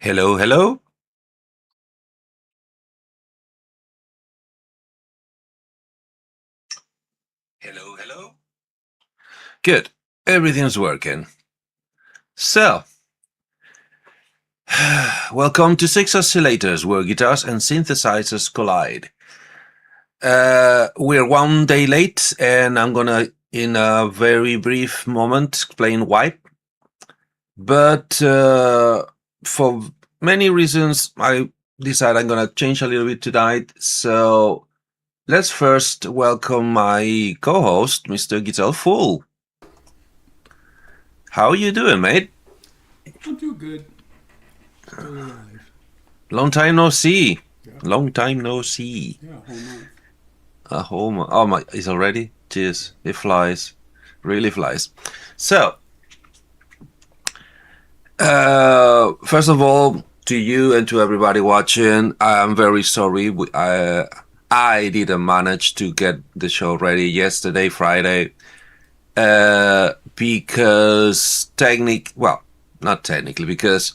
Hello, hello. Hello, hello. Good. Everything's working. So, welcome to Six Oscillators, where guitars and synthesizers collide. We're one day late, and I'm gonna, in a very brief moment, explain why. But for many reasons, I decided I'm gonna change a little bit tonight. So, let's first welcome my co-host, Mr. Guitar Fool. How you doing, mate? I'm doing good. Still alive. Long time no see. Yeah. Long time no see. Yeah, whole month. A whole oh my, it's already? Cheers. It flies. Really flies. So, first of all, to you and to everybody watching, I'm very sorry. I didn't manage to get the show ready yesterday, Friday, because not technically, because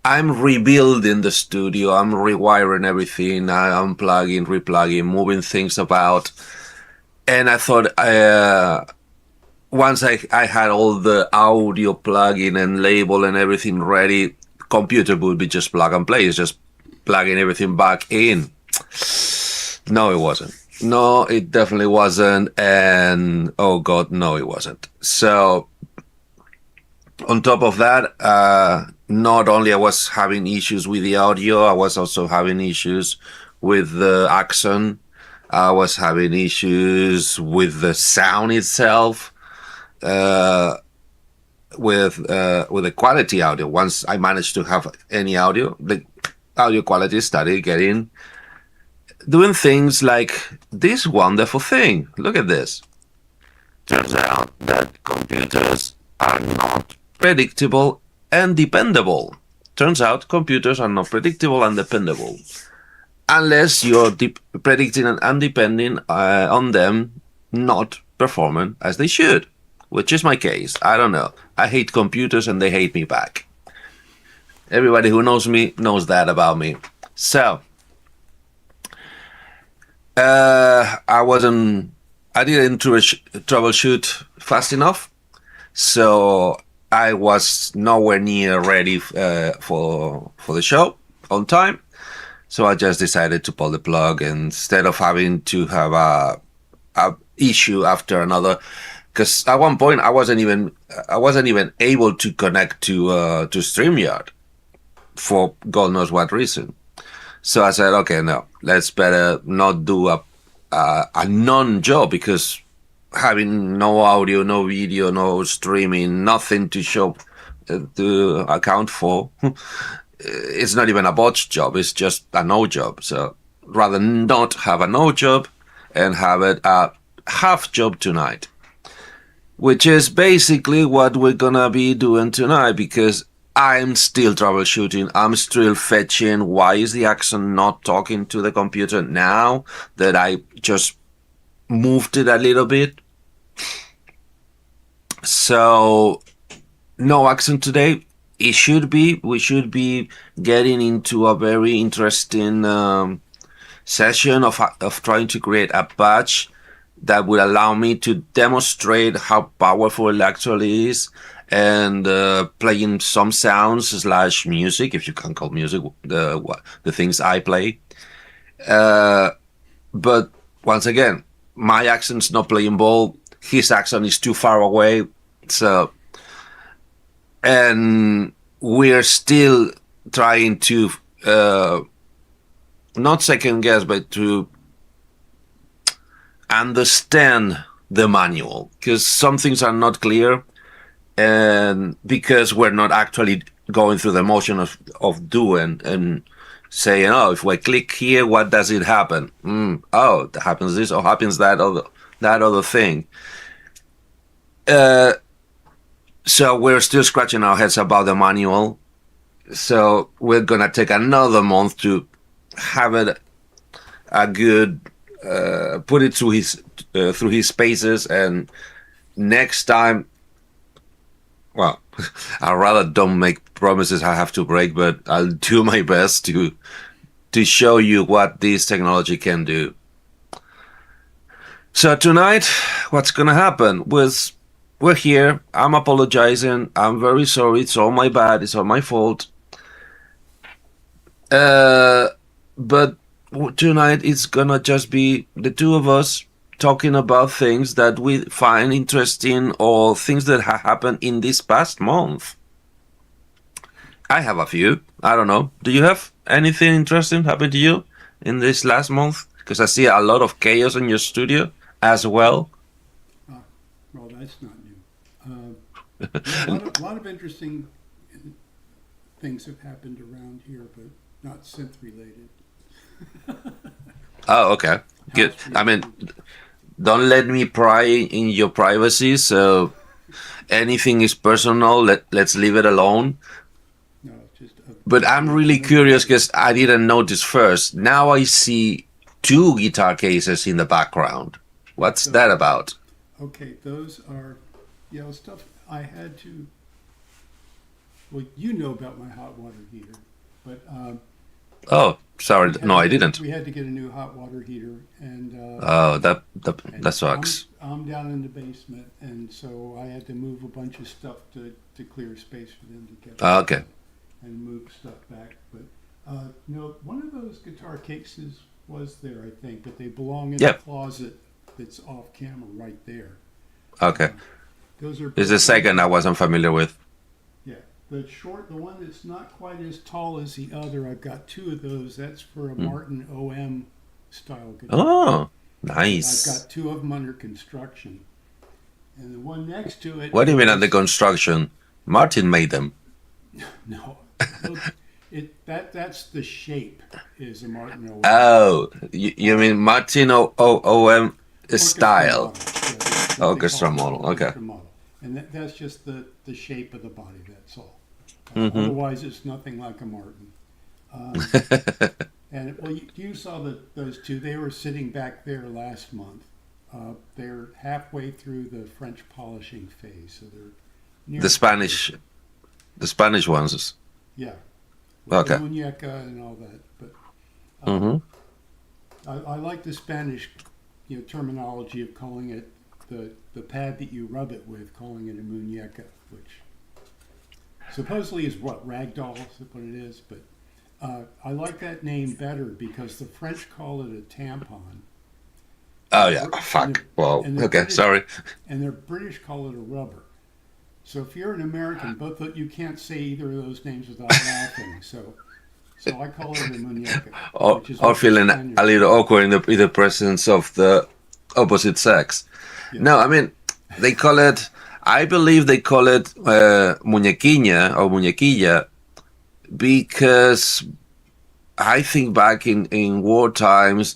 I'm rebuilding the studio. I'm rewiring everything. I'm unplugging, replugging, moving things about. And I thought once I had all the audio plugin and label and everything ready, computer would be just plug and play. It's just plugging everything back in. No, it wasn't. No, it definitely wasn't. And oh God, no, it wasn't. So on top of that, not only I was having issues with the audio, I was also having issues with the accent. I was having issues with the sound itself, with the quality audio. Once I managed to have any audio, the audio quality started doing things like this wonderful thing. Look at this. Turns out that computers are not predictable and dependable. Turns out computers are not predictable and dependable unless you're predicting and depending on them not performing as they should, which is my case. I don't know. I hate computers and they hate me back. Everybody who knows me knows that about me. So, I didn't troubleshoot fast enough, so I was nowhere near ready for the show on time. So I just decided to pull the plug instead of having to have a issue after another. Because at one point I wasn't even able to connect to StreamYard for God knows what reason. So I said, okay, no, let's better not do a non-job, because having no audio, no video, no streaming, nothing to show to account for, it's not even a botch job. It's just a no job. So rather not have a no job and have it a half job tonight, which is basically what we're gonna be doing tonight, because I'm still troubleshooting. I'm still fetching. Why is the accent not talking to the computer now that I just moved it a little bit? So, no accent today. We should be getting into a very interesting session of trying to create a patch that will allow me to demonstrate how powerful it actually is, and playing some sounds slash music, if you can call music the things I play. But once again, my accent's not playing ball. His accent is too far away. So, and we're still trying to not second guess, but to understand the manual, because some things are not clear, and because we're not actually going through the motion of doing and saying, oh, if we click here, what does it happen? Oh, it happens this or happens that other thing. So we're still scratching our heads about the manual. So we're gonna take another month to have it a good put it through his paces, and next time, well, I rather don't make promises I have to break, but I'll do my best to show you what this technology can do. So tonight, what's gonna happen was we're here. I'm apologizing. I'm very sorry. It's all my bad. It's all my fault. But tonight it's gonna just be the two of us talking about things that we find interesting or things that have happened in this past month. I have a few. I don't know. Do you have anything interesting happen to you in this last month? Because I see a lot of chaos in your studio as well. Well, that's not new. A lot of interesting things have happened around here, but not synth related. Oh, okay. Good. I mean, don't let me pry in your privacy. So anything is personal. Let's leave it alone. No, just. But I'm really curious because I didn't notice first. Now I see two guitar cases in the background. What's that about? Okay, those are, stuff I had to. Well, you know about my hot water heater, but Oh, sorry. No, I didn't. we had to get a new hot water heater, and Oh, that and sucks. I'm down in the basement, and so I had to move a bunch of stuff to clear space for them to get Okay. and move stuff back. But one of those guitar cases was there, I think, but they belong in Yep. the closet that's off camera right there. Okay. Those are It's the second I wasn't familiar with. Yeah, the one that's not quite as tall as the other. I've got two of those. That's for a Martin OM style guitar. Oh, I've nice. got two of them under construction, and the one next to it. What do you mean under construction? Martin made them. No, that's the shape is a Martin OM. Oh, you mean Martin OM style. Model. Yeah, that's what they Orchestra call it, model, okay. orchestra model. And that's just the shape of the body. That's all. Otherwise, it's nothing like a Martin. And well, you saw those two. They were sitting back there last month. They're halfway through the French polishing phase, so they're near The Spanish ones. Yeah. Okay. Muñeca and all that. But Mm-hmm. I like the Spanish, terminology of calling it the pad that you rub it with, calling it a muñeca, which supposedly is what ragdoll is what it is. But I like that name better because the French call it a tampon. Oh yeah. Fuck. Well. and the Okay. British- Sorry. And the British call it a rubber. So if you're an American, you can't say either of those names without laughing. So I call it a muñeca. Or which is what the feeling Spaniards- a little awkward in the presence of the opposite sex. Yeah. No, I mean they call it. I believe they call it muñequiña or muñequilla because I think back in war times,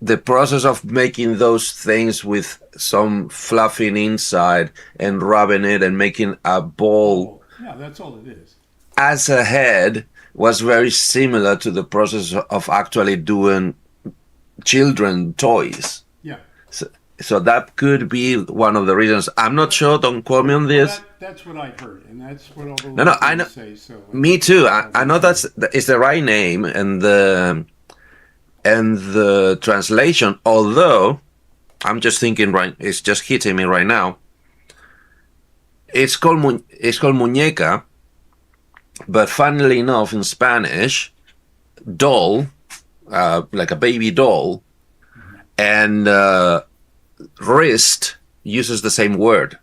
the process of making those things with some fluffing inside and rubbing it and making a ball Yeah, that's all it is. as a head was very similar to the process of actually doing children toys. Yeah. So that could be one of the reasons. I'm not sure. Don't quote me on this. That's what I heard, and that's what all the No, I locals know. say. So Me too. I know it's the right name and the translation. Although I'm just thinking it's just hitting me right now. It's called muñeca, but funnily enough, in Spanish, doll, like a baby doll, and wrist uses the same word.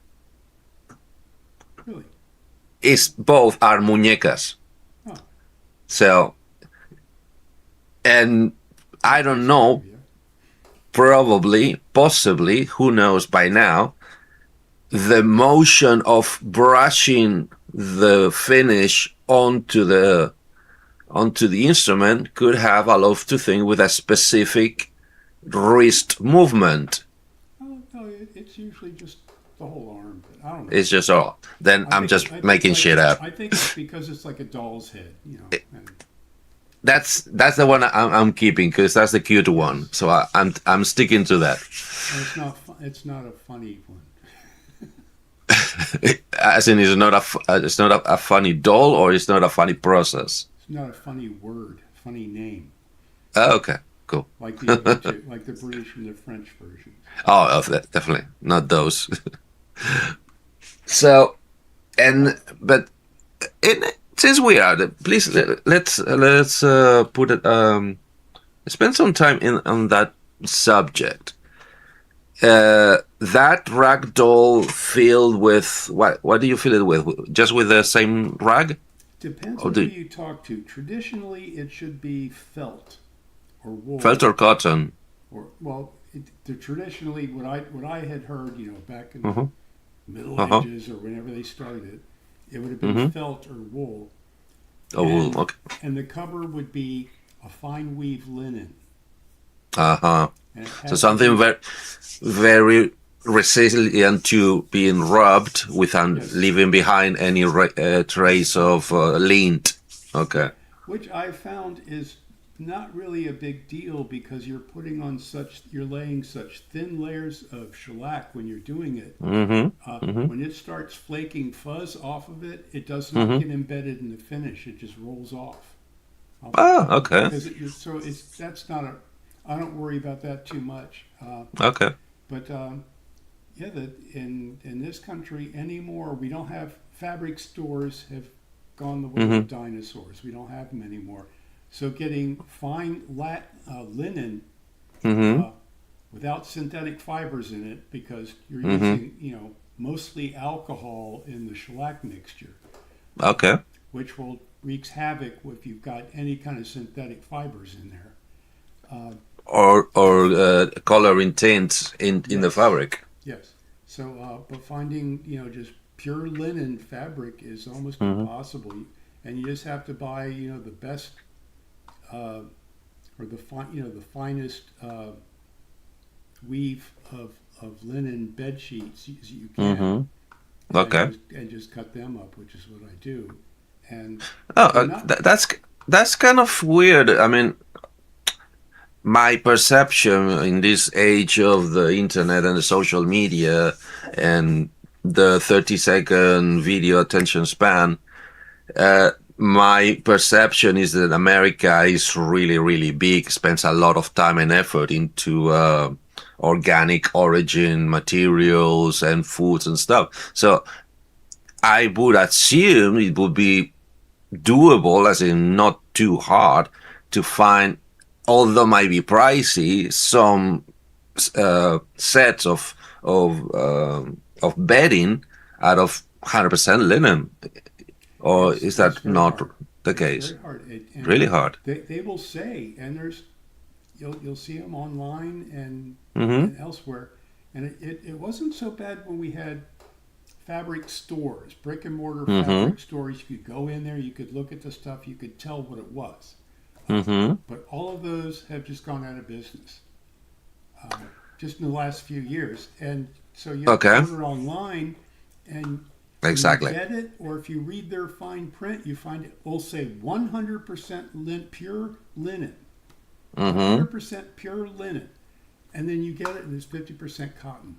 Really? Both are muñecas. Oh. So, and I don't know, probably, possibly, who knows by now, the motion of brushing the finish onto the instrument could have a lot to think with a specific wrist movement. Oh, no, it's usually just the whole arm. But I don't know. It's just all. Then I'm just making shit up. I think it's because it's like a doll's head, and That's the one I'm keeping because that's the cute one. So I'm sticking to that. it's not. It's not a funny one. As in, it's not a funny doll, or it's not a funny process. It's not a funny word, funny name, Oh, okay, cool. like the other two, like the British and the French versions. Definitely not those. So, but since we are, please let's put it spend some time in on that subject. That rag doll filled with what do you fill it with? Just with the same rag? Depends Or on who do you talk to. Traditionally, it should be felt or wool, felt or cotton? or well, traditionally what I had heard, back in Uh-huh. the Middle Uh-huh. Ages or whenever they started, it would have been Mm-hmm. felt or wool, Oh, and okay. and the cover would be a fine weave linen, Uh-huh. and it So had to something be very resilient to being rubbed without yes, leaving behind any trace of lint. yeah, Okay. which I found is not really a big deal because you're laying such thin layers of shellac when you're doing it. Mm-hmm. Mm-hmm. When it starts flaking fuzz off of it, it does not Mm-hmm. get embedded in the finish. It just rolls off. Ah, okay. Because so it's that's not a. I don't worry about that too much. Okay. But yeah, that in this country anymore, we don't have fabric stores have gone the way Mm-hmm. of dinosaurs. We don't have them anymore. So getting fine linen Mm-hmm. uh, without synthetic fibers in it, because you're Mm-hmm. using mostly alcohol in the shellac mixture, Okay. which will wreaks havoc if you've got any kind of synthetic fibers in there. Uh, Or coloring tints in the yes, fabric. yes. So, but finding just pure linen fabric is almost Mm-hmm. impossible, and you just have to buy the best uh, or the finest weave of linen bed sheets as you can, Mm-hmm. Okay. and just cut them up, which is what I do. And Oh, they're not. that's kind of weird. I mean, my perception in this age of the internet and the social media and the 30-second video attention span, my perception is that America is really, really big, spends a lot of time and effort into organic origin materials and foods and stuff. So I would assume it would be doable, as in not too hard, to find, although might be pricey, some sets of bedding out of 100% linen. Or is It's that very not hard. the It's case? very hard, and Really hard. they will say, and you'll see them online Mm-hmm. and elsewhere, and it wasn't so bad when we had fabric stores, brick and mortar Mm-hmm. fabric stores. You could go in there, you could look at the stuff, you could tell what it was. Mm-hmm. But all of those have just gone out of business, just in the last few years. And so you have to Okay. order online, and when you Exactly. get it, or if you read their fine print, you find it will say 100% pure linen, Mm-hmm. 100% pure linen, and then you get it and it's 50% cotton.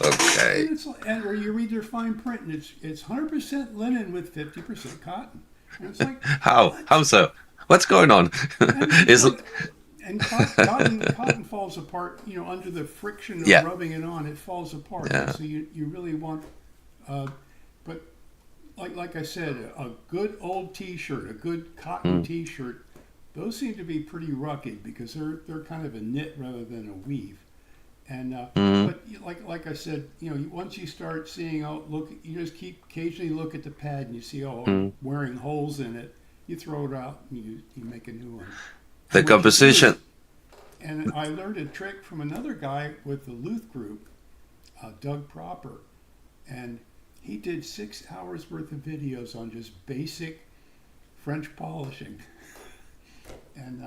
Okay. And or you read their fine print and it's 100% linen with 50% cotton. And it's like, How? what? How so? What's going on? And it's Is like, and cotton falls apart, under the friction of yeah. rubbing it on, it falls apart. And Yeah. so you really want, but like I said, a good old T-shirt, a good cotton Mm. T-shirt, those seem to be pretty rugged because they're kind of a knit rather than a weave. And Mm. but like I said, once you start seeing, you just keep occasionally look at the pad and you see, Mm. wearing holes in it. You throw it out and you make a new one. The And what you do composition. is, and I learned a trick from another guy with the Luth Group, Doug Proper, and he did 6 hours worth of videos on just basic French polishing. And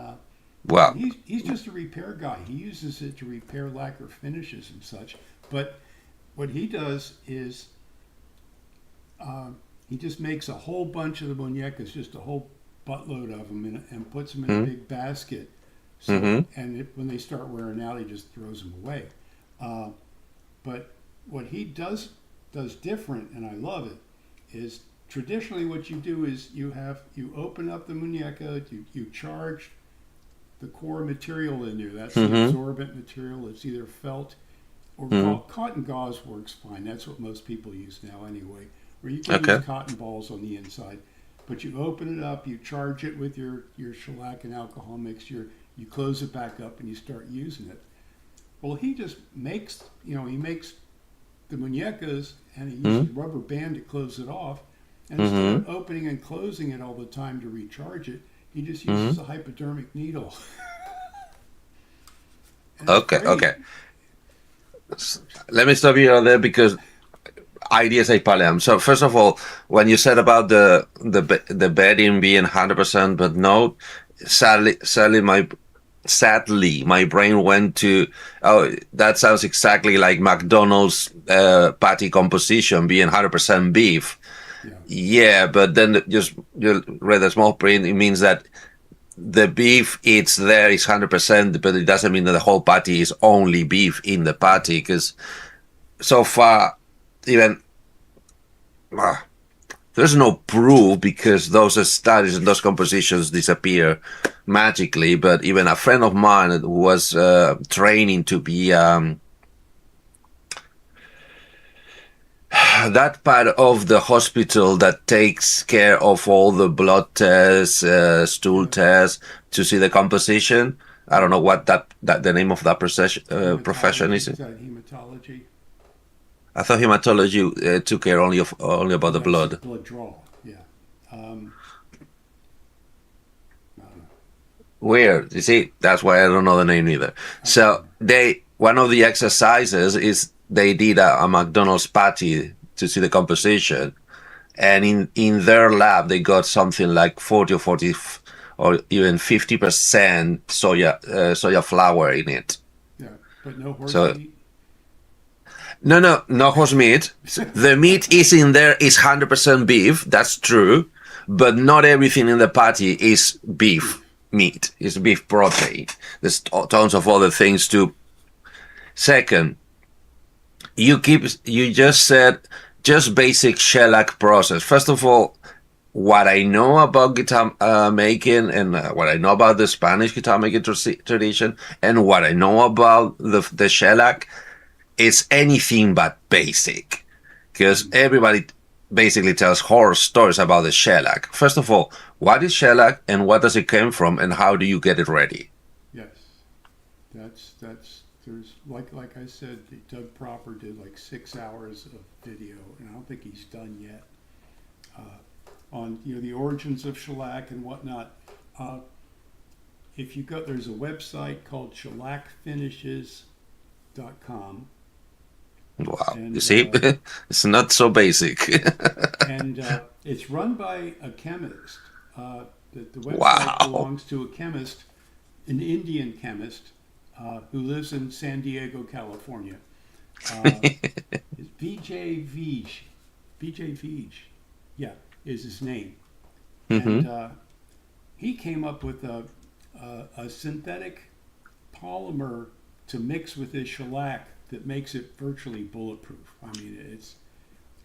Wow. he's just a repair guy. He uses it to repair lacquer finishes and such. But what he does is he just makes a whole bunch of the muñecas, just a whole buttload of them, and puts them in a Mm. big basket. So, Mm-hmm. and when they start wearing out, he just throws them away. But what he does does different, and I love it, is traditionally what you do is you open up the muñeca, you charge the core material in there. That's the Mm-hmm. absorbent material. It's either felt or Mm-hmm. cotton gauze works fine. That's what most people use now anyway. Or you can use Okay. cotton balls on the inside. But you open it up, you charge it with your shellac and alcohol mixture, you close it back up, and you start using it. Well, he just makes, he makes the muñecas, and he uses Mm-hmm. rubber band to close it off. And instead Mm-hmm. of opening and closing it all the time to recharge it, he just Mm-hmm. uses a hypodermic needle. And it's Okay. great. Okay. Let me stop you there because ideas I palem. So first of all, when you said about the bedding being 100%, but no, sadly my brain went to, oh, that sounds exactly like McDonald's patty composition being 100% beef. Yeah. Yeah, but then just you read a small print. It means that the beef it's there is 100%, but it doesn't mean that the whole patty is only beef in the patty. Because so far, even ah, there's no proof because those studies and those compositions disappear magically. But even a friend of mine who was training to be that part of the hospital that takes care of all the blood tests, stool Yeah. tests to see the composition. I don't know what that the name of that profession Hematology. is. Is that hematology? I thought hematology took care only about the That's blood. blood draw. Yeah. Um, I don't know. Weird. You see, that's why I don't know the name either. I don't So know. they one of the exercises is they did a McDonald's patty to see the composition, and in their lab they got something like 40 or 40 or even 50% soya flour in it. Yeah. But no horse So meat. no horse meat. The meat is in there is 100% beef. That's true, but not everything in the patty is beef Beef. meat. It's beef protein. There's tons of other things too. Second, you just said just basic shellac process. First of all, what I know about guitar making and what I know about the Spanish guitar making tradition and what I know about the shellac is anything but basic because Mm, everybody basically tells horror stories about the shellac. First of all, what is shellac and what does it come from and how do you get it ready? yes. That's there's like I said, Doug Proper did like 6 hours of video, and I don't think he's done yet on the origins of shellac and whatnot. Uh, if you go, there's a website called shellac.finishes.com, Wow, you and see, it's not so basic. it's run by a chemist. The website Wow. belongs to a chemist, an Indian chemist who lives in San Diego, California. Uh, it's Vijay Vij. Vijay Vij, yeah, is his name. Hmm. And he came up with a synthetic polymer to mix with his shellac that makes it virtually bulletproof. I mean,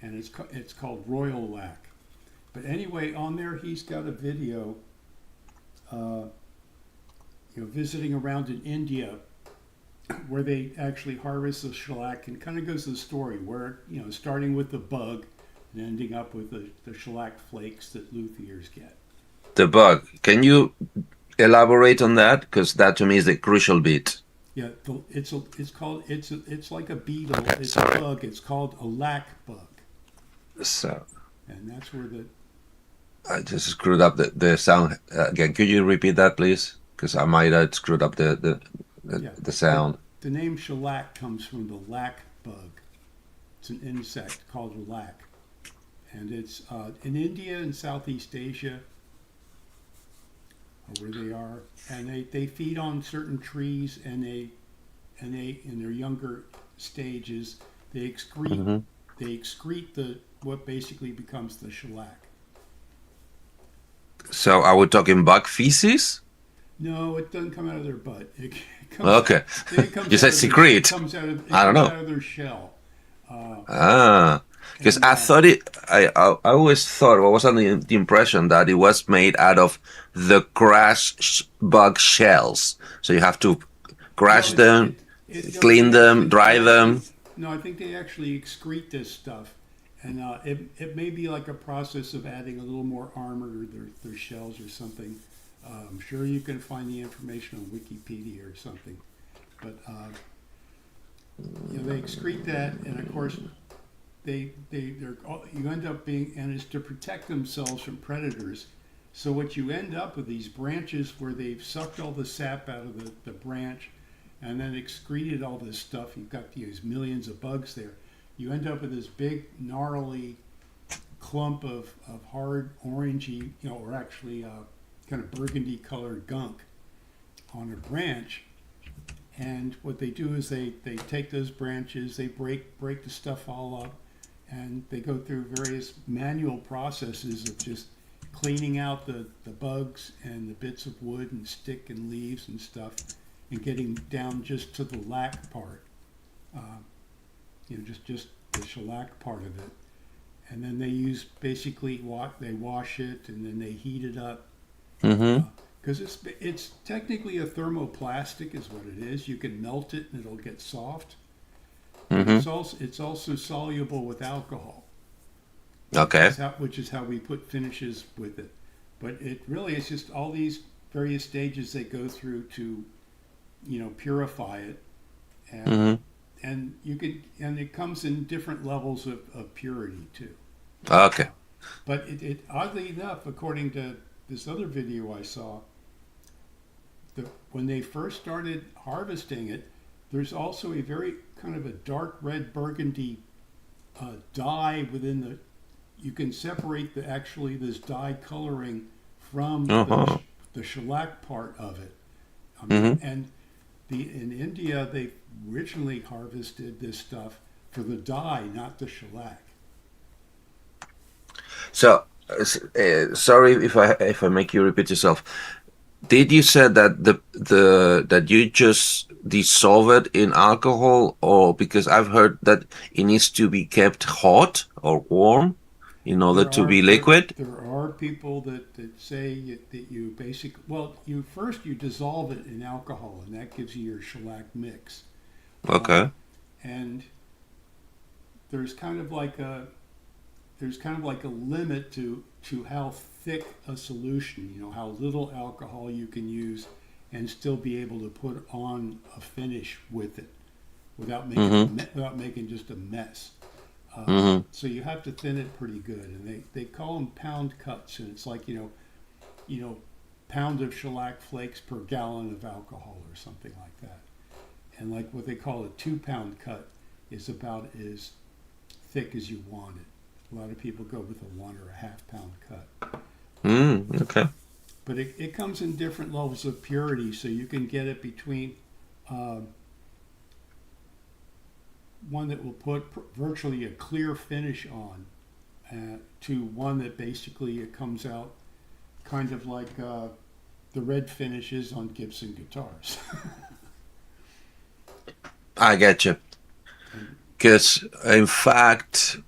it's called Royal Lac. But anyway, on there he's got a video, uh, visiting around in India where they actually harvest the shellac, and kind of goes to the story where starting with the bug and ending up with the shellac flakes that luthiers get. The bug. Can you elaborate on that? Because that to me is the crucial bit. Yeah, it's like a beetle. Okay, It's a sorry. bug. It's called a lac bug, So and that's where I just screwed up the sound again. Could you repeat that, please? Because I might have screwed up yeah the the sound. the name shellac comes from the lac bug. It's an insect called a lac, and it's in India and Southeast Asia, or where they are, and they feed on certain trees, and they in their younger stages Hmm. they excrete the what basically becomes the shellac. So are we talking bug feces? No, it doesn't come out of their butt. It comes out. Okay. It comes You out said of their. It secret. comes out of. It I don't comes know. out of their shell. Uh, Ah. Because And I thought I always thought, I was under the impression that it was made out of the crash bug shells. So you have to well, crash them, no, clean them, dry they actually, them. no, I think they actually excrete this stuff, and it may be like a process of adding a little more armor to their shells or something. I'm sure you can find the information on Wikipedia or something, but they excrete that, and of course you end up being, and it's to protect themselves from predators. So what you end up with these branches where they've sucked all the sap out of the branch and then excreted all this stuff. You've got these millions of bugs there. You end up with this big gnarly clump of hard orangey, or actually kind of burgundy colored gunk on a branch. And what they do is they take those branches, they break the stuff all up, and they go through various manual processes of just cleaning out the bugs and the bits of wood and stick and leaves and stuff, and getting down just to the lac part, just the shellac part of it. And then they use basically they wash it and then they heat it up, Mm-hmm. because it's technically a thermoplastic is what it is. You can melt it and it'll get soft. But Mm-hmm. it's also soluble with alcohol, Okay. which is how we put finishes with it. But it really is just all these various stages they go through to, purify it, and Mm-hmm. and it comes in different levels of purity too. Okay. But it oddly enough, according to this other video I saw, when they first started harvesting it, there's also a very kind of a dark red burgundy dye within the. You can separate this dye coloring from Uh-huh. the shellac part of it. Mm-hmm. And in India, they originally harvested this stuff for the dye, not the shellac. So, sorry if I make you repeat yourself. Did you say that that you just dissolve it in alcohol, or because I've heard that it needs to be kept hot or warm in order There to are be liquid? there are people that say that you basically, you dissolve it in alcohol and that gives you your shellac mix. Okay. And there's kind of like a limit to how thick a solution, how little alcohol you can use and still be able to put on a finish with it without making Mm-hmm. without making just a mess. Mm-hmm. So you have to thin it pretty good, and they call them pound cuts, and it's like pound of shellac flakes per gallon of alcohol or something like that. And like what they call a 2 pound cut is about as thick as you want it. A lot of people go with a 1 or a 1/2 pound cut. Okay. But it comes in different levels of purity, so you can get it between one that will put virtually a clear finish on to one that basically it comes out kind of like the red finishes on Gibson guitars. I get you. Because in fact,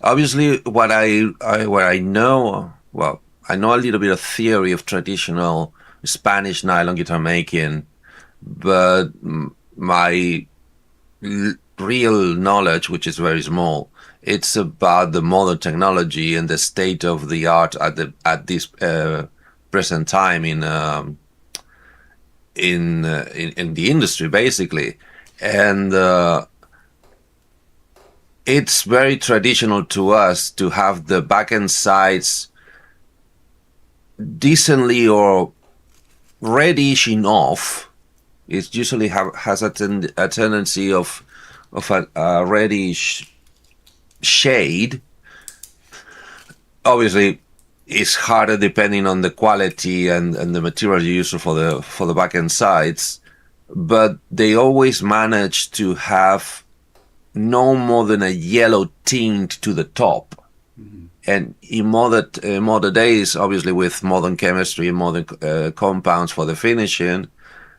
obviously, what I know, well, I know a little bit of theory of traditional Spanish nylon guitar making, but my real knowledge, which is very small, it's about the modern technology and the state of the art at this present time in the industry, basically, and it's very traditional to us to have the back end sides decently or reddish enough. It usually has a tendency of a reddish shade. Obviously, it's harder depending on the quality and the material you use for the back end sides, but they always manage to have no more than a yellow tint to the top. Mhm. And in modern days, obviously with modern chemistry and modern compounds for the finishing,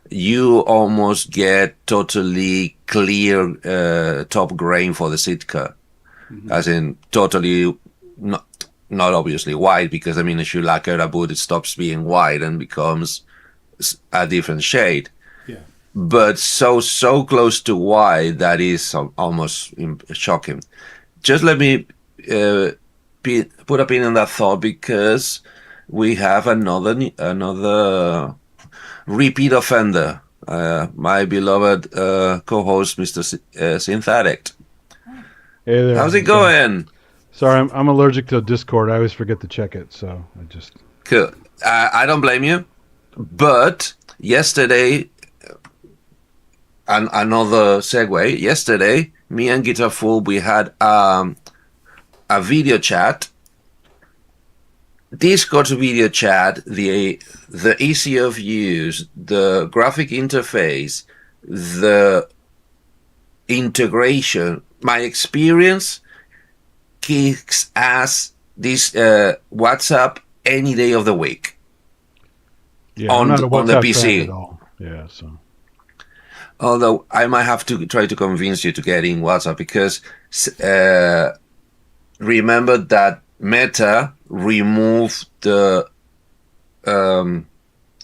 you almost get totally clear top grain for the Sitka. as in totally not obviously white, because I mean, if you lacquer a boot, it stops being white and becomes a different shade. Yeah. But so close to white that is almost shocking. Just let me put a pin in that thought, because we have another repeat offender. My beloved co-host, Mr. Synthetic. Hey there. How's it going? Sorry, I'm allergic to Discord. I always forget to check it, so I just. Cool. I don't blame you. But yesterday, another segue. Yesterday, me and Guitar Fool, we had a video chat. Discord video chat, the easy of use, the graphic interface, the integration. My experience kicks ass this WhatsApp any day of the week. Yeah, on I'm not a the WhatsApp PC. fan at all. Yeah, so. Although I might have to try to convince you to get in WhatsApp, because remember that Meta removed the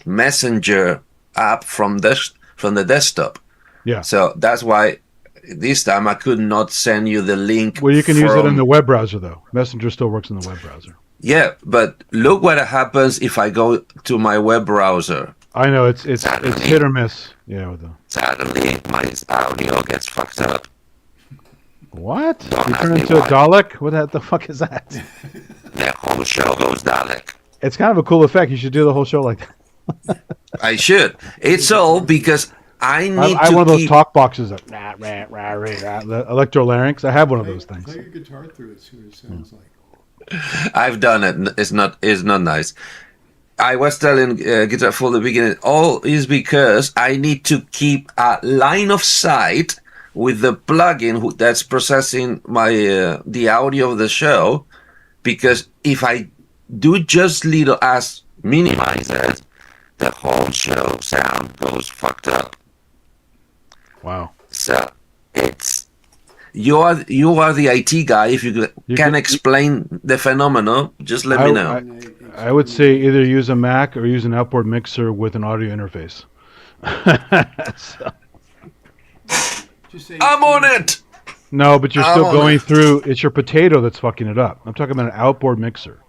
Messenger app from the desktop. Yeah. So that's why this time I could not send you the link. Well, you can use it in the web browser, though. Messenger still works in the web browser. Yeah, but look what happens if I go to my web browser. I know it's hit or miss. Yeah, with the. Suddenly, my audio gets fucked up. What? Don't You ask turn me into a why. Dalek? What the fuck is that? The whole show goes Dalek. It's kind of a cool effect. You should do the whole show like that. I should. It's all because I need I have to one of those keep. talk boxes that rah, rah, rah, rah, rah, the electrolarynx. I have one of those Play things. your guitar through it, see what it sounds like. I've done it. It's not nice. I was telling Guitar for the beginning, all is because I need to keep a line of sight with the plugin that's processing my the audio of the show, because if I do just little as minimize it, the whole show sound goes fucked up. Wow. So it's you are the IT guy. If you You can could- explain the phenomenon, just let me know. I would say either use a Mac or use an outboard mixer with an audio interface. So- Just say I'm on it. no, but you're I'm still on going it. through. It's your potato that's fucking it up. I'm talking about an outboard mixer.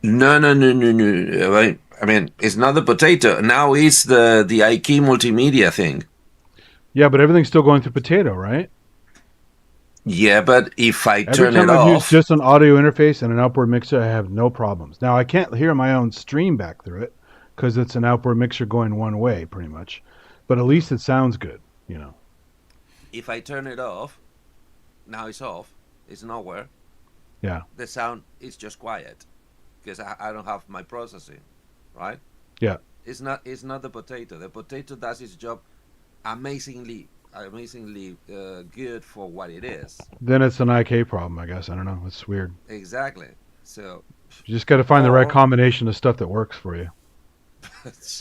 No. I mean, it's not the potato. Now it's the IK multimedia thing. Yeah, but everything's still going through potato, right? Yeah, but if I Every turn time it I've used off, just an audio interface and an outboard mixer, I have no problems. Now I can't hear my own stream back through it because it's an outboard mixer going one way, pretty much. But at least it sounds good, you know. if I turn it off, now it's off. It's nowhere. Yeah. The sound is just quiet because I don't have my processing, right? Yeah. It's not the potato. The potato does its job amazingly good for what it is. Then it's an IK problem, I guess. I don't know. It's weird. Exactly. So You just got to find the right Or- combination of stuff that works for you.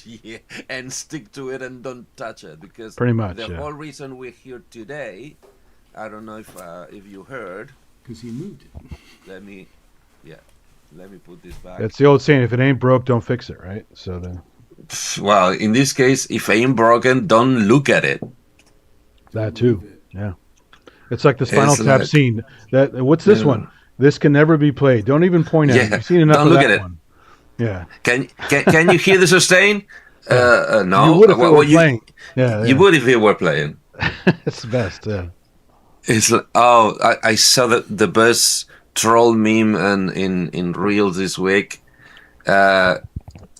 yeah, and stick to it and don't touch it, because Pretty much, the yeah. whole reason we're here today, I don't know if you heard. because he moved it. Let me put this back. It's the old saying: if it ain't broke, don't fix it, right? So then Well, in this case, if it ain't broken, don't look at it. that too. Move it. Yeah. It's like the Spinal It's Tap like- scene. What's this Yeah. one? This can never be played. Don't even point at it. Yeah, You've seen enough don't of look that at it. one. Yeah. Can you hear the sustain? No. You would if it Well, were playing. Yeah. You would if it were playing. It's the best. Yeah. It's like, I saw the best troll meme in Reels this week.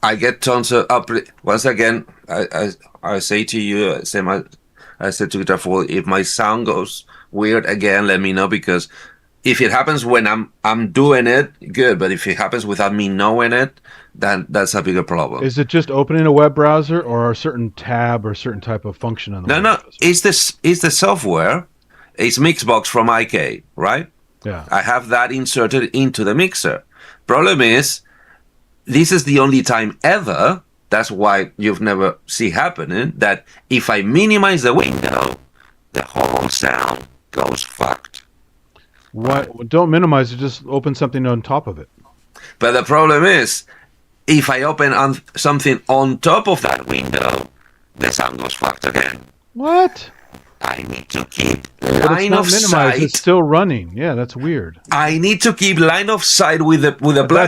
I get tons of once again. I say to you, I said to Guitar Fool, if my sound goes weird again, let me know, because if it happens when I'm doing it, good. But if it happens without me knowing it, then that's a bigger problem. Is it just opening a web browser, or a certain tab or certain type of function on the web No, browser? it's the software. It's Mixbox from IK, right? Yeah. I have that inserted into the mixer. Problem is, this is the only time ever, that's why you've never see happening, that if I minimize the window, the whole sound goes fucked. What? Don't minimize it. Just open something on top of it. But the problem is, if I open something on top of that window, the sound goes fucked again. What? I need to keep But it's line not of minimized. sight. It's still running. Yeah, that's weird. I need to keep line of sight with the That's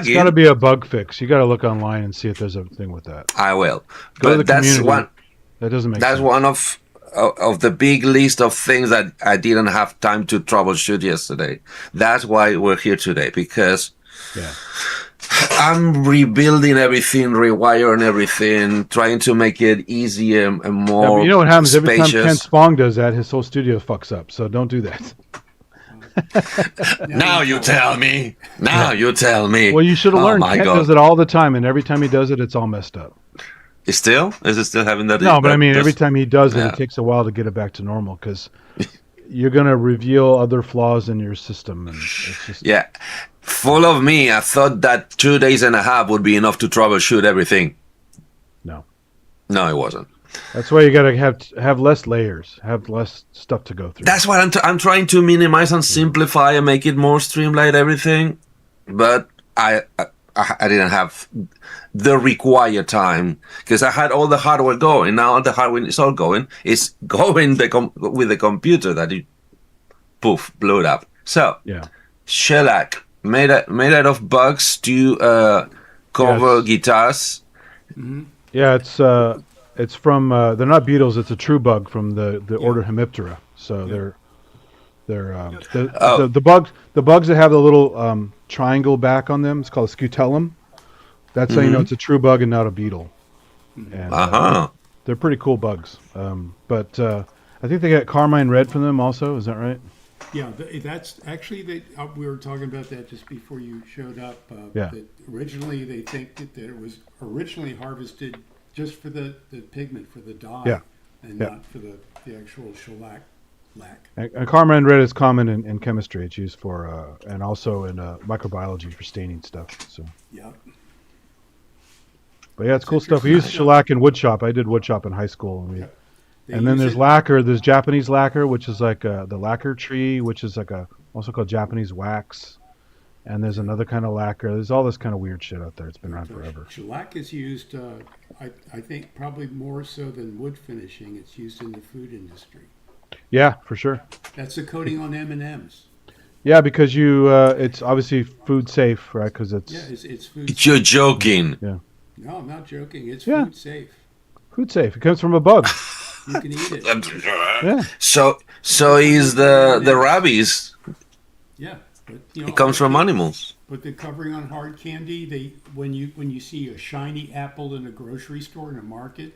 got to plugin. be a bug fix. You got to look online and see if there's a thing with that. I will, Go to the but that's community. one. That doesn't make That's sense. one of the big list of things that I didn't have time to troubleshoot yesterday. That's why we're here today, because Yeah. I'm rebuilding everything, rewiring everything, trying to make it easier and Yeah, more but you know what happens every time Ken spacious. Spong does that? His whole studio fucks up. So don't do that. Now you tell me. Now you tell me. Well, you should have Oh learned. my Ken God. does it all the time, and every time he does it, it's all messed up. Is it still having that? No, but I mean, that- every time he does it, Yeah. it takes a while to get it back to normal because you're going to reveal other flaws in your system, and it's just Yeah, full of me. I thought that 2 days and a half would be enough to troubleshoot everything. no. No, it wasn't. That's why you got to have less layers, have less stuff to go through. That's what I'm trying to minimize and simplify and make it more streamlined everything, but I didn't have the required time because I had all the hardware going. Now the hardware is all going. It's going with the computer that it poof blew it up. So Yeah. shellac made out of bugs to cover Yes. guitars. Yeah, it's from they're not beetles. It's a true bug from the order Hemiptera. So they're Oh. the bugs that have the little triangle back on them. It's called a scutellum. That's how you know it's a true bug and not a beetle. And Uh-huh. they're pretty cool bugs. But I think they got carmine red from them also. Is that right? Yeah, that's actually we were talking about that just before you showed up. Yeah. That originally they think that it was originally harvested just for the pigment for the dye, Yeah. and Yeah. not for the actual shellac. And carmine red is common in chemistry. It's used for and also in microbiology for staining stuff. So, Yeah. but yeah, it's cool stuff. We use shellac in woodshop. I did woodshop in high school. They And then use there's it- lacquer. There's Japanese lacquer, which is like the lacquer tree, which is like also called Japanese wax. And there's another kind of lacquer. There's all this kind of weird shit out there. It's been around forever. Shellac is used, I think, probably more so than wood finishing. It's used in the food industry. Yeah, for sure. That's a coating on M&Ms. Yeah, because it's obviously food safe, right? Because it's Yeah, it's food. You're joking. No, I'm not joking. It's Yeah. food safe. food safe. It comes from a bug. You can eat it. Yeah. So is the rabies. Yeah, but It comes from animals. But the covering on hard candy, when you see a shiny apple in a grocery store in a market,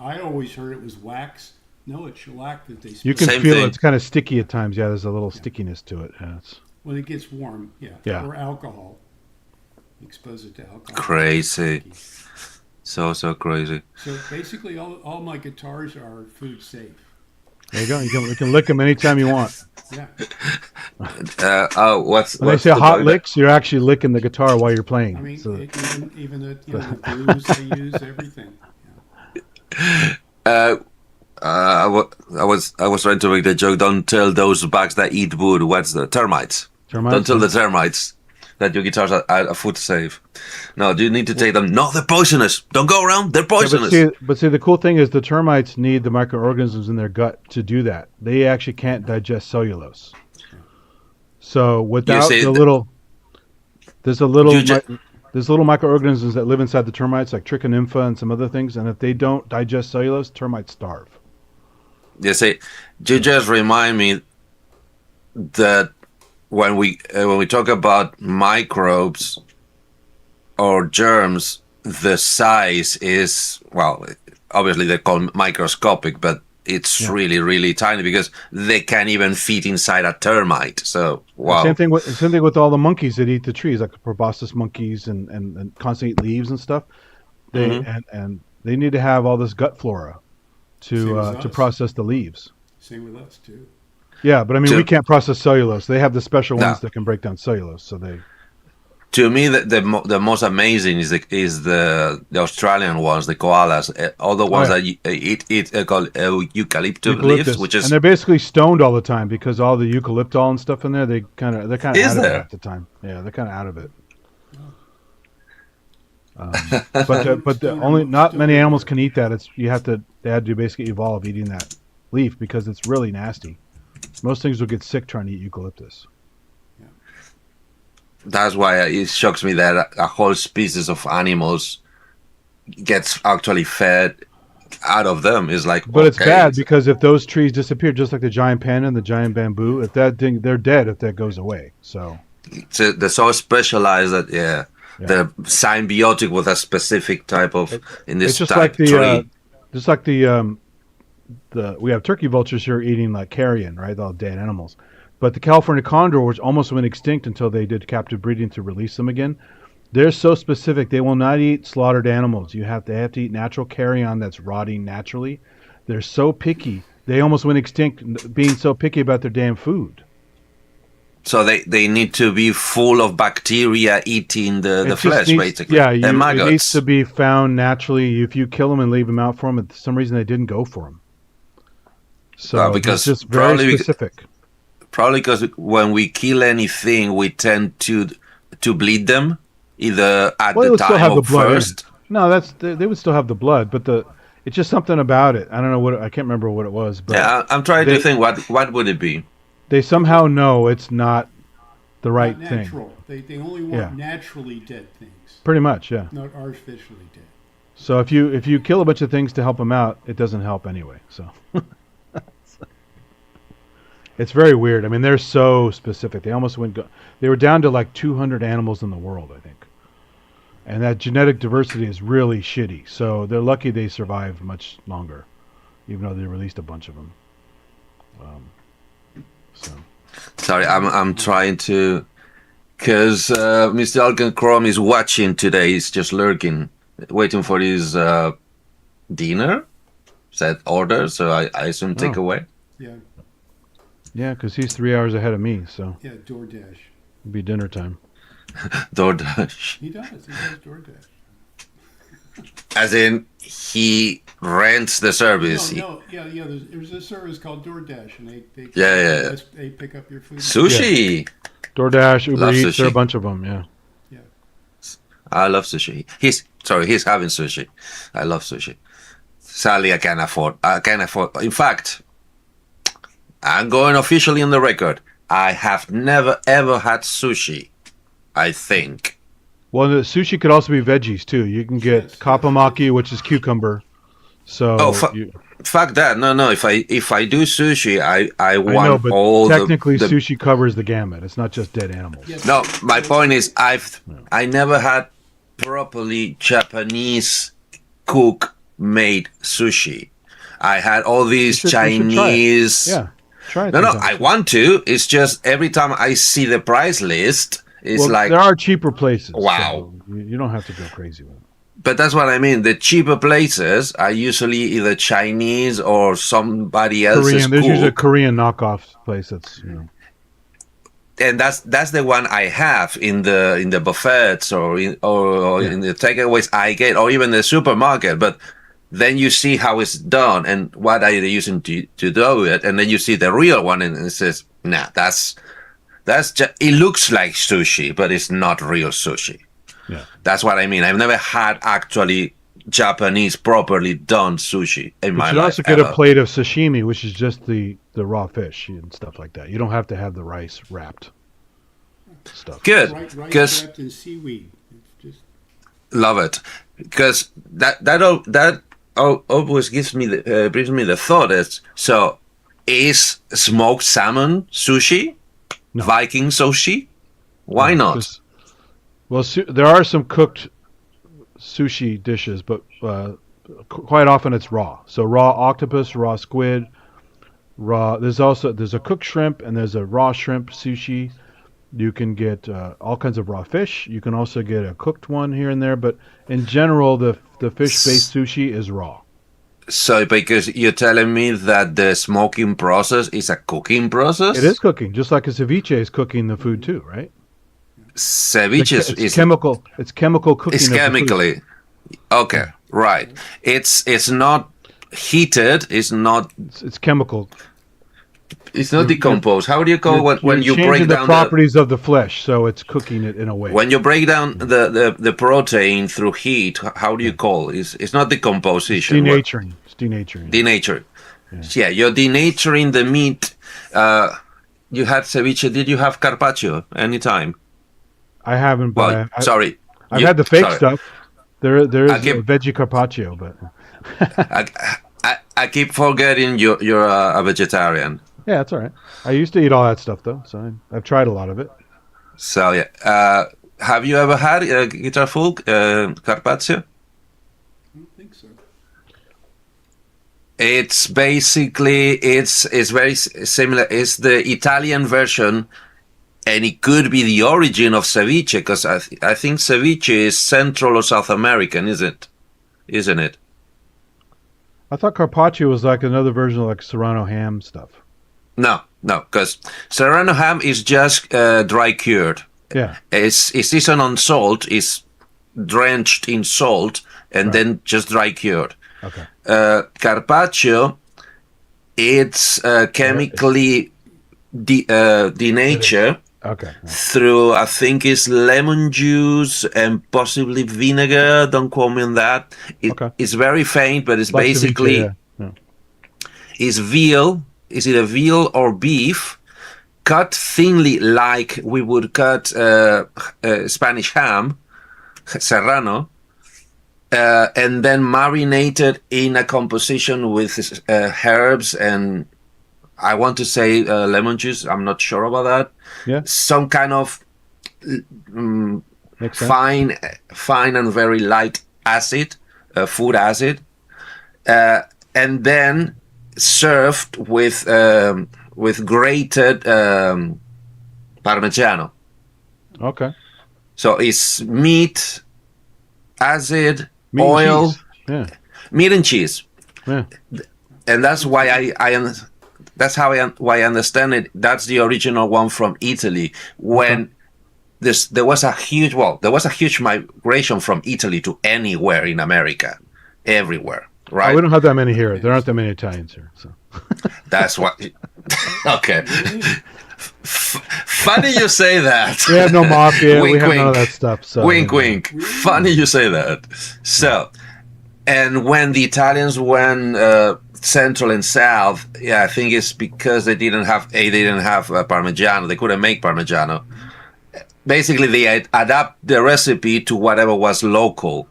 I always heard it was wax. No, it's shellac that they. You can Same feel thing. it's kind of sticky at times. Yeah, there's a little stickiness to it. Yeah, when it gets warm. Yeah. Yeah. Or alcohol. Expose it to alcohol. Crazy. So crazy. So basically, all my guitars are food safe. there you go. You can lick them anytime you want. Yeah. What's When they say the hot bug licks, you're actually licking the guitar while you're playing. I mean, So- even the the blues they use, everything. I was trying to make the joke. Don't tell those bugs that eat wood. What's the termites? Termites, Don't tell the termites that your guitars are food safe. No, you need to take them. No, they're poisonous. Don't go around. They're Yeah, poisonous. but see, the cool thing is the termites need the microorganisms in their gut to do that. They actually can't digest cellulose. So without see, there's little You microorganisms that live inside the termites, like trichonympha and some other things. And if they don't digest cellulose, termites starve. You see, you just remind me that when we talk about microbes or germs, the size is, well, obviously they're called microscopic, but it's really, really tiny because they can't even fit inside a termite. So, wow. Same thing with all the monkeys that eat the trees, like the proboscis monkeys and constantly eat leaves and stuff. They and they need to have all this gut flora Same as to us. process the leaves. Same with us too. Yeah, but I mean, So- we can't process cellulose. They have the special No. ones that can break down cellulose. So they. To me, the most amazing is the Australian ones, the koalas. All the ones yeah. that eat called eucalyptus leaves, Eucalyptus, which and is they're basically stoned all the time because all the eucalyptol and stuff in there. They're kind of is out of it there. half the time. Yeah, they're kind of out of it. But the only not many animals can eat that. They had to basically evolve eating that leaf because it's really nasty. Most things will get sick trying to eat eucalyptus. That's why it shocks me that a whole species of animals gets actually fed out of them. Is like, But it's okay, bad because if those trees disappear, just like the giant panda and the giant bamboo, if that thing, they're dead if that goes away. So they're so specialized that yeah. they're symbiotic with a specific type of in It's this just type like tree. the we have turkey vultures here eating like carrion, right? All dead animals. But the California condor, which almost went extinct until they did captive breeding to release them again, they're so specific. They will not eat slaughtered animals. They have to eat natural carrion that's rotting naturally. They're so picky. They almost went extinct being so picky about their damn food. So they need to be full of bacteria eating the It just flesh, needs, basically. yeah, And it needs maggots. to be found naturally. If you kill them and leave them out for them, for some reason they didn't go for them. So Because it's just very probably specific. Probably because when we kill anything, we tend to bleed them either at Well, they the would still time have the or blood in. first. No, they would still have the blood, but it's just something about it. I don't know I can't remember what it was, but Yeah, I'm trying they to think what would it be. they somehow know it's not the right Not thing. natural. They only want Yeah. naturally dead things, Pretty much, yeah. not artificially dead. So if you kill a bunch of things to help them out, it doesn't help anyway. So it's very weird. I mean, they're so specific. They almost they were down to like 200 animals in the world, I think. And that genetic diversity is really shitty. So they're lucky they survived much longer, even though they released a bunch of them. So Sorry, I'm trying to, because Mr. Alken Chrome is watching today. He's just lurking, waiting for his dinner. Set order, so I assume take Oh. away. Yeah, yeah, because he's 3 hours ahead of me, so yeah, DoorDash. it'll be dinner time. DoorDash. He does DoorDash. As in, he rents the service. No, yeah. There's a service called DoorDash, and they Yeah. they pick up your food. Sushi. DoorDash, Uber Love Eats, there are a sushi. bunch of them, yeah. I love sushi. He's having sushi. I love sushi. Sadly, I can't afford. In fact, I'm going officially on the record. I have never ever had sushi. I think. Well, the sushi could also be veggies too. You can get Yes. kapamaki, which is cucumber. So Oh, fuck that. No. If I do sushi, I I know, want but all technically the sushi covers the gamut. It's not just dead animals. Yes. No, my point is I never had properly Japanese cook made sushi. I had all these You should try it. Chinese. Yeah, try it. No, I sometime. want to. It's just every time I see the price list, it's Well, like, there are cheaper places. Wow. so you don't have to go crazy with it. but that's what I mean. The cheaper places are usually either Chinese or somebody else's Korean. There's usually a cook. Korean knockoff place that's And that's the one I have in the buffets or in the takeaways I get, or even the supermarket. But then you see how it's done and what are they using to do it, and then you see the real one, and it says, "Nah, that's just it looks like sushi, but it's not real sushi." Yeah. That's what I mean. I've never had actually Japanese properly done sushi in You my should life. also get ever. a plate of sashimi, which is just the raw fish and stuff like that. You don't have to have the rice wrapped stuff. Good, Rice because wrapped in seaweed. It's just love it, because that always brings me the thought is, so is smoked salmon sushi, No. Viking sushi? Why not? Well, there are some cooked sushi dishes, but quite often it's raw. So raw octopus, raw squid, raw. There's a cooked shrimp and there's a raw shrimp sushi. You can get all kinds of raw fish. You can also get a cooked one here and there, but in general, the fish-based sushi is raw. So because you're telling me that the smoking process is a cooking process? It is cooking, just like a ceviche is cooking the food too, right? ceviche It's chemical. It's chemical cooking. is of the food. chemically okay, right? It's not heated. It's chemical. It's not decomposed. How do you call when you changing break the down properties of the flesh, so it's cooking it in a way. when you break down the protein through heat? How do you call it? It's not decomposition. Denaturing. It's denaturing. Denature. Yeah, you're denaturing the meat. You had ceviche. Did you have carpaccio anytime? I haven't, Well, but sorry. I've You- had the fake sorry. stuff. There I is keep- a veggie carpaccio, but I keep forgetting you're a vegetarian. yeah, that's all right. I used to eat all that stuff though, so I've tried a lot of it. So yeah. Have you ever had guitar folk carpaccio? I don't think so. It's basically it's very similar. It's the Italian version, and it could be the origin of ceviche because I think ceviche is Central or South American, isn't it? I thought carpaccio was like another version of like Serrano ham stuff. No, because Serrano ham is just dry cured. Yeah, It's seasoned on salt. It's drenched in salt and then just dry cured. okay. Carpaccio, it's chemically denatured Okay. through, I think it's lemon juice and possibly vinegar. Don't quote me on that. Okay. It's very faint, but it's Like ceviche, basically yeah. is veal. Is it a veal or beef? Cut thinly, like we would cut Spanish ham, serrano, and then marinated in a composition with herbs and I want to say lemon juice. I'm not sure about that. Yeah. Some kind of Makes sense. fine and very light acid, food acid, and then served with grated Parmigiano. Okay. So it's meat, acid, Meat and oil, cheese. Yeah. meat and cheese, Yeah. and that's why that's why I understand it. That's the original one from Italy. When there was a huge migration from Italy to anywhere in America, everywhere, Oh, right? we don't have that many here. There aren't that many Italians here. So That's what. Okay. Funny you say that. we have no mafia. we Wink, have none of wink. that stuff. So Wink, wink. Funny you say that. So, and when the Italians went central and south, yeah, I think it's because they didn't have Parmigiano. They couldn't make Parmigiano. Basically, they adapt the recipe to whatever was local.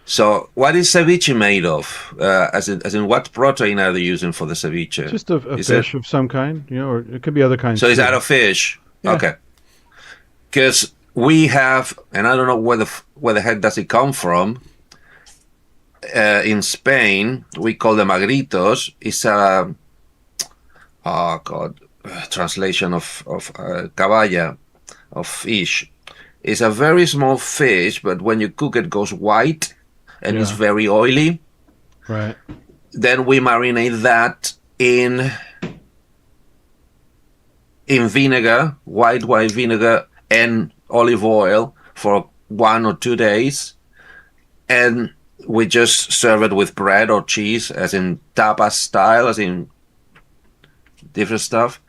So, what is ceviche made of? As in, what protein are they using for the ceviche? Just a Is fish of some kind, or it could be other kinds. So it's too. out of fish. Yeah. Okay. Because we have, and I don't know where the heck does it come from. In Spain, we call them agritos. It's a translation of caballa, of fish. It's a very small fish, but when you cook it, goes white and it's Yeah. very oily. Right. Then we marinate that in vinegar, white vinegar, and olive oil for 1 or 2 days, and we just serve it with bread or cheese, as in tapas style, as in different stuff,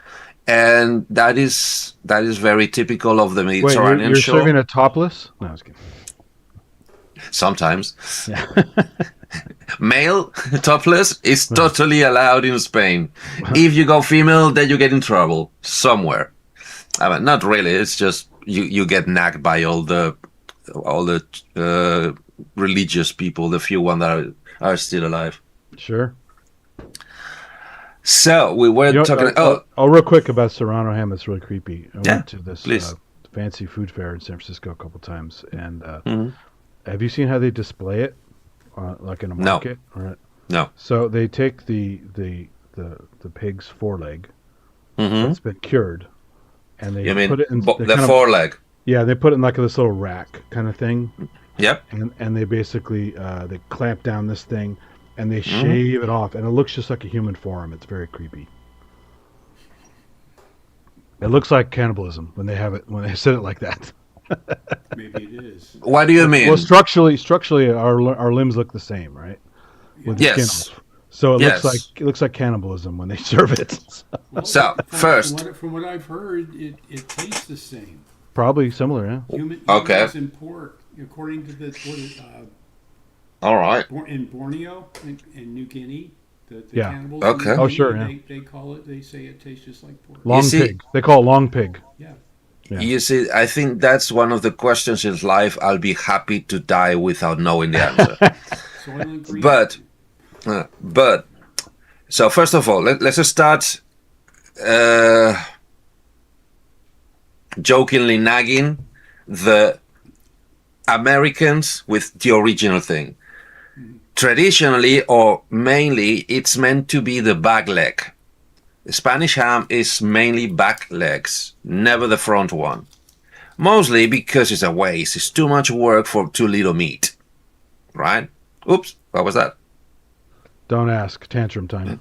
and that is very typical of the Wait, Mediterranean you're shore. serving a topless? No, I was kidding. Sometimes Yeah. male topless is totally allowed in Spain. If you go female, then you get in trouble somewhere. I mean, not really. It's just you get nagged by all the religious people, the few ones that are still alive. Sure. So we were You know, talking. real quick about Serrano ham. It's really creepy. I Yeah, went to this please. fancy food fair in San Francisco a couple times, and Mhm. have you seen how they display it, like in a No. market? Right. No. So they take the pig's foreleg Hmm. that's been cured, and they You mean put it in the kind of- foreleg? yeah, they put it in like this little rack kind of thing, Yep. and they basically they clamp down this thing, and they Mm-hmm. shave it off, and it looks just like a human forearm. It's very creepy. It looks like cannibalism when they set it like that. Maybe it is. What do you mean? Well, structurally, our limbs look the same, right? With the Yes. skin off. So it Yes. looks like cannibalism when they serve it. Well, So, first- from what I've heard, it tastes the same. Probably similar, yeah. Okay. Humans and pork, according to All right. in Borneo and New Guinea, the Yeah. cannibals. Okay. In New Oh, sure, Guinea, they say it tastes just like pork. Long see- pig. They call it long pig. Yeah. Yeah. You see, I think that's one of the questions in life I'll be happy to die without knowing the answer. Soil and green. But so first of all, let's just start jokingly nagging the Americans with the original thing. Traditionally or mainly, it's meant to be the back leg. Spanish ham is mainly back legs, never the front one. Mostly because it's a waste. It's too much work for too little meat. Right? Oops, what was that? Don't ask. Tantrum time.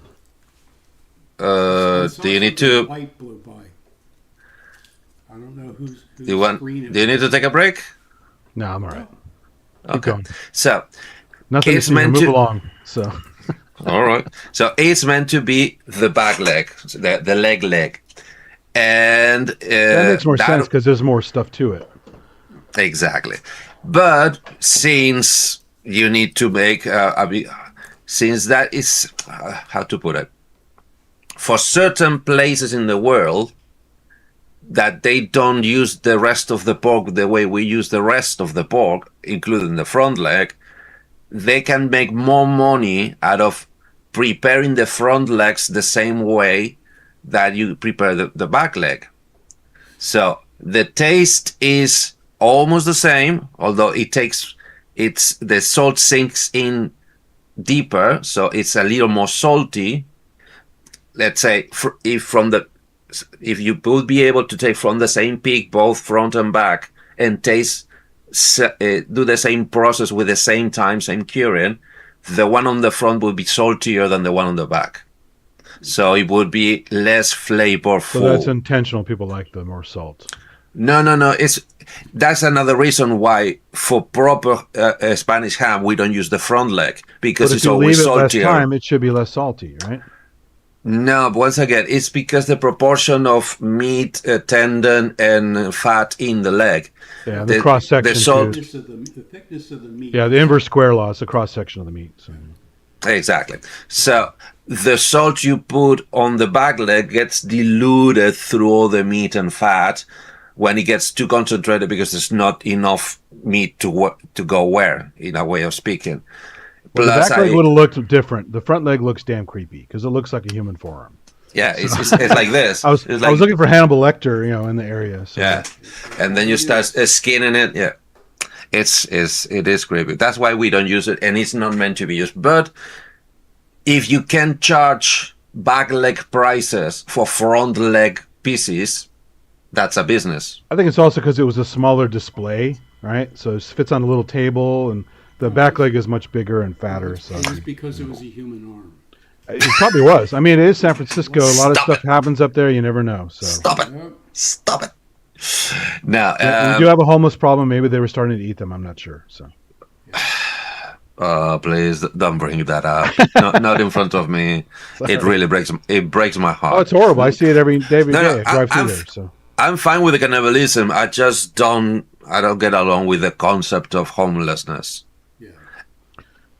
I saw Do you need something to? White blew by. I don't know whose Do you want? screen it Do you need to take a break? No, I'm all right. Keep Okay. going. So, Nothing to It's see. meant Move to- along. So all right. So it's meant to be the back leg, the leg, and that makes more sense because there's more stuff to it. Exactly. But since you need to make since that is how to put it, for certain places in the world that they don't use the rest of the pork the way we use the rest of the pork, including the front leg, they can make more money out of preparing the front legs the same way that you prepare the back leg. So the taste is almost the same, although the salt sinks in deeper, so it's a little more salty. Let's say if you would be able to take from the same pig both front and back and do the same process with the same time, same curing, the one on the front would be saltier than the one on the back. So it would be less flavorful. So that's intentional. People like the more salt. No. That's another reason why for proper Spanish ham we don't use the front leg because But if it's you always leave it less saltier. time, it should be less salty, right? No, but once again, it's because the proportion of meat, tendon, and fat in the leg. Yeah, the cross section. the salt- too. The thickness of the meat. Yeah, the inverse square law is the cross section of the meat. So. Exactly. So the salt you put on the back leg gets diluted through all the meat and fat when it gets too concentrated because there's not enough meat to go where, in a way of speaking. Well, the Plus, back leg would have looked different. The front leg looks damn creepy because it looks like a human forearm. yeah, it's like this. I was It's I was looking for Hannibal Lecter, in the area. So. Yeah, and then you start skinning it. Yeah, it is creepy. That's why we don't use it, and it's not meant to be used. But if you can charge back leg prices for front leg pieces, that's a business. I think it's also because it was a smaller display, right? So it fits on a little table, and the back leg is much bigger and fatter. So It was because it was a human arm. it probably was. I mean, it is San Francisco. A lot of Stop stuff happens up there. You never know. So Stop it! Yep. Stop it! Now, we do have a homeless problem. Maybe they were starting to eat them. I'm not sure. So please don't bring that up. Not in front of me. It really breaks my heart. oh, it's horrible. I see it every day. No, I drive through I'm- there. So I'm fine with the cannibalism. I just don't get along with the concept of homelessness. Yeah.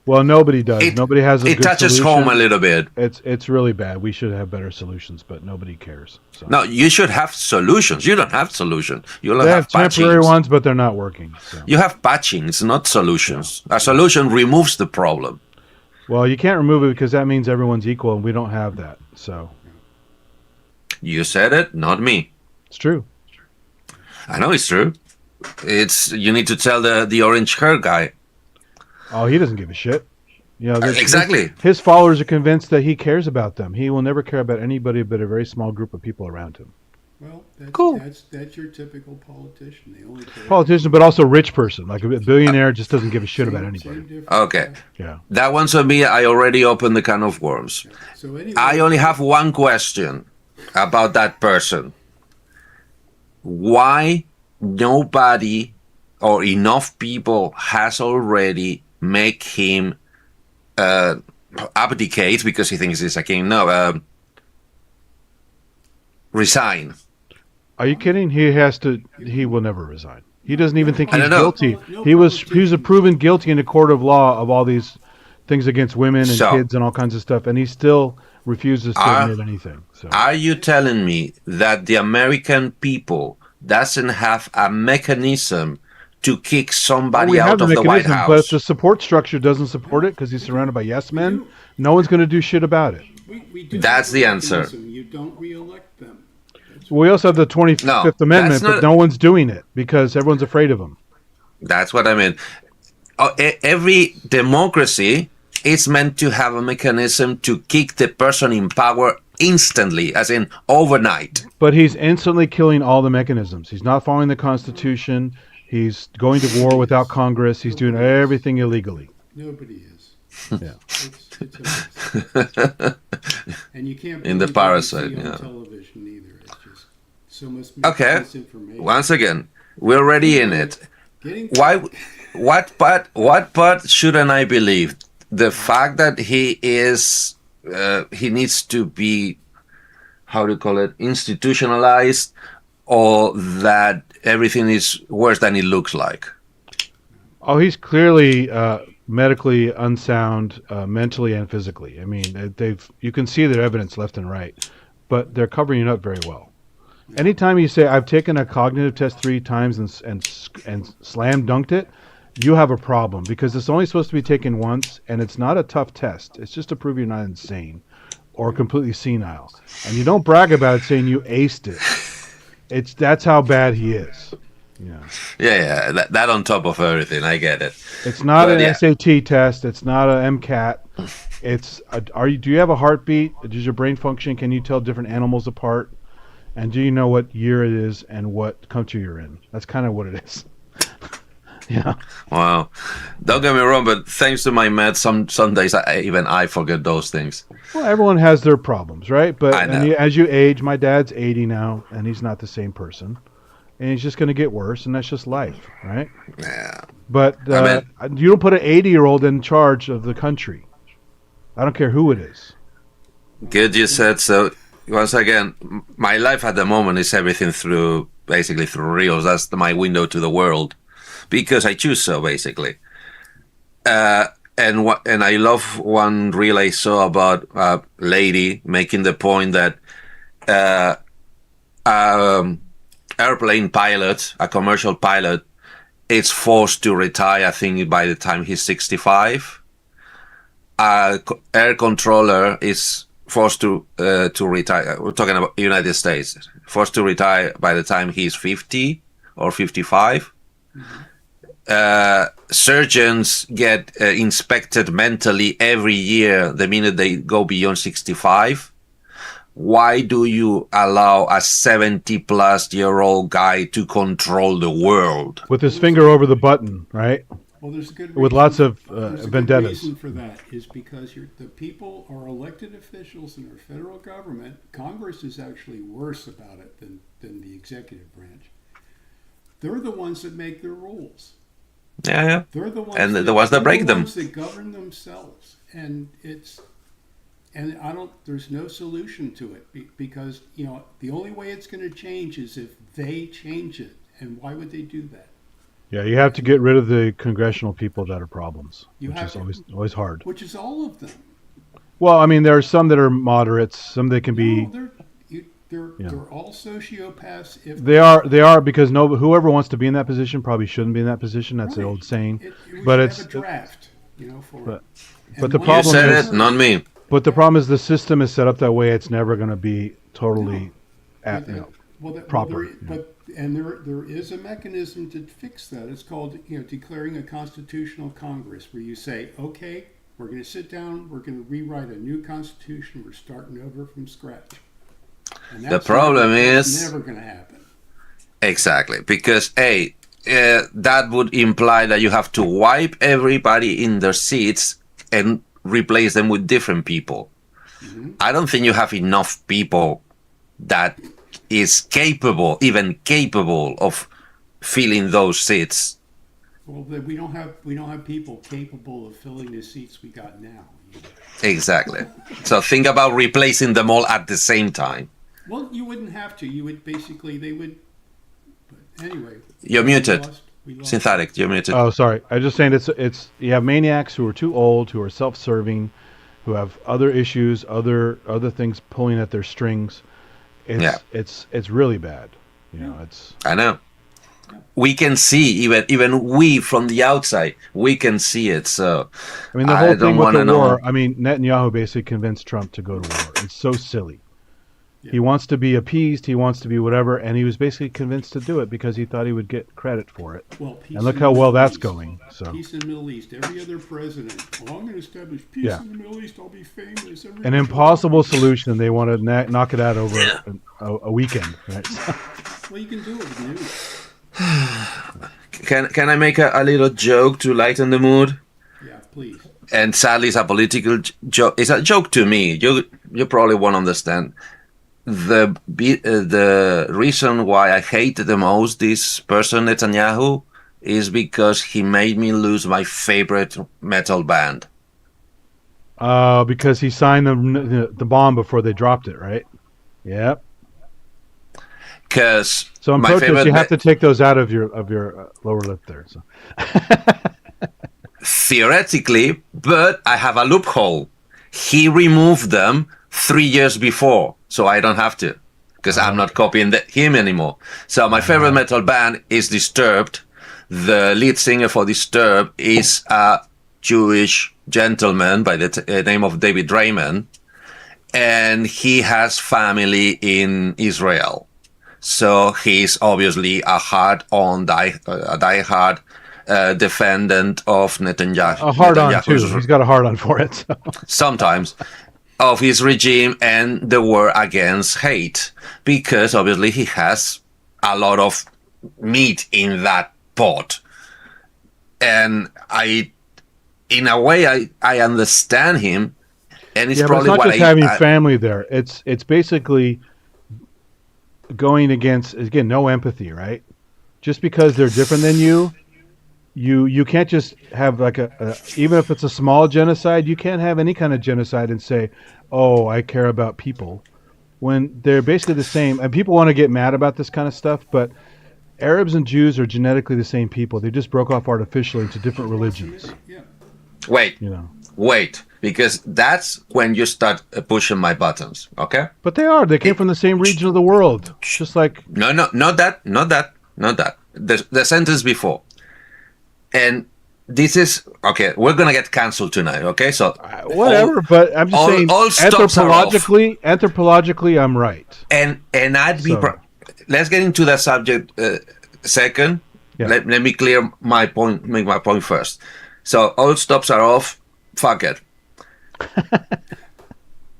well, nobody does. Nobody has a It good touches solution. home a little bit. It's really bad. We should have better solutions, but nobody cares. So. No, you should have solutions. You don't have solutions. You They have have temporary patchings. ones, but they're not working. So. You have patchings, not solutions. A solution removes the problem. Well, you can't remove it because that means everyone's equal, and we don't have that. So You said it, not me. it's true. I know it's true. You need to tell the orange hair guy. Oh, he doesn't give a shit. Exactly. His followers are convinced that he cares about them. He will never care about anybody but a very small group of people around him. Well, Cool. that's your typical politician. They only care. Politician, but also rich person. Like a billionaire just doesn't give a shit about Same anybody. difference. Okay. Yeah. That one's on me. I already opened the can of worms. So anyway, I only have one question about that person. Why nobody or enough people has already make him abdicate because he thinks he's a king. No, resign. Are you kidding? He will never resign. He doesn't even think I he's don't know. guilty. He was proven guilty in a court of law of all these things against women and So- kids and all kinds of stuff, and he still refuses to Are- admit anything. So Are you telling me that the American people doesn't have a mechanism to kick somebody we have out the of the White mechanism, but House? the support structure doesn't support it because he's surrounded by yes men. No one's going to do shit about it. We do That's have the a answer. mechanism. You don't reelect them. We also have the 25th No, Amendment, that's but not- no one's doing it because everyone's afraid of him. That's what I mean. Every democracy is meant to have a mechanism to kick the person in power instantly, as in overnight. But he's instantly killing all the mechanisms. He's not following the Constitution. He's going to war without Congress. He's doing everything illegally. Nobody is. Yeah. It's a mess. And you can't In the believe what you parasite, see on yeah. television either. It's just so much Okay. misinformation. Once again, we're already in it. Getting Why? What part shouldn't I believe? The fact that he is, he needs to be, how do you call it, institutionalized, or that everything is worse than it looks like? Oh, he's clearly medically unsound, mentally and physically. I mean, you can see their evidence left and right, but they're covering it up very well. Anytime you say I've taken a cognitive test 3 times and slam dunked it, you have a problem because it's only supposed to be taken once, and it's not a tough test. It's just to prove you're not insane or completely senile, and you don't brag about it saying you aced it. That's how bad he is. Yeah. Yeah, that on top of everything, I get it. It's not But an yeah. SAT test. It's not an MCAT. It's do you have a heartbeat? Does your brain function? Can you tell different animals apart? And do you know what year it is and what country you're in? That's kind of what it is. Yeah. Wow. Don't get me wrong, but thanks to my meds, some days even I forget those things. Well, everyone has their problems, right? But I know. as you age, my dad's 80 now, and he's not the same person, and he's just going to get worse, and that's just life, right? Yeah. But you don't put an 80-year-old in charge of the country. I don't care who it is. Good, you said so. Once again, my life at the moment is everything basically through reels. That's my window to the world, because I choose so, basically. And I love one reel I saw about a lady making the point that airplane pilot, a commercial pilot, is forced to retire, I think, by the time he's 65. Air controller is forced to retire. We're talking about United States. Forced to retire by the time he's 50 or 55. Surgeons get inspected mentally every year the minute they go beyond 65. Why do you allow a 70-plus-year-old guy to control the world? With his finger over the button, right? Well, there's a good With reason- lots of there's a good vendettas. reason for that is because the people are elected officials in our federal government. Congress is actually worse about it than the executive branch. They're the ones that make their rules. Yeah. They're the ones And the ones that break they're them. The ones that govern themselves, and there's no solution to it because the only way it's going to change is if they change it. And why would they do that? Yeah, you have to get rid of the congressional people that are problems, You which have is to. always hard. Which is all of them. Well, I mean, there are some that are moderates, some that can be. No, they're all sociopaths. If They are because whoever wants to be in that position probably shouldn't be in that position. That's an Right. old saying. we But should it's- have a draft, for but- it. but the And You problem said is- it, not me. But the problem is the system is set up that way. It's never going to be totally proper. There is a mechanism to fix that. It's called declaring a constitutional Congress, where you say, okay, we're going to sit down, we're going to rewrite a new constitution, we're starting over from scratch. And The problem that's is- never going to happen. Exactly, because that would imply that you have to wipe everybody in their seats and replace them with different people. I don't think you have enough people that is even capable of filling those seats. Well, we don't have people capable of filling the seats we got now. Exactly. So think about replacing them all at the same time. Well, you wouldn't have to. You would basically, they would. But anyway, You're muted. We lost. Synthetic, you're muted. Oh, sorry. I was just saying it's you have maniacs who are too old, who are self-serving, who have other issues, other things pulling at their strings. It's really bad. You know, it's. I know. We can see even we from the outside, we can see it. So I mean, the whole thing with the know. war. I mean, Netanyahu basically convinced Trump to go to war. It's so silly. Yeah. He wants to be appeased. He wants to be whatever, and he was basically convinced to do it because he thought he would get credit for it. Well, peace And look in how the well Middle that's East. going. So. Peace in the Middle East. Every other president. Well, I'm going to establish peace Yeah. in the Middle East. I'll be famous. An impossible solution. They want to knock it out over a weekend. Right? Well, you can do it with news. Can I make a little joke to lighten the mood? Yeah, please. And sadly, it's a political joke. It's a joke to me. You probably won't understand. The reason why I hate the most this person Netanyahu is because he made me lose my favorite metal band. Because he signed the bomb before they dropped it, right? Yep. Because So in my protest, favorite you have to take those out of your lower lip there. So. theoretically, but I have a loophole. He removed them 3 years before, so I don't have to, because I'm not copying him anymore. So my favorite metal band is Disturbed. The lead singer for Disturbed is a Jewish gentleman by the name of David Draymond, and he has family in Israel. So he's obviously a diehard defendant of Netanyahu. A hard on too. Netanyahu's He's got a hard on for it. So. sometimes of his regime and the war against hate, because obviously he has a lot of meat in that pot. And in a way, I understand him, and it's Yeah, but probably it's not what just having family there. It's basically going against, again, no empathy, right? Just because they're different than you can't just have like even if it's a small genocide, you can't have any kind of genocide and say, oh, I care about people, when they're basically the same. And people want to get mad about this kind of stuff, but Arabs and Jews are genetically the same people. They just broke off artificially into different religions. Yeah. Wait, because that's when you start pushing my buttons, okay? But they came from the same region of the world, just like. No, not that. The sentence before. And this is, okay, we're going to get canceled tonight, okay? So Whatever, but I'm just saying, all stops are off. anthropologically, I'm right. And I'd be, let's get into that subject second. Yeah. Let me clear my point, make my point first. So all stops are off. Fuck it.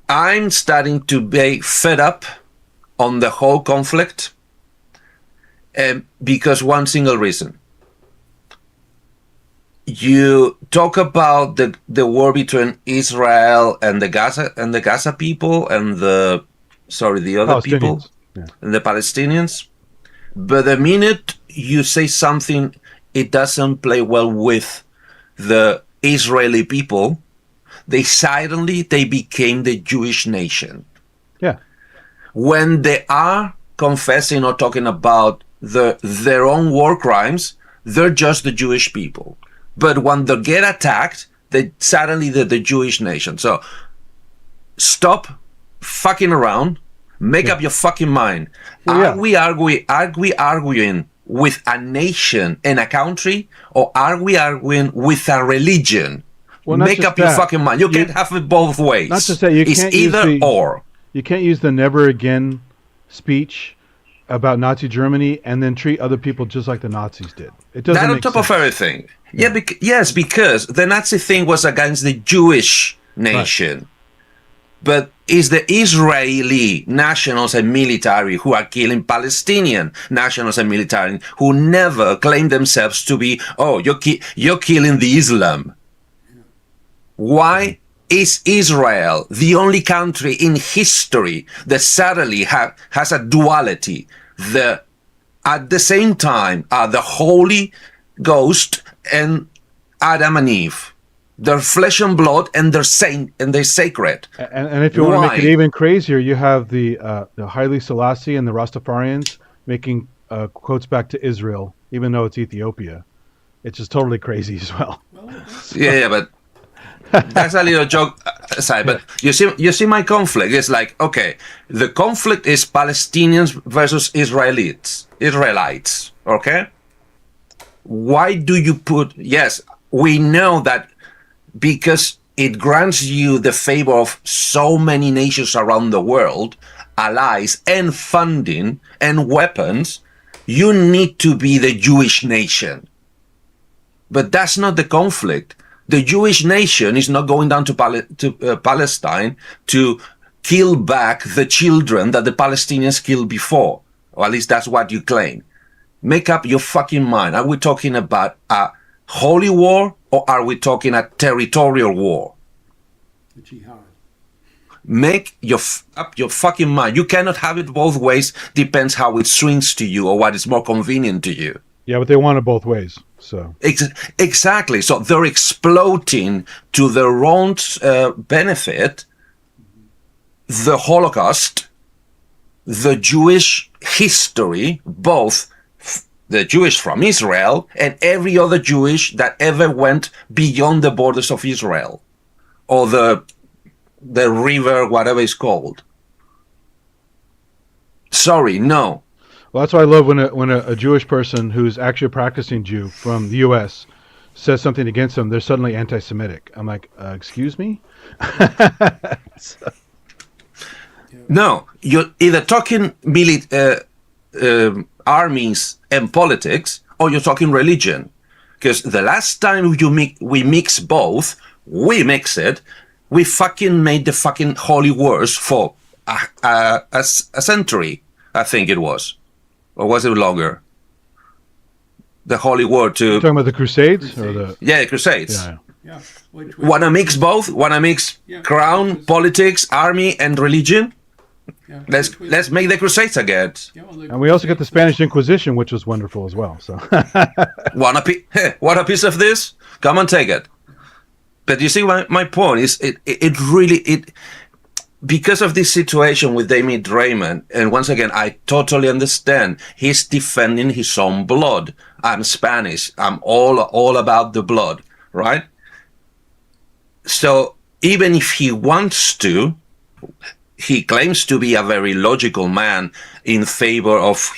I'm starting to be fed up on the whole conflict, because one single reason. You talk about the war between Israel and the Gaza people and the other people, and the Palestinians. But the minute you say something, it doesn't play well with the Israeli people, they became the Jewish nation. Yeah. When they are confessing or talking about their own war crimes, they're just the Jewish people. But when they get attacked, they're the Jewish nation. So stop fucking around. Make up your fucking mind. Are we arguing with a nation and a country, or are we arguing with a religion? Well, make up your fucking mind. You can't have it both ways. Not to say it's either or. You can't use the never again speech about Nazi Germany and then treat other people just like the Nazis did. It doesn't that on make top sense. of everything. Yeah, because the Nazi thing was against the Jewish nation. Right. But it's the Israeli nationals and military who are killing Palestinian nationals and military who never claim themselves to be, you're killing the Islam. Why is Israel the only country in history that suddenly has a duality? The at the same time are the Holy Ghost and Adam and Eve. They're flesh and blood, and they're saint, and they're sacred. And if you want to make it Why? even crazier, you have the Haile Selassie and the Rastafarians making quotes back to Israel, even though it's Ethiopia. It's just totally crazy as well. Well, that's, Yeah, but that's a little joke aside. But you see my conflict. It's like, okay, the conflict is Palestinians versus Israelites. Okay, why do you put? Yes, we know that because it grants you the favor of so many nations around the world, allies and funding and weapons, you need to be the Jewish nation. But that's not the conflict. The Jewish nation is not going down to Palestine to kill back the children that the Palestinians killed before. Or at least that's what you claim. Make up your fucking mind. Are we talking about a holy war, or are we talking a territorial war? the jihad. Make up your fucking mind. You cannot have it both ways. Depends how it swings to you or what is more convenient to you. Yeah, but they want it both ways. So Exactly. So they're exploiting to their own benefit the Holocaust, the Jewish history, both the Jewish from Israel and every other Jewish that ever went beyond the borders of Israel or the river, whatever it's called. Sorry, no. well, that's why I love when a Jewish person who's actually a practicing Jew from the U.S. says something against them. They're suddenly anti-Semitic. I'm like, excuse me. No, you're either talking armies and politics, or you're talking religion. Because the last time we mix both, we fucking made the fucking holy wars for a century, I think it was. Or was it longer? The holy war to... Talking about the Crusades or the Yeah, Crusades. yeah. Yeah. Which Wanna mix both? Wanna mix Yeah. crown, politics, army, and religion? yeah, Let's make the Crusades again. Yeah, well, And we also get the Spanish Inquisition, which was wonderful as well. So Want a piece of this? Come and take it. But you see, my point is, it really because of this situation with Damien Draymond, and once again, I totally understand. He's defending his own blood. I'm Spanish. I'm all about the blood, right? So even if he wants to, he claims to be a very logical man in favor of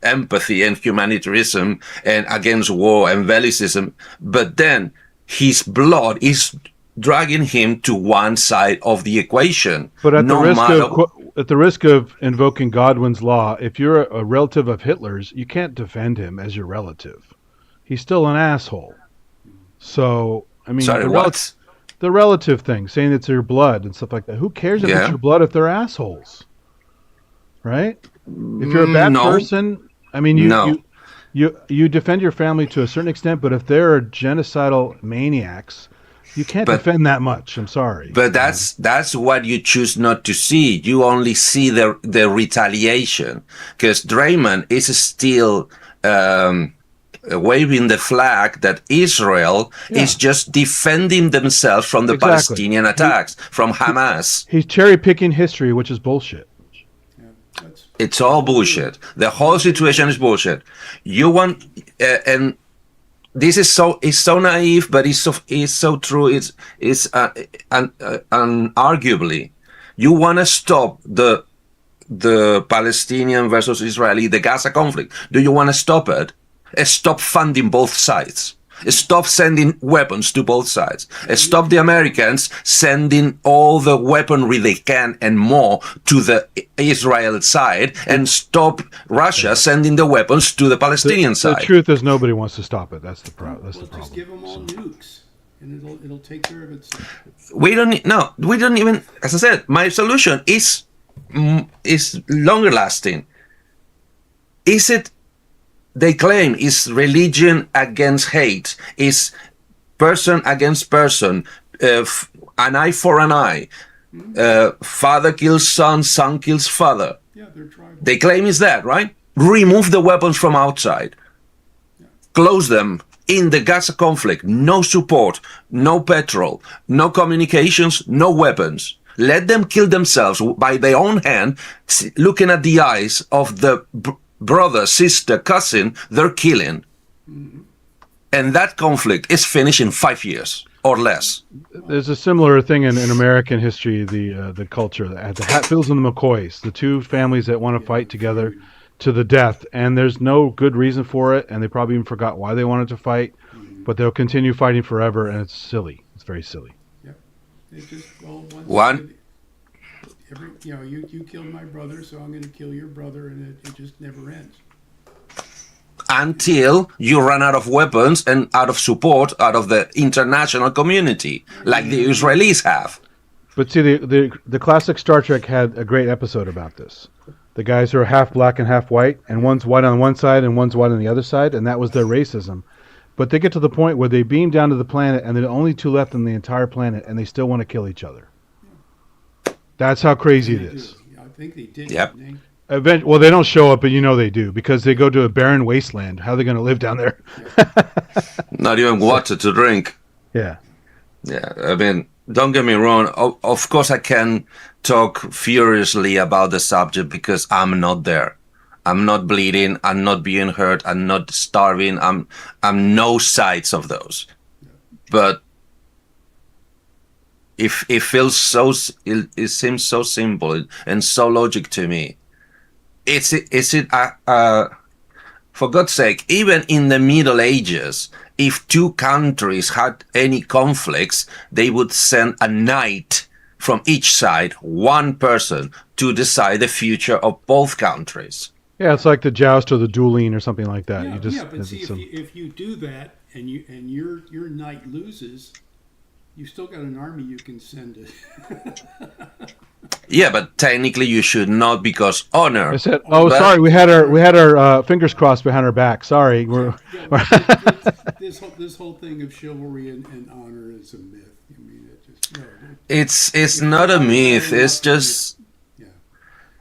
empathy and humanitarianism and against war and bellicism. But then his blood is dragging him to one side of the equation. But at no the risk matter, at the risk of invoking Godwin's law, if you're a relative of Hitler's, you can't defend him as your relative. He's still an asshole. So I mean, sorry, what? the relative thing, saying it's your blood and stuff like that. Who cares if Yeah. it's your blood if they're assholes, right? If you're a bad No. person, I mean, No. you defend your family to a certain extent, but if they're genocidal maniacs, you can't But- defend that much. I'm sorry. But that's what you choose not to see. You only see the retaliation, because Draymond is still waving the flag that Israel is just defending themselves from the Exactly. Palestinian attacks, from Hamas. He's cherry picking history, which is bullshit. Yeah, that's, It's all bullshit. The whole situation is bullshit. You want, and this is so naive, but it's so true. It's unarguably, you want to stop the Palestinian versus Israeli, the Gaza conflict. Do you want to stop it? Stop funding both sides. Stop sending weapons to both sides. Stop the Americans sending all the weaponry they can and more to the Israel side, and stop Russia sending the weapons to the Palestinian The side. truth is, nobody wants to stop it. That's the problem. That's the well, just problem. give them all nukes, and it'll take care of itself. We don't even, as I said, my solution is longer lasting. Is it, they claim, is religion against hate, is person against person, an eye for an eye, father kills son, son kills father. Yeah, they're tribal. They claim is that, right? remove the weapons from outside, close them in the Gaza conflict, no support, no petrol, no communications, no weapons. Let them kill themselves by their own hand, looking at the eyes of the brother, sister, cousin they're killing. And that conflict is finished in 5 years or less. There's a similar thing in American history, the culture, the Hatfields and the McCoys, the two families that want to fight together to the death, and there's no good reason for it, and they probably even forgot why they wanted to fight, but they'll continue fighting forever, and it's silly. It's very silly. Yep. It just, well, One- you killed my brother, so I'm going to kill your brother, and it just never ends. Until you run out of weapons and out of support out of the international community, like the Israelis have. But see, the classic Star Trek had a great episode about this. The guys who are half black and half white, and one's white on one side and one's white on the other side, and that was their racism. But they get to the point where they beam down to the planet, and there are only two left on the entire planet, and they still want to kill each other. That's how crazy it is. I think they did. Yep. didn't Well, they don't show up, but you know they do, because they go to a barren wasteland. How are they going to live down there? Not even water to drink. Yeah. Yeah, I mean, don't get me wrong. Of course, I can talk furiously about the subject because I'm not there. I'm not bleeding. I'm not being hurt. I'm not starving. I'm no sides of those. But if it feels so, it seems so simple and so logic to me. Is it? For God's sake, even in the Middle Ages, if two countries had any conflicts, they would send a knight from each side, one person, to decide the future of both countries. Yeah, it's like the joust or the dueling or something like that. but see, if you do that and your knight loses, you've still got an army you can send it. Yeah, but technically you should not because honor. I said, "Oh, But- sorry, we had our fingers crossed behind our back. Sorry, This whole thing of chivalry and honor is a myth. I mean, It's not a myth. It's just. Yeah.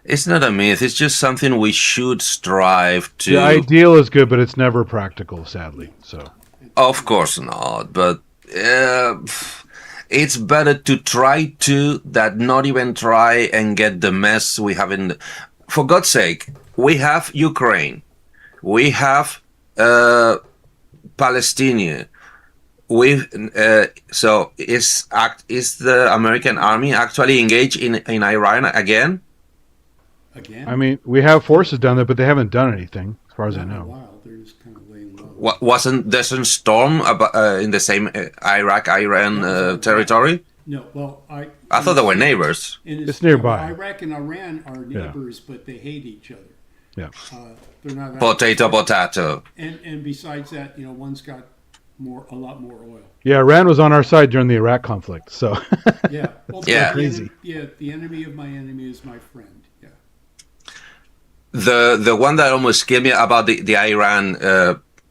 It's not a myth. It's just something we should strive to. the ideal is good, but it's never practical, sadly. So Of course not, but it's better to try to than not even try and get the mess we have in. For God's sake, we have Ukraine, we have Palestine. So is the American army actually engaged in Iran again? Again, I mean, we have forces down there, but they haven't done anything, as far as I not in a know. while. They're just kind of laying low. Doesn't Storm in the same Iraq-Iran territory? No, well, I thought they were neighbors. It's nearby. Iraq and Iran are neighbors, but they hate each other. Yeah. They're not. Potato. And besides that, one's got a lot more oil. Yeah, Iran was on our side during the Iraq conflict. So Yeah. Well, Yeah. Crazy. The enemy of my enemy is my friend. Yeah. The one that almost scared me about the Iran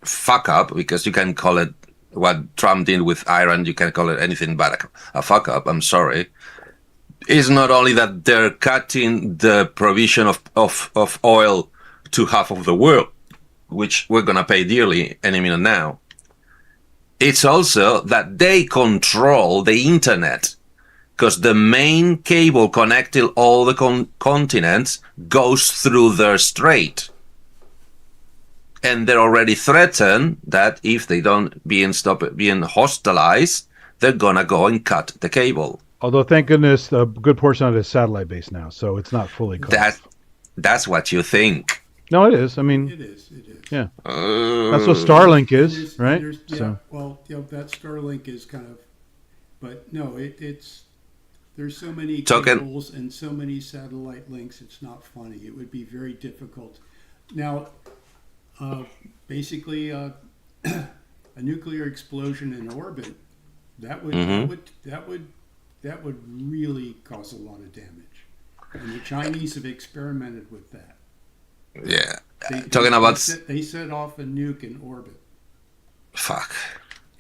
fuck up, because you can call it what Trump did with Iran, you can call it anything but a fuck up. I'm sorry. Is not only that they're cutting the provision of oil to half of the world, which we're gonna pay dearly any minute now. It's also that they control the internet, because the main cable connecting all the continents goes through their strait. And they're already threatened that if they don't stop being hostilized, they're gonna go and cut the cable. although thank goodness a good portion of it is satellite based now, so it's not fully cut. That's what you think. No, it is. I mean, It is. yeah, that's what Starlink is, right? Yeah. So Well, that Starlink is kind of, but no, it's there's so many cables and so many satellite links. It's not funny. It would be very difficult. Now, basically, a nuclear explosion in orbit that would really cause a lot of damage, and the Chinese have experimented with that. Yeah. They Talking about they set off a nuke in orbit. fuck.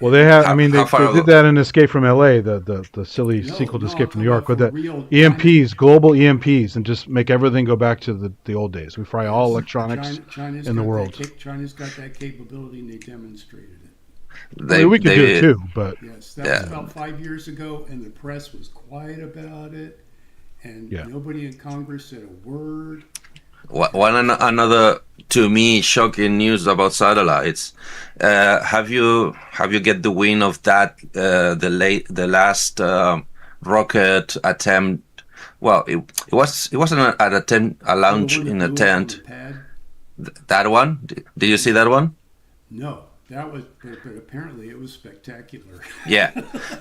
Well, they have. I How, mean, how they far? did that in Escape from L.A. The silly No, sequel to no, I'm Escape from New talking York about with for the real. EMPs, global EMPs, and just make everything go back to the old days. We fry all Yes, electronics in the world. China's got that capability, and they demonstrated it. I mean, we could do it They too, but Yes, that was yeah. about 5 years ago, and the press was quiet about it, and yeah. nobody in Congress said a word. Another to me shocking news about satellites. Have you get the wind of that? The last rocket attempt. Well, it wasn't an attempt, a Oh, the launch one that in a blew up on the tent. pad? That one. Did you see that one? No, that was, but apparently it was spectacular. Yeah.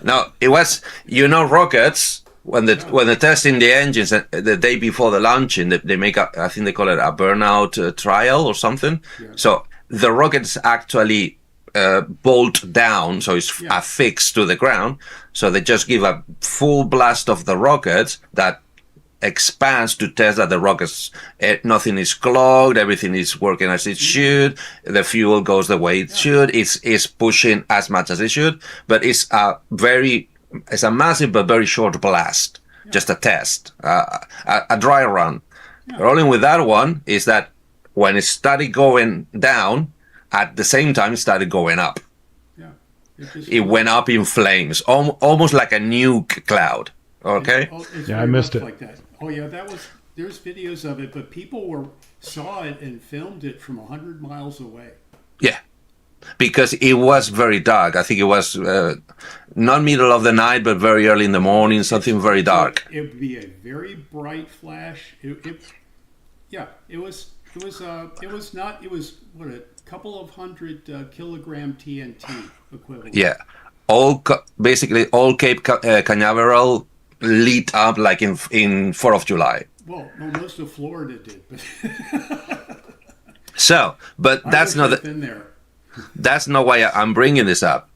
No, it was. Rockets when they're testing the engines the day before the launching, they make a, I think they call it a burnout trial or something. Yeah. So the rockets actually bolt down, so it's Yeah. affixed to the ground. So they just give a full blast of the rockets that expands to test that the rockets, nothing is clogged, everything is working as it should, the fuel goes the way it should, it's pushing as much as it should, but it's a massive but very short blast, just a test, a dry run. Yeah. The problem with that one is that when it started going down, at the same time it started going up. Yeah, just It went up in flames, almost like a nuke cloud. Okay. It's Yeah, I very missed much it. like that. Oh yeah, there's videos of it, but people saw it and filmed it from 100 miles away. Yeah, because it was very dark. I think it was not middle of the night, but very early in the morning, something very dark. It would be a very bright flash. Yeah, it was not. It was what, a couple of hundred kilogram TNT equivalent. Yeah, basically all Cape Canaveral lit up like in 4th of July. Well, no, most of Florida did, but So, but that's not in there. that's not why I'm bringing this up.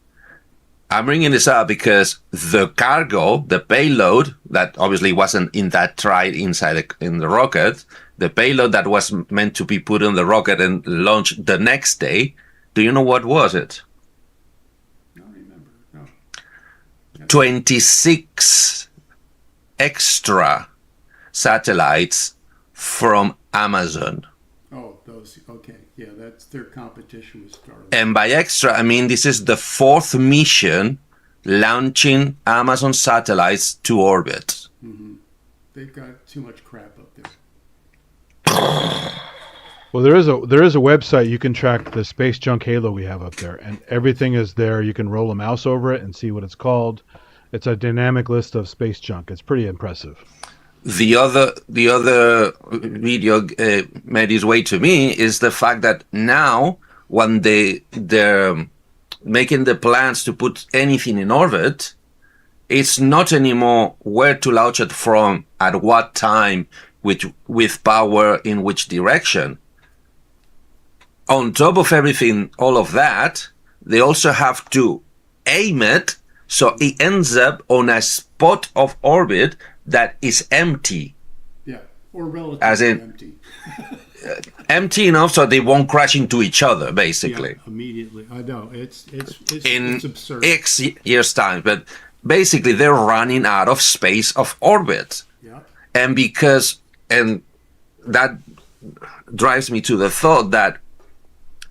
I'm bringing this up because the cargo, the payload that obviously wasn't in that tried in the rocket, the payload that was meant to be put on the rocket and launched the next day. Do you know what was it? I don't remember. No. 26 extra satellites from Amazon. Oh, those. Okay, yeah, that's their competition with Starlink. And by extra, I mean this is the 4th mission launching Amazon satellites to orbit. They've got too much crap up there. Well, there is a website you can track the space junk halo we have up there, and everything is there. You can roll a mouse over it and see what it's called. It's a dynamic list of space junk. It's pretty impressive. The other video made its way to me is the fact that now when they're making the plans to put anything in orbit, it's not anymore where to launch it from, at what time, with power, in which direction. On top of everything, all of that, they also have to aim it so it ends up on a spot of orbit that is empty. Yeah, or relatively As in- empty. Empty enough so they won't crash into each other, basically. Yeah, immediately. I know it's In it's absurd. X years' time. But basically, they're running out of space of orbit. Yeah, And that drives me to the thought that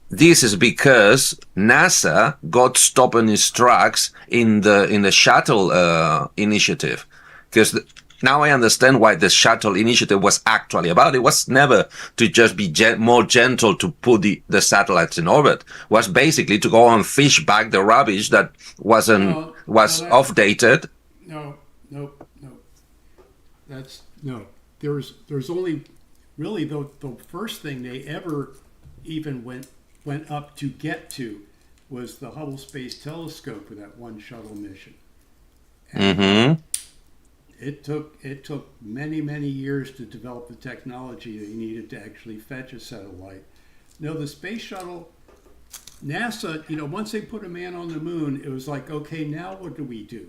this is because NASA got stopped in its tracks in the shuttle initiative. Because now I understand why the shuttle initiative was actually about. It was never to just be more gentle to put the satellites in orbit. It was basically to go and fish back the rubbish that was outdated. no. That's no. There's only really the first thing they ever even went up to get to was the Hubble Space Telescope for that one shuttle mission. And Mm-hmm. it took many years to develop the technology they needed to actually fetch a satellite. No, the space shuttle, NASA, once they put a man on the moon, it was like, okay, now what do we do?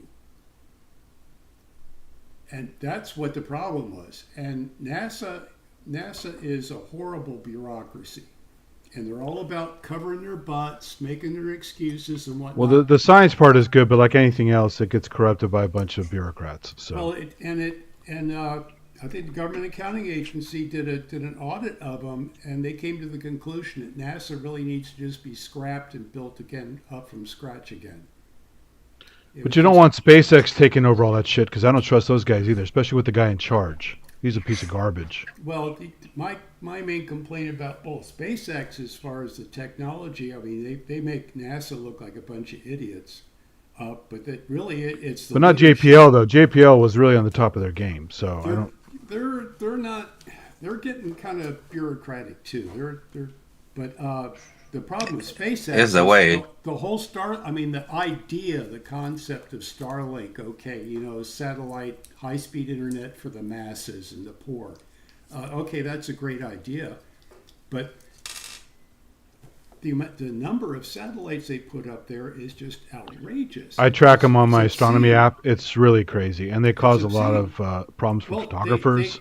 And that's what the problem was. And NASA is a horrible bureaucracy. and they're all about covering their butts, making their excuses and whatnot. Well, the science part is good, but like anything else, it gets corrupted by a bunch of bureaucrats. So Well, I think the Government Accounting Agency did an audit of them, and they came to the conclusion that NASA really needs to just be scrapped and built again up from scratch again. but you don't want SpaceX taking over all that shit because I don't trust those guys either, especially with the guy in charge. He's a piece of garbage. Well, my main complaint about SpaceX, as far as the technology, I mean, they make NASA look like a bunch of idiots. But that really it's the But not leadership. JPL though. JPL was really on the top of their game. So I don't. They're not. They're getting kind of bureaucratic too. But the problem with SpaceX Is the way. the whole the idea, the concept of Starlink. Okay, satellite high speed internet for the masses and the poor. Okay, that's a great idea, but the number of satellites they put up there is just outrageous. I track them on my It's astronomy obscene. app. It's really crazy, and they cause a lot obscene. of problems for Well, photographers.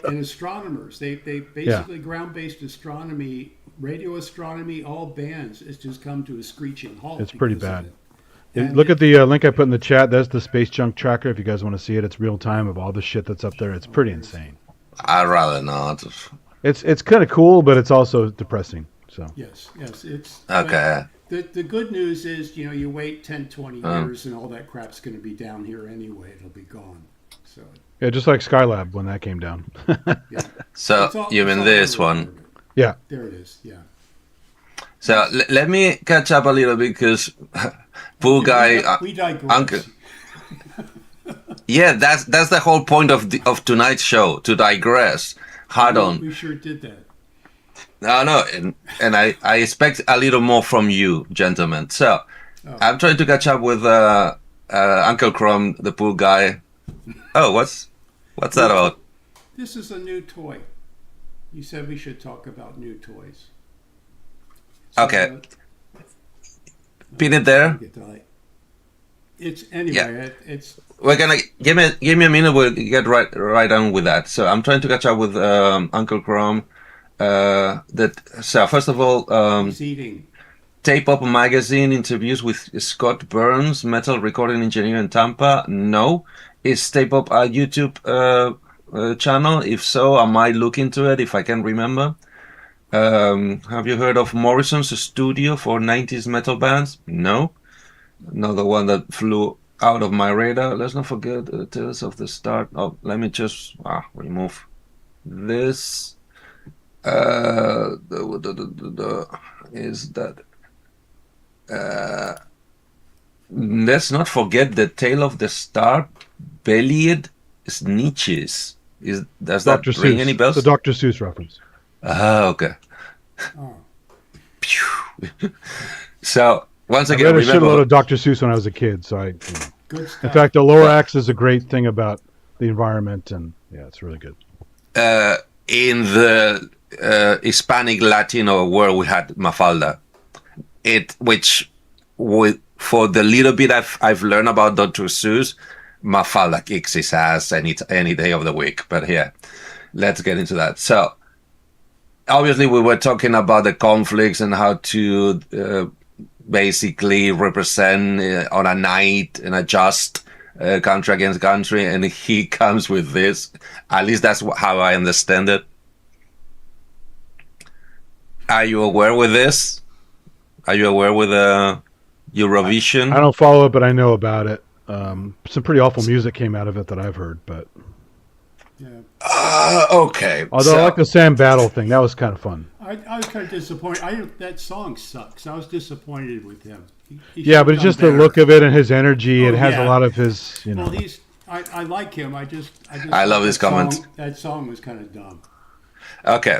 and astronomers. They basically ground-based astronomy, radio astronomy, all bands. It's just come to a screeching halt. It's pretty because of bad. it. And Look at the link I put in the chat. That's the Space Junk Tracker. If you guys want to see it, it's real time of all the shit that's up there. It's pretty insane. I'd rather not. It's kind of cool, but it's also depressing. So yes, it's Okay. but the good news is, you wait 10, 20 years, and all that crap's going to be down here anyway. It'll be gone. So yeah, just like Skylab when that came down. yeah. So It's all- you it's mean all this over one? orbit. Yeah. There it is. Yeah. So let me catch up a little bit because poor guy, We digress. Uncle. Yeah, that's the whole point of tonight's show, to digress. Hard on. We sure did that. No, and I expect a little more from you, gentlemen. So I'm trying to catch up with Uncle Chrome, the poor guy. Oh, what's that about? This is a new toy. You said we should talk about new toys. Okay. Pin it there. It's anyway. It's We're gonna give me a minute. We'll get right on with that. So I'm trying to catch up with Uncle Chrome. So first of all, it's eating. Tape Up Magazine interviews with Scott Burns, metal recording engineer in Tampa. No, is Tape Up a YouTube channel? If so, I might look into it if I can remember. Have you heard of Morrison's studio for 90s metal bands? No. Another one that flew out of my radar. Let's not forget Tales of the Start. Oh, let me just remove this. Is that? Let's not forget the Tale of the Star. Bellied Snitches. Does that Dr. ring Seuss. any bells? It's a Dr. Seuss reference. Ah, okay. Oh, Phew. So once I again, read a shitload remember. of Dr. Seuss when I was a kid. So good in stuff. fact, the Lorax is a great thing about the environment, and yeah, it's really good. In the Hispanic Latino world, we had Mafalda, for the little bit I've learned about Dr. Seuss, Mafalda kicks his ass any day of the week. But yeah, let's get into that. So obviously, we were talking about the conflicts and how to basically represent on a night and adjust country against country, and he comes with this. At least that's how I understand it. Are you aware with this? Are you aware with Eurovision? I don't follow it, but I know about it. Some pretty awful music came out of it that I've heard, but Yeah. Okay. although I like the Sam Battle thing, that was kind of fun. I was kind of disappointed. That song sucks. I was disappointed with him. He Yeah, should've but it's done just the better. look of it and his energy. Oh, It has yeah. a lot of his, Well, I like him. I I love his that song- comments. That song was kind of dumb. Okay.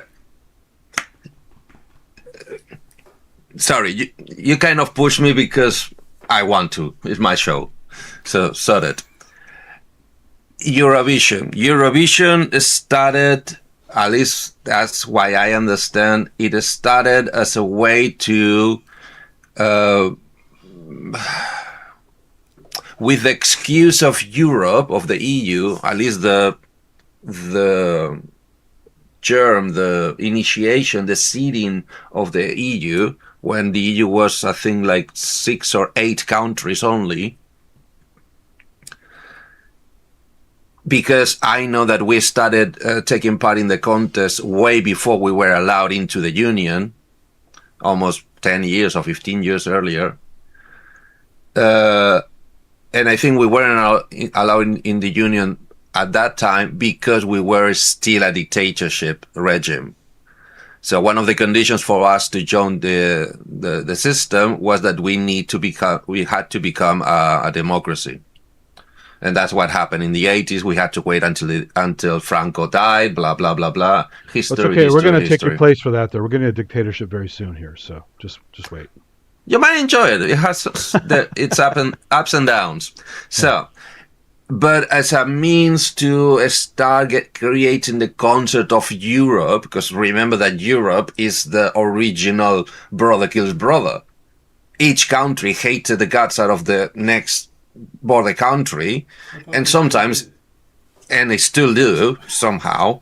Sorry, you kind of push me because I want to. It's my show. So it. Eurovision started, at least that's why I understand, it started as a way to, with the excuse of Europe, of the EU, at least the germ, the initiation, the seeding of the EU, when the EU was, I think, like 6 or 8 countries only. Because I know that we started taking part in the contest way before we were allowed into the Union, almost 10 years or 15 years earlier. And I think we weren't allowed in the Union at that time because we were still a dictatorship regime. So one of the conditions for us to join the system was that we had to become a democracy. And that's what happened in the 80s. We had to wait until Franco died, blah, blah, blah, blah. History, That's okay. history, We're going to take history. your place for that, though. We're getting a dictatorship very soon here, so just wait. You might enjoy it. It has its ups and downs. So, but as a means to start creating the concept of Europe, because remember that Europe is the original brother kills brother. Each country hated the guts out of the next border country, and sometimes, and they still do somehow,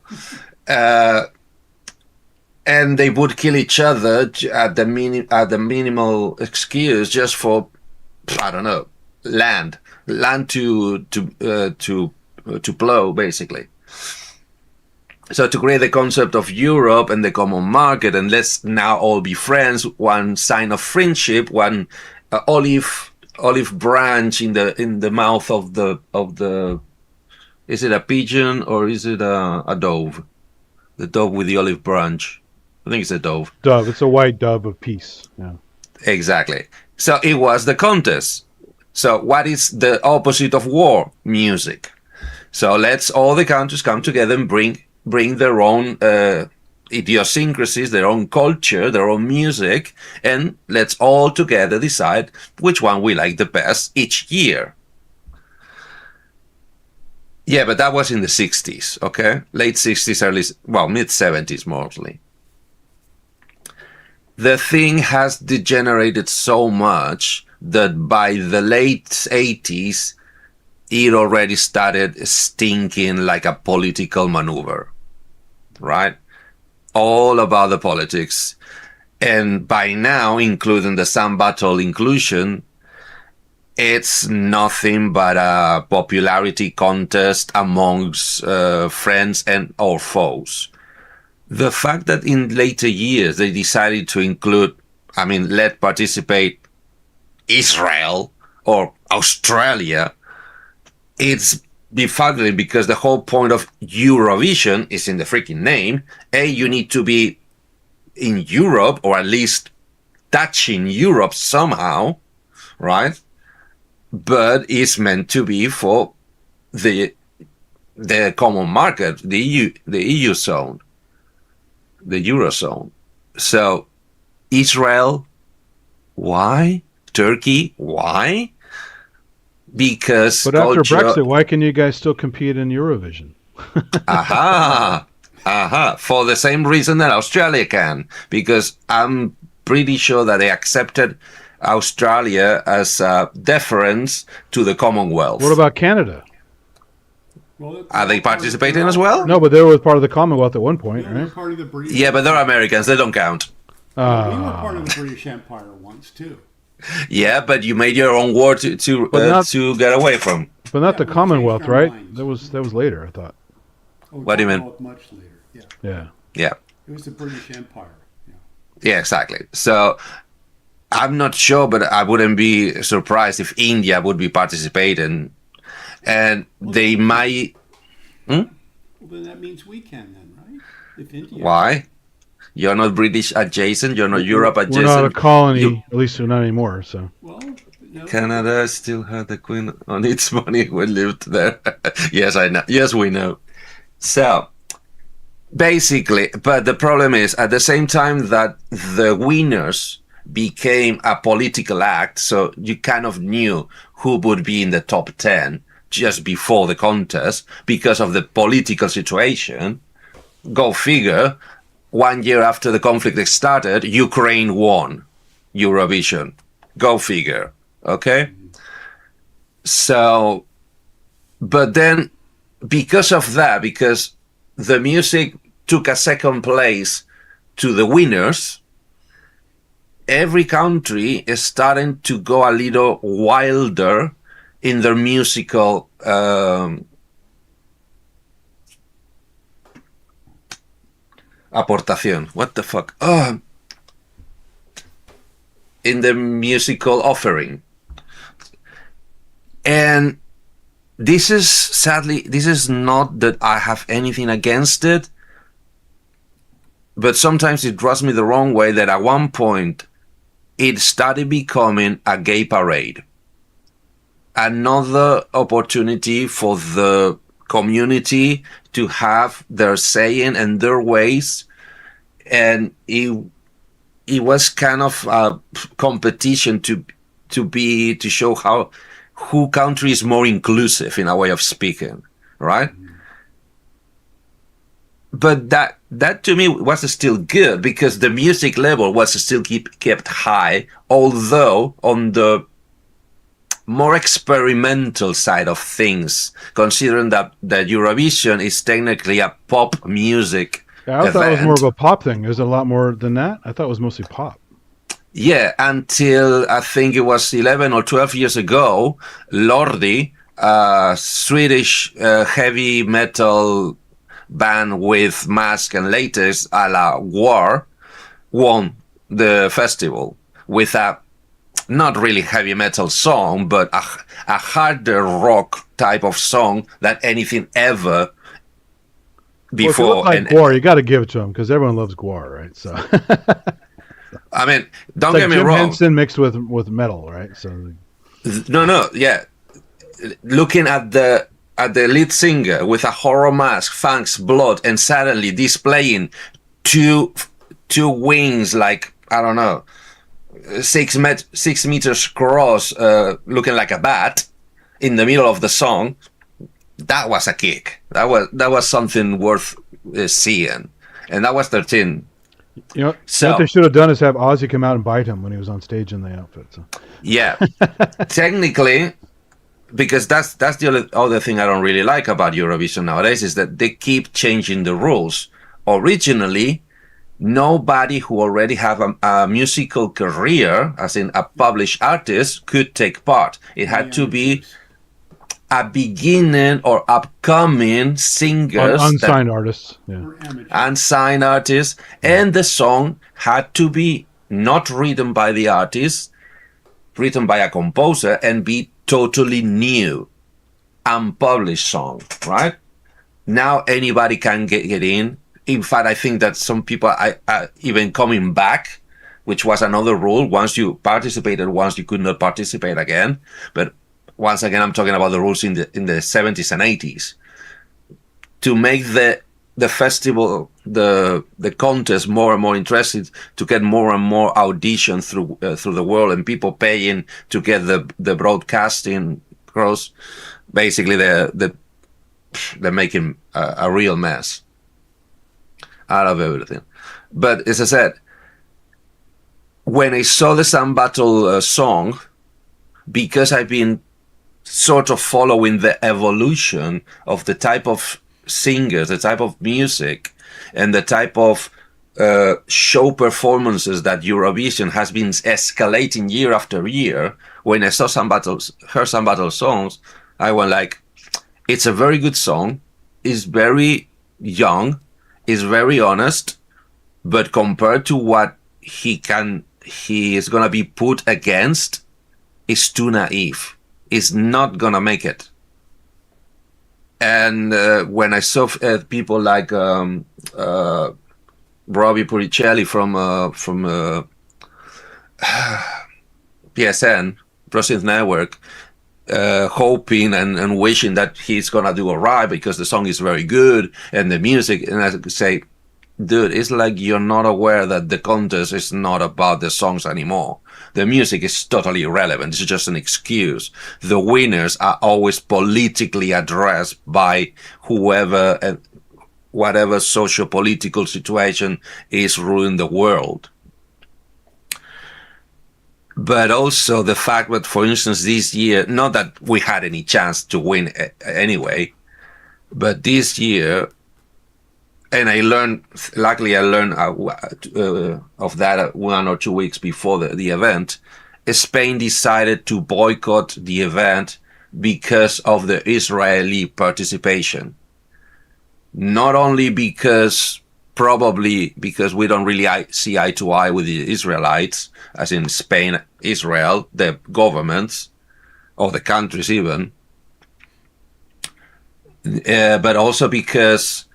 and they would kill each other at the minimal excuse just for, I don't know, land to plow, basically. So to create the concept of Europe and the common market, and let's now all be friends, one sign of friendship, one olive branch in the mouth of the is it a pigeon or is it a dove? The dove with the olive branch. I think it's a dove. Dove. It's a white dove of peace. Yeah. Exactly. So it was the contest. So what is the opposite of war? Music. So let's all the countries come together and bring their own idiosyncrasies, their own culture, their own music, and let's all together decide which one we like the best each year. Yeah, but that was in the 60s, okay? Late 60s, mid 70s mostly. The thing has degenerated so much that by the late 80s, it already started stinking like a political maneuver, right? All about the politics. And by now, including the Sam Battle inclusion, it's nothing but a popularity contest amongst friends and or foes. The fact that in later years they decided to include, let participate Israel or Australia, it's befuddling because the whole point of Eurovision is in the freaking name. You need to be in Europe, or at least touching Europe somehow, right? But it's meant to be for the common market, the EU zone, the Eurozone. So Israel, why? Turkey, why? Because but after Brexit, why can you guys still compete in Eurovision? For the same reason that Australia can, because I'm pretty sure that they accepted Australia as a deference to the Commonwealth. What about Canada? Well, are they participating as well? No, but they were part of the Commonwealth at one point, right? Part of the British yeah, but they're Americans. They don't count. we were part of the British Empire once too. Yeah, but you made your own war to get away from. But not the we Commonwealth, changed our right? minds. That was later, I thought. What do you mean? Much later. Yeah. Yeah. Yeah. It was the British Empire. Yeah. Yeah, exactly. So I'm not sure, but I wouldn't be surprised if India would be participating, and they might. Well, then that means we can, then, right? If India. Why? You're not British adjacent. You're not Europe adjacent. We're not a colony, at least we're not anymore. So. Well, no. Canada still had the Queen on its money who lived there. Yes, I know. Yes, we know. So, basically, but the problem is, at the same time that the winners became a political act, so you kind of knew who would be in the top 10 just before the contest because of the political situation. Go figure. 1 year after the conflict started, Ukraine won Eurovision. Go figure. Okay? So, but then because of that, because the music took a second place to the winners, every country is starting to go a little wilder in their musical aportación. What the fuck? In the musical offering. And this is, sadly, this is not that I have anything against it, but sometimes it rubs me the wrong way that at one point it started becoming a gay parade. Another opportunity for the community to have their saying and their ways. And it was kind of a competition to show who country is more inclusive in a way of speaking, right? But that to me was still good because the music level was still kept high, although on the more experimental side of things, considering that Eurovision is technically a pop music I thought it was more of a pop thing. There's a lot more than that. I thought it was mostly pop. Yeah, until I think it was 11 or 12 years ago, Lordi, a Swedish heavy metal band with mask and latex a la War, won the festival with a not really heavy metal song, but a harder rock type of song than anything ever before. Well, if you look like Gwar, you got to give it to him because everyone loves Gwar, right? So I mean, don't it's get like me Jim wrong. Henson mixed with metal, right? So No, yeah. Looking at the lead singer with a horror mask, fangs, blood, and suddenly displaying two wings, like I don't know, 6 meters cross, looking like a bat, in the middle of the song. That was a kick. That was something worth seeing, and that was 13. you know, So- what they should have done is have Ozzy come out and bite him when he was on stage in the outfit. So. Yeah, technically, because that's the other thing I don't really like about Eurovision nowadays is that they keep changing the rules. Originally, nobody who already have a musical career, as in a published artist, could take part. It had to be a beginning or upcoming singers, Unsigned artists. Yeah. Or amateur. unsigned artists, and the song had to be not written by the artist, written by a composer, and be totally new, unpublished song, right? Now anybody can get in. In fact, I think that some people are even coming back, which was another rule. Once you participated once, you could not participate again. But once again, I'm talking about the rules in the 70s and 80s. To make the festival, the contest more and more interesting, to get more and more audition through the world and people paying to get the broadcasting across. Basically, they're making a real mess out of everything. But as I said, when I saw the Sun Battle song, because I've been sort of following the evolution of the type of singers, the type of music, and the type of show performances that Eurovision has been escalating year after year. When I saw heard Sun Battle songs, I went like, it's a very good song. It's very young. It's very honest. But compared to what he is gonna be put against, it's too naive. It's not gonna make it. And when I saw people like Robbie Puricelli from PSN, ProSynth Network, hoping and wishing that he's gonna do alright because the song is very good and the music, and I could say, dude, it's like you're not aware that the contest is not about the songs anymore. The music is totally irrelevant. It's just an excuse. The winners are always politically addressed by whoever and whatever socio-political situation is ruling the world. But also the fact that, for instance, this year, not that we had any chance to win anyway, but this year, and I learned. Luckily, I learned of that 1 or 2 weeks before the event. Spain decided to boycott the event because of the Israeli participation. Not only probably because we don't really see eye to eye with the Israelites, as in Spain, Israel, the governments, or the countries even, but also because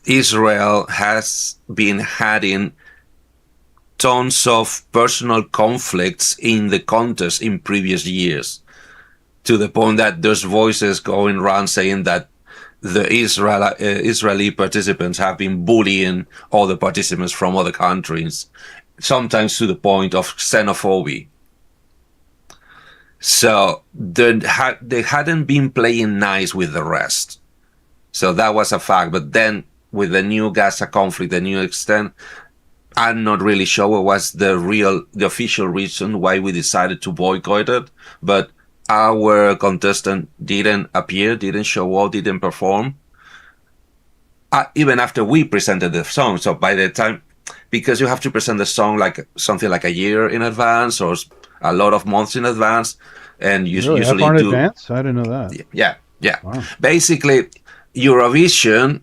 Israel has been having tons of personal conflicts in the contest in previous years, to the point that there's voices going around saying that the Israeli participants have been bullying other participants from other countries, sometimes to the point of xenophobia. So they hadn't been playing nice with the rest. So that was a fact. But then with the new Gaza conflict, the new extent, I'm not really sure what was the official reason why we decided to boycott it. But our contestant didn't appear, didn't show up, didn't perform. Even after we presented the song. So by the time, because you have to present the song like something like a year in advance or a lot of months in advance, and you Really? usually That far in do. advance? I didn't know that. Yeah. Wow. Basically, Eurovision,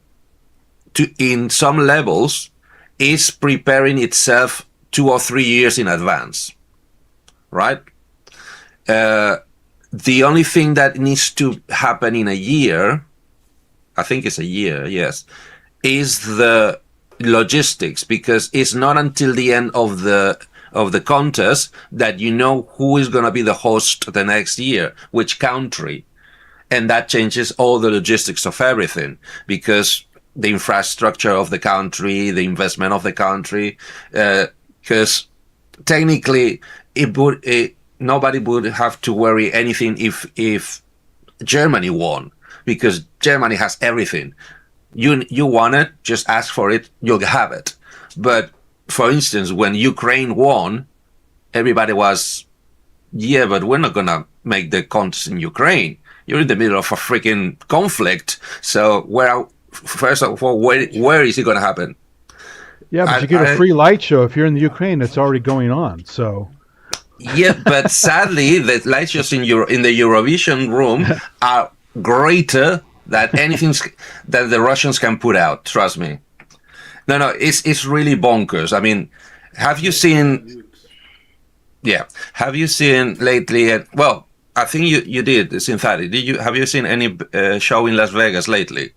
in some levels, is preparing itself 2 or 3 years in advance, right? The only thing that needs to happen in a year, I think it's a year, yes, is the logistics, because it's not until the end of the contest that you know who is going to be the host the next year, which country. And that changes all the logistics of everything, because the infrastructure of the country, the investment of the country, because technically nobody would have to worry anything if Germany won, because Germany has everything. You want it, just ask for it, you'll have it. But for instance, when Ukraine won, everybody was, yeah, but we're not gonna make the contest in Ukraine. You're in the middle of a freaking conflict. So first of all, where is it gonna happen? Yeah, but you get a free light show if you're in the Ukraine. That's already going on. So yeah, but sadly, the light shows in the Eurovision room are greater than anything that the Russians can put out. Trust me. No, it's really bonkers. I mean, have you seen? Yeah, have you seen lately? Well, I think you did, Synthetic. Have you seen any show in Las Vegas lately?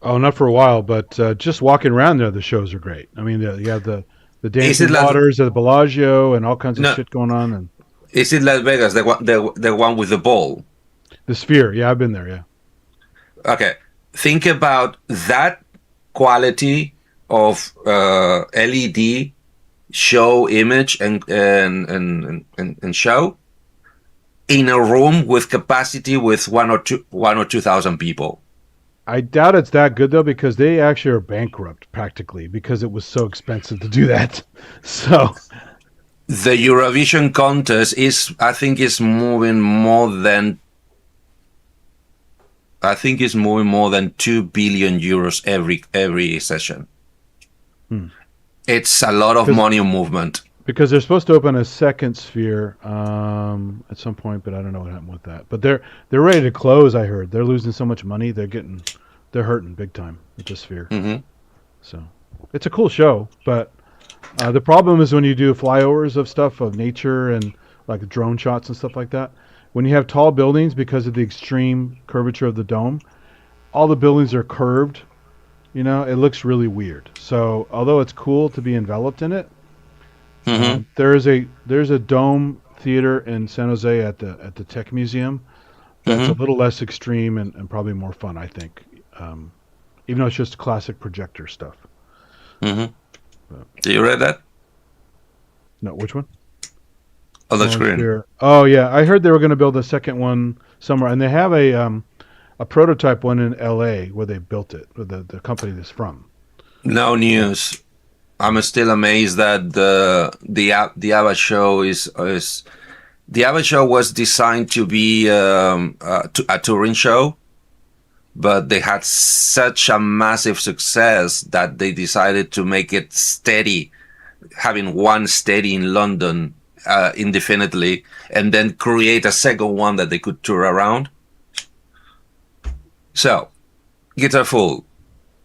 Oh, not for a while, but just walking around there, the shows are great. I mean, you have the dancing waters at the Bellagio and all kinds of shit going on. And is it Las Vegas, the one with the ball? The Sphere, yeah, I've been there, yeah. Okay, think about that quality of LED show image and show in a room with capacity with 1 or 2,000 people. I doubt it's that good though, because they actually are bankrupt practically because it was so expensive to do that. So the Eurovision contest I think is moving more than 2 billion euros every session. It's a lot of money movement. Because they're supposed to open a second Sphere at some point, but I don't know what happened with that. But they're ready to close. I heard they're losing so much money. They're hurting big time with the Sphere. Mm-hmm. So it's a cool show, but the problem is when you do flyovers of stuff of nature and like drone shots and stuff like that. When you have tall buildings, because of the extreme curvature of the dome, all the buildings are curved. You know, it looks really weird. So although it's cool to be enveloped in it. Mm-hmm. There's a dome theater in San Jose at the Tech Museum that's a little less extreme and probably more fun, I think. Even though it's just classic projector stuff. Mm-hmm. Do you read that? No, which one? On the screen. Oh yeah, I heard they were going to build a second one somewhere, and they have a prototype one in L.A. where they built it, with the company that's from. No news. I'm still amazed that the ABBA show the ABBA show was designed to be a touring show, but they had such a massive success that they decided to make it steady, having one steady in London indefinitely, and then create a second one that they could tour around. So, Guitar Fool,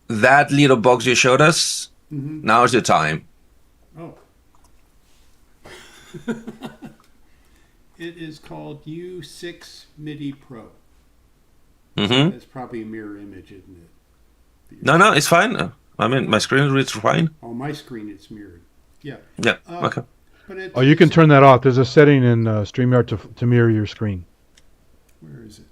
that little box you showed us, now's the time. Oh. It is called U6 MIDI Pro. Mm-hmm. It's probably a mirror image, isn't it? No, it's fine. I mean, my screen reads fine. On my screen, it's mirrored. Yeah. Yeah, okay. But it, Oh, you can turn that off. There's a setting in StreamYard to mirror your screen. Where is it?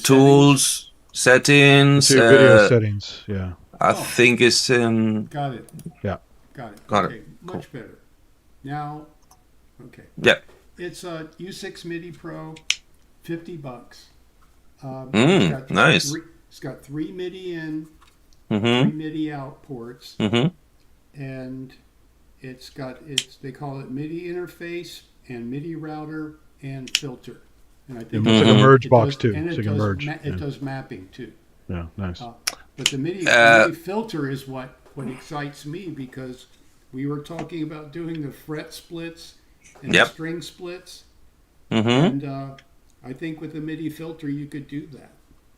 Tools, settings. To your video settings. Yeah. I think it's in. Got it. Yeah. Got it. Got okay. it. Much better. Now, okay. Yeah. It's a U6 MIDI Pro, $50. Nice. It's got 3 MIDI in, Mm-hmm. 3 MIDI out ports, Mm-hmm. and they call it MIDI interface and MIDI router and filter. And I think It's like a merge it box does- too. And So it you can does, merge. it does mapping too. Yeah, nice. But the MIDI filter is what excites me, because we were talking about doing the fret splits and Yep. the string splits, Mm-hmm. and I think with the MIDI filter you could do that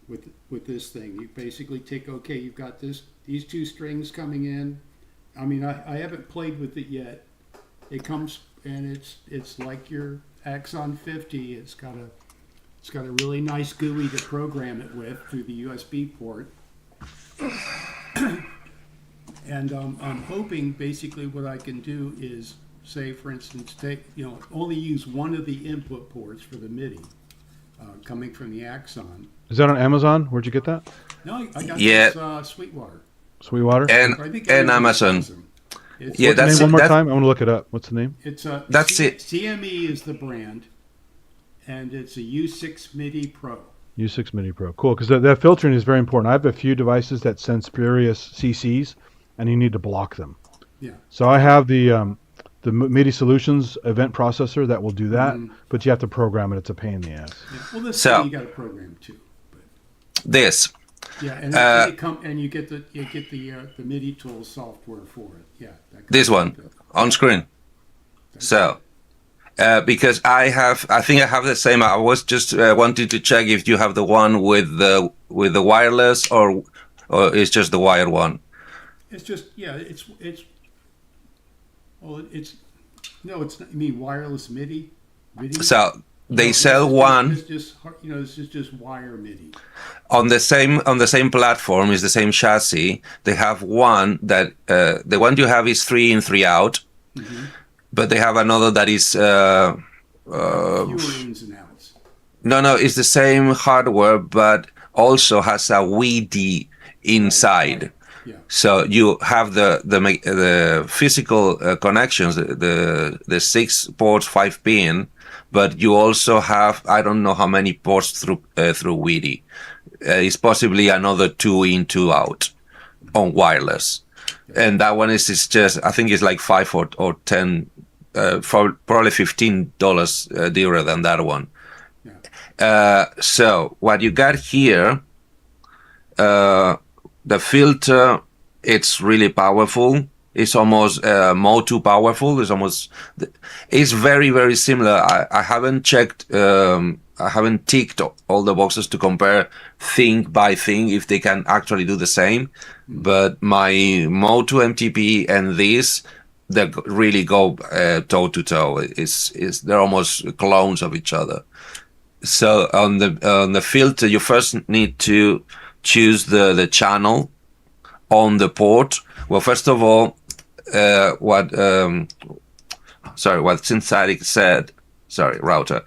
with this thing. You basically take, okay, you've got these 2 strings coming in. I mean, I haven't played with it yet. It comes and it's like your Axon 50. It's got a really nice GUI to program it with through the USB port. And I'm hoping basically what I can do is, say, for instance, only use one of the input ports for the MIDI coming from the Axon. Is that on Amazon? Where'd you get that? No, I got Yeah. this Sweetwater. Sweetwater? And I think and everybody Amazon. has them. It's, Yeah, What's the that's name one more that- time? I want to look it up. What's the name? It's That's it. CME is the brand, and it's a U6 MIDI Pro. U6 MIDI Pro. Cool, because that filtering is very important. I have a few devices that send spurious CCs, and you need to block them. Yeah. So I have the MIDI Solutions event processor that will do that, Mhm. but you have to program it. It's a pain in the ass. Yeah. Well, this So- thing you got to program too. But This. yeah, and and you get the MIDI tools software for it. Yeah. that This comes one. with it. On screen. So, because I think I have the same. I was just wanting to check if you have the one with the wireless or it's just the wired one. It's just no, it's not, you mean wireless MIDI? MIDI? So they No, sell this is one this is just wire MIDI. on the same platform. Is the same chassis. They have one that the one you have is 3 in 3 out, but they have another that is Fewer ins and outs. no, it's the same hardware, but also has a WD inside. Yeah. So you have the physical connections, the 6 ports, 5 pin, but you also have, I don't know how many ports through WD. It's possibly another 2 in, 2 out on wireless, and that one is just, I think it's like 5 or 10, probably $15 dearer than that one. So what you got here, the filter, it's really powerful. It's almost more too powerful. It's very, very similar. I haven't checked, I haven't ticked all the boxes to compare thing by thing if they can actually do the same. But my Moto MTP and this, they really go toe to toe. They're almost clones of each other. So on the filter, you first need to choose the channel on the port. Well, first of all, what Synthetic said, router.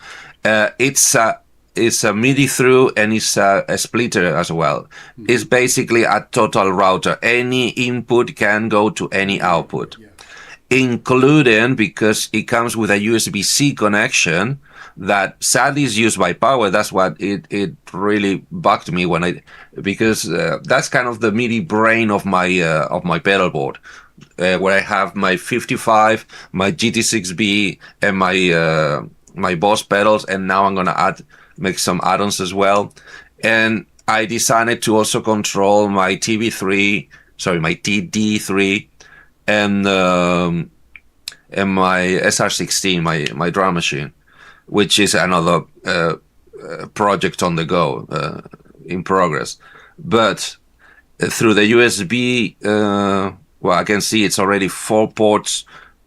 It's a MIDI through and it's a splitter as well. It's basically a total router. Any input can go to any output, including, because it comes with a USB-C connection that sadly is used by power. That's what it really bugged me because that's kind of the MIDI brain of my pedal board, where I have my 55, my GT6B, and my Boss pedals, and now I'm gonna make some add-ons as well. and I decided to also control my my TD3, and my SR16, my drum machine, which is another project on the go, in progress. But through the USB, I can see it's already 4 ports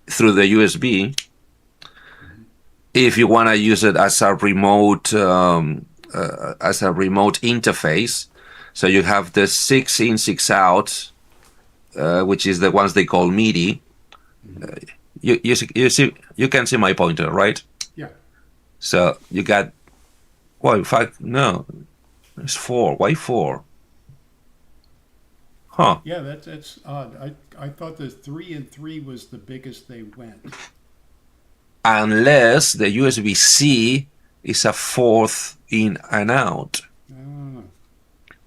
through the USB. If you want to use it as a remote interface, so you have the 6 in, 6 out, which is the ones they call MIDI. You can see my pointer, right? Yeah. So you got, well, in fact, no, it's 4. Why 4? Huh. Yeah, that's odd. I thought the 3 and 3 was the biggest they went. Unless the USB-C is a 4th in and out. Ah,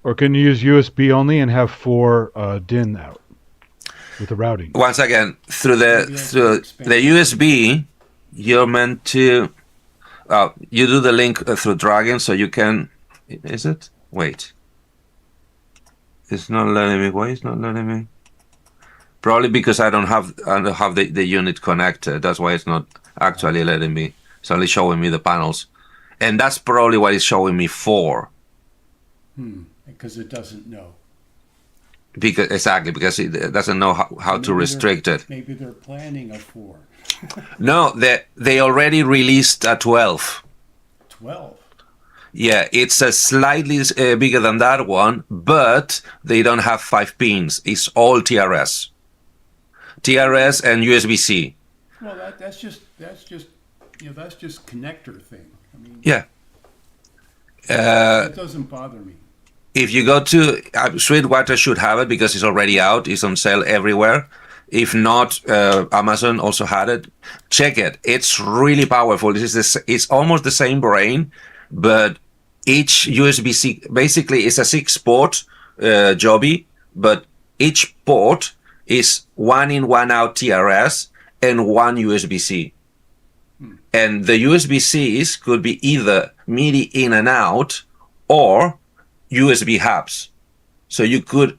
Or can you use USB only and have 4 DIN out with the routing? Once again, through Maybe I can expand the USB, you're meant to. You do the link through Dragon, so you can. Is it? Wait. It's not letting me. Why is not letting me? Probably because I don't have the unit connected. That's why it's not actually letting me. It's only showing me the panels, and that's probably what it's showing me 4. because it doesn't know. Because it doesn't know how to restrict it. Maybe they're planning a 4. No, they already released a 12. 12. Yeah, it's a slightly bigger than that one, but they don't have 5 pins. It's all TRS. TRS and USB-C. Well, that's just connector thing. I mean, Yeah. that doesn't bother me. If you go to Sweetwater should have it because it's already out. It's on sale everywhere. If not, Amazon also had it. Check it. It's really powerful. It's almost the same brain, but each USB-C basically is a 6-port Joby, but each port is 1 in, 1 out TRS and 1 USB-C. And the USB-Cs could be either MIDI in and out or USB hubs. So you could,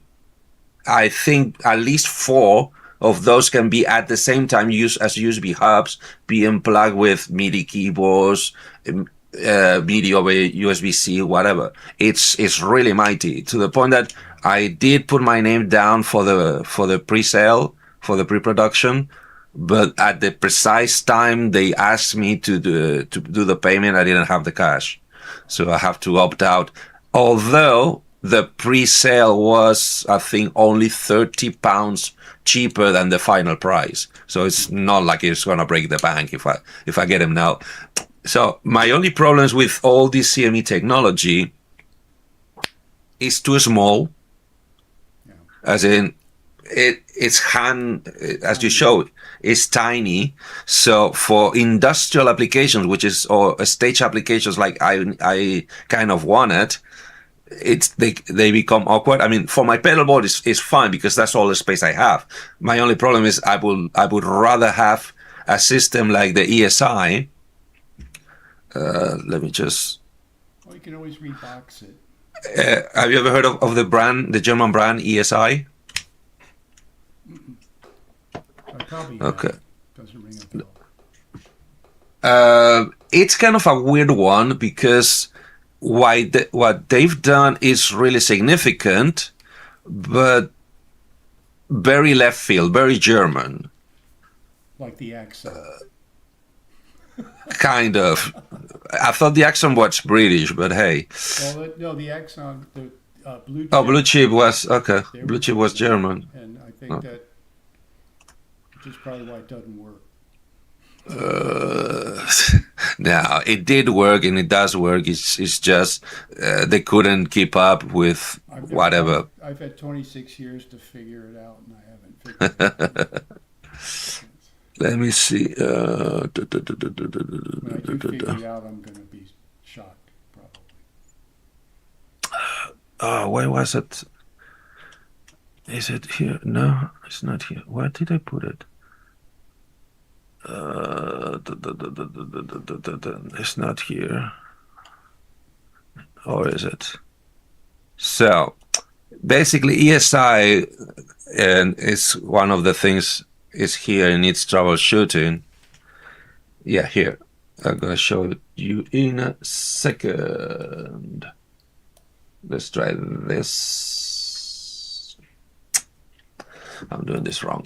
I think, at least 4 of those can be at the same time used as USB hubs, being plugged with MIDI keyboards, MIDI over USB-C, whatever. It's really mighty, to the point that I did put my name down for the pre-sale, for the pre-production, but at the precise time they asked me to do the payment, I didn't have the cash, so I have to opt out. Although the pre-sale was, I think, only £30 cheaper than the final price, so it's not like it's gonna break the bank if I get them now. So my only problems with all this CME technology is too small. As in, it's as you showed, it's tiny. So for industrial applications, or stage applications like I kind of wanted, they become awkward. I mean, for my pedalboard, it's fine because that's all the space I have. My only problem is I would rather have a system like the ESI. Let me just. Well, you can always rebox it. Have you ever heard of the brand, the German brand ESI? I probably Okay. doesn't ring a bell. It's kind of a weird one because what they've done is really significant, but very left field, very German. Like the accent. Kind of. I thought the accent was British, but hey. Well, no, the accent, the Blue Chip. Oh, Blue Chip was, okay. They were Blue Chip was German. And I think that, which is probably why it doesn't work. No, it did work and it does work. It's just they couldn't keep up with whatever. I've had 26 years to figure it out, and I haven't figured it out. Let me see. When I do figure it out, I'm going to be shocked, probably. Oh, where was it? Is it here? No, it's not here. Where did I put it? It's not here. Or is it? So basically, ESI and is one of the things is here in its troubleshooting. Yeah, here. I'm gonna show you in a second. Let's try this. I'm doing this wrong.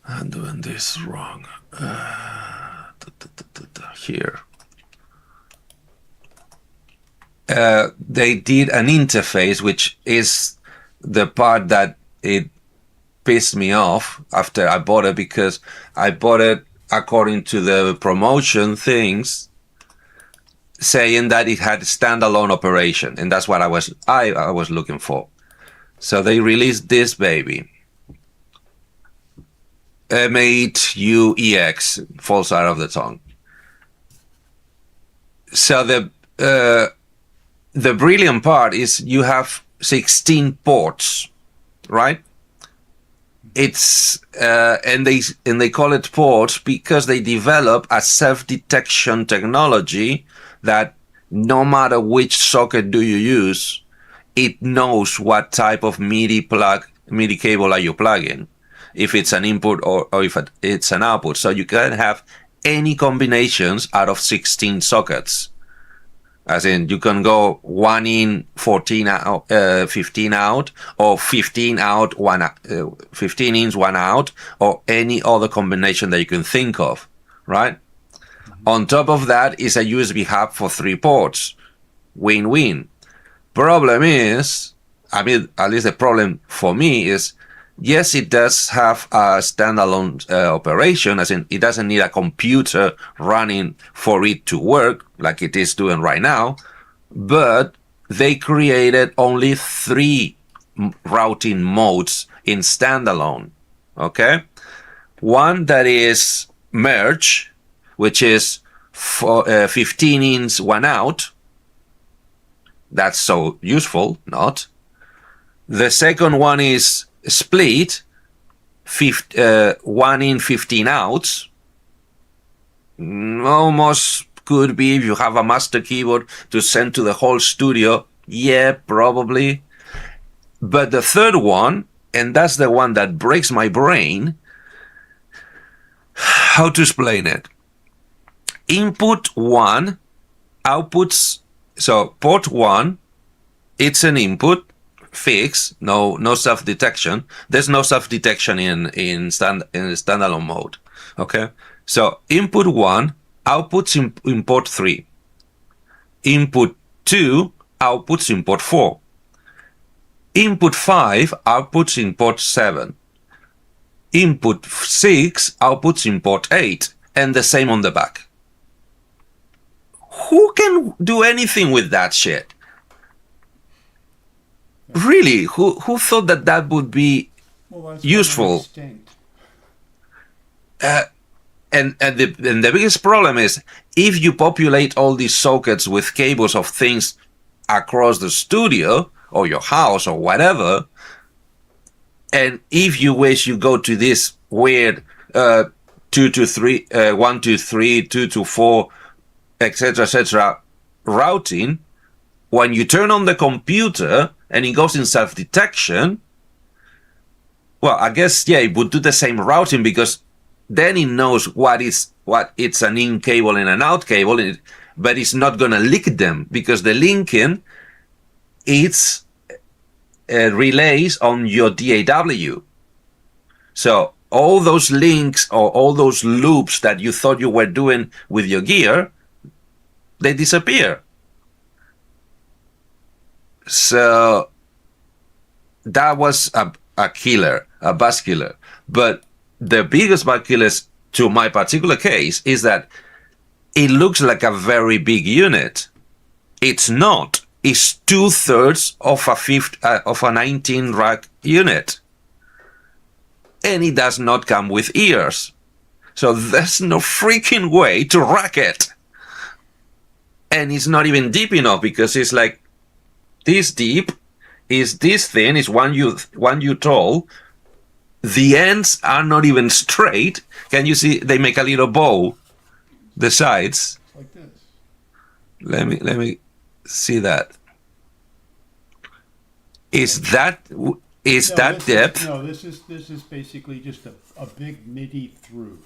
I'm doing this wrong. Here. They did an interface, which is the part that it pissed me off after I bought it, because I bought it according to the promotion things, saying that it had standalone operation, and that's what I was looking for. So they released this baby. M8UEX, falls out of the tongue. So the brilliant part is you have 16 ports, right? It's and they call it ports because they develop a self-detection technology that no matter which socket do you use, it knows what type of MIDI cable are you plugging, if it's an input or if it's an output. So you can have any combinations out of 16 sockets. As in, you can go 1 in, 14 out, 15 out, or 15 out, 15 in, 1 out, or any other combination that you can think of, right? On top of that is a USB hub for 3 ports. Win-win. Problem is, I mean, at least the problem for me is, yes, it does have a standalone operation, as in it doesn't need a computer running for it to work like it is doing right now, but they created only 3 routing modes in standalone, okay? One that is merge, which is for 15 in, 1 out. That's so useful, not? The second one is split, 1 in, 15 out. Almost could be if you have a master keyboard to send to the whole studio. Yeah, probably. But the third one, and that's the one that breaks my brain, how to explain it? Input 1, outputs, so port 1, it's an input, fix, no self-detection. There's no self-detection in standalone mode. Okay, so input 1 outputs in port 3, input 2 outputs in port 4, input 5 outputs in port 7, input 6 outputs in port 8, and the same on the back. Who can do anything with that shit? Really, who thought that would be useful? And the biggest problem is, if you populate all these sockets with cables of things across the studio or your house or whatever, and if you wish you go to this weird 2 to 3, 1 to 3, 2 to 4, etc., routing, when you turn on the computer and it goes in self-detection, well, I guess, yeah, it would do the same routing, because then it knows what it's an in cable and an out cable, but it's not going to link them, because the linking, it's relays on your DAW. So all those links or all those loops that you thought you were doing with your gear, they disappear. So that was a killer, a buzz killer. But the biggest buzz killer to my particular case is that it looks like a very big unit. It's not. It's 2/3 of a 19 rack unit, and it does not come with ears. So there's no freaking way to rack it. And it's not even deep enough, because it's like this deep, is this thin, is 1 U tall. The ends are not even straight. Can you see? They make a little bow, the sides. Like this. Let me see that. Is that No, that depth? This is basically just a big MIDI through.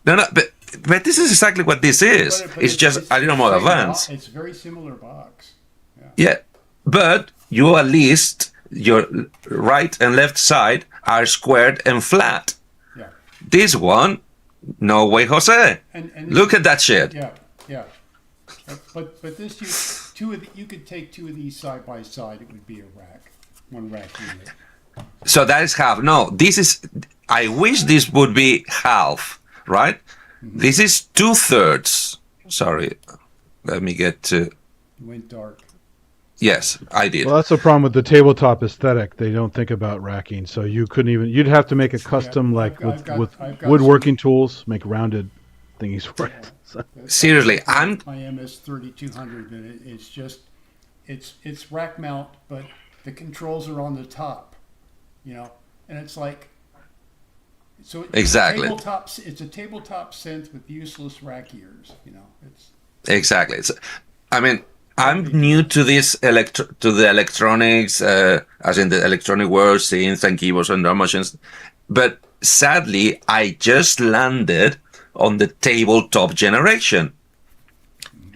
No, but this is exactly what this is. It's just a little more advanced. It's a very similar box. Yeah. Yeah, but you at least your right and left side are squared and flat. Yeah. This one, no way, Jose. And Look at that shit. Yeah, yeah. But this you could take two of these side by side. It would be a rack, one rack unit. So that is half. No, this is. I wish this would be half, right? This is 2/3. Sorry, let me get to. It went dark. Yes, I did. Well, that's the problem with the tabletop aesthetic. They don't think about racking, so you couldn't even. You'd have to make a custom, like I've got with woodworking tools, make rounded thingies for it. So, Seriously, I'm. My MS 3200, and it's just it's rack mount, but the controls are on the top, you know, and it's like. So Exactly. It's a tabletop synth with useless rack ears. You know, it's Exactly. I mean, I'm new to this to the electronics, as in the electronic world, synths and keyboards and drum machines. But sadly, I just landed on the tabletop generation.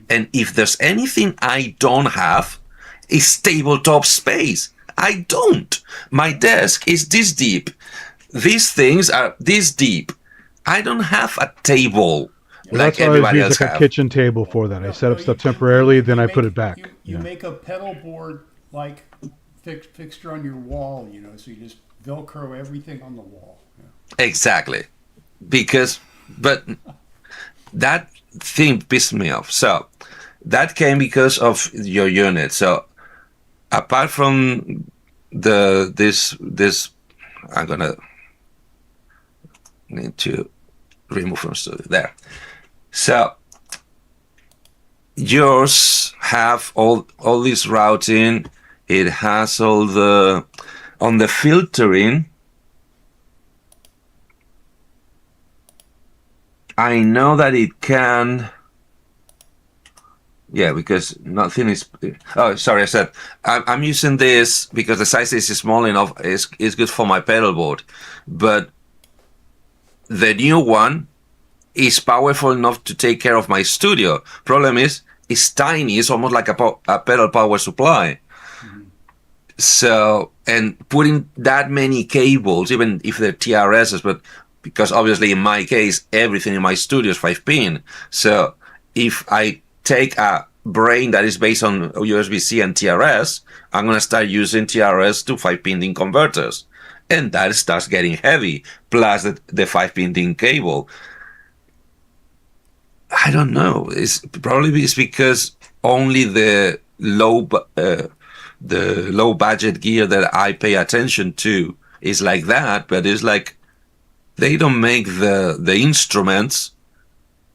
And if there's anything I don't have, it's tabletop space. I don't. My desk is this deep. These things are this deep. I don't have a table like that's why I everybody always else use like a have. kitchen table for that. I set up stuff temporarily, then I put it back. You Yeah. make a pedal board like fixture on your wall, you know, so you just Velcro everything on the wall. Yeah. Exactly. But that thing pissed me off. So that came because of your unit. So apart from this, I'm gonna need to remove from studio there. So yours have all this routing. It has all the on the filtering. I know that it can. Yeah, because nothing is. Oh, sorry, I said I'm using this because the size is small enough. Is good for my pedal board, but the new one is powerful enough to take care of my studio. Problem is, it's tiny. It's almost like a pedal power supply. So, and putting that many cables, even if they're TRSs, but because obviously in my case, everything in my studio is 5-pin. So if I take a brain that is based on USB-C and TRS, I'm going to start using TRS to 5-pin DIN converters. And that starts getting heavy, plus the 5-pin DIN cable. I don't know. It's probably because only the low budget gear that I pay attention to is like that. But it's like they don't make the instruments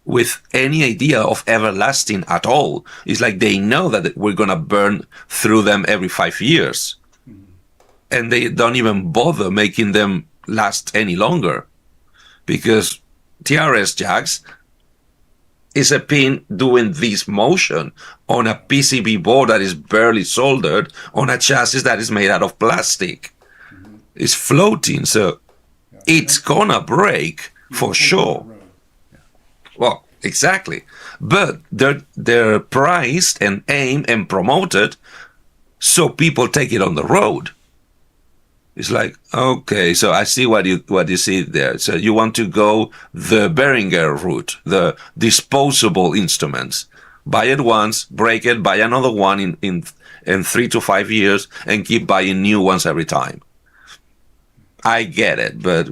with any idea of everlasting at all. It's like they know that we're gonna burn through them every 5 years, and they don't even bother making them last any longer, because TRS jacks is a pin doing this motion on a PCB board that is barely soldered on a chassis that is made out of plastic. It's floating, so it's gonna break for sure. Well, exactly. But they're priced and aimed and promoted so people take it on the road. It's like, okay, so I see what you see there. So you want to go the Behringer route, the disposable instruments. Buy it once, break it, buy another one in 3 to 5 years, and keep buying new ones every time. I get it, but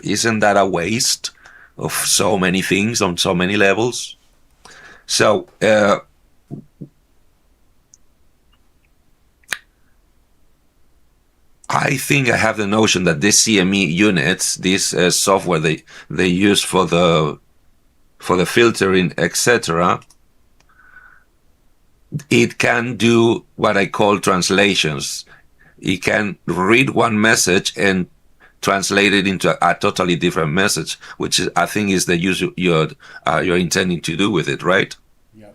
isn't that a waste of so many things on so many levels? So I think I have the notion that this CME units, this software they use for the filtering, etc., it can do what I call translations. It can read one message and translate it into a totally different message, which I think is the use you're intending to do with it, right? Yep.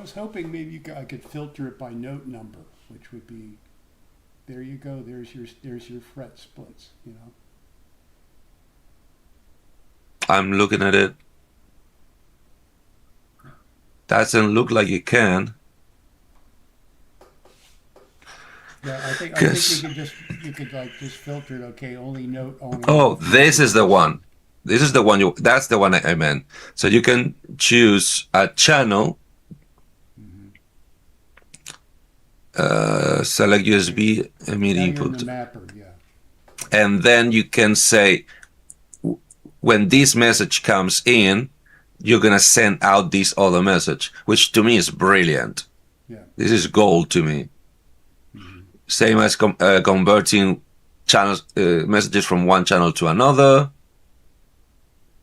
was hoping maybe I could filter it by note number, which would be, there you go. There's your fret splits. You know. I'm looking at it. Doesn't look like you can. Yeah, I think you could like just filter it. Okay, only note only. Oh, this is the one. This is the one that's the one I meant. So you can choose a channel, select USB Now MIDI you're in input, the mapper, yeah. and then you can say when this message comes in, you're gonna send out this other message, which to me is brilliant. Yeah. This is gold to me. Same as converting channels, messages from one channel to another,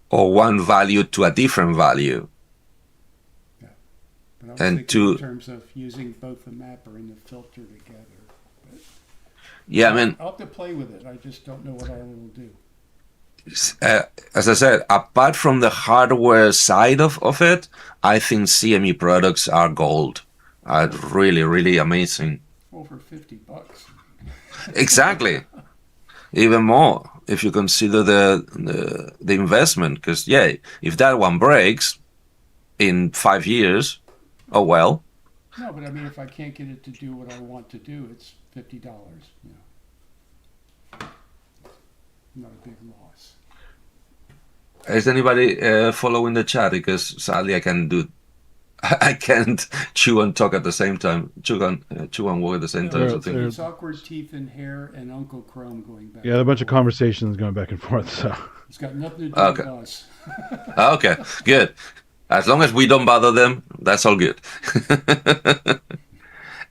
or one value to a different value. But I was And thinking in to- terms of using both the mapper and the filter together. But Yeah, I mean, I'll have to play with it. I just don't know what all it'll do. as I said, apart from the hardware side of it, I think CME products are gold. Are really, really amazing. Over $50. Exactly. Even more if you consider the investment. Because, yeah, if that one breaks in 5 years, oh well. No, but I mean, if I can't get it to do what I want to do, it's $50. You know, not a big loss. Is anybody following the chat? Because sadly I can't chew and talk at the same time. Chew and walk at the same time. So I think- It's awkward teeth and hair and Uncle Chrome going back. Yeah, there are a and bunch of forth. conversations going back and forth. So It's got nothing to do Okay. with us. Okay, good. As long as we don't bother them, that's all good.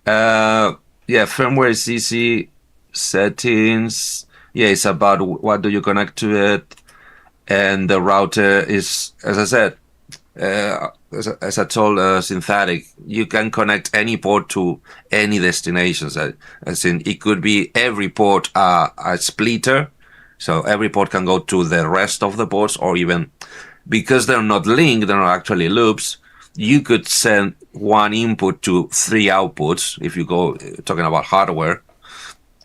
Yeah, firmware CC settings. Yeah, it's about what do you connect to it, and the router is, as I said, as I told Synthetic, you can connect any port to any destinations. As in, it could be every port a splitter, so every port can go to the rest of the ports, or even because they're not linked, they're not actually loops. You could send one input to 3 outputs if you go talking about hardware.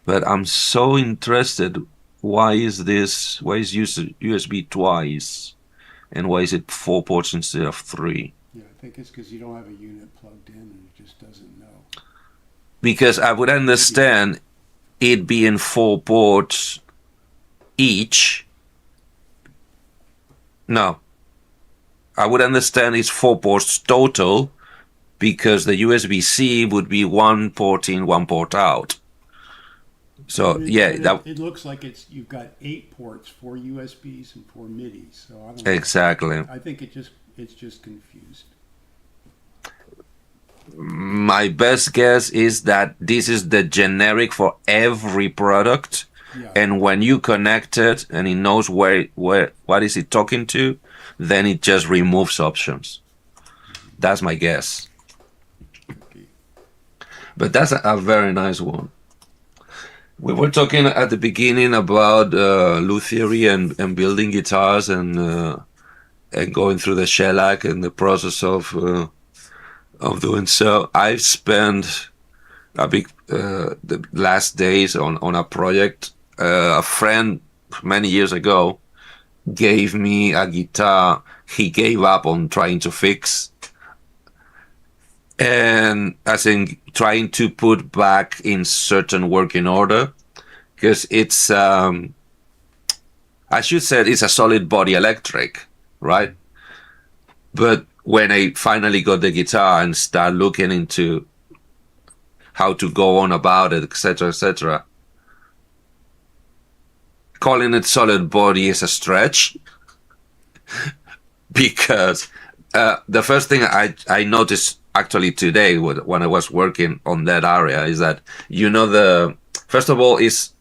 But I'm so interested. Why is USB twice? And why is it 4 ports instead of 3? Yeah, I think it's because you don't have a unit plugged in and it just doesn't know. Because I would understand it being 4 ports each. No. I would understand it's 4 ports total because the USB-C would be 1 port in, 1 port out. So And yeah, it looks like you've got 8 ports, 4 USBs and 4 MIDIs. So I don't know. exactly. I think it's just confused. My best guess is that this is the generic for every product, Yeah. and when you connect it and it knows what is it talking to, then it just removes options. That's my guess. Okay. But that's a very nice one. We were talking at the beginning about Lou theory and building guitars and going through the shellac and the process of doing so. I've spent the last days on a project. A friend many years ago gave me a guitar he gave up on trying to fix, and as in trying to put back in certain working order, because it's as you said, it's a solid body electric, right? But when I finally got the guitar and start looking into how to go on about it, etc., calling it solid body is a stretch. Because the first thing I noticed actually today when I was working on that area is that, first of all, it's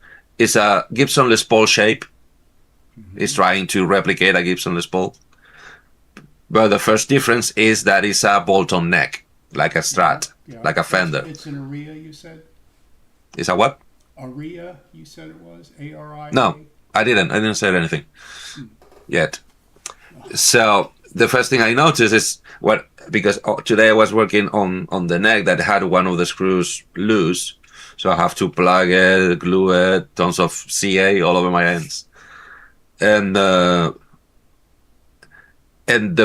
a Gibson Les Paul shape. It's trying to replicate a Gibson Les Paul. But the first difference is that it's a bolt-on neck, like a Strat, Yeah. like a Fender. It's an Aria, you said? It's a what? Aria, you said it was? ARIA? No, I didn't say anything yet. So the first thing I noticed is because today I was working on the neck that had one of the screws loose, so I have to plug it, glue it, tons of CA all over my hands, and the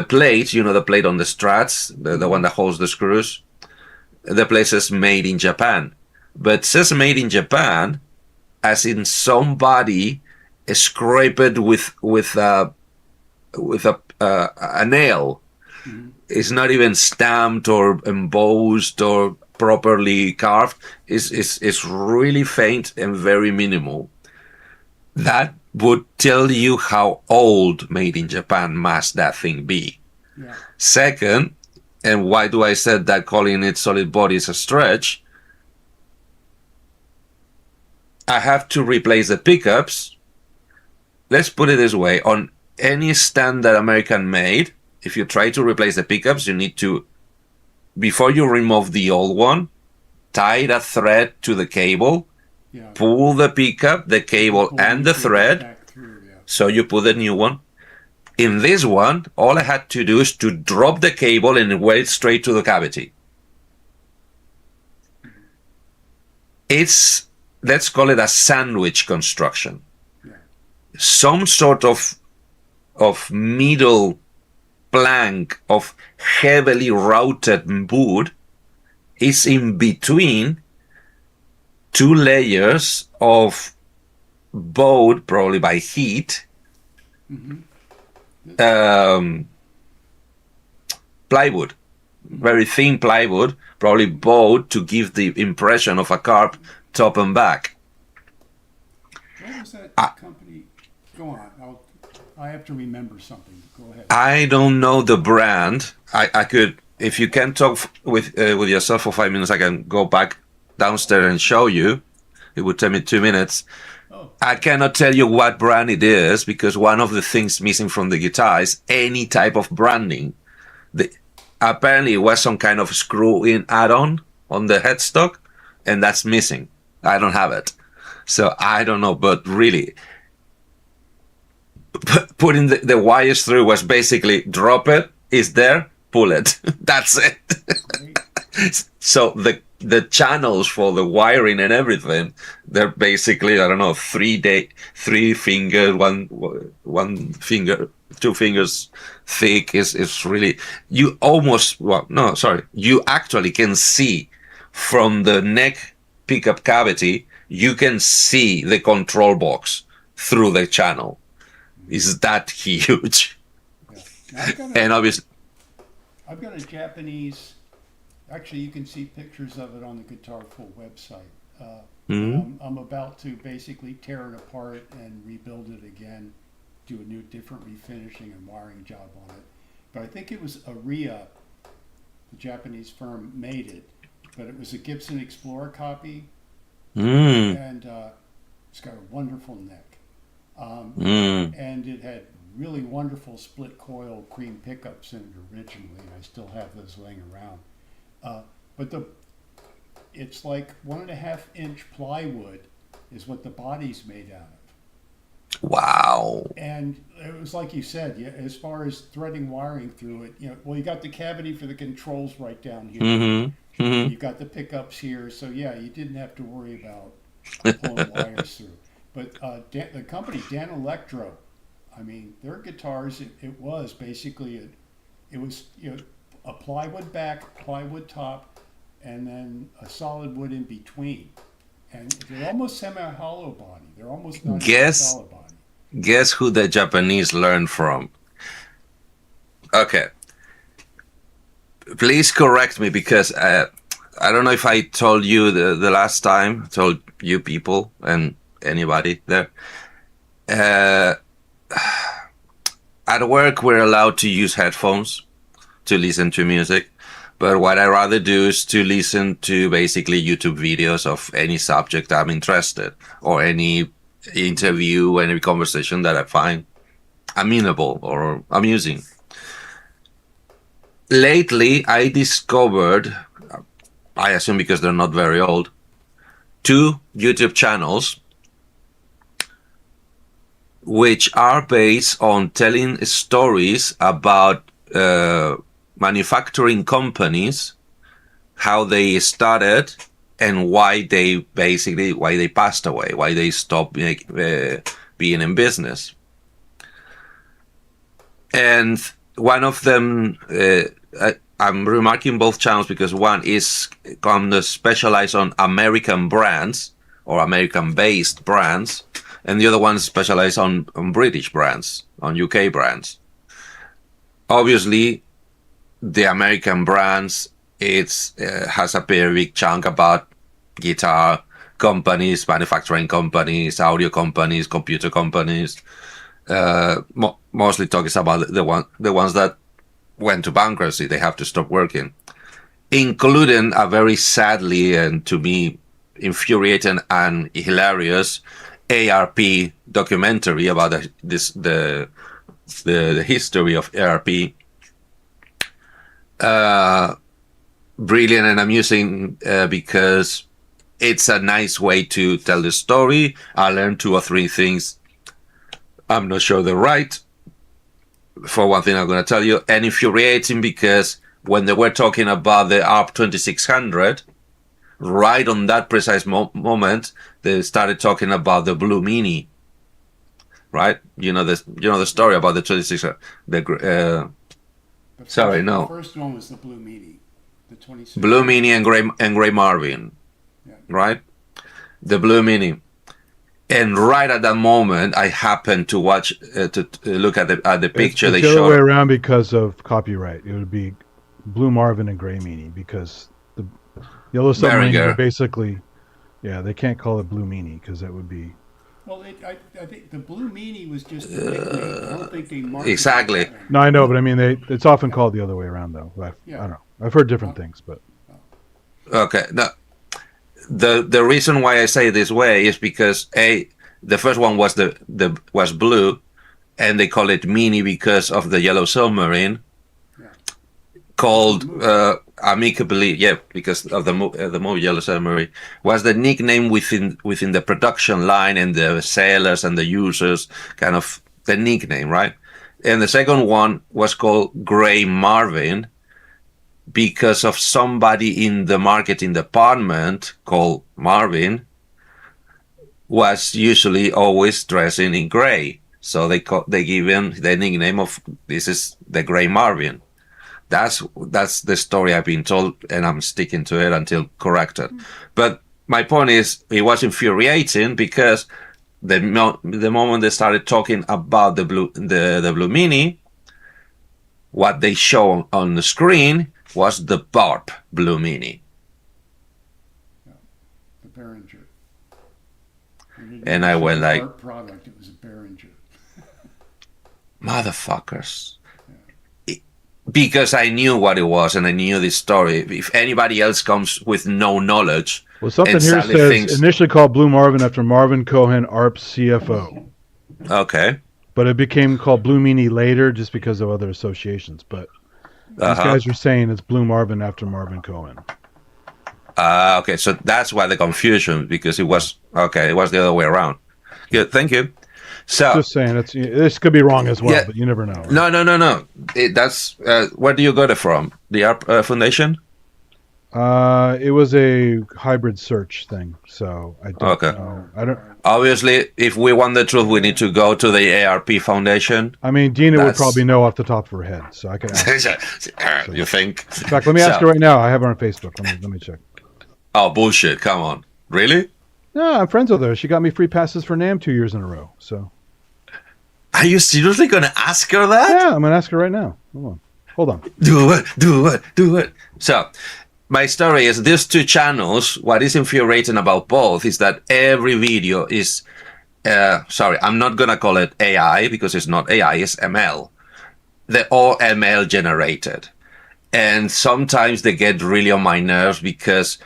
plate, the plate on the struts, the one that holds the screws, the plate says made in Japan, but it says made in Japan as in somebody scraped it with a nail. It's not even stamped or embossed or properly carved. It's really faint and very minimal. That would tell you how old made in Japan must that thing be. Yeah. Second, and why do I say that calling it solid body is a stretch? I have to replace the pickups. Let's put it this way. On any standard American made, if you try to replace the pickups, you need to, before you remove the old one, tie a thread to the cable, Yeah. pull the pickup, the cable, Pull and the it thread, back through, yeah. so you put the new one. In this one, all I had to do is to drop the cable and wait straight to the cavity. It's, let's call it a sandwich construction. Yeah. Some sort of middle plank of heavily routed wood is in between two layers of bowed, probably by heat, plywood, very thin plywood, probably bowed to give the impression of a carp top and back. What was that company? Go on. I have to remember something. Go ahead. I don't know the brand. I could, if you can talk with yourself for 5 minutes, I can go back downstairs and show you. It would take me 2 minutes. Oh. I cannot tell you what brand it is because one of the things missing from the guitar is any type of branding. Apparently, it was some kind of screw-in add-on on the headstock, and that's missing. I don't have it, so I don't know. But really, putting the wires through was basically drop it, it's there, pull it. That's it. So the channels for the wiring and everything, they're basically, I don't know, 3 fingers, one finger, 2 fingers thick. Is really, you almost, well, no, sorry, you actually can see from the neck pickup cavity, you can see the control box through the channel. Is that huge? Yeah. And obviously, I've got a Japanese. Actually, you can see pictures of it on the Guitar Full website. I'm about to basically tear it apart and rebuild it again, do a new, different refinishing and wiring job on it. But I think it was Aria, the Japanese firm, made it. But it was a Gibson Explorer copy, and it's got a wonderful neck. And it had really wonderful split coil cream pickups in it originally. I still have those laying around. But it's like 1.5 inch plywood is what the body's made out of. wow. And it was like you said, yeah, as far as threading wiring through it, you got the cavity for the controls right down here. You've got the pickups here. So yeah, you didn't have to worry about pulling wires through. But the company, Dan Electro, I mean, their guitars, it was basically, it was a plywood back, plywood top, and then a solid wood in between. And they're almost semi-hollow body. They're almost not even solid body. Guess who the Japanese learned from? Okay. Please correct me because I don't know if I told you the last time, told you people and anybody there. At work, we're allowed to use headphones to listen to music. But what I rather do is to listen to basically YouTube videos of any subject I'm interested, or any interview, any conversation that I find amenable or amusing. Lately, I discovered, I assume because they're not very old, 2 YouTube channels which are based on telling stories about manufacturing companies, how they started, and why they passed away, why they stopped being in business. And one of them, I'm remarking both channels because one is kind of specialized on American brands or American-based brands, and the other one is specialized on British brands, on UK brands. Obviously, the American brands, has a very big chunk about guitar companies, manufacturing companies, audio companies, computer companies. Mostly talking about the ones that went to bankruptcy. They have to stop working, including a very sadly and to me infuriating and hilarious ARP documentary about the history of ARP. Brilliant and amusing because it's a nice way to tell the story. I learned 2 or 3 things. I'm not sure they're right. For one thing, I'm going to tell you, and infuriating because when they were talking about the ARP 2600, right on that precise moment, they started talking about the Blue Mini. Right? You know the story about the 2600. The first one was the Blue Mini, the 26. Blue Mini and Gray Marvin, Yeah. right? The Blue Mini. And right at that moment, I happened to watch to look at the picture it's they the other way showed. around because of copyright. It would be Blue Marvin and Gray Meanie because the Yellow Submarine Behringer. are basically, they can't call it Blue Meanie because that would be. Well, I think the Blue Meanie was just a nickname. I don't think they marketed Exactly. it that way. No, I know, but I mean, it's often called the other way around though. I don't know. I've heard different things, but Okay. Now, the reason why I say this way is because the first one was was blue, and they call it Mini because of the Yellow Submarine, called amicably, because of the movie Yellow Submarine, was the nickname within the production line and the sailors and the users, kind of the nickname, right? And the second one was called Gray Marvin because of somebody in the marketing department called Marvin was usually always dressing in gray. So they give him the nickname of this is the Gray Marvin. That's the story I've been told, and I'm sticking to it until corrected. But my point is, it was infuriating because the moment they started talking about the Blue Mini, what they show on the screen was the Barb Blue Mini. The Behringer. And I went like, Art product. It was a Behringer. motherfuckers. Because I knew what it was and I knew this story. If anybody else comes with no knowledge, well, something and here sadly says thinks, initially called Blue Marvin after Marvin Cohen, ARP's CFO, okay, but it became called Blue Meanie later just because of other associations. But these guys are saying it's Blue Marvin after Marvin Cohen. Okay, so that's why the confusion, because it was the other way around. Good, thank you. So Just saying, this could be wrong as well, Yeah. but you never know. Right? no. That's where do you got it from? The ARP Foundation? It was a hybrid search thing, so I don't Okay. know. I don't. Obviously, if we want the truth, we need to go to the ARP Foundation. I mean, Dina would That's- probably know off the top of her head, so I could ask. You think? In fact, let me ask her right now. I have her on Facebook. Let me check. Oh, bullshit. Come on. Really? No, I'm friends with her. She got me free passes for NAMM 2 years in a row. So Are you seriously going to ask her that? yeah, I'm gonna ask her right now. Hold on. Do it. So, my story is these 2 channels, what is infuriating about both is that every video is, I'm not going to call it AI because it's not AI, it's ML. They're all ML generated. And sometimes they get really on my nerves because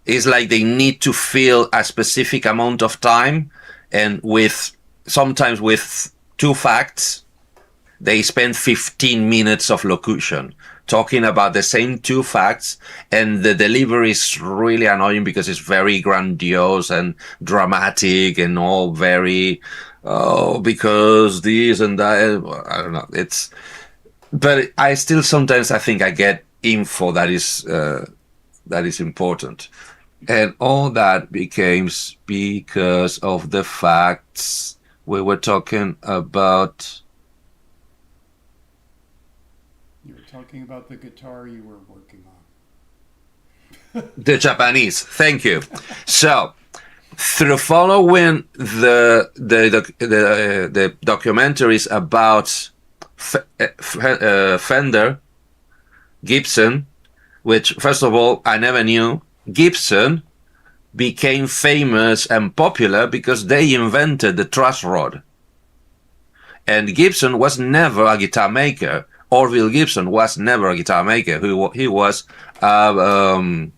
it's like they need to fill a specific amount of time, and sometimes with 2 facts, they spend 15 minutes of locution talking about the same two facts, and the delivery is really annoying because it's very grandiose and dramatic and all very, oh, because this and that. I don't know. But I still sometimes I think I get info that is important, and all that becomes because of the facts we were talking about. You were talking about the guitar you were working on. The Japanese. Thank you. So, through following the documentaries about Fender, Gibson, which first of all I never knew, Gibson became famous and popular because they invented the truss rod. And Gibson was never a guitar maker. Orville Gibson was never a guitar maker. He was Well,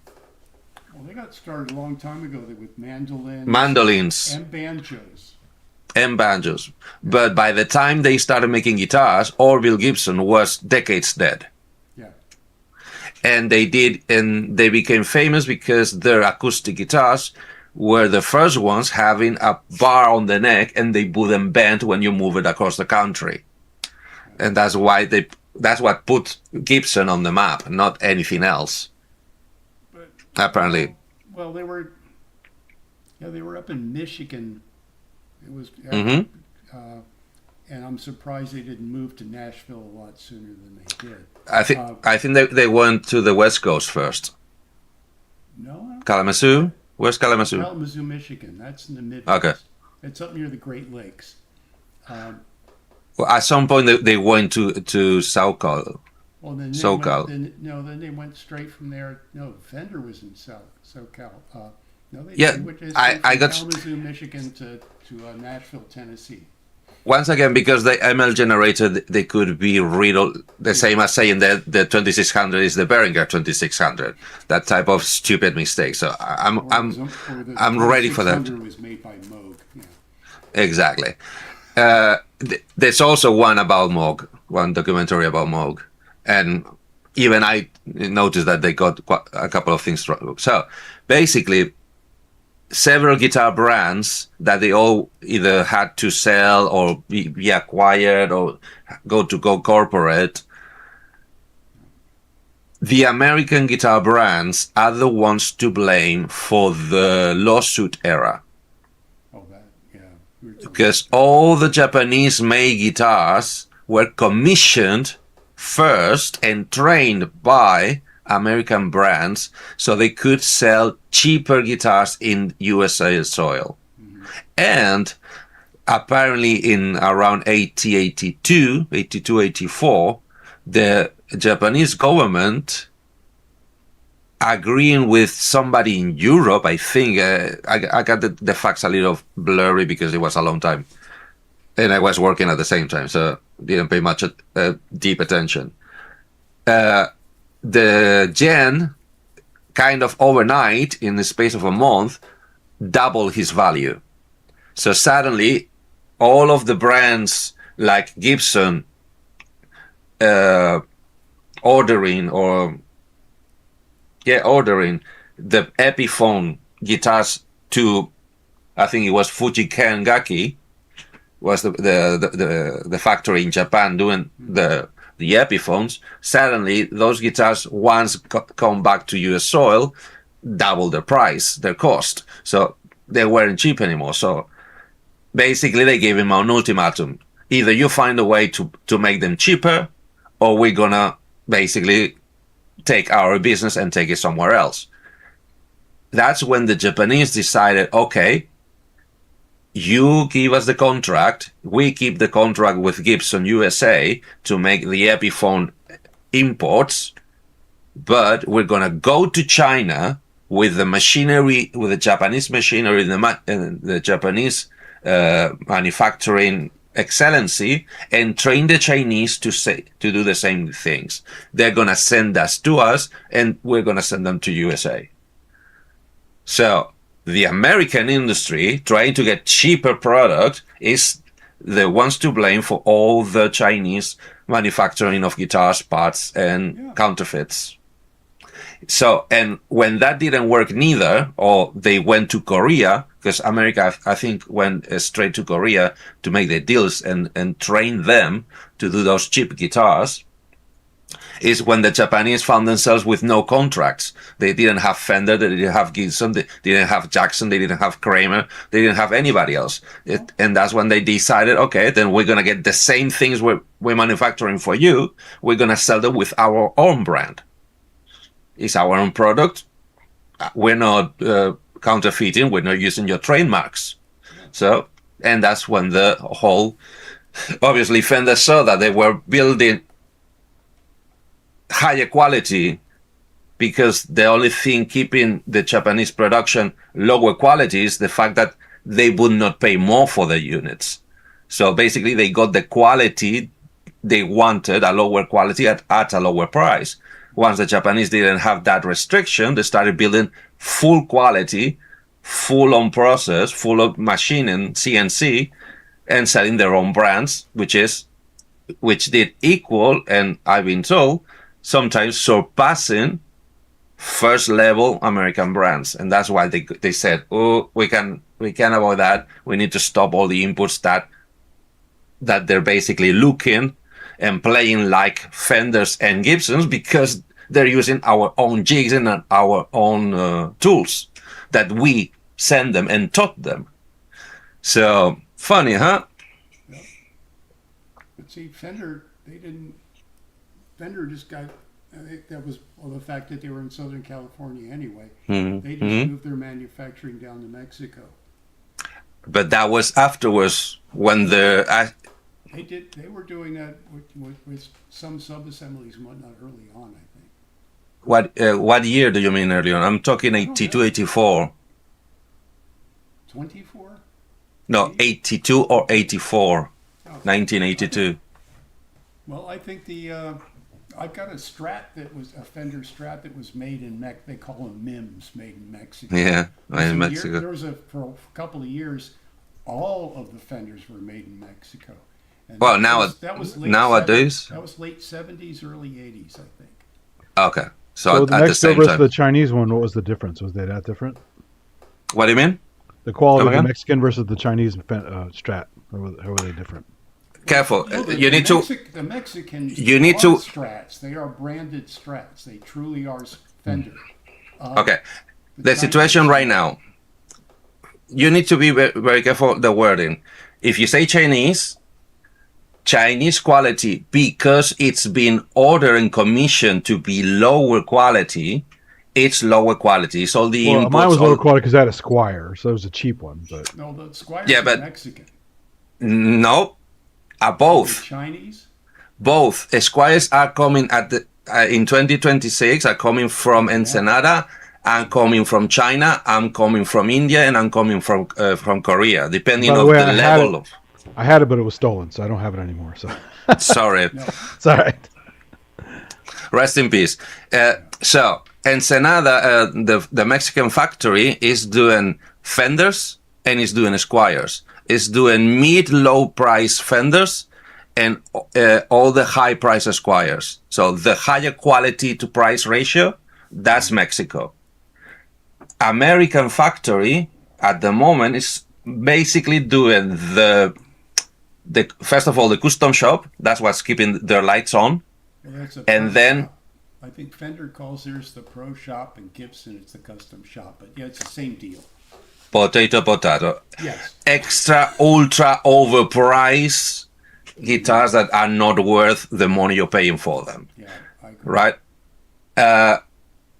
they got started a long time ago with mandolins and banjos. But by the time they started making guitars, Orville Gibson was decades dead. Yeah. And they became famous because their acoustic guitars were the first ones having a bar on the neck, and they wouldn't bend when you move it across the country. And that's what put Gibson on the map, not anything else. But, apparently. Well, they were up in Michigan. It was, and I'm surprised they didn't move to Nashville a lot sooner than they did. I think they went to the West Coast first. No. Kalamazoo? Where's Kalamazoo? Kalamazoo, Michigan. That's in the Midwest. Okay. It's up near the Great Lakes. Well, at some point they went to SoCal. Well, then SoCal. Then they went straight from there. No, Fender was in SoCal. No, they went I got Kalamazoo, Michigan to Nashville, Tennessee. Once again, because the ML generator, they could be the same as saying that the 2600 is the Behringer 2600. That type of stupid mistake. So I'm ready for that. The was made by Moog. Yeah. Exactly. There's also one documentary about Moog, and even I noticed that they got a couple of things wrong. So basically, several guitar brands that they all either had to sell or be acquired or go corporate. The American guitar brands are the ones to blame for the lawsuit era. Oh, that, yeah. Because all the Japanese made guitars were commissioned first and trained by American brands so they could sell cheaper guitars in USA soil. Mm-hmm. And apparently in around 82, 84, the Japanese government, agreeing with somebody in Europe, I think, I got the facts a little blurry because it was a long time. And I was working at the same time, so didn't pay much deep attention. The yen kind of overnight, in the space of a month, doubled his value. So suddenly, all of the brands like Gibson ordering the Epiphone guitars to, I think it was Fuji Kengaki, was the factory in Japan doing the Epiphones. Suddenly, those guitars, once come back to US soil, double their price, their cost. So they weren't cheap anymore. So basically, they gave him an ultimatum. Either you find a way to make them cheaper, or we're gonna basically take our business and take it somewhere else. That's when the Japanese decided, okay, you give us the contract, we keep the contract with Gibson USA to make the Epiphone imports, but we're going to go to China with the machinery, with the Japanese machinery, the Japanese manufacturing excellency, and train the Chinese to do the same things. They're going to send us to us, and we're going to send them to USA. So the American industry, trying to get cheaper product, is the ones to blame for all the Chinese manufacturing of guitars, parts, and counterfeits. So, and when that didn't work neither, or they went to Korea, because America, I think, went straight to Korea to make the deals and train them to do those cheap guitars, is when the Japanese found themselves with no contracts. They didn't have Fender, they didn't have Gibson, they didn't have Jackson, they didn't have Kramer, they didn't have anybody else. And that's when they decided, okay, then we're going to get the same things we're manufacturing for you, we're going to sell them with our own brand. It's our own product. We're not counterfeiting, we're not using your trademarks. So, and that's when the whole, obviously Fender saw that they were building higher quality, because the only thing keeping the Japanese production lower quality is the fact that they would not pay more for the units. So basically they got the quality they wanted, a lower quality at a lower price. Once the Japanese didn't have that restriction, they started building full quality, full on process, full of machining, CNC, and selling their own brands, which did equal, and I've been told, sometimes surpassing first level American brands. And that's why they said, oh, we can avoid that. We need to stop all the inputs that they're basically looking and playing like Fenders and Gibsons, because they're using our own jigs and our own tools that we send them and taught them. So funny, huh? Yep. But see, Fender just got, I think that was the fact that they were in Southern California anyway. Mm-hmm. They just moved their manufacturing down to Mexico. But that was afterwards when They were doing that with some sub-assemblies and whatnot early on, I think. What year do you mean early on? I'm talking 82, 84. 24? No, 82 or 84. 1982. Well, I think I've got a Strat that was a Fender Strat that was made in they call them MIMS, made in Mexico. Yeah, in Mexico. There was for a couple of years, all of the Fenders were made in Mexico. And well, that was late nowadays. That was late 70s, early 80s, I think. Okay, so the at the Mexico same versus time. the Chinese one, what was the difference? Was they that different? What do you mean? The quality of the again? Mexican versus the Chinese Strat, how were they different? Careful. Well, You need to. The Mexicans You need are to. Strats. They are branded Strats. They truly are Fender. Okay. The situation right now, you need to be very, very careful the wording. If you say Chinese quality, because it's been ordered and commissioned to be lower quality, it's lower quality. It's all the Well, inputs. mine was lower quality because I had a Squire, so it was a cheap one. But No, the Squire Yeah, is but- Mexican. No, The both. Chinese? Both Esquires are coming in 2026 are coming from Ensenada. I'm coming from China. I'm coming from India, and I'm coming from Korea, depending By the on way, the I had level it. of. I had it, but it was stolen, so I don't have it anymore. So Sorry, No. it's all right. rest in peace. So Ensenada, the Mexican factory, is doing Fenders and is doing Esquires. Is doing mid-low price Fenders and all the high price Esquires. So the higher quality to price ratio, that's Mexico. American factory at the moment is basically doing the first of all the custom shop. That's what's keeping their lights on. Well, that's a And pro then- shop. I think Fender calls theirs the pro shop, and Gibson it's the custom shop. But yeah, it's the same deal. Potato. Yes. Extra ultra overpriced guitars that are not worth the money you're paying for them. Yeah, I agree. Right?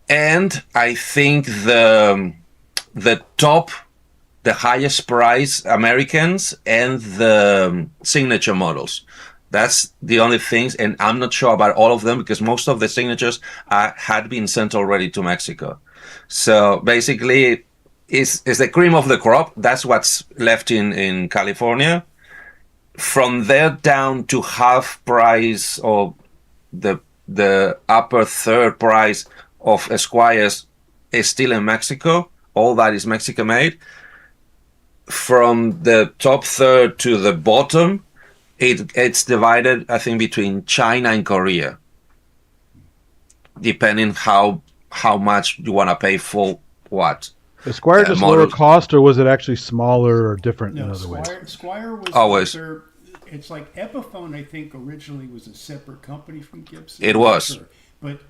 And I think the top, the highest price Americans and the signature models. That's the only things, and I'm not sure about all of them because most of the signatures had been sent already to Mexico. So basically, it's the cream of the crop. That's what's left in California. From there down to half price or the upper third price of Esquires is still in Mexico. All that is Mexican made. from the top third to the bottom, it's divided, I think, between China and Korea, depending how much you want to pay for what. The Squire just lower cost, or was it actually smaller or different in other ways? Squire was always. It's like Epiphone, I think, originally was a separate company from Gibson. It was. Sure. But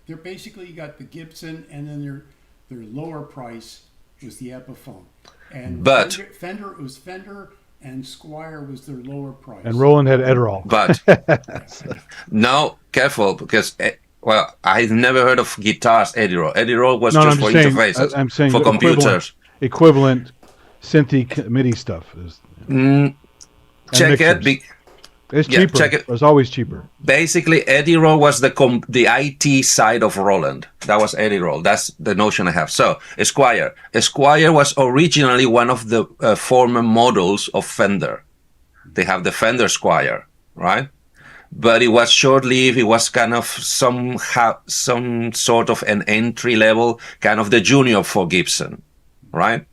they're basically, you got the Gibson, and then their lower price was the Epiphone. And but Fender, it was Fender, and Squire was their lower price. And Roland had Edirol. But no, careful, because I've never heard of guitars Edirol. Edirol was just for interfaces. I'm saying for computers. Equivalent synthy MIDI stuff is. Check it. It's cheaper. Check it. It was always cheaper. Basically, Edirol was the IT side of Roland. That was Edirol. That's the notion I have. So, Squire. Squire was originally one of the former models of Fender. They have the Fender Squire, right? But it was short-lived. It was kind of some sort of an entry level, kind of the junior for Gibson, right?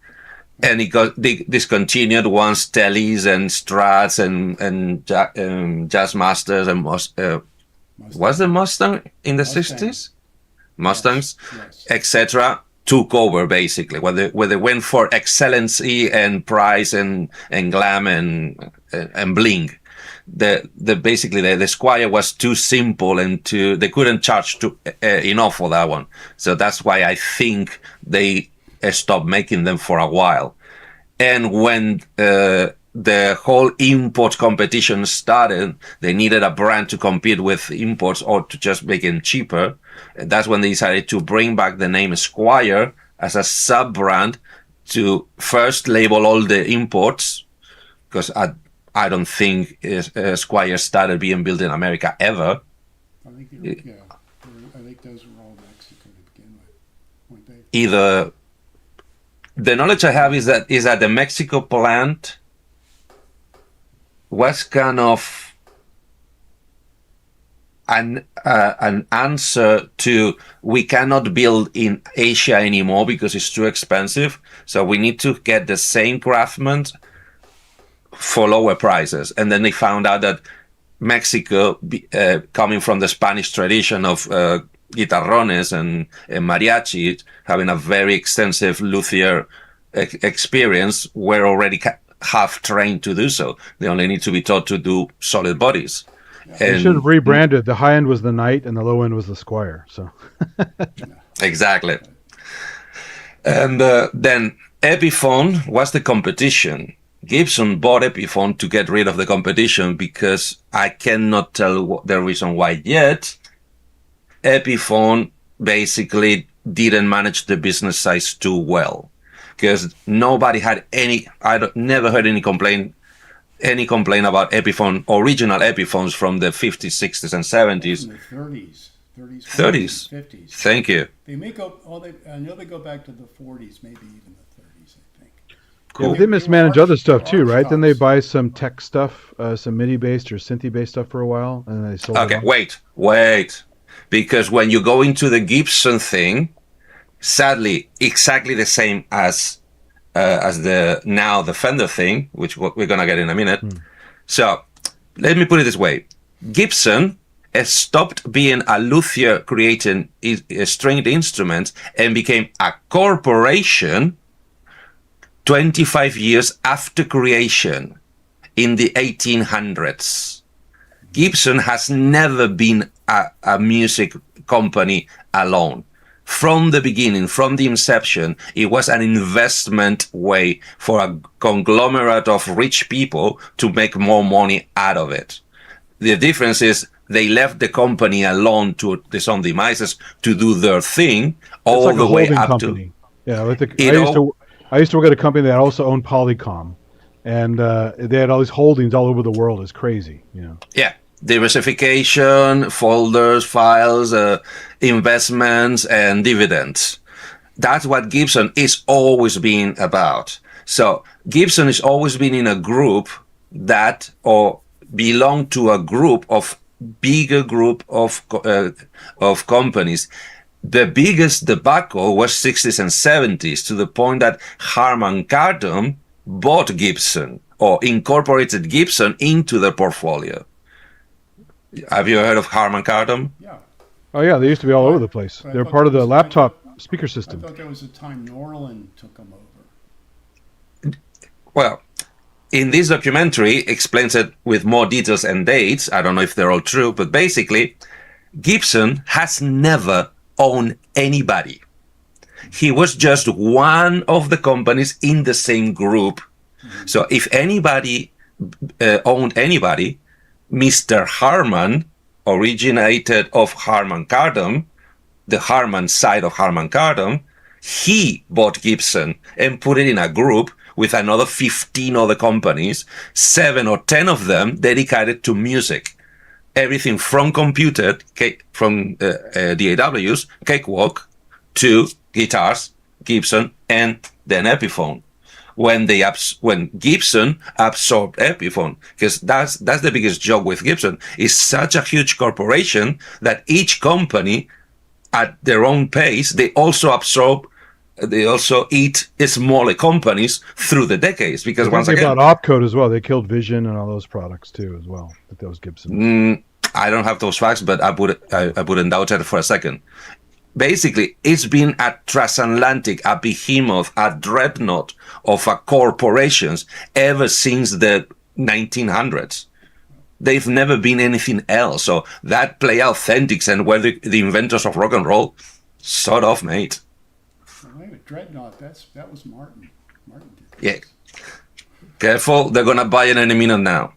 And it got discontinued once Tellys and Strats and Jazzmasters and was the Mustang in the 60s? Mustangs, yes. Etc. took over basically, where they went for excellency and price and glam and bling. The Squire was too simple and they couldn't charge enough for that one. So that's why I think they stopped making them for a while. And when the whole import competition started, they needed a brand to compete with imports or to just make it cheaper. That's when they decided to bring back the name Squire as a sub-brand to first label all the imports, because I don't think Squire started being built in America ever. I think those were all Mexican to begin with, weren't they? Either. The knowledge I have is that the Mexico plant was kind of an answer to, we cannot build in Asia anymore because it's too expensive. So we need to get the same craftsmen for lower prices. And then they found out that Mexico, coming from the Spanish tradition of guitarrones and mariachi, having a very extensive luthier experience, were already half trained to do so. They only need to be taught to do solid bodies. They should have rebranded. The high end was the Knight and the low end was the Squire. So exactly. And then Epiphone was the competition. Gibson bought Epiphone to get rid of the competition because I cannot tell the reason why yet. Epiphone basically didn't manage the business size too well, because nobody had never heard any complaint about Epiphone, original Epiphones from the 50s, 60s, and 70s. In the 30s, 30s, 50s. Thank you. They may go. I know they go back to the 40s, maybe even the 30s. I think. Cool. Yeah, they mismanage other stuff too, right? Then they buy some tech stuff, some MIDI based or synthy based stuff for a while, and then they sold. Okay, wait. Because when you go into the Gibson thing, sadly, exactly the same as the Fender thing, which we're gonna get in a minute. So let me put it this way: Gibson has stopped being a luthier creating stringed instruments and became a corporation 25 years after creation in the 1800s. Gibson has never been a music company alone. From the beginning, from the inception, it was an investment way for a conglomerate of rich people to make more money out of it. The difference is they left the company alone to its own devices to do their thing all like the way up company. to... Yeah, I used to work at a company that also owned Polycom, and they had all these holdings all over the world. It's crazy, you know. Yeah. Diversification, folders, files, investments, and dividends. That's what Gibson is always been about. So Gibson has always been in a group that, or belong to a bigger group of companies. The biggest debacle was 60s and 70s, to the point that Harman Kardon bought Gibson or incorporated Gibson into their portfolio. Have you heard of Harman Kardon? Yeah. Oh yeah, they used to be all over the place. But I They're thought part of there the was- laptop speaker I system. thought there was a time Norlin took them over. Well, in this documentary explains it with more details and dates. I don't know if they're all true, but basically, Gibson has never owned anybody. He was just one of the companies in the same group. So if anybody owned anybody, Mr. Harman originated of Harman Kardon, the Harman side of Harman Kardon. He bought Gibson and put it in a group with another 15 other companies, 7 or 10 of them dedicated to music. Everything from computed, from DAWs, Cakewalk, to guitars, Gibson, and then Epiphone. When Gibson absorbed Epiphone, because that's the biggest joke with Gibson. It's such a huge corporation that each company, at their own pace, they also eat smaller companies through the decades. Because once They again, bought Opcode as well. They killed Vision and all those products too as well. But those Gibson. I don't have those facts, but I wouldn't doubt it for a second. Basically, it's been a transatlantic, a behemoth, a dreadnought of a corporations ever since the 1900s. They've never been anything else. So that play authentics and were the inventors of rock and roll, sort of, mate. Well, wait a minute, Dreadnought, that was Martin. Martin did this. Yeah. Careful, they're gonna buy it any minute now.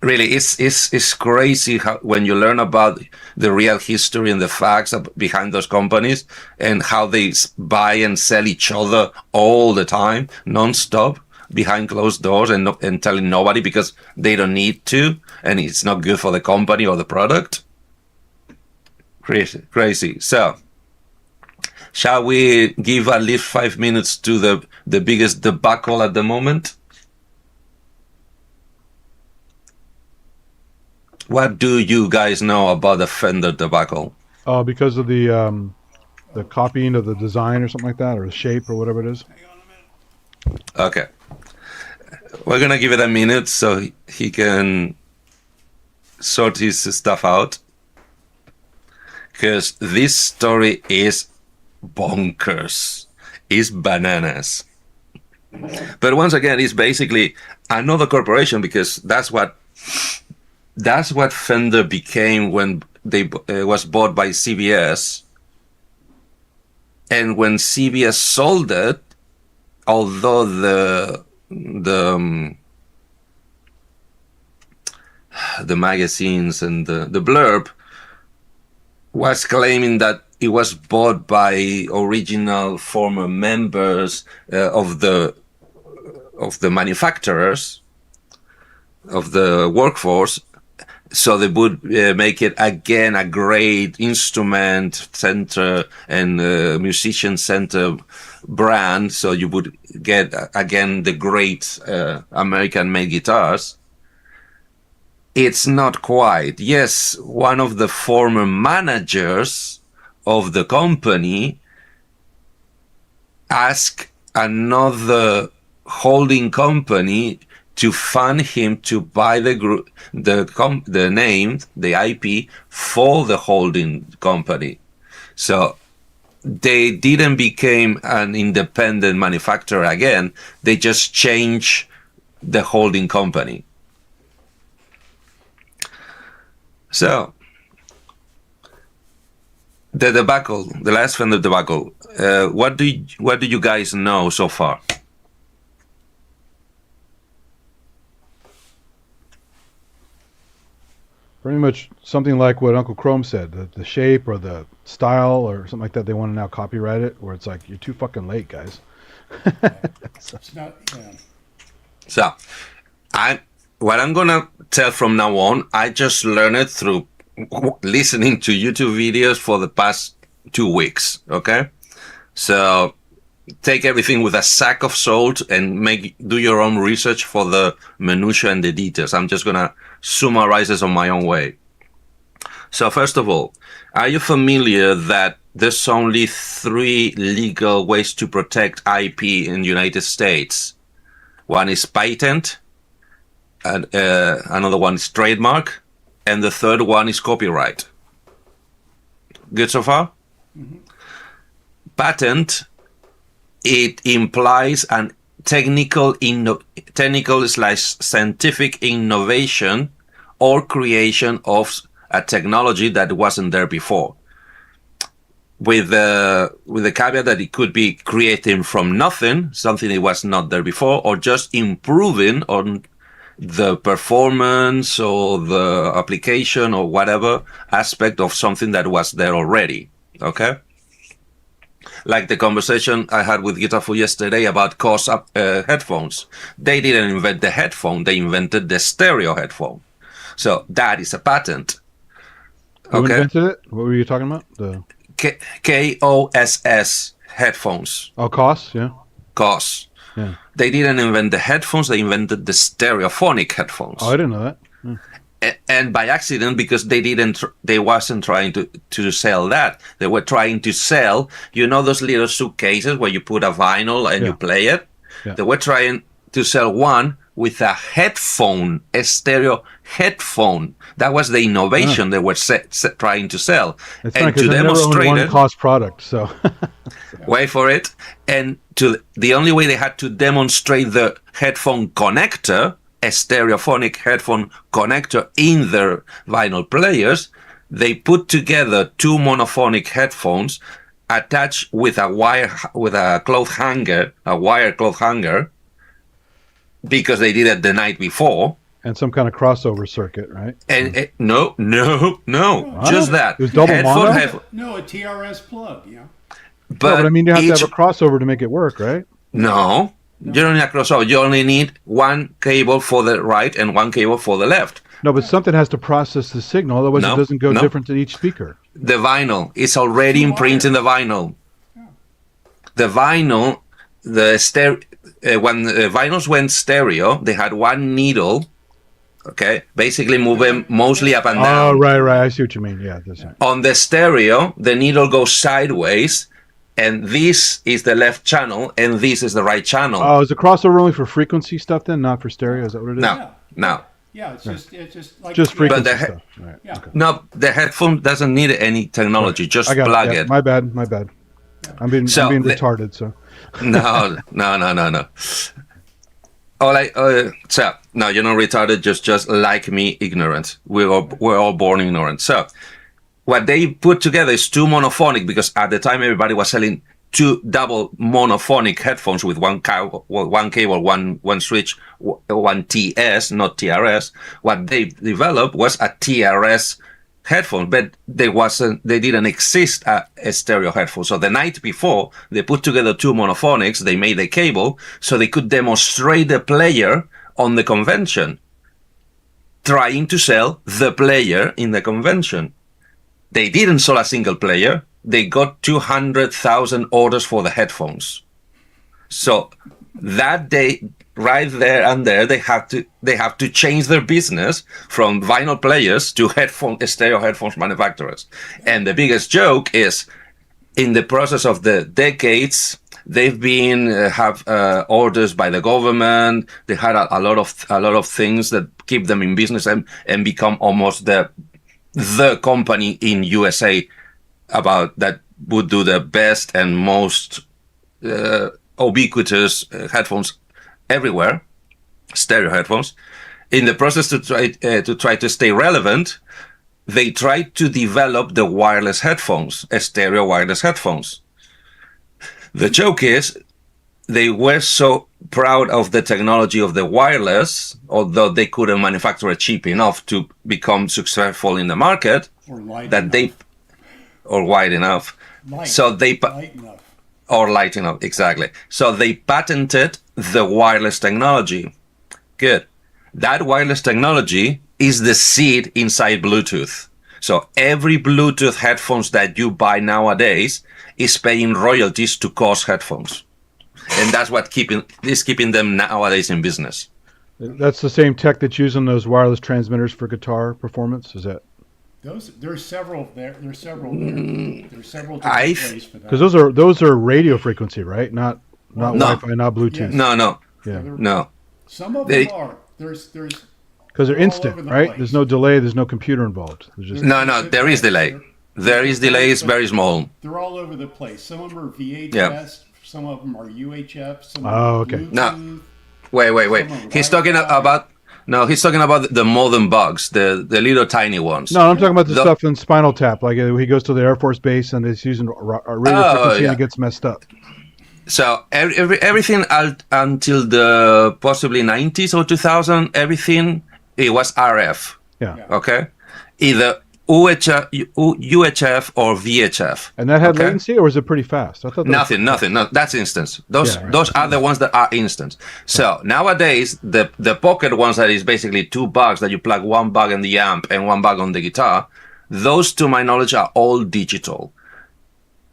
Really, it's crazy how when you learn about the real history and the facts behind those companies and how they buy and sell each other all the time, non-stop, behind closed doors and telling nobody because they don't need to, and it's not good for the company or the product. Crazy. So, shall we give at least 5 minutes to the biggest debacle at the moment? What do you guys know about the Fender debacle? Because of the copying of the design or something like that, or the shape or whatever it is. Hang on a minute. Okay. We're going to give it a minute so he can sort his stuff out. Because this story is bonkers. It's bananas. But once again, it's basically another corporation because that's what Fender became when they was bought by CBS. And when CBS sold it, although the magazines and the blurb was claiming that it was bought by original former members of the manufacturers of the workforce, so they would make it again a great instrument center and musician center brand, so you would get again the great American-made guitars. It's not quite. Yes, one of the former managers of the company asked another holding company to fund him to buy the group, the name, the IP for the holding company. So they didn't become an independent manufacturer again. They just changed the holding company. So the debacle, the last Fender debacle. What do you guys know so far? Pretty much something like what Uncle Chrome said, the shape or the style or something like that. They want to now copyright it, where it's like, you're too fucking late, guys. It's not, So, what I'm gonna tell from now on, I just learned it through listening to YouTube videos for the past 2 weeks. Okay, so take everything with a sack of salt and do your own research for the minutiae and the details. I'm just gonna summarize this on my own way. So first of all, are you familiar that there's only 3 legal ways to protect IP in the United States? One is patent, and another one is trademark, and the third one is copyright. Good so far? Patent, it implies an technical/scientific innovation or creation of a technology that wasn't there before, with the caveat that it could be creating from nothing, something that was not there before, or just improving on the performance or the application or whatever aspect of something that was there already. Okay? Like the conversation I had with Gitafu yesterday about COS headphones. They didn't invent the headphone, they invented the stereo headphone. So that is a patent. Who Okay? invented it? What were you talking about? The KOSS headphones. COS, yeah. COS. Yeah. They didn't invent the headphones, they invented the stereophonic headphones. Oh, I didn't know that. And by accident, because they wasn't trying to sell that. They were trying to sell, those little suitcases where you put a vinyl and you play it. Yeah. They were trying to sell one with a headphone, a stereo headphone. That was the innovation they were trying to sell. It's And funny because to I never owned demonstrate one it, COS product, so wait for it. And the only way they had to demonstrate the headphone connector, a stereophonic headphone connector in their vinyl players, they put together 2 monophonic headphones attached with a wire cloth hanger, because they did it the night before. and some kind of crossover circuit, right? And no, just that. It was double mono? No, a TRS plug, yeah. But I mean, you have to have a crossover to make it work, right? No, you don't need a crossover. You only need one cable for the right and one cable for the left. No, but something has to process the signal, otherwise it doesn't go different to each speaker. The vinyl is already imprinted in the vinyl. The vinyl, when the vinyls went stereo, they had one needle, okay, basically moving mostly up and down. Oh, right. I see what you mean. Yeah, that's right. On the stereo, the needle goes sideways, and this is the left channel, and this is the right channel. Oh, is the crossover only for frequency stuff then, not for stereo? Is that what it is? No. Yeah, it's just like Just frequency But the stuff. Right. Yeah. Okay. No, the headphone doesn't need any technology. Just I got plug it. Yeah, it. My bad. I'm being So, retarded. So No. No, you're not retarded. Just like me, ignorant. We're all born ignorant. So, what they put together is 2 monophonic, because at the time everybody was selling 2 double monophonic headphones with one cable, one switch, one TS, not TRS. What they developed was a TRS headphone, but they didn't exist a stereo headphone. So the night before, they put together 2 monophonics, they made a cable so they could demonstrate the player on the convention, trying to sell the player in the convention. They didn't sell a single player. They got 200,000 orders for the headphones. So that day, right there and there, they have to change their business from vinyl players to stereo headphones manufacturers. And the biggest joke is, in the process of the decades, they've been have orders by the government. They had a lot of things that keep them in business and become almost the company in USA about that would do the best and most ubiquitous headphones everywhere, stereo headphones. In the process to try to stay relevant, they tried to develop the wireless headphones, stereo wireless headphones. The joke is, they were so proud of the technology of the wireless, although they couldn't manufacture it cheap enough to become successful in the market, or light that enough. or wide enough. Light, So they light enough. or light enough, exactly. So they patented the wireless technology. Good. That wireless technology is the seed inside Bluetooth. So every Bluetooth headphones that you buy nowadays is paying royalties to COS headphones. And that's what keeping them nowadays in business. that's the same tech that's using those wireless transmitters for guitar performance. Is that? There's several there. There's several there. There's several I different th- ways for that. Because those are radio frequency, right? Not No. Wi-Fi, not Bluetooth. Yes. no, Yeah, no. Some of They- them are. There's because they're all instant, over the right? place. There's no delay. There's no computer involved. There's just No, there is delay. There is delay. It's very small. They're all over the place. Some of them are VHS. Yeah. Some of them are UHF. Some Oh, are okay. Bluetooth. No. Wait. Some are He's talking Wi-Fi. about. No, he's talking about the modern bugs, the little tiny ones. no. I'm talking about the The- stuff in Spinal Tap. Like he goes to the Air Force base and it's using a radio Oh, frequency yeah. and it gets messed up. So everything until the possibly 90s or 2000, everything it was RF. Yeah, Yeah. Okay, either UHF or VHF. and that had Okay. latency, or was it pretty fast? I thought that was- Nothing. No, that's instance. Those Yeah, right. those are the ones that are instant. So nowadays, the pocket ones that is basically two bugs that you plug one bug in the amp and one bug on the guitar. Those, to my knowledge, are all digital.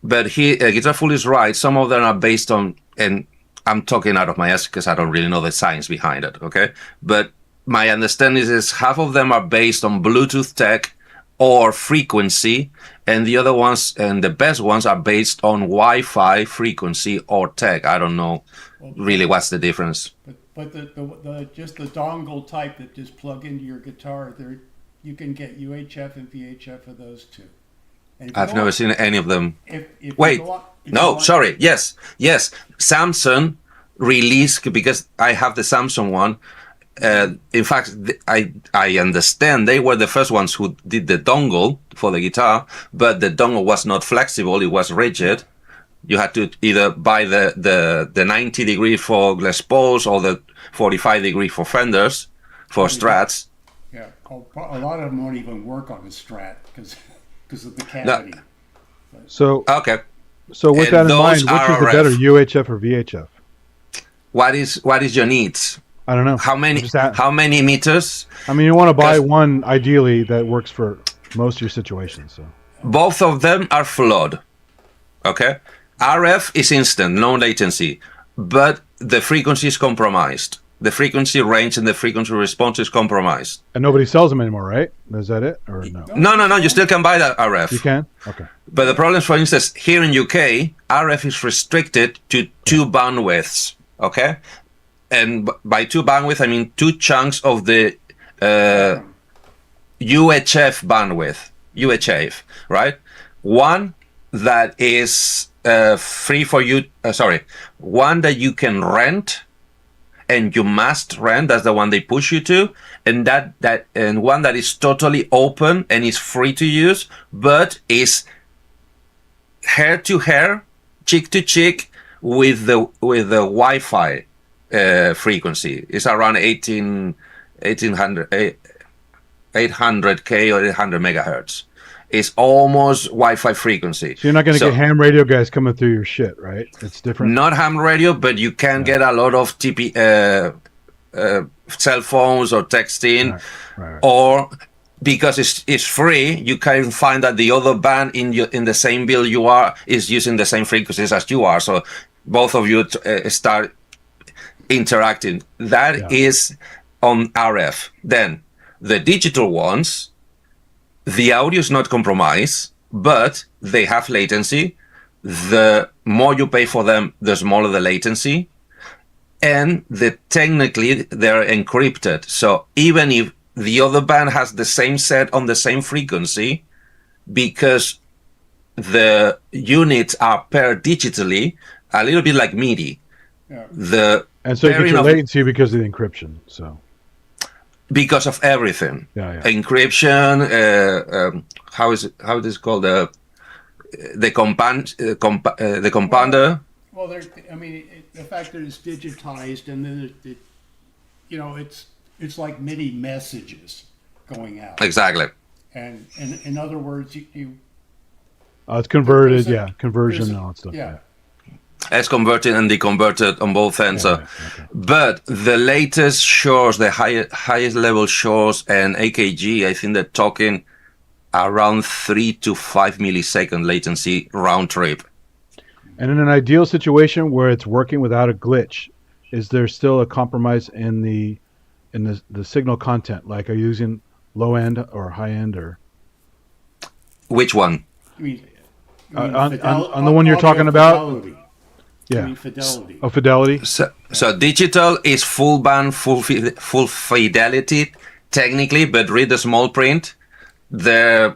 But Guitar Fool is right. Some of them are based on, and I'm talking out of my ass because I don't really know the science behind it. Okay, but my understanding is half of them are based on Bluetooth tech or frequency, and the other ones and the best ones are based on Wi-Fi frequency or tech. I don't know really what's the difference. But the just the dongle type that just plug into your guitar, there you can get UHF and VHF of those too. And if you I've go never on- seen any of them. If Wait, you go on- if you no, go on- sorry. Yes. Samsung released, because I have the Samsung one. In fact, I understand they were the first ones who did the dongle for the guitar, but the dongle was not flexible; it was rigid. You had to either buy the 90 degree for Les Pauls or the 45 degree for Fenders, for Strats. Yeah, a lot of them won't even work on a Strat because of the cavity. So, Okay, so with And that in those mind, which are is the RF. better, UHF or VHF? what is your needs? I don't know. How many Just that- how many meters? I mean, you want to buy Because- one ideally that works for most of your situations. So, Both of them are flawed. Okay, RF is instant, no latency, but the frequency is compromised. The frequency range and the frequency response is compromised. and nobody sells them anymore, right? Is that it, or no? No. You still can buy that RF. You can. Okay. But the problem is, for instance, here in UK, RF is restricted to two bandwidths. Okay, and by two bandwidth, I mean two chunks of the UHF bandwidth. UHF, right? One that is free for you. One that you can rent, and you must rent. That's the one they push you to, and and one that is totally open and is free to use, but is hair to hair, cheek to cheek with the Wi-Fi frequency. It's around 800K or 800 megahertz. It's almost Wi-Fi frequency. So you're not going to So- get ham radio guys coming through your shit, right? It's different. Not ham radio, but you can get a lot of cell phones or texting, Right. or because it's free, you can find that the other band in the same bill you are is using the same frequencies as you are. So both of you start interacting. That is on RF. Then the digital ones, the audio is not compromised, but they have latency. The more you pay for them, the smaller the latency. And technically they're encrypted. So even if the other band has the same set on the same frequency, because the units are paired digitally, a little bit like MIDI. Yeah. And so you pairing get your of- latency because of the encryption. So because of everything. yeah. Encryption, how is it called? The compounder. Well, the fact that it's digitized and then it's like MIDI messages going out. Exactly. And in other words, you It's converted. There's a- Conversion there's and a- all that stuff. yeah. As converted and deconverted on both ends. Yeah, So. okay. But the latest Shores, the highest level Shores and AKG, I think they're talking around 3 to 5 millisecond latency round trip. And in an ideal situation where it's working without a glitch, is there still a compromise in the signal content? Like, are you using low end or high end or? Which one? I mean, on the one you're talking about? Fidelity. Yeah. I mean, fidelity. Oh, fidelity. So digital is full band, full fidelity technically, but read the small print. They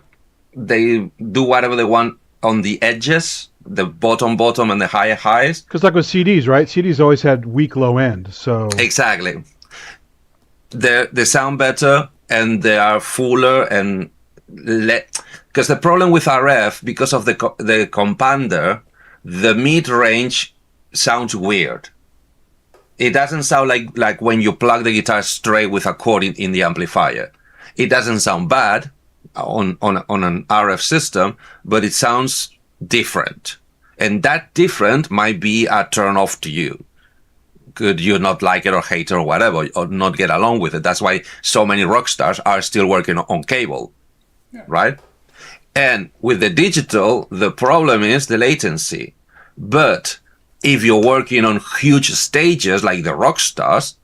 do whatever they want on the edges, the bottom, and the highs. Because like with CDs, right? CDs always had weak low end. So Exactly. They sound better and they are fuller and because the problem with RF, because of the compander, the mid range sounds weird. It doesn't sound like when you plug the guitar straight with a cord in the amplifier. It doesn't sound bad on an RF system, but it sounds different. And that different might be a turn off to you. Could you not like it or hate it or whatever, or not get along with it? That's why so many rock stars are still working on cable, right? And with the digital, the problem is the latency. But if you're working on huge stages like the rock stars,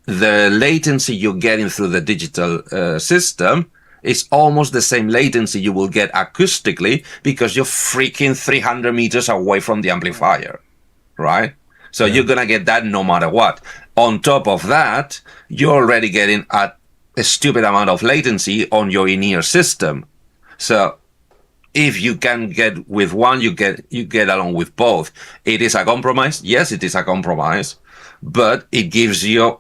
the latency you're getting through the digital system is almost the same latency you will get acoustically because you're freaking 300 meters away from the amplifier, right? So you're going to get that no matter what. On top of that, you're already getting a stupid amount of latency on your in-ear system. So if you can get with one, you get along with both. It is a compromise. Yes, it is a compromise, but it gives you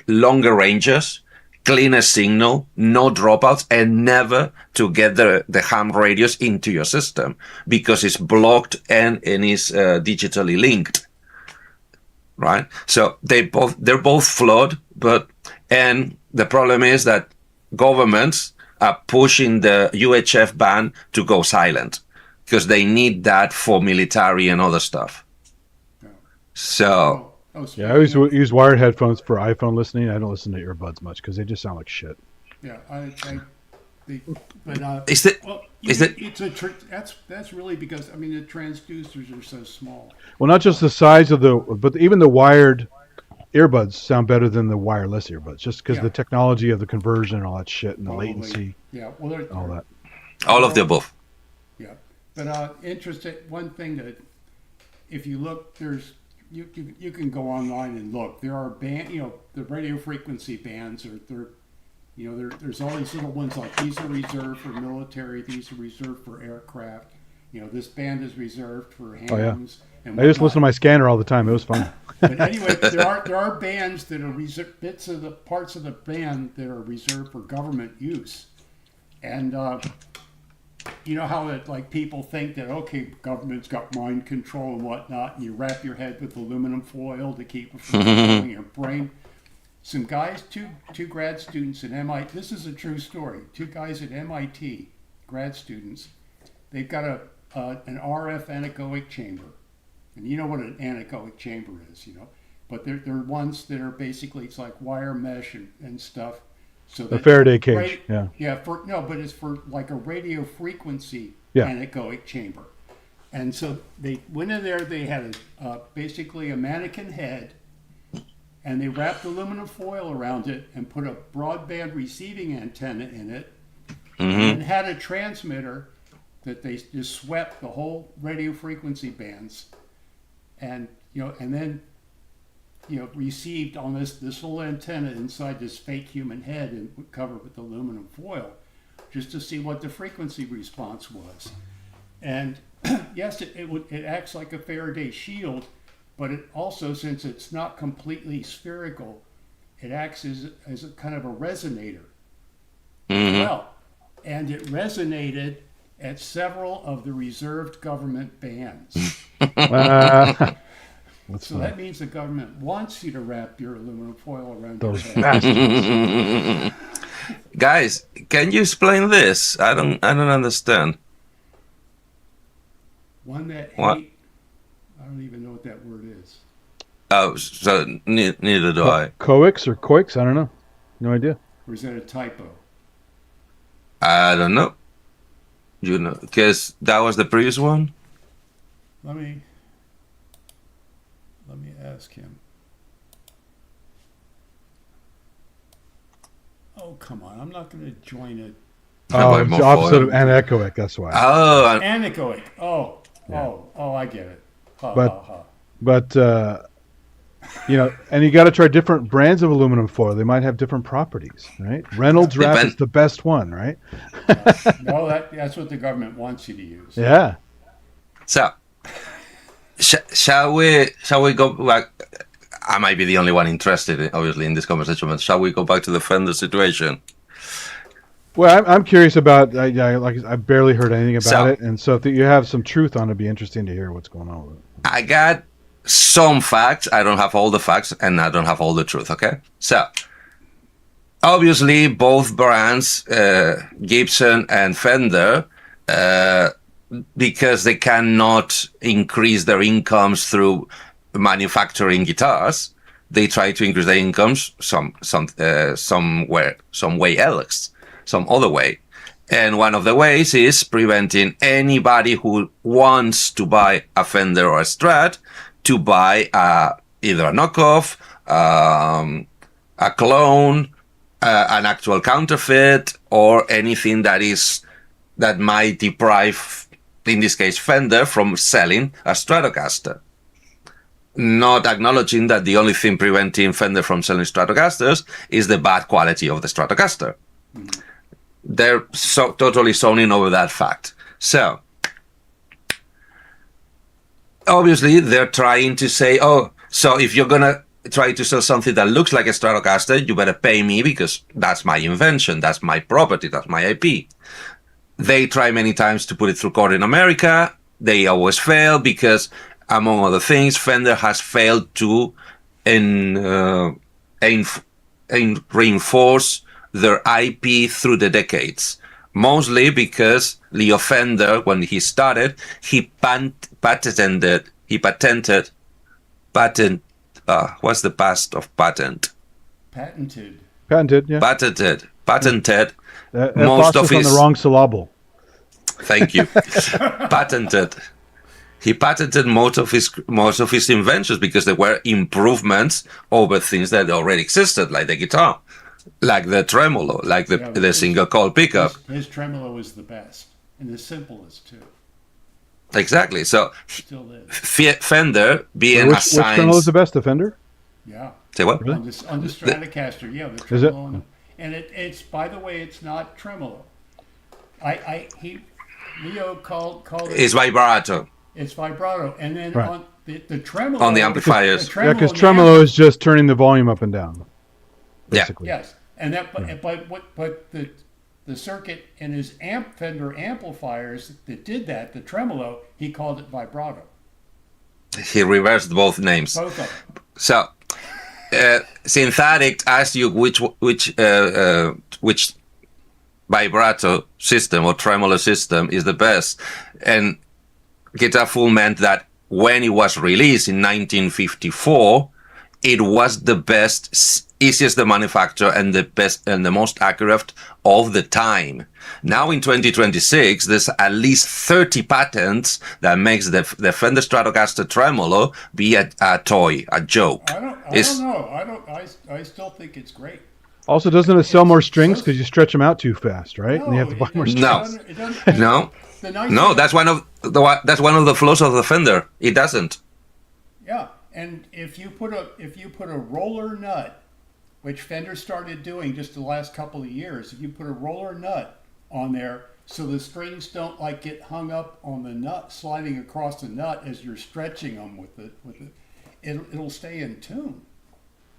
longer ranges, cleaner signal, no dropouts, and never to get the ham radios into your system because it's blocked and is digitally linked. Right? So they're both flawed, and the problem is that governments are pushing the UHF ban to go silent because they need that for military and other stuff. So yeah, I always use wired headphones for iPhone listening. I don't listen to earbuds much because they just sound like shit. Yeah, that's really because I mean the transducers are so small. Well, not just the size of but even the wired earbuds sound better than the wireless earbuds, just because the technology of the conversion and all that shit and the latency. Yeah, well, all that. All of the above. Yeah, but interesting. One thing that, if you look, you can go online and look. There are the radio frequency bands there's all these little ones like these are reserved for military, these are reserved for aircraft. This band is reserved for hams. Oh, yeah. I just listen to my scanner all the time. It was fun. But anyway, there are bands that are bits of the parts of the band that are reserved for government use, and you know how like people think that government's got mind control and whatnot, and you wrap your head with aluminum foil to keep it from controlling your brain. Some guys, two grad students at MIT. This is a true story. Two guys at MIT, grad students. They've got an RF anechoic chamber, and you know what an anechoic chamber is, But they're ones that are basically it's like wire mesh and stuff. So the Faraday cage, yeah. Yeah, but it's for like a radio frequency anechoic chamber. And so they went in there. They had basically a mannequin head. And they wrapped aluminum foil around it and put a broadband receiving antenna in it, and had a transmitter that they just swept the whole radio frequency bands, and then received on this little antenna inside this fake human head and covered with aluminum foil, just to see what the frequency response was. And yes, it acts like a Faraday shield. But it also, since it's not completely spherical, it acts as a kind of a resonator. Well, and it resonated at several of the reserved government bands. So that means the government wants you to wrap your aluminum foil around your head. Guys, can you explain this? I don't understand. One that what? I don't even know what that word is. Oh, so neither do I. Coax or coix? I don't know. No idea. Or is that a typo? I don't know. Because that was the previous one. Let me ask him. Oh, come on. I'm not going to join it. Oh, buy it's more the opposite foil. of anechoic. That's why. Oh, Anechoic. Oh, I get it. Ha, But- ha, ha. But and you got to try different brands of aluminum foil. They might have different properties, right? Reynolds wrap Depend- is the best one, right? No, that's what the government wants you to use. Yeah. so shall we go back? I might be the only one interested, obviously, in this conversation, but shall we go back to the Fender situation? Well, I'm curious about. I barely heard anything about So- it, and so if you have some truth on it, it'd be interesting to hear what's going on with it. I got some facts. I don't have all the facts, and I don't have all the truth. Okay, so obviously both brands, Gibson and Fender, because they cannot increase their incomes through manufacturing guitars, they try to increase their incomes some way else, some other way. And one of the ways is preventing anybody who wants to buy a Fender or a Strat to buy either a knockoff, a clone, an actual counterfeit, or anything that might deprive, in this case, Fender from selling a Stratocaster. Not acknowledging that the only thing preventing Fender from selling Stratocasters is the bad quality of the Stratocaster. They're totally zoning over that fact. So, obviously, they're trying to say, so if you're going to try to sell something that looks like a Stratocaster, you better pay me because that's my invention, that's my property, that's my IP. They try many times to put it through court in America. They always fail because, among other things, Fender has failed to reinforce their IP through the decades. Mostly because Leo Fender, when he started, he patented. What's the past of patent? Patented. Patented, yeah. Patented. Most of his on the wrong syllable. Thank you. Patented. He patented most of his inventions because they were improvements over things that already existed, like the guitar, like the tremolo, like the single coil pickup. His tremolo is the best and the simplest too. Exactly. So Still is. Fender being Which assigned. tremolo is the best, Defender? Yeah. Say what? On the Stratocaster, yeah, the Is it? tremolo. And it's by the way, it's not tremolo. Leo called it. It's vibrato. It's vibrato, and then Right. on the tremolo. On the amplifiers. Yeah, because on the tremolo is just turning the volume up and down. Basically. Yes, and that, but the circuit in his Fender amplifiers that did that, the tremolo, he called it vibrato. He reversed both names. Both of them. So, Synthetic asked you which vibrato system or tremolo system is the best, and Guitar Fool meant that when it was released in 1954, it was the best, easiest to manufacture, and the best and the most accurate of the time. Now in 2026, there's at least 30 patents that makes the Fender Stratocaster tremolo be a toy, a joke. I don't know. I still think it's great. Also, doesn't it sell more strings because you stretch them out too fast, right? And you have to buy more strings. No. No, that's one of the flaws of the Fender. It doesn't. Yeah, and if you put a roller nut, which Fender started doing just the last couple of years, if you put a roller nut on there, so the strings don't get hung up on the nut, sliding across the nut as you're stretching them with it, it'll stay in tune.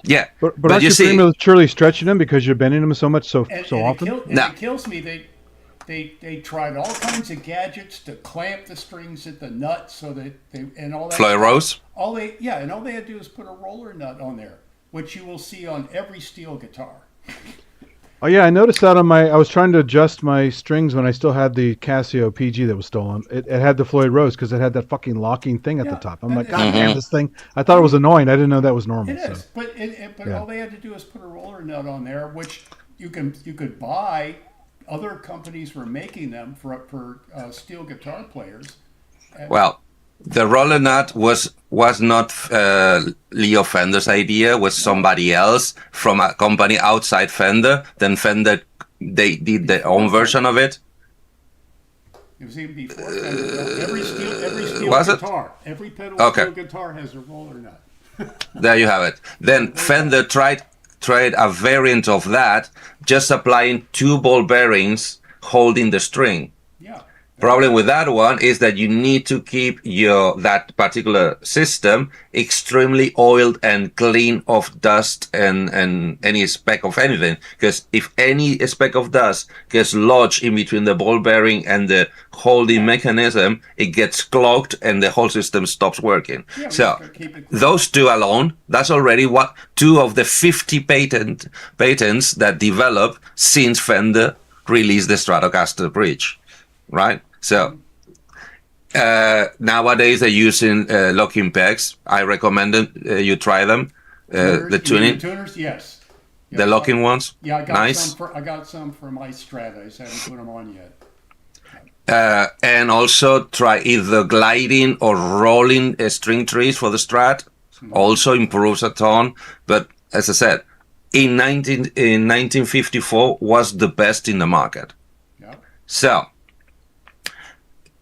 Yeah, but aren't you prematurely stretching them because you're bending them so much so often? It kills me. They tried all kinds of gadgets to clamp the strings at the nut so that and all that. Floyd Rose? All they had to do is put a roller nut on there, which you will see on every steel guitar. Oh yeah, I noticed that I was trying to adjust my strings when I still had the Casio PG that was stolen. It had the Floyd Rose because it had that fucking locking thing at the top. I'm like, God damn this thing! I thought it was annoying. I didn't know that was normal. It is, but all they had to do is put a roller nut on there, which you could buy. Other companies were making them for steel guitar players. Well, the roller nut was not Leo Fender's idea. Was somebody else from a company outside Fender. Then Fender they did their own version of it. It was even before Fender. Every steel Was it? guitar, every pedal Okay. steel guitar has a roller nut. There you have it. Then Fender tried a variant of that, just applying 2 ball bearings holding the string. Yeah. Problem with that one is that you need to keep that particular system extremely oiled and clean of dust and any speck of anything. Because if any speck of dust gets lodged in between the ball bearing and the holding mechanism, it gets clogged and the whole system stops working. Yeah, we So just gotta keep it clean. those 2 alone, that's already 2 of the 50 patents that developed since Fender released the Stratocaster bridge. Right? So nowadays they're using locking pegs. I recommend you try them. The tuning, tuners, yes. the Yes, locking ones. Yeah, I got nice. I got some for my Strat. I just haven't put them on yet. And also try either gliding or rolling string trees for the Strat. Also improves a ton. But as I said, in 1954 was the best in the market. Yeah. So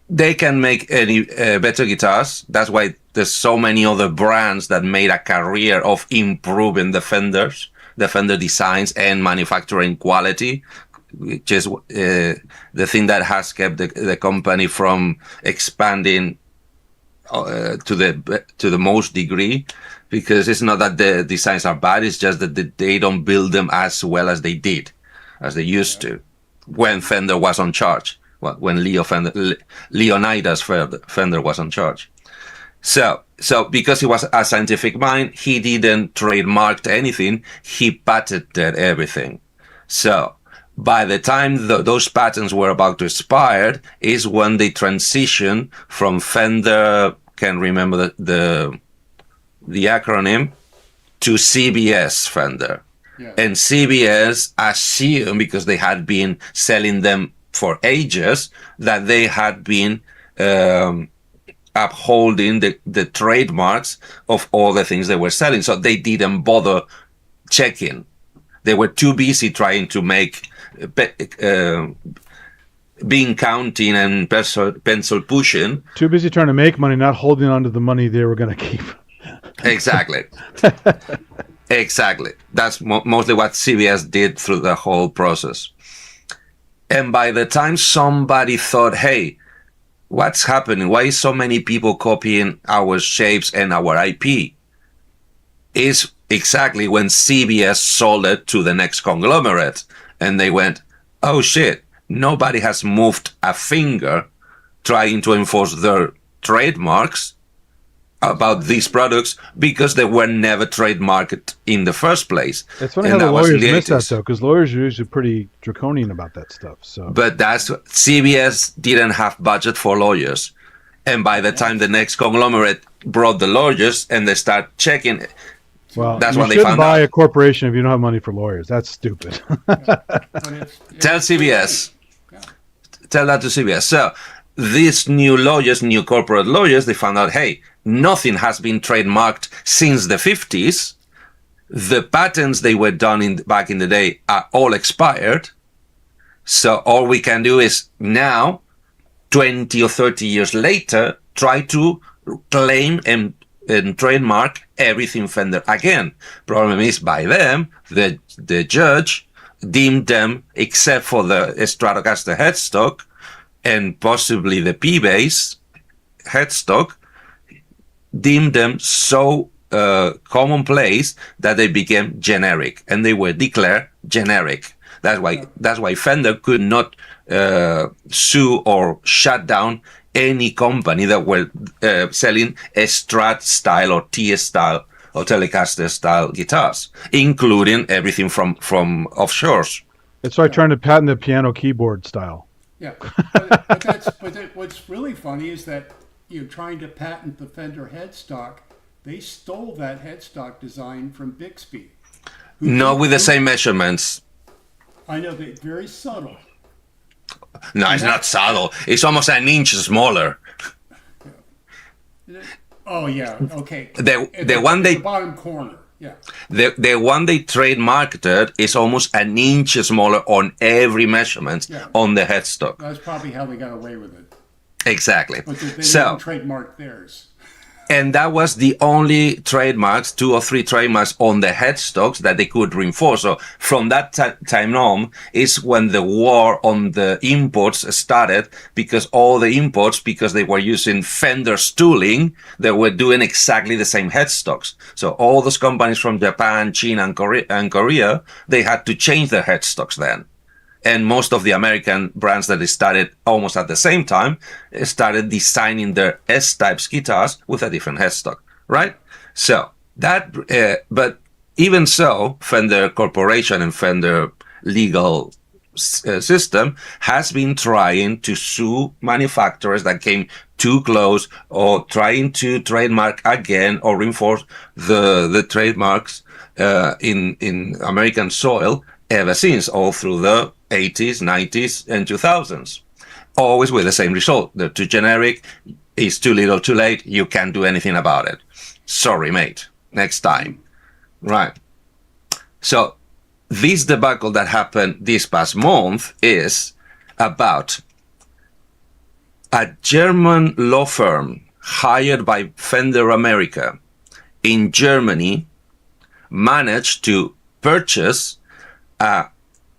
they can make any better guitars. That's why there's so many other brands that made a career of improving the Fender designs and manufacturing quality, which is the thing that has kept the company from expanding to the most degree. Because it's not that the designs are bad; it's just that they don't build them as well as they did, as they used to, when Fender was on charge. When Leonidas Fender was in charge. So because he was a scientific mind, he didn't trademark anything. He patented everything. So by the time those patents were about to expire, is when they transitioned from Fender, can't remember the acronym, to CBS Fender. Yeah. And CBS assumed, because they had been selling them for ages, that they had been upholding the trademarks of all the things they were selling. So they didn't bother checking. They were too busy trying to make bean counting and pencil pushing. Too busy trying to make money, not holding on to the money they were going to keep. Exactly. Exactly. That's mostly what CBS did through the whole process. And by the time somebody thought, hey, what's happening? Why is so many people copying our shapes and our IP? Is exactly when CBS sold it to the next conglomerate. And they went, oh shit, nobody has moved a finger trying to enforce their trademarks about these products because they were never trademarked in the first place. It's funny And how the that was in lawyers the miss that 80s. though, because lawyers are usually pretty draconian about that stuff. So, But that's CBS didn't have budget for lawyers. And by the time the next conglomerate brought the lawyers and they start checking, well, that's you when they shouldn't found buy out. a corporation if you don't have money for lawyers. That's stupid. But Tell CBS. Yeah. Tell that to CBS. So these new corporate lawyers, they found out, hey, nothing has been trademarked since the 50s. The patents they were done back in the day are all expired. So all we can do is now, 20 or 30 years later, try to claim and trademark everything Fender again. Problem is, by them, the judge deemed them, except for the Stratocaster headstock and possibly the P-Bass headstock, deemed them so commonplace that they became generic, and they were declared generic. That's why Fender could not sue or shut down any company that were selling a Strat style or T style or Telecaster style guitars, including everything from offshores. It's like trying to patent the piano keyboard style. Yeah, what's really funny is that trying to patent the Fender headstock, they stole that headstock design from Bixby. Not with the same measurements. I know, they're very subtle. No, it's not subtle. It's almost an inch smaller. Oh yeah, okay. The one the they bottom corner. Yeah. The one they trademarked is almost an inch smaller on every measurement Yeah. on the headstock. That's probably how they got away with it. Exactly. But they So, didn't trademark theirs. and that was the only trademarks, 2 or 3 trademarks on the headstocks that they could reinforce. So from that time on is when the war on the imports started, because all the imports, because they were using Fender's tooling, they were doing exactly the same headstocks. So all those companies from Japan, China, and Korea, they had to change their headstocks then. And most of the American brands that started almost at the same time started designing their S-types guitars with a different headstock, right? So that, but even so, Fender Corporation and Fender legal system has been trying to sue manufacturers that came too close, or trying to trademark again or reinforce the trademarks in American soil ever since, all through the 80s, 90s, and 2000s. Always with the same result. They're too generic, it's too little too late, you can't do anything about it. Sorry, mate. Next time. Right. So, this debacle that happened this past month is about a German law firm hired by Fender America in Germany managed to purchase a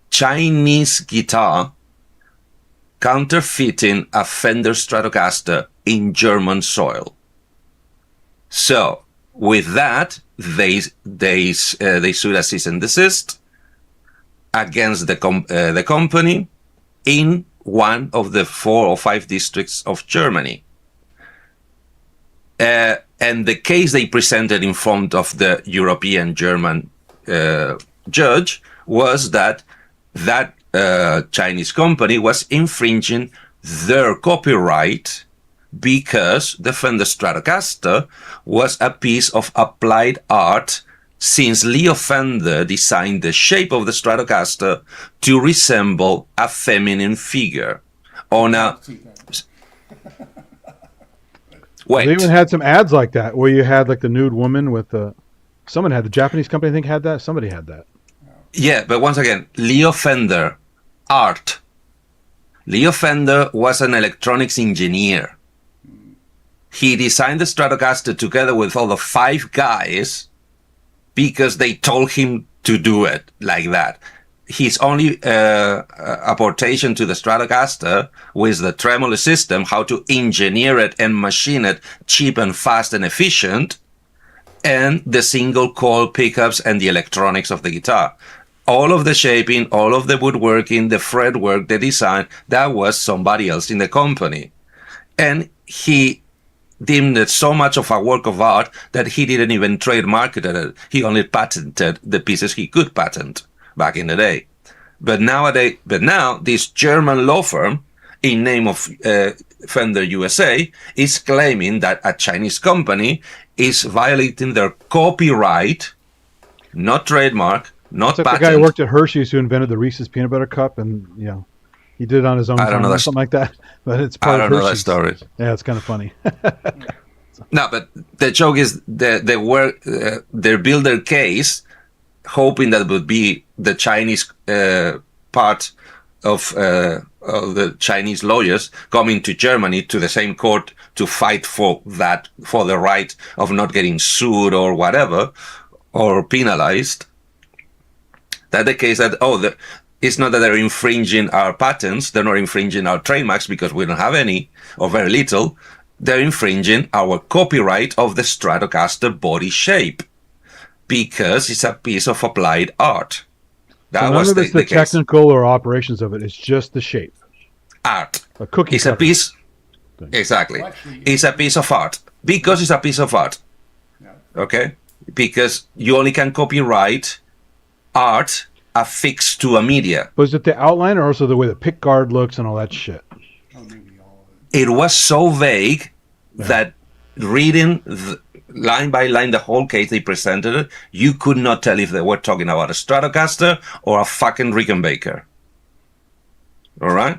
Chinese guitar counterfeiting a Fender Stratocaster in German soil. So with that, they sued a cease and desist against the company in one of the 4 or 5 districts of Germany. And the case they presented in front of the European German judge was that Chinese company was infringing their copyright because the Fender Stratocaster was a piece of applied art, since Leo Fender designed the shape of the Stratocaster to resemble a feminine figure on a... Wait. They even had some ads like that where you had like the nude woman with the... Someone had, the Japanese company I think had that. Somebody had that. Yeah, but once again, Leo Fender, art. Leo Fender was an electronics engineer. He designed the Stratocaster together with all the 5 guys because they told him to do it like that. His only apportation to the Stratocaster was the tremolo system, how to engineer it and machine it cheap and fast and efficient, and the single coil pickups and the electronics of the guitar. All of the shaping, all of the woodworking, the fretwork, the design, that was somebody else in the company. And he deemed it so much of a work of art that he didn't even trademark it. He only patented the pieces he could patent back in the day. But now this German law firm, in name of Fender USA, is claiming that a Chinese company is violating their copyright, not trademark, not It's like patent. the guy who worked at Hershey's who invented the Reese's peanut butter cup, and he did it on his own I don't time know or that something like that. But it's I part don't of know that Hershey's. story. Yeah, it's kind of funny. No, but the joke is they built their case hoping that would be the Chinese part of the Chinese lawyers coming to Germany to the same court to fight for the right of not getting sued or whatever, or penalized. That the case that, it's not that they're infringing our patents, they're not infringing our trademarks because we don't have any or very little. They're infringing our copyright of the Stratocaster body shape because it's a piece of applied art. That So was none of it's the case. technical or operations of it. It's just the shape. Art. A cookie It's a cutter. piece. Exactly. Well, actually, It's a piece of art because it's a piece of art. Yeah. Okay? Because you only can copyright art affixed to a media. Was it the outline or also the way the pick guard looks and all that shit? Oh, maybe all of it. It was so vague that reading line by line the whole case they presented it, you could not tell if they were talking about a Stratocaster or a fucking Rickenbacker. All right?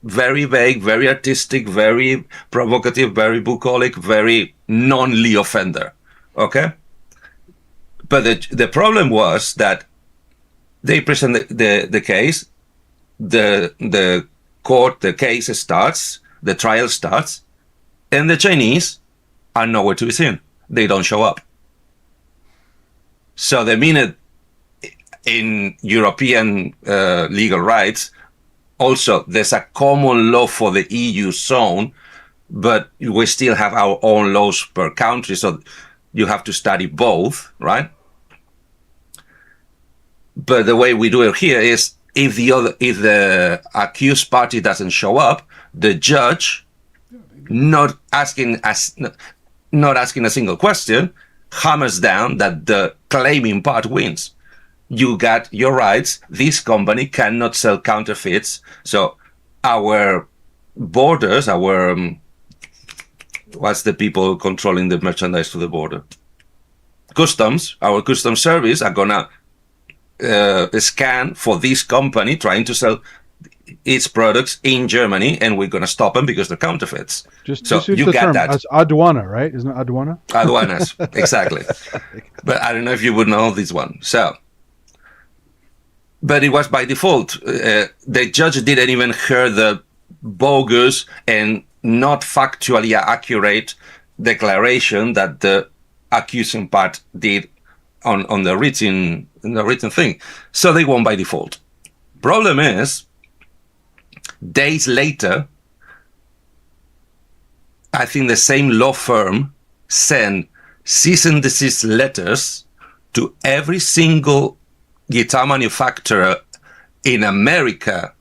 Very vague, very artistic, very provocative, very bucolic, very non-Leo Fender. Okay? But the problem was that they present the case, the court, the case starts, the trial starts, and the Chinese are nowhere to be seen. They don't show up. So the minute in European legal rights, also there's a common law for the EU zone, but we still have our own laws per country. So you have to study both, right? But the way we do it here is if the accused party doesn't show up, the judge, not asking a single question, hammers down that the claiming part wins. You got your rights. This company cannot sell counterfeits. So our borders, what's the people controlling the merchandise to the border? Customs, our customs service are gonna scan for this company trying to sell its products in Germany, and we're gonna stop them because they're counterfeits. Just so use you the got term. that. That's aduana, right? Isn't it aduana? Aduanas, exactly. But I don't know if you would know this one. So, but it was by default. The judge didn't even hear the bogus and not factually accurate declaration that the accusing part did on the written thing. So they won by default. Problem is, days later, I think the same law firm sent cease and desist letters to every single guitar manufacturer in America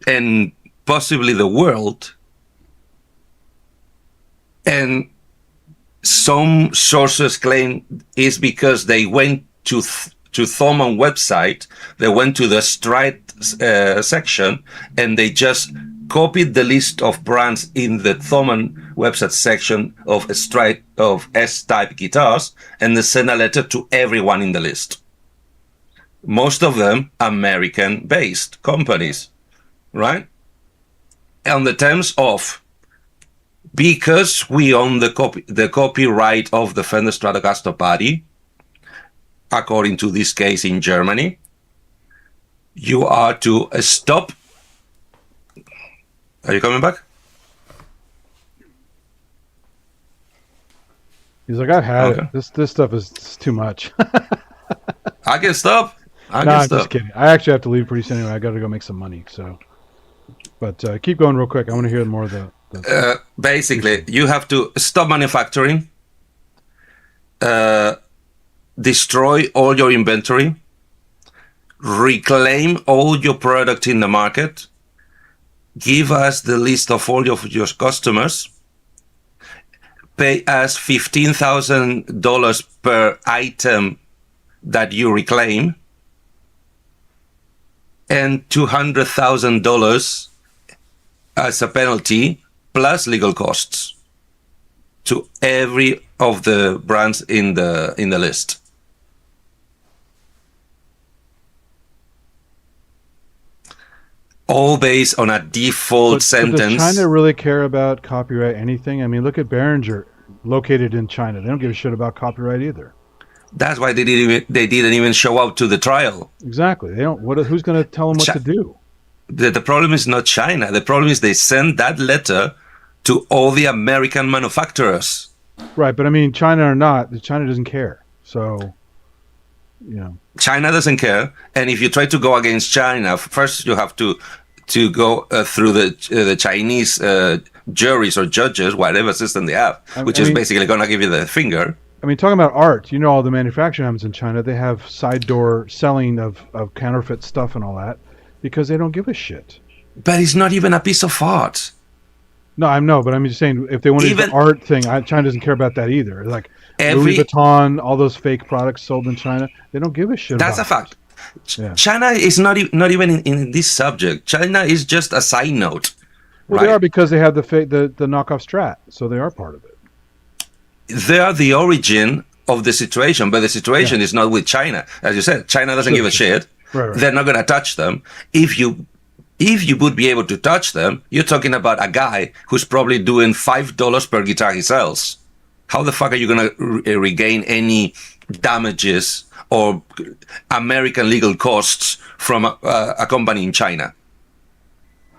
and possibly the world. And some sources claim it's because they went to Thomann website, they went to the Stride section, and they just copied the list of brands in the Thomann website section of Stride of S-type guitars, and they sent a letter to everyone in the list. Most of them American-based companies, right? On the terms of, because we own the copyright of the Fender Stratocaster body, according to this case in Germany, you are to stop. Are you coming back? He's like, I've had Okay. it. This stuff is too much. I can stop. No, I'm just kidding. I actually have to leave pretty soon anyway. I got to go make some money. So, but keep going real quick. I want to hear more of the Basically, you have to stop manufacturing, destroy all your inventory, reclaim all your product in the market, give us the list of all of your customers, pay us $15,000 per item that you reclaim, and $200,000 as a penalty, plus legal costs to every of the brands in the list. All based on a default But sentence. does China really care about copyright anything? I mean, look at Behringer, located in China. They don't give a shit about copyright either. That's why they didn't even show up to the trial. Exactly. They don't. Who's going to tell them what to do? The problem is not China. The problem is they sent that letter to all the American manufacturers. Right, but I mean, China or not, China doesn't care. So, China doesn't care, and if you try to go against China, first you have to go through the Chinese juries or judges, whatever system they have, which is basically going to give you the finger. I mean, talking about art, all the manufacturing happens in China. They have side door selling of counterfeit stuff and all that because they don't give a shit. But it's not even a piece of art. No, I know, but I'm just saying, if they want to do the art thing, China doesn't care about that either. Like Louis Vuitton, all those fake products sold in China, they don't give a shit That's about a fact. Yeah. China is not even in this subject. China is just a side note. Well, right? They are because they have the knockoff Strat, so they are part of it. They are the origin of the situation, but the situation is not with China. As you said, China doesn't give a shit. Right. They're not going to touch them. If you would be able to touch them, you're talking about a guy who's probably doing $5 per guitar he sells. how the fuck are you going to regain any damages or American legal costs from a company in China?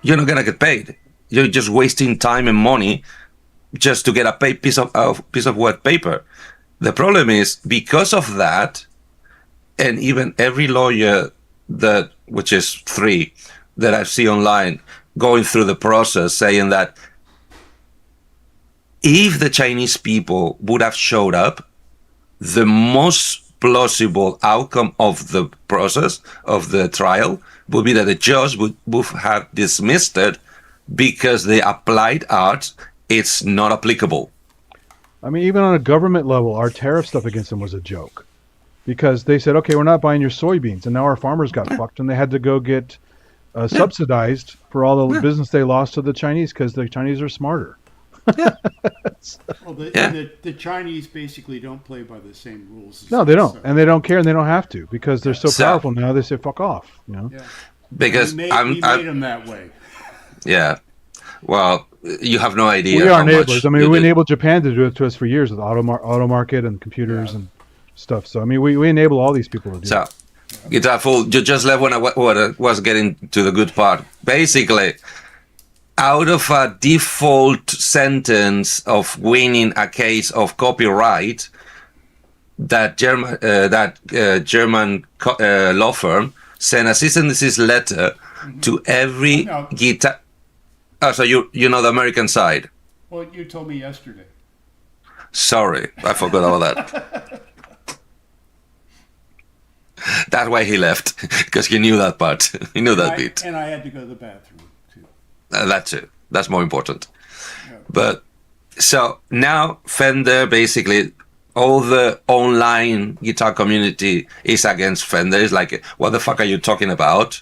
You're not going to get paid. You're just wasting time and money just to get a piece of wet paper. The problem is, because of that, and even every lawyer which is 3 that I see online going through the process saying that if the Chinese people would have showed up, the most plausible outcome of the process of the trial would be that the judge would have dismissed it because the applied art it's not applicable. I mean, even on a government level, our tariff stuff against them was a joke, because they said, okay, we're not buying your soybeans, and now our farmers got fucked, and they had to go get subsidized for all the business they lost to the Chinese because the Chinese are smarter. Well, the Chinese basically don't play by the same rules. As No, they don't, us, so- and they don't care, and they don't have to, because they're so So- powerful now. They say, "Fuck off," you know. Yeah. Because we I'm made them that way. yeah. Well, you have no idea. We are how much enablers. I mean, you we did. enabled Japan to do it to us for years with auto market and computers and stuff. So I mean, we enable all these people to do So, it. Guitar Fool, you just left when I was getting to the good part. Basically, out of a default sentence of winning a case of copyright, that German law firm sent a cease and desist letter to every No. guitar. Oh, so you know the American side. Well, you told me yesterday. Sorry, I forgot about that. That's why he left, because he knew that part. He knew that bit. And I had to go to the bathroom, too. That's it. That's more important. Yeah. But so now Fender, basically, all the online guitar community is against Fender. It's like, what the fuck are you talking about?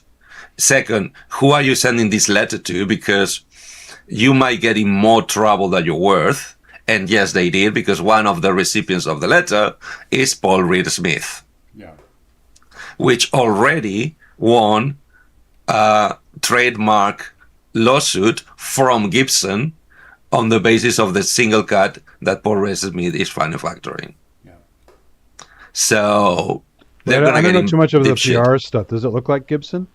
Second, who are you sending this letter to? Because you might get in more trouble than you're worth. And yes, they did, because one of the recipients of the letter is Paul Reed Smith, Yeah. which already won a trademark lawsuit from Gibson on the basis of the single cut that Paul Reed Smith is manufacturing. Yeah. So they're But going I to don't get know in too much of the deep shit. PR stuff. Does it look like Gibson?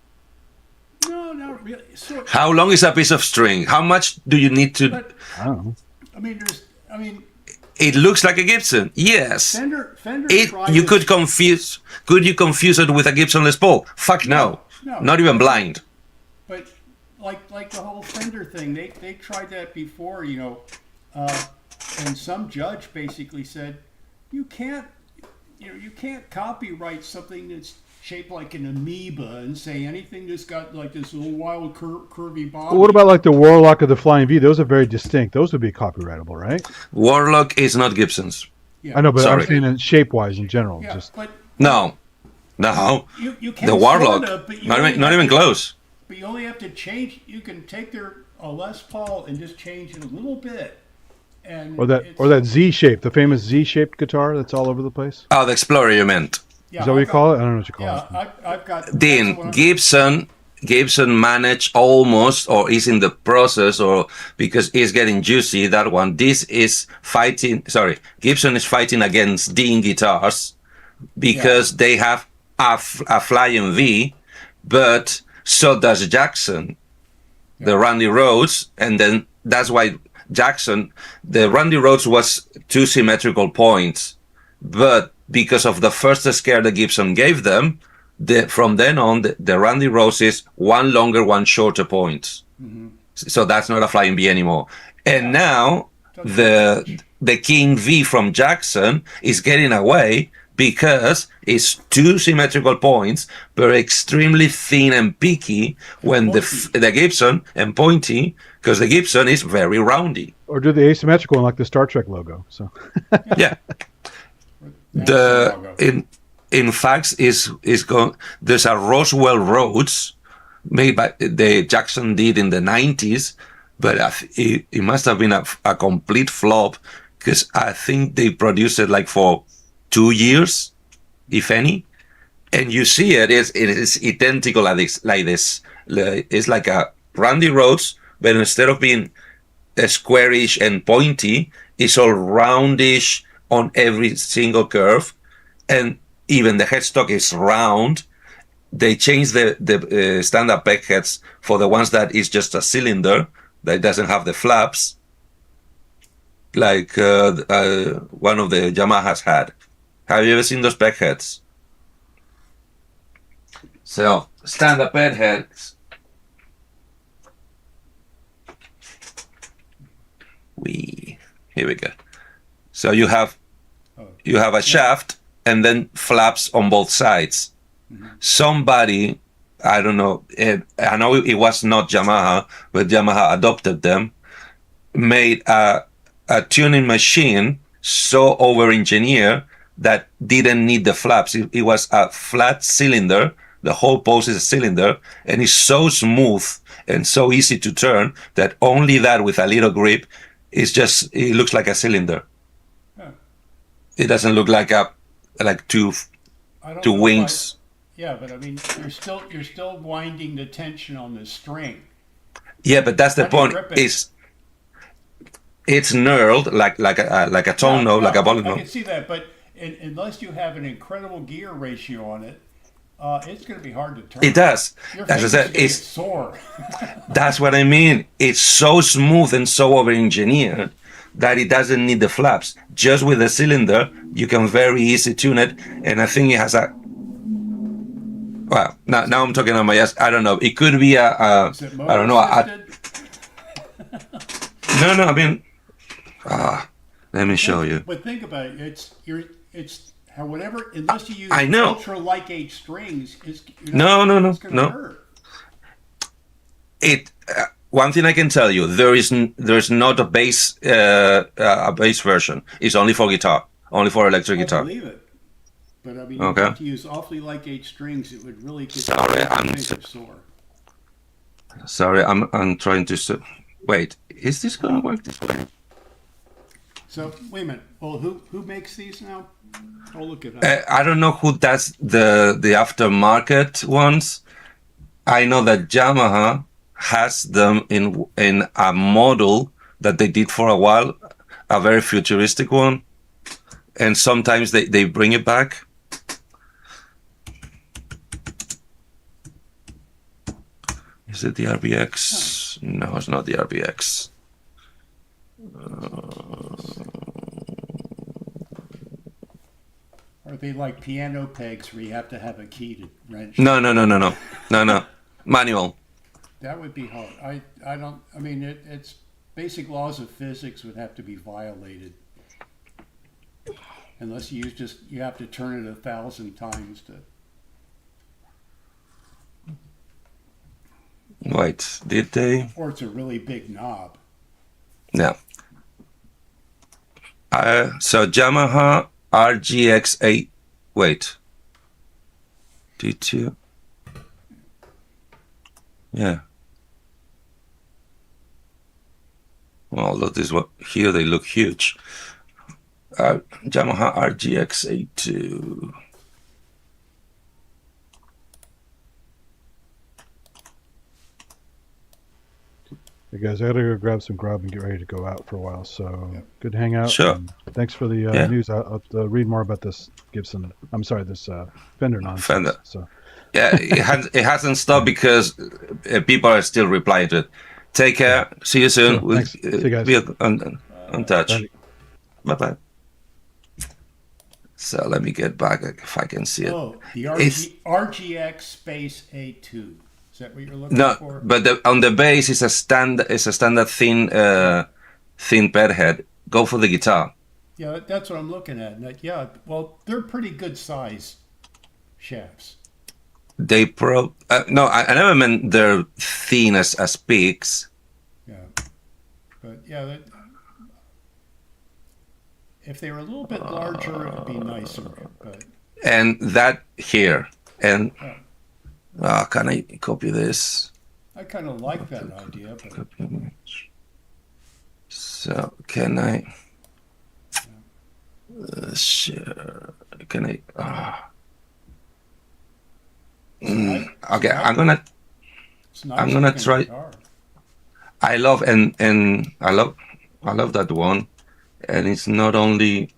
No, not really. So, How long is a piece of string? How much do you need to? but, I don't know. I mean, It looks like a Gibson. Yes. Fender It. tried You to- could confuse. Could you confuse it with a Gibson Les Paul? Fuck no. No. Not even blind. But like the whole Fender thing, they tried that before, and some judge basically said, you can't copyright something that's shaped like an amoeba and say anything that's got like this little wild curvy body. Well, what about like the Warlock of the Flying V? Those are very distinct. Those would be copyrightable, right? Warlock is not Gibson's. Yeah. I know, but Sorry. I'm saying in shape-wise in general. Yeah, Just but No. you can The Warlock. sorta, but you Not only even, not have even to- close. But you only have to change. You can take a Les Paul and just change it a little bit, and or that it's- or that Z shape, the famous Z-shaped guitar that's all over the place. Oh, the Explorer you meant. Yeah, Is that what you I've call got- it? I don't know what you call Yeah, it. I've got. that's the Dean, one- Gibson managed almost, or is in the process, or because it's getting juicy, that one. This is fighting, Gibson is fighting against Dean Guitars because they have a Flying V, but so does Jackson, the Randy Rhodes, and then that's why Jackson, the Randy Rhodes was 2 symmetrical points, but because of the first scare that Gibson gave them, from then on, the Randy Rhodes is 1 longer, 1 shorter points. So that's not a Flying V anymore. And now the King V from Jackson is getting away because it's 2 symmetrical points, but extremely thin and peaky when the Gibson and pointy, because the Gibson is very roundy. Or do the asymmetrical one like the Star Trek logo. So Yeah. In fact is going. There's a Roswell Rhodes made by the Jackson did in the 90s, but it must have been a complete flop because I think they produced it like for 2 years, if any. And you see it is identical like this. It's like a Randy Rhodes, but instead of being squarish and pointy, It's all roundish on every single curve, and even the headstock is round. They changed the standard peg heads for the ones that is just a cylinder that doesn't have the flaps, like one of the Yamahas had. Have you ever seen those peg heads? So standard peg heads. Here we go. So you have a shaft and then flaps on both sides. Somebody, I don't know, I know it was not Yamaha, but Yamaha adopted them, made a tuning machine so over-engineered that didn't need the flaps. It was a flat cylinder. The whole post is a cylinder, and it's so smooth and so easy to turn that only that with a little grip it looks like a cylinder. Huh. It doesn't look like two wings. Yeah, but I mean, you're still winding the tension on the string. Yeah, but that's the point. It's knurled like a tone note, like a volume I note. can see that, but unless you have an incredible gear ratio on it, it's going to be hard to turn. It does. Your As I said, fingers it's get sore. that's what I mean. It's so smooth and so over-engineered that it doesn't need the flaps. Just with the cylinder, you can very easily tune it, and I think it has a. Well, now I'm talking on my ass. I don't know. It could be I don't know. No. I mean, let me show you. But think about it. It's whatever. Unless you use I know. ultra light gauge strings, it's No. It's going to hurt. It. One thing I can tell you, there's not a bass version. It's only for guitar, only for electric guitar. I believe it. But I mean, Okay. if you use awfully light gauge strings, it would really get Sorry, your I'm fingers sore. Sorry, I'm trying to. Wait, is this gonna work this way? So wait a minute. Well, who makes these now? I'll look it up. I don't know who does the aftermarket ones. I know that Yamaha has them in a model that they did for a while, a very futuristic one, and sometimes they bring it back. Is it the RBX? No, it's not the RBX. Are they like piano pegs where you have to have a key to wrench? No. Manual. That would be hard. I don't. I mean, it's basic laws of physics would have to be violated, unless you have to turn it 1,000 times to. Wait, did they? Or it's a really big knob. No. So Yamaha RGX8. Wait. Did you? Yeah. Well, look, this one here. They look huge. Yamaha RGX82. Hey guys, I gotta go grab some grub and get ready to go out for a while. So good to hang out. Sure. And thanks for the news. I'll read more about this Gibson. I'm sorry, this Fender nonsense. Fender. So Yeah, it hasn't stopped because people are still replying to it. Take care. See you soon. Sure, thanks. See you guys. Be on touch. Bye. Bye. So let me get back if I can see it. Oh, the It's- RGX Space A2. Is that what you're looking No, for? but on the bass is a standard thin pad head. Go for the guitar. Yeah, that's what I'm looking at. And well, they're pretty good size shafts. They no, I never meant they're thin as picks. Yeah, but yeah, if they were a little bit larger, it would be nicer. But And that here. And can I copy this? I kind of like that idea. But Copy image. So can I? Sure. Can I? Okay, I'm gonna. it's nice I'm gonna looking try- guitar. I love and I love that one. and it's not only.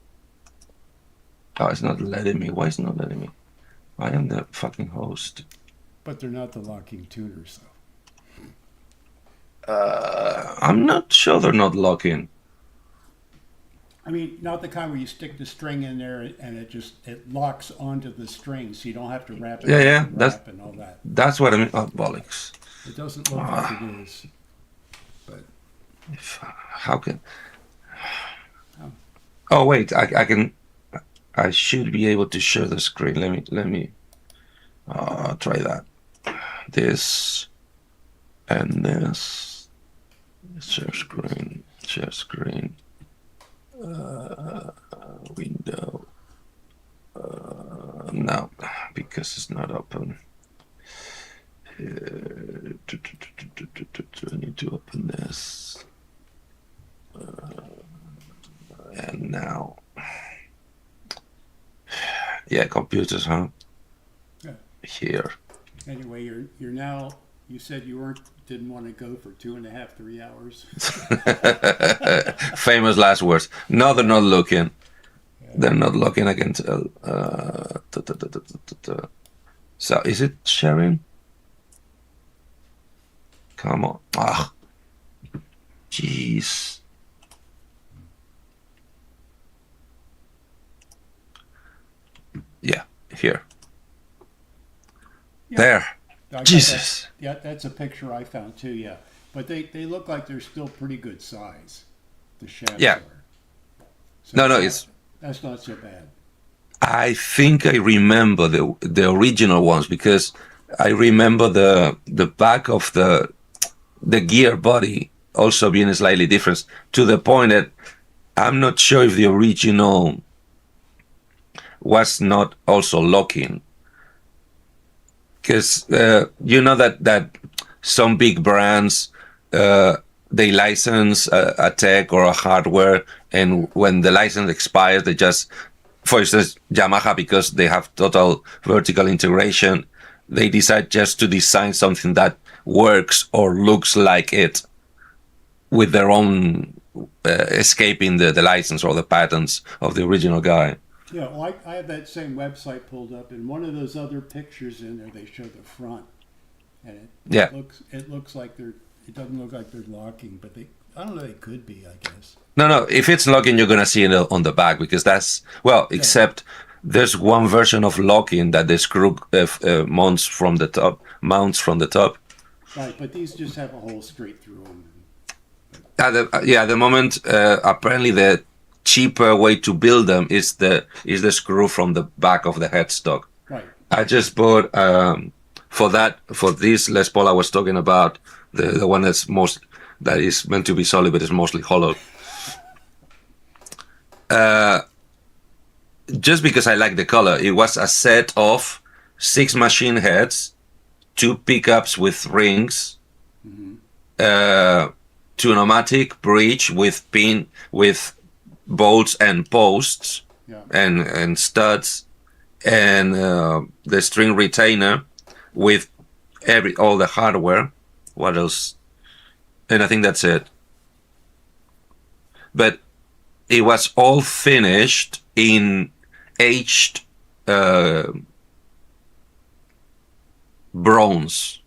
Oh, it's not letting me. Why is it not letting me? I am the fucking host. But they're not the locking tuners, though. I'm not sure they're not locking. I mean, not the kind where you stick the string in there and it locks onto the string, so you don't have to wrap it Yeah, up yeah, and wrap and all that. that's what I mean. Oh, bollocks. It doesn't look like it is. But How can? Oh. Oh wait, I can. I should be able to share the screen. Let me try that. This and this. Share screen. Share screen. Window. No, because it's not open. I need to open this. And now. Yeah, computers, huh? Yeah. Here. anyway, you're now. You said you didn't want to go for 2.5, 3 hours. Famous last words. No, they're not looking. They're not looking. I can tell. So, is it sharing? Come on. Ah, jeez. Yeah, here. Yeah. There. I got Jesus. that. Yeah, that's a picture I found too. Yeah, but they look like they're still pretty good size. The shafts Yeah. are. So No, that's not so bad. I think I remember the original ones because I remember the back of the gear body also being slightly different to the point that I'm not sure if the original was not also locking. Because you know that some big brands they license a tech or a hardware, and when the license expires, they just, for instance, Yamaha, because they have total vertical integration, they decide just to design something that works or looks like it with their own escaping the license or the patents of the original guy. Yeah, well, I have that same website pulled up, and one of those other pictures in there, they show the front, and Yeah. it looks like they're. It doesn't look like they're locking, but I don't know. They could be, I guess. No. If it's locking, you're gonna see it on the back because that's well. Except there's one version of locking that the screw mounts from the top. Mounts from the top. Right, but these just have a hole straight through them. At the moment, apparently the cheaper way to build them is the screw from the back of the headstock. Right. I just bought for this Les Paul I was talking about, the one that is meant to be solid but is mostly hollow. Just because I like the color, it was a set of 6 machine heads, 2 pickups with rings, Mm-hmm. 2 pneumatic bridge with bolts and posts Yeah. and studs, and the string retainer with all the hardware. What else? And I think that's it. But it was all finished in aged bronze,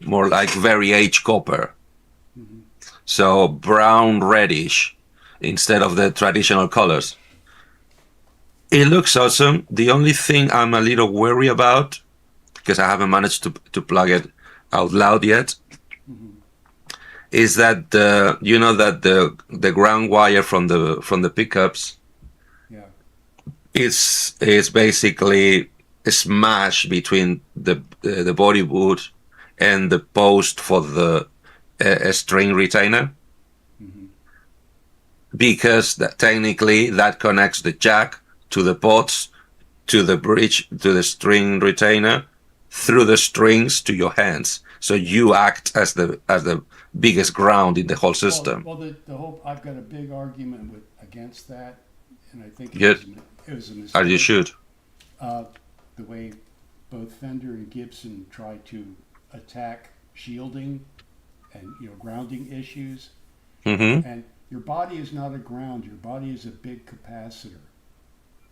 more like very aged copper. Mm-hmm. So brown reddish instead of the traditional colors. It looks awesome. The only thing I'm a little wary about, because I haven't managed to plug it out loud yet, Mm-hmm. is that the ground wire from the pickups Yeah. is basically a smash between the body wood and the post for the string retainer, Mm-hmm. because technically that connects the jack to the pots, to the bridge, to the string retainer, through the strings to your hands. So you act as the biggest ground in the whole system. Well, the whole I've got a big argument against that, and I think Good. it was a mistake. As you should. The way both Fender and Gibson tried to attack shielding and grounding issues, Hmm. and Your body is not a ground. Your body is a big capacitor.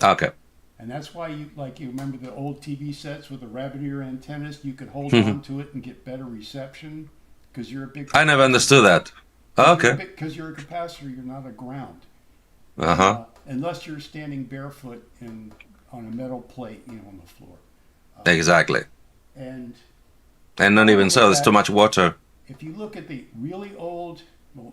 Okay. And that's why you remember the old TV sets with the rabbit ear antennas, you could hold Mhm. on to it and get better reception because you're a big I never understood that. Okay. Because you're a capacitor, you're not a ground. Uh-huh. Unless you're standing barefoot on a metal plate, on the floor. Exactly. And And not even so, there's too much water. if you look at the really old,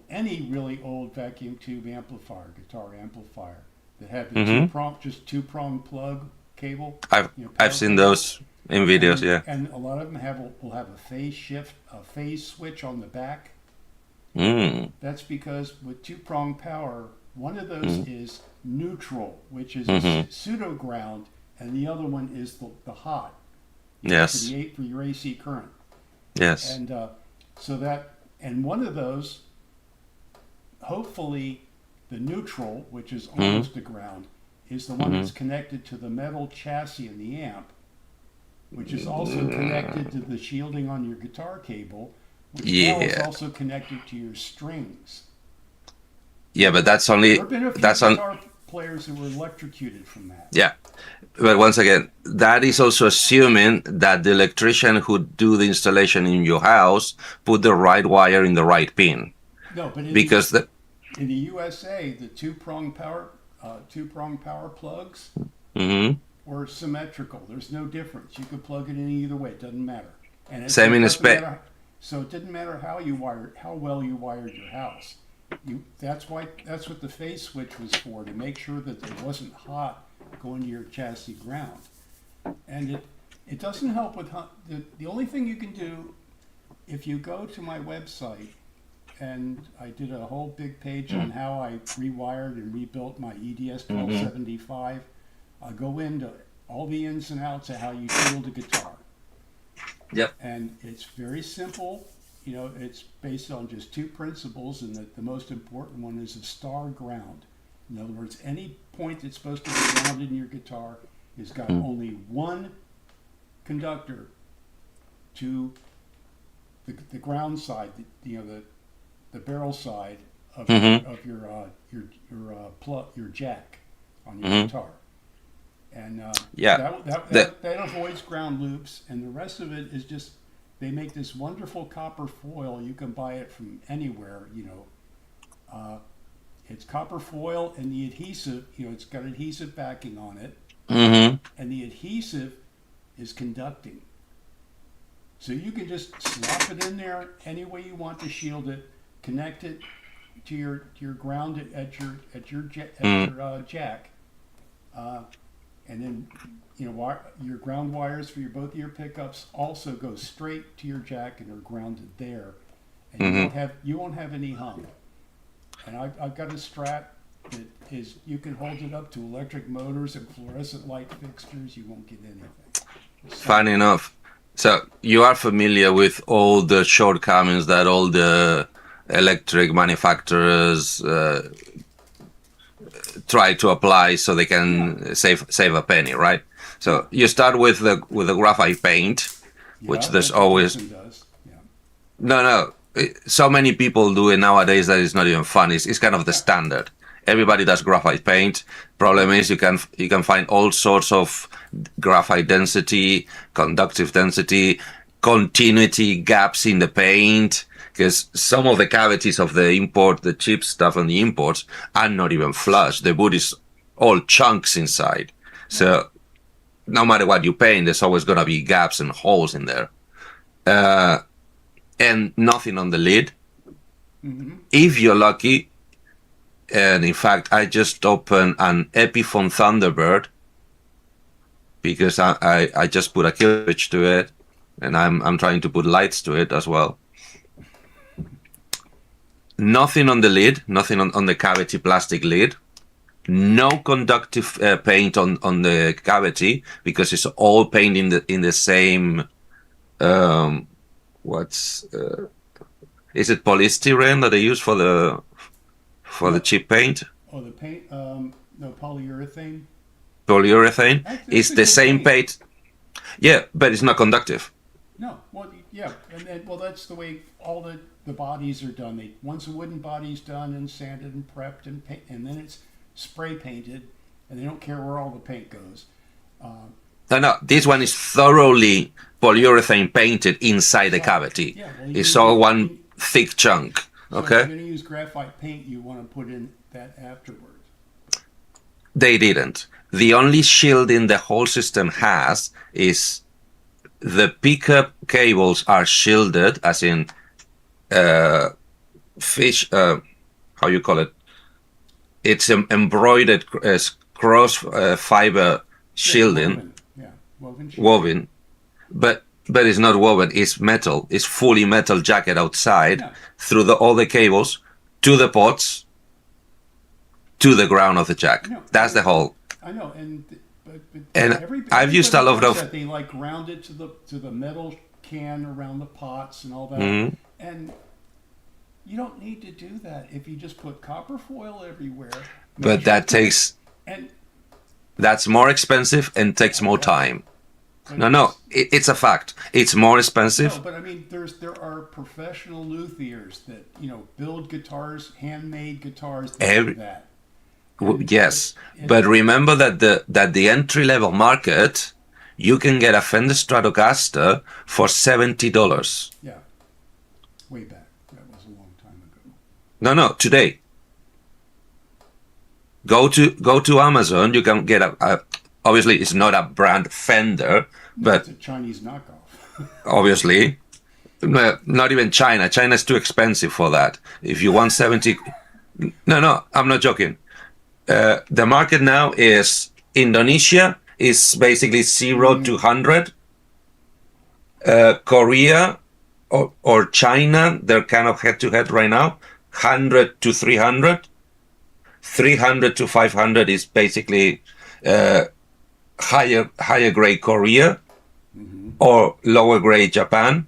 any really old vacuum tube amplifier, guitar amplifier, that have the Mhm. two-prong plug cable. I've power I've seen cable. those in videos, yeah. And a lot of them will have a phase switch on the back. Mm. That's because with two-prong power, one of those is neutral, which is Mhm. pseudo ground, and the other one is the hot Yes. for your AC current. Yes. And and one of those, hopefully, the neutral, which is almost a ground, is the one that's connected to the metal chassis in the amp, which is also connected to the shielding on your guitar cable, which now is Yeah. also connected to your strings. Yeah, but that's There only have been a few that's on guitar players who were electrocuted from that. yeah. But once again, that is also assuming that the electrician who do the installation in your house put the right wire in the right pin. No, but Because the in the USA, the two-prong power plugs Mhm. were symmetrical. There's no difference. You could plug it in either way. It doesn't matter. And Same in doesn't Spain. matter- So it didn't matter how well you wired your house. That's what the phase switch was for, to make sure that it wasn't hot going to your chassis ground. And it doesn't help with the only thing you can do if you go to my website, and I did a whole big page on how I rewired and rebuilt my EDS 1275. I go into all the ins and outs of how you shield a guitar. Yep. And it's very simple. It's based on just two principles, and that the most important one is a star ground. In other words, any point that's supposed to be grounded in your guitar has got only one conductor to the ground side, the barrel side of your jack on your guitar. And Yeah. that avoids ground loops, and the rest of it is just, they make this wonderful copper foil. You can buy it from anywhere, it's copper foil, and the adhesive, it's got adhesive backing on it, Mhm. and the adhesive is conducting. So you can just slap it in there any way you want to shield it, connect it to your ground at your jack, and then your ground wires for both of your pickups also go straight to your jack and are grounded there, and you won't have any hum. And I've got a Strat that is, you can hold it up to electric motors and fluorescent light fixtures. You won't get anything. Fun enough. So you are familiar with all the shortcomings that all the electric manufacturers try to apply so they can save a penny, right? So you start with the graphite paint, which there's that's what always Gibson does. Yeah. no. So many people do it nowadays that it's not even fun. It's kind of the standard. Everybody does graphite paint. Problem is you can find all sorts of graphite density, conductive density, continuity gaps in the paint, because some of the cavities of the cheap stuff on the imports are not even flush. The wood is all chunks inside. So no matter what you paint, there's always gonna be gaps and holes in there. And nothing on the lid. Mm-hmm. If you're lucky, and in fact, I just opened an Epiphone Thunderbird because I just put a kill switch to it, and I'm trying to put lights to it as well. Nothing on the lid, nothing on the cavity plastic lid. No conductive paint on the cavity because it's all paint in the same. Is it polystyrene that they use for the cheap paint? Oh, the paint, no, polyurethane. Polyurethane That's is a the good same paint. paint. Yeah, but it's not conductive. No, well, yeah, and then, well, that's the way all the bodies are done. Once a wooden body's done and sanded and prepped and paint, and then it's spray painted, and they don't care where all the paint goes. No, this one is thoroughly polyurethane painted inside the cavity. Yeah, It's all one thick chunk. So if Okay, you're going to use graphite paint, you want to put in that afterwards. they didn't. The only shielding the whole system has is the pickup cables are shielded, as in fish. How you call it? It's embroidered cross fiber shielding, Yeah, woven. woven, but it's not woven. It's metal. It's fully metal jacket outside Yeah. through all the cables to the pots to the ground of the jack. No. That's the whole. I know, but And I've used a lot everybody of- does that. They like round it to the metal can around the pots and all that, Mhm. and you don't need to do that if you just put copper foil everywhere. But that takes. and That's more expensive and takes more time. No, it's a fact. It's more expensive. No, but I mean, there are professional luthiers that build guitars, handmade guitars. That do that. Yes, but remember that the entry level market, you can get a Fender Stratocaster for $70. Yeah, way back. That was a long time ago. No, today. Go to Amazon. You can get obviously it's not a brand Fender, but It's a Chinese knockoff. obviously, no, not even China. China's too expensive for that. If you want 70, no, I'm not joking. The market now is Indonesia is basically 0 to 100. Korea or China, they're kind of head to head right now. 100 to 300. 300 to 500 is basically higher grade Korea or lower grade Japan.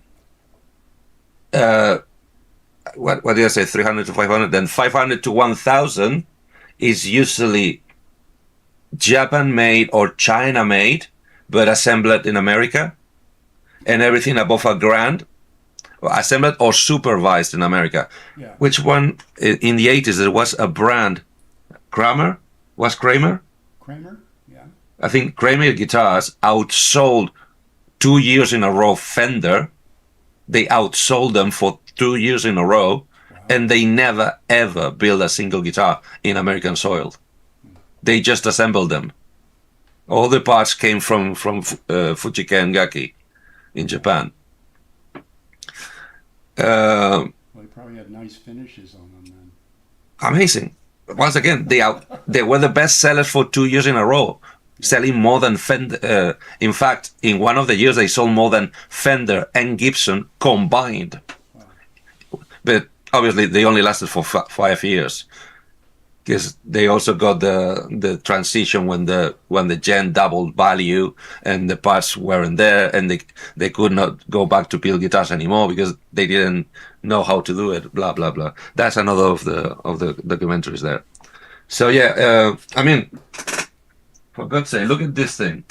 What did I say? 300 to 500. Then 500 to 1,000 is usually Japan made or China made, but assembled in America. And everything above $1,000, assembled or supervised in America. Yeah. Which one in the 80s there was a brand? Kramer? Kramer? Yeah. I think Kramer guitars outsold 2 years in a row Fender. They outsold them for 2 years in a row, and they never ever built a single guitar in American soil. They just assembled them. All the parts came from Fujika and Gaki in Japan. Well, they probably had nice finishes on them then. Amazing. Once again, they were the best sellers for 2 years in a row, selling more than Fender. In fact, in one of the years, they sold more than Fender and Gibson combined. Wow. But obviously, they only lasted for 5 years, because they also got the transition when the gen doubled value and the parts weren't there, and they could not go back to build guitars anymore because they didn't know how to do it. Blah blah blah. That's another of the documentaries there. So yeah, I mean, for God's sake, look at this thing.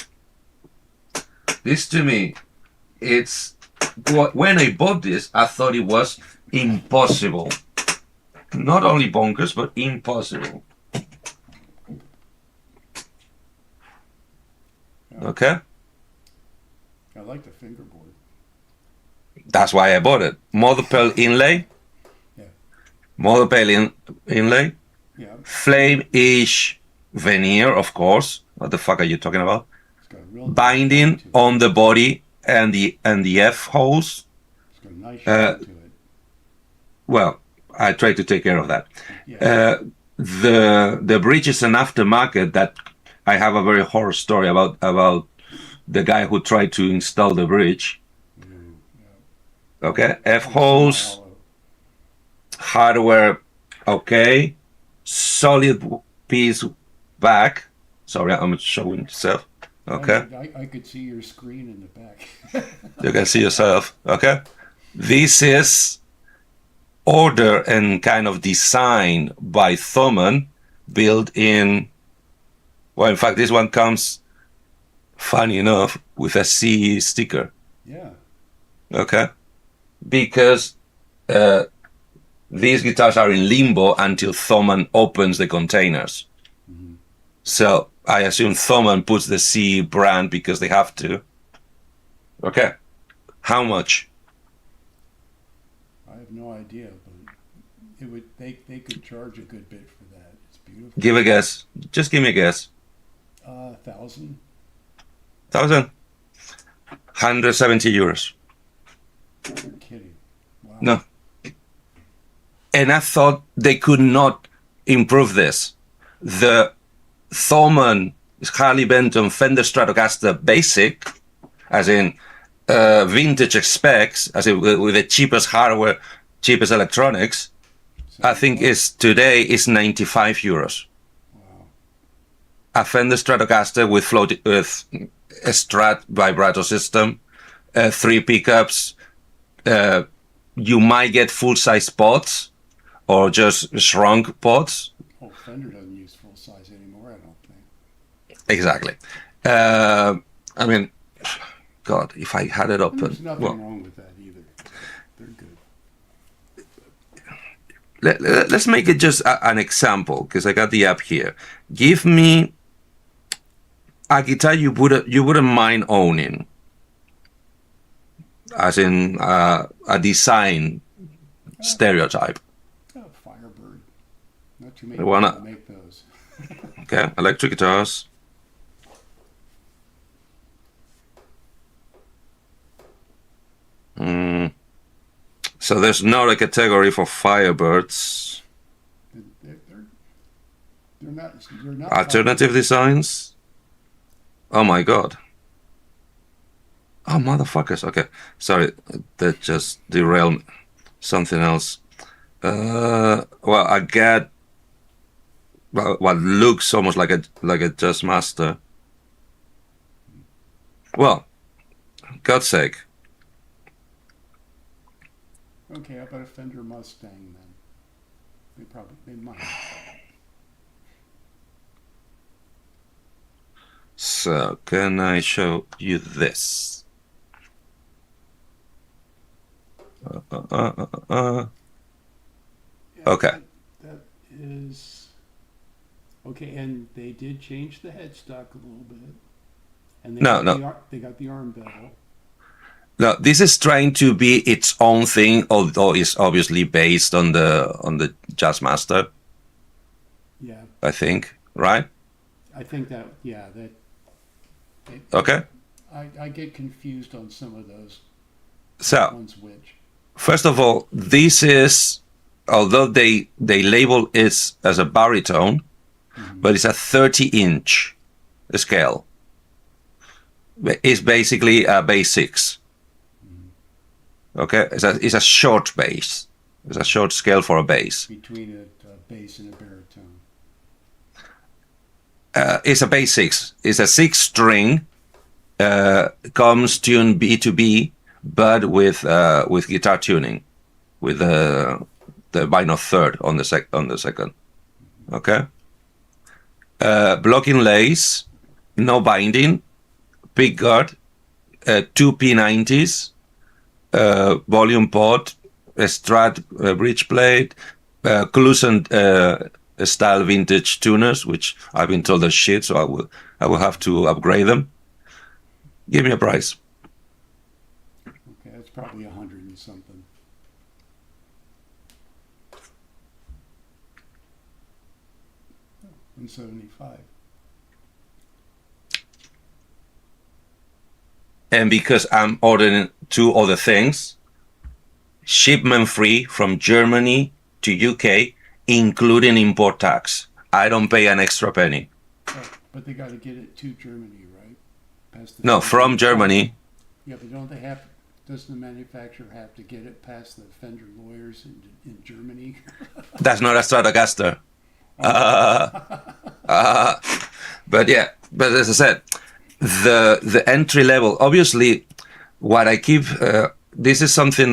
This to me, it's when I bought this, I thought it was impossible. Not only bonkers, but impossible. Okay? I like the fingerboard. That's why I bought it. Mother pearl inlay. Yeah. Mother pearl inlay. Yeah. Flame-ish veneer, of course. What the fuck are you talking about? It's got a real Binding to it. on the body and the F holes. It's got a nice shape to it. Well, I try to take care of that. Yeah. The bridge is an aftermarket that I have a very horror story about the guy who tried to install the bridge. Okay, F holes, hardware, okay, solid piece back. Sorry, I'm showing myself. Okay, I could see your screen in the back. you can see yourself. Okay, this is order and kind of design by Thomann, built in. Well, in fact, this one comes, funny enough, with a CE sticker. Yeah. Okay, because these guitars are in limbo until Thomann opens the containers. So I assume Thomann puts the C brand because they have to. Okay, how much? I have no idea, but it would they could charge a good bit for that. It's beautiful. Give a guess. Just give me a guess. 1,000. 1,000? 170 euros. You're kidding. Wow. No. And I thought they could not improve this. The Thomann Harley Benton Fender Stratocaster Basic, as in vintage specs, as in with the cheapest hardware, cheapest electronics, So, I think today is 95 euros. Wow. A Fender Stratocaster with a Strat vibrato system, 3 pickups. You might get full-size pods or just shrunk pods. Oh, Fender doesn't use full size anymore, I don't think. Exactly. I mean, God, if I had it open. There's nothing Well, wrong with that either. They're good. let's make it just an example, because I got the app here. Give me a guitar you wouldn't mind owning, as in a design stereotype. Oh, Firebird. Not too many You wanna- people make those. Okay, electric guitars. So there's not a category for Firebirds. They're not Alternative designs. Oh my God. Oh motherfuckers. Okay, sorry, that just derailed something else. Well, I get what looks almost like a Jazzmaster. Well, God's sake. Okay, how about a Fender Mustang then? They might. So can I show you this? Yeah, Okay. That is okay, and they did change the headstock a little bit. And they they got the arm bevel. No, this is trying to be its own thing, although it's obviously based on the Jazzmaster. Yeah, I think, right? I think that Okay. I get confused on some of those So ones which. first of all, this is, although they label it as a baritone, but it's a 30-inch scale. It's basically a bass 6. Okay, it's a short bass. It's a short scale for a bass. Between a bass and a baritone. It's a bass 6. It's a 6-string. Comes tuned B to B, but with guitar tuning, with the minor third on the second. Okay. Block inlays, no binding, pick guard, 2 P90s, volume pot, a Strat bridge plate, Clusen style vintage tuners, which I've been told are shit, so I will have to upgrade them. Give me a price. Okay, that's probably 100 and something. And 75. And because I'm ordering 2 other things, shipment free from Germany to UK, including import tax. I don't pay an extra penny. Oh, but they got to get it to Germany, right? Past the No, from Germany. Yeah, but don't they have? Does the manufacturer have to get it past the Fender lawyers in Germany? That's not a Stratocaster. But yeah, but as I said, the entry level, obviously, what I keep, this is something,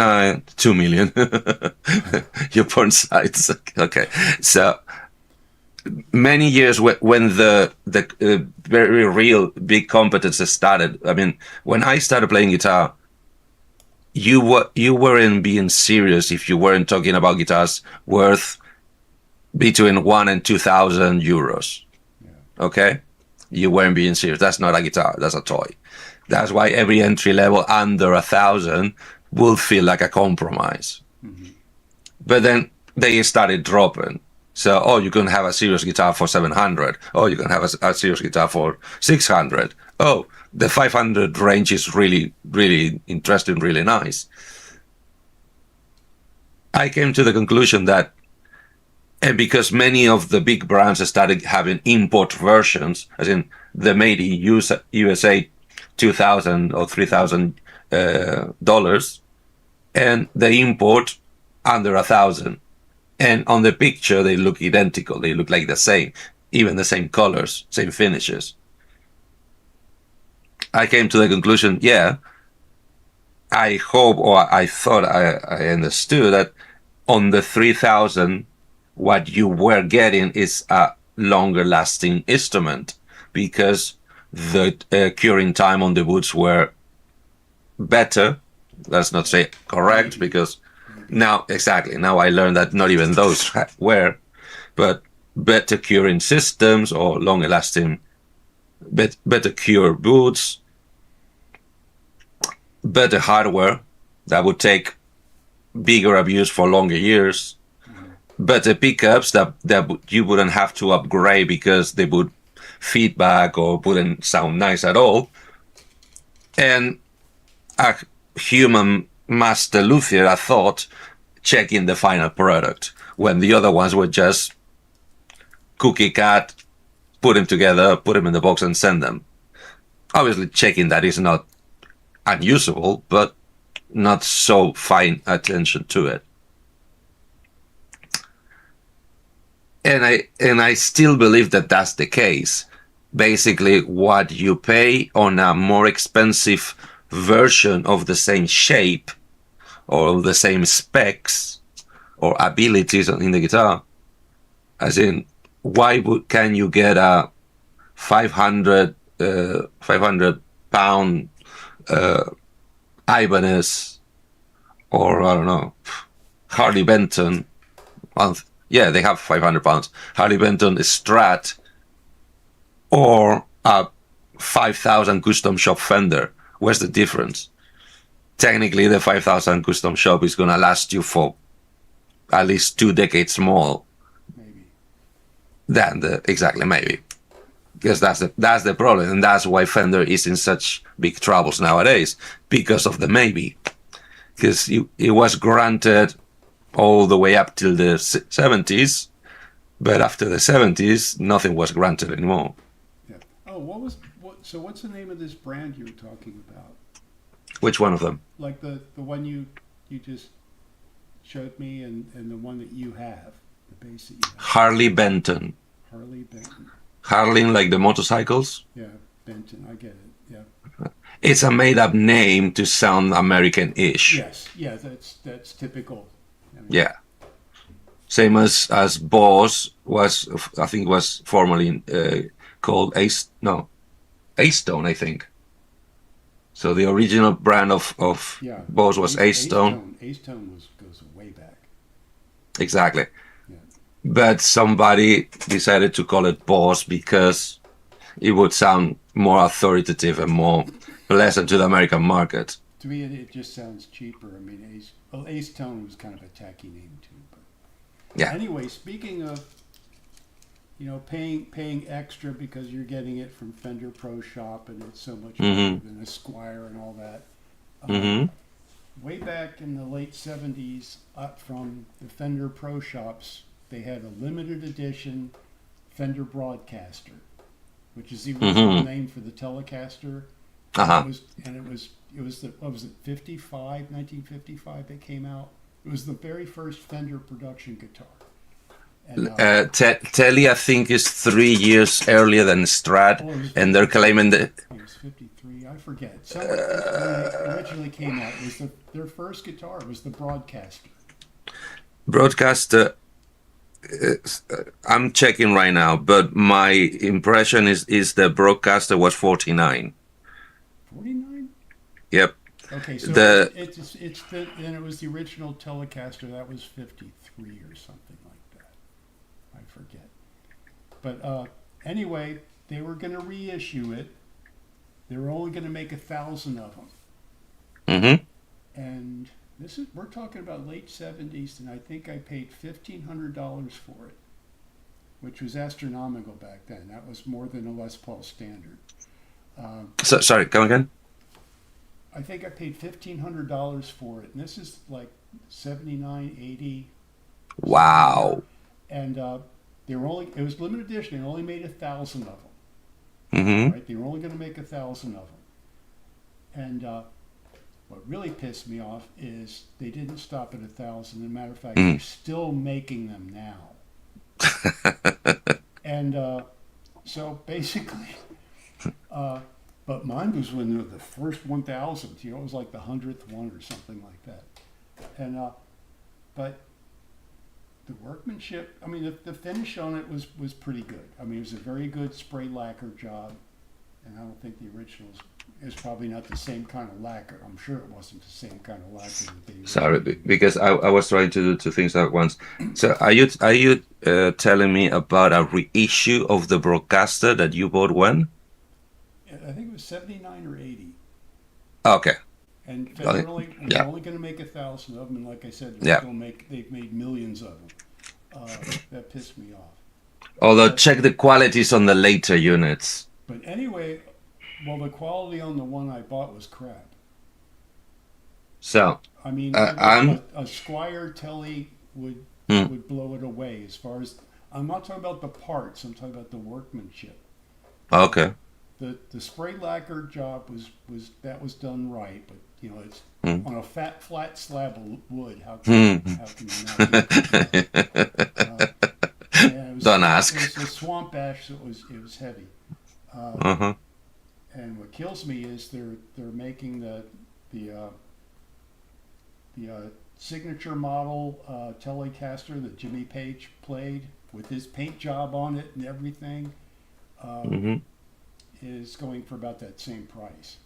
2 million, your porn sites. Okay. So many years when the very real big competence started, I mean, when I started playing guitar, you weren't being serious if you weren't talking about guitars worth between 1 and 2,000 euros. Okay, you weren't being serious. That's not a guitar. That's a toy. That's why every entry level under 1,000 will feel like a compromise. But then they started dropping. So, oh, you can have a serious guitar for 700. Oh, you can have a serious guitar for 600. Oh, the 500 range is really, really interesting, really nice. I came to the conclusion that, and because many of the big brands started having import versions, as in the made in USA $2,000 or $3,000, and the import under 1,000. And on the picture, they look identical. They look like the same, even the same colors, same finishes. I came to the conclusion, yeah, I hope, or I thought I understood that on the 3,000, what you were getting is a longer lasting instrument because the curing time on the woods were better. Let's not say correct, because now, exactly, now I learned that not even those were, but better curing systems or longer lasting, better cure woods, better hardware that would take bigger abuse for longer years, better pickups that you wouldn't have to upgrade because they would feedback or wouldn't sound nice at all, and a human master luthier, I thought, checking the final product when the other ones were just cookie cut, put them together, put them in the box and send them. Obviously checking that is not unusable, but not so fine attention to it. And I still believe that that's the case. Basically, what you pay on a more expensive version of the same shape or the same specs or abilities in the guitar, as in, can you get a 500 pound Ibanez, or I don't know, Harley Benton? Yeah, they have 500 pounds. Harley Benton Strat, or a 5,000 custom shop Fender. Where's the difference? Technically, the 5,000 custom shop is gonna last you for at least 2 decades more. Maybe. Exactly, maybe. Because that's the problem, and that's why Fender is in such big troubles nowadays, because of the maybe. Because it was granted all the way up till the 70s, but after the 70s, nothing was granted anymore. Yeah. Oh, so what's the name of this brand you were talking about? Which one of them? Like the one you just showed me, and the one that you have, the bass that you have. Harley Benton. Harley Benton. Harley, like the motorcycles? Yeah, Benton. I get it. Yeah. It's a made-up name to sound American-ish. Yes. Yeah. That's typical. I mean, Yeah. Same as Boss was, I think, was formerly called Acetone, I think. So the original brand of Yeah. Boss was Acetone. Acetone goes way back. Exactly. Yeah. But somebody decided to call it Boss because it would sound more authoritative and more pleasant to the American market. To me, it just sounds cheaper. I mean, Acetone was kind of a tacky name too. But Yeah. anyway, speaking of, paying extra because you're getting it from Fender Pro Shop and it's so much better than a Squier and all that. Way back in the late 70s, up from the Fender Pro Shops, they had a limited edition Fender Broadcaster, which is the original name for the Telecaster. Uh-huh. It was the, what was it, 1955 they came out. It was the very first Fender production guitar. And, Telly, I think, is 3 years earlier than Strat, and they're claiming that. It was 53, I forget. So when it originally came out, it was their first guitar. It was the Broadcaster. Broadcaster, I'm checking right now, but my impression is the Broadcaster was 49. 49? Yep. Okay, so the it's the and it was the original Telecaster that was 53 or something like that. I forget. But anyway, they were going to reissue it. They were only going to make 1,000 of them, Mhm. and we're talking about late 70s, and I think I paid $1,500 for it, which was astronomical back then. That was more than a Les Paul standard. So, sorry, come again. I think I paid $1,500 for it, and this is like 79, 80. Wow. And they were only, it was limited edition. They only made 1,000 of them. Mhm. Right? They were only going to make 1,000 of them. And what really pissed me off is they didn't stop at 1,000. As a matter of fact, they're still making them now. And so basically, but mine was when the first 1,000. You know, it was like the 100th one or something like that. And but the workmanship, I mean, the finish on it was pretty good. I mean, it was a very good spray lacquer job, and I don't think the original is probably not the same kind of lacquer. I'm sure it wasn't the same kind of lacquer that they Sorry, originally because I was trying to do two things at once. So are you telling me about a reissue of the Broadcaster that you bought when? I think it was 79 or 80. Okay. And Okay. federally, Yeah. they're only going to make 1,000 of them, and like I said, Yeah. they've made millions of them. That pissed me off. Although But, check the qualities on the later units. but anyway, well, the quality on the one I bought was crap. So I mean, I'm a Squire Telly would Hmm. would blow it away. As far as I'm not talking about the parts, I'm talking about the workmanship. okay. The spray lacquer job was done right, but you know it's Hmm. on a flat slab of wood. How Hmm. can you not do that? Yeah, Don't ask. It was a swamp ash, so it was heavy. Uh-huh. And what kills me is they're making the signature model Telecaster that Jimmy Page played with his paint job on it and everything Hmm. is going for about that same price,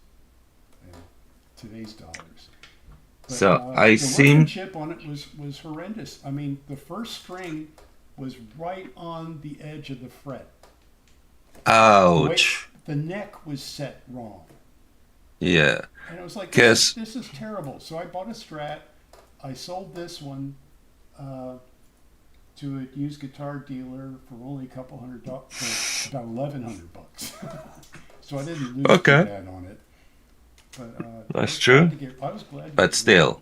today's dollars. But, So I the seem workmanship on it was horrendous. I mean, the first string was right on the edge of the fret. ouch. The neck was set wrong. Yeah. And it was like, 'Cause- this is terrible. So I bought a Strat. I sold this one to a used guitar dealer for only a couple $100, for about $1,100. So I didn't lose Okay. too bad on it. But That's true. I was glad. To But get still,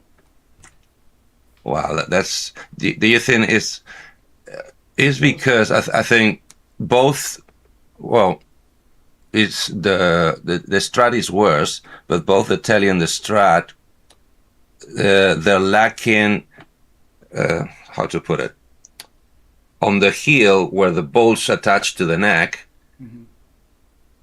wow. That's. Do you think is because I think both. Well, it's the Strat is worse, but both the Telly and the Strat, they're lacking. How to put it? On the heel where the bolts attach to the neck. Mhm.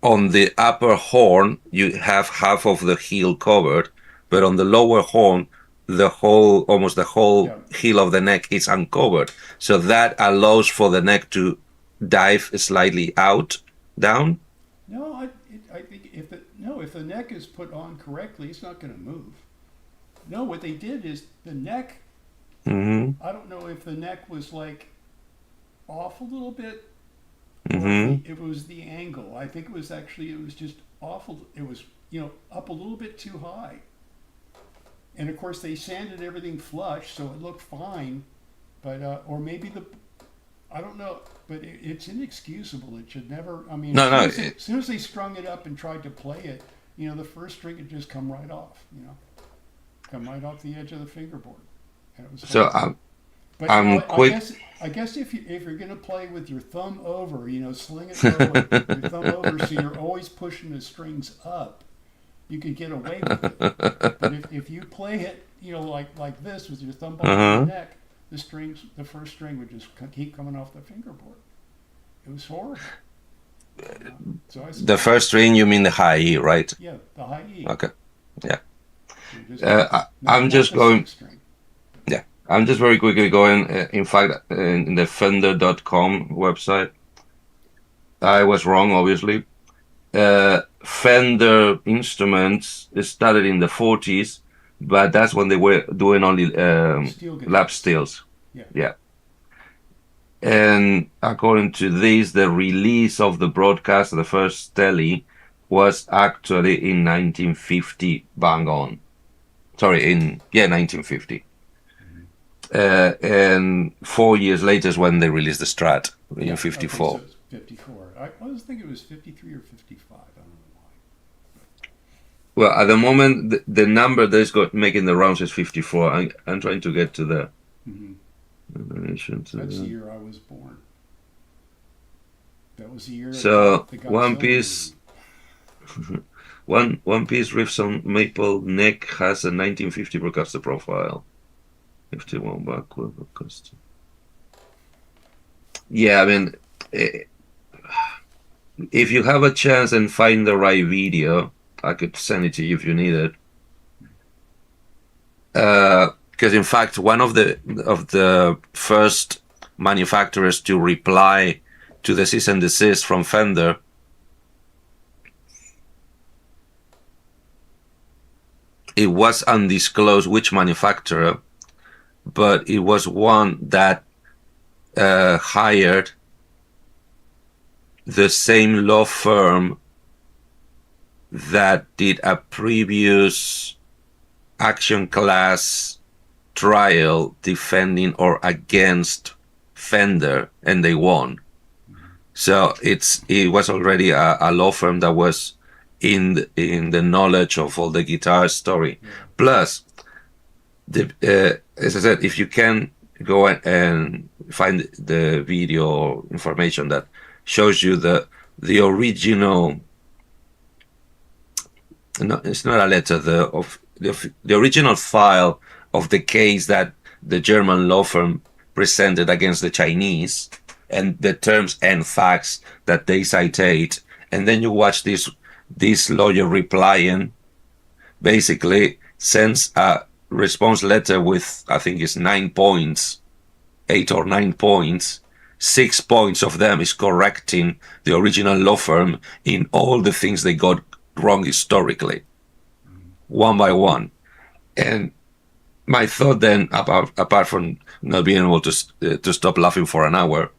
On the upper horn, you have half of the heel covered, but on the lower horn, almost the whole Yeah. heel of the neck is uncovered. So that allows for the neck to dive slightly down. No, I think if the neck is put on correctly, it's not going to move. No, what they did is the neck. Hmm. I don't know if the neck was like off a little bit. Hmm. It was the angle. I think it was just awful. It was, up a little bit too high. And of course they sanded everything flush, so it looked fine. But, or maybe I don't know, but it's inexcusable. It should never, I mean, No, as soon as they strung it up and tried to play it, the first string would just come right off, come right off the edge of the fingerboard. And it was So horrible. But I'm I guess if you're going to play with your thumb over, sling it low with your thumb over, so you're always pushing the strings up, you could get away with it. But if you play it, like this with your thumb on the neck, the first string would just keep coming off the fingerboard. It was horrible. So the first string. You mean the high E, right? Yeah, the high E. Okay. Yeah. Not I'm just the going. sixth string. I'm just very quickly going. In fact, in the Fender.com website, I was wrong, obviously. Fender instruments started in the 40s, but that's when they were doing only Steel guitar. lap steels. Yeah. Yeah. And according to this, the release of the broadcast, the first telly, was actually in 1950, bang on. Sorry, 1950. And 4 years later is when they released the Strat in Yeah, 54. Okay, so it's 54. I was thinking it was 53 or 55. I don't know why. Well, at the moment, the number that's got making the rounds is 54. I'm trying to get to the Hmm. relation to That's the the- year I was born. That was the year. So the One Godzilla Piece, movie. One Piece Riffs on Maple Neck has a 1950 broadcaster profile. 51 backward broadcaster. Yeah, I mean, eh, if you have a chance and find the right video, I could send it to you if you need it. Because in fact, one of the first manufacturers to reply to the cease and desist from Fender it was undisclosed which manufacturer, but it was one that hired the same law firm that did a previous action class trial defending or against Fender, and they won. So it was already a law firm that was in the knowledge of all the guitar story. Yeah. Plus, as I said, if you can go and find the video information that shows you the original. No, it's not a letter. The original file of the case that the German law firm presented against the Chinese, and the terms and facts that they citate, and then you watch this lawyer replying, basically sends a response letter with, I think it's 9 points, 8 or 9 points. 6 points of them is correcting the original law firm in all the things they got wrong historically, one by one. And my thought then, apart from not being able to stop laughing for an hour,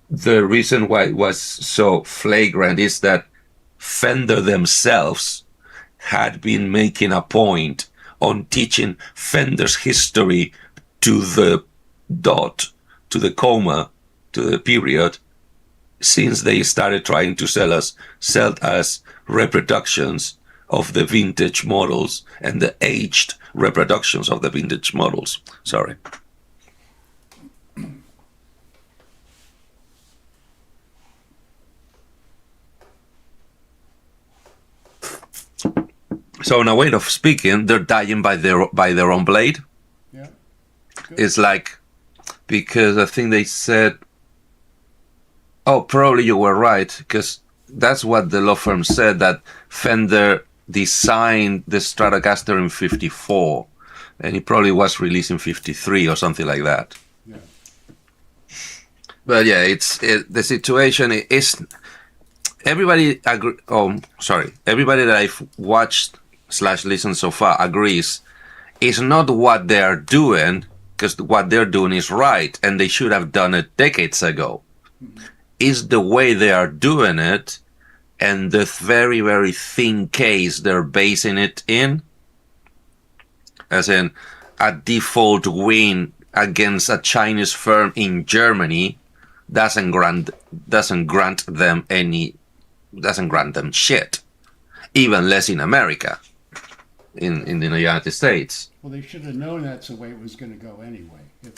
the reason why it was so flagrant is that Fender themselves had been making a point on teaching Fender's history to the dot, to the comma, to the period, since they started trying to sell us reproductions of the vintage models and the aged reproductions of the vintage models. Sorry. So in a way of speaking, they're dying by their own blade. Yeah. Good. It's like, because I think they said, oh, probably you were right, because that's what the law firm said, that Fender designed the Stratocaster in 54, and it probably was released in 53 or something like that. Yeah. But yeah, the situation is, everybody agree. Oh, sorry, everybody that I've watched / listened so far agrees it's not what they're doing, because what they're doing is right, and they should have done it decades ago. Is the way they are doing it, and the very, very thin case they're basing it in, as in a default win against a Chinese firm in Germany, doesn't grant them shit, even less in America, in the United States. Well, they should have known that's the way it was going to go anyway. If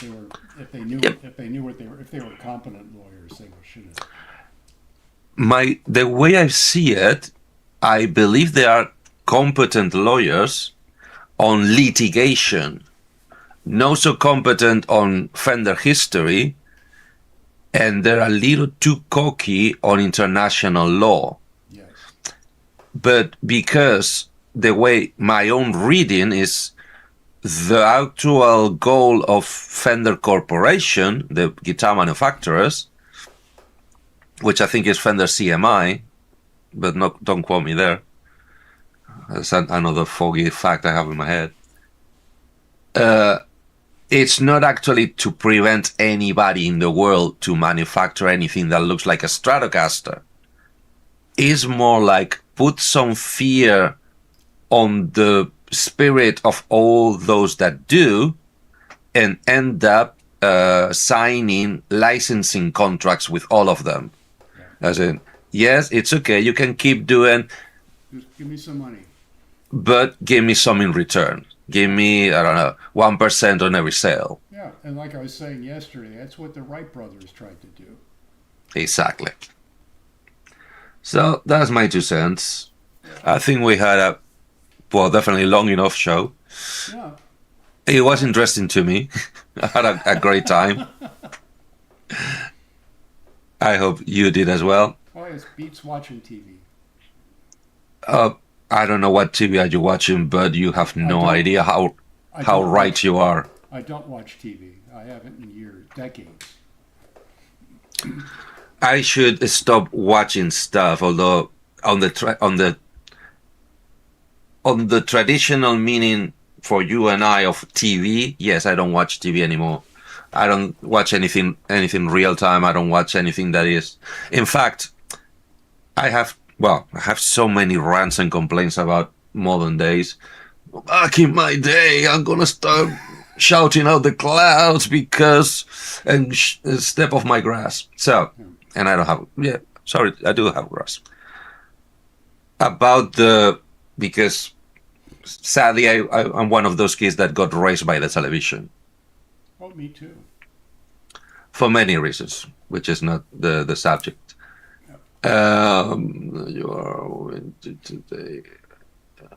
they knew Yep. if they were competent lawyers, they should have. The way I see it, I believe they are competent lawyers on litigation, not so competent on Fender history, and they're a little too cocky on international law. Yes. But because the way my own reading is, the actual goal of Fender Corporation, the guitar manufacturers, which I think is Fender CMI, but don't quote me there. That's another foggy fact I have in my head. It's not actually to prevent anybody in the world to manufacture anything that looks like a Stratocaster. It's more like put some fear on the spirit of all those that do, and end up signing licensing contracts with all of them. As in, yes, it's okay, you can keep doing, Just give me some money. but give me some in return. Give me, I don't know, 1% on every sale. Yeah, and like I was saying yesterday, that's what the Wright brothers tried to do. Exactly. So that's my 2 cents. I think we had a, well, definitely long enough show. Yeah. It was interesting to me. I had a great time. I hope you did as well. Oh, it beats watching TV. I don't know what TV are you watching, but you have no don't- idea how right you are. I don't watch TV. I haven't in years, decades. I should stop watching stuff. Although on the traditional meaning for you and I of TV, yes, I don't watch TV anymore. I don't watch anything real time. I don't watch anything that is. In fact, I have so many rants and complaints about modern days. Back in my day, I'm gonna start shouting out the clouds because and step off my grass. So, and I don't have. Yeah, sorry, I do have grass. Because sadly, I'm one of those kids that got raised by the television Oh, me too. for many reasons, which is not the subject. You are today.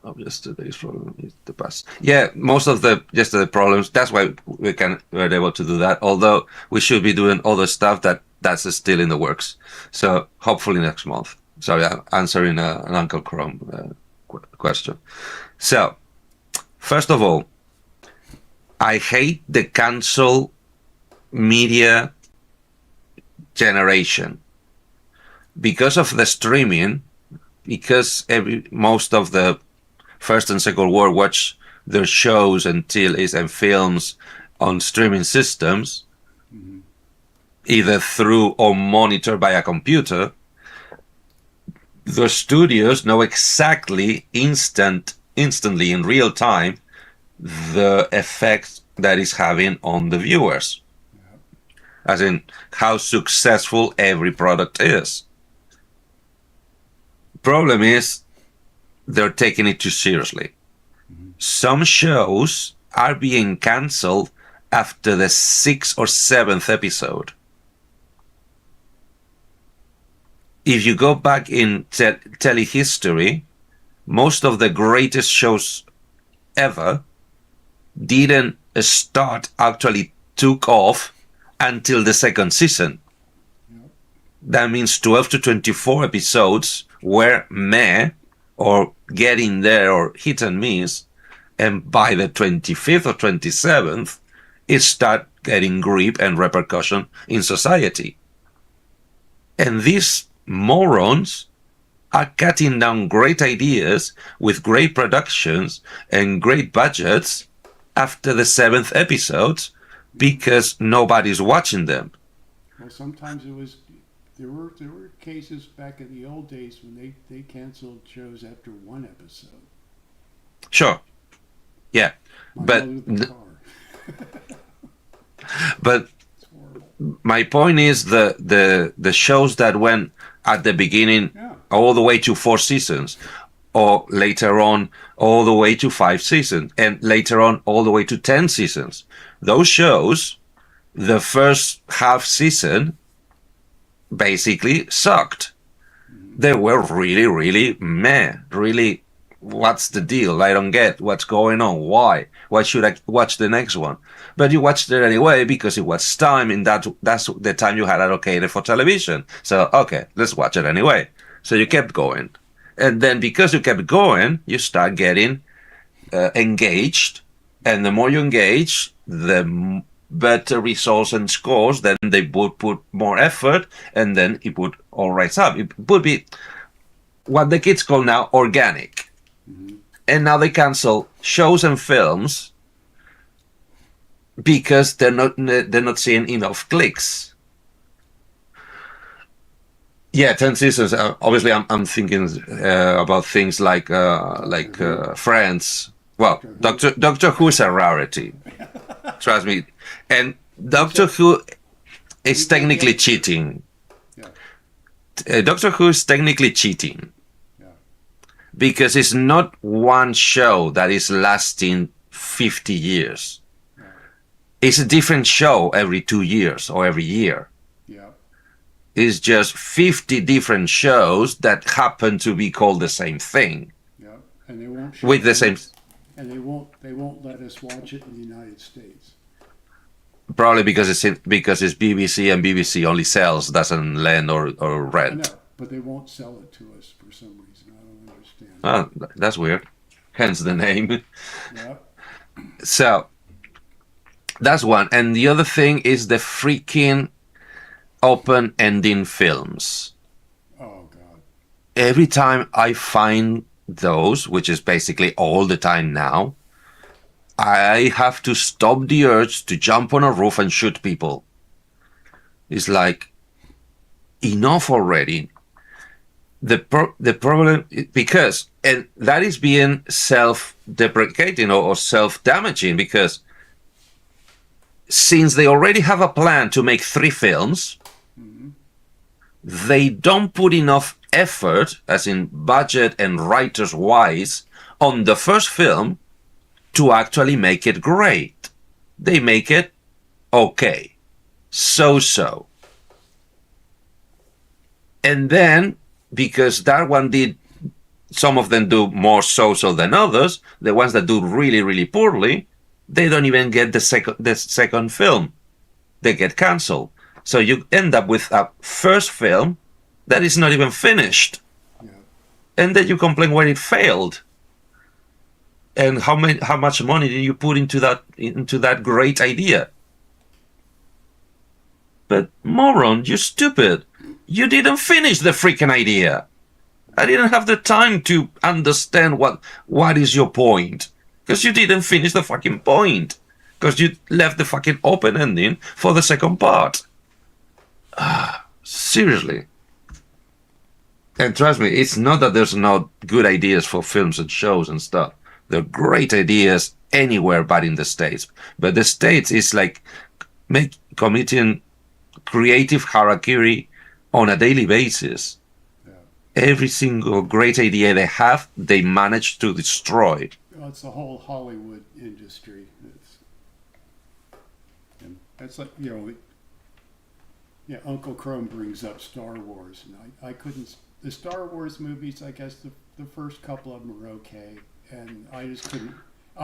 Of yesterday's problem is the past. Yeah, most of the yesterday problems. That's why we're able to do that. Although we should be doing other stuff that's still in the works. So hopefully next month. Sorry, I'm answering an Uncle Chrome question. So first of all, I hate the cancel media generation because of the streaming. Because most of the First and Second World watch their shows and films on streaming systems, either through or monitored by a computer. The studios know exactly instantly in real time the effect that is having on the viewers, as in how successful every product is. Problem is they're taking it too seriously. Some shows are being cancelled after the 6th or 7th episode. If you go back in telehistory, most of the greatest shows ever didn't actually took off until the 2nd season. That means 12 to 24 episodes were meh or getting there or hit and miss, and by the 25th or 27th, it start getting grip and repercussion in society. And these morons are cutting down great ideas with great productions and great budgets after the 7th episodes because nobody's watching them. Well, sometimes there were cases back in the old days when they canceled shows after 1 episode. Sure. Yeah. My But mother with the car. but It's horrible. my point is the shows that went at the beginning Yeah. all the way to 4 seasons, or later on all the way to 5 seasons, and later on all the way to 10 seasons. Those shows, the first half season basically sucked. They were really, really meh. Really, what's the deal? I don't get what's going on. Why? Why should I watch the next one? But you watched it anyway because it was time, and that's the time you had allocated for television. So, okay, let's watch it anyway. So you kept going. And then because you kept going, you start getting engaged. And the more you engage, the better results and scores, then they would put more effort, and then it would all rise up. It would be what the kids call now organic. And now they cancel shows and films because they're not seeing enough clicks. Yeah, 10 seasons. Obviously, I'm thinking about things like Friends. Well, Doctor Who's a rarity. Trust me. And Doctor Who is technically cheating. Doctor Who is technically cheating. Because it's not one show that is lasting 50 years. It's a different show every 2 years or every year. It's just 50 different shows that happen to be called the same thing. And they won't with the same. And they won't let us watch it in the United States. Probably because it's BBC, and BBC only sells, doesn't lend or I rent. know, but they won't sell it to us for some reason. I don't understand. Oh, that's weird. Hence the name. Yep. So that's one. And the other thing is the freaking open-ending films. Oh God. Every time I find those, which is basically all the time now, I have to stop the urge to jump on a roof and shoot people. It's like, enough already. The problem, because, and that is being self-deprecating or self-damaging, because since they already have a plan to make 3 films, they don't put enough effort, as in budget and writers-wise, on the first film to actually make it great. They make it okay. So. And then, because that one did, some of them do more so than others, the ones that do really, really poorly, they don't even get the second film. They get cancelled. So you end up with a first film that is not even finished. Yeah. And then you complain when it failed. And how much money did you put into that great idea? But moron, you're stupid. You didn't finish the freaking idea. I didn't have the time to understand what is your point. Because you didn't finish the fucking point. Because you left the fucking open ending for the second part. Seriously. And trust me, it's not that there's not good ideas for films and shows and stuff. There are great ideas anywhere but in the States. But the States is like committing creative harakiri on a daily basis. Yeah. Every single great idea they have, they manage to destroy. Well, it's the whole Hollywood industry. It's like, Uncle Chrome brings up Star Wars, and I couldn't. The Star Wars movies, I guess the first couple of them are okay, and I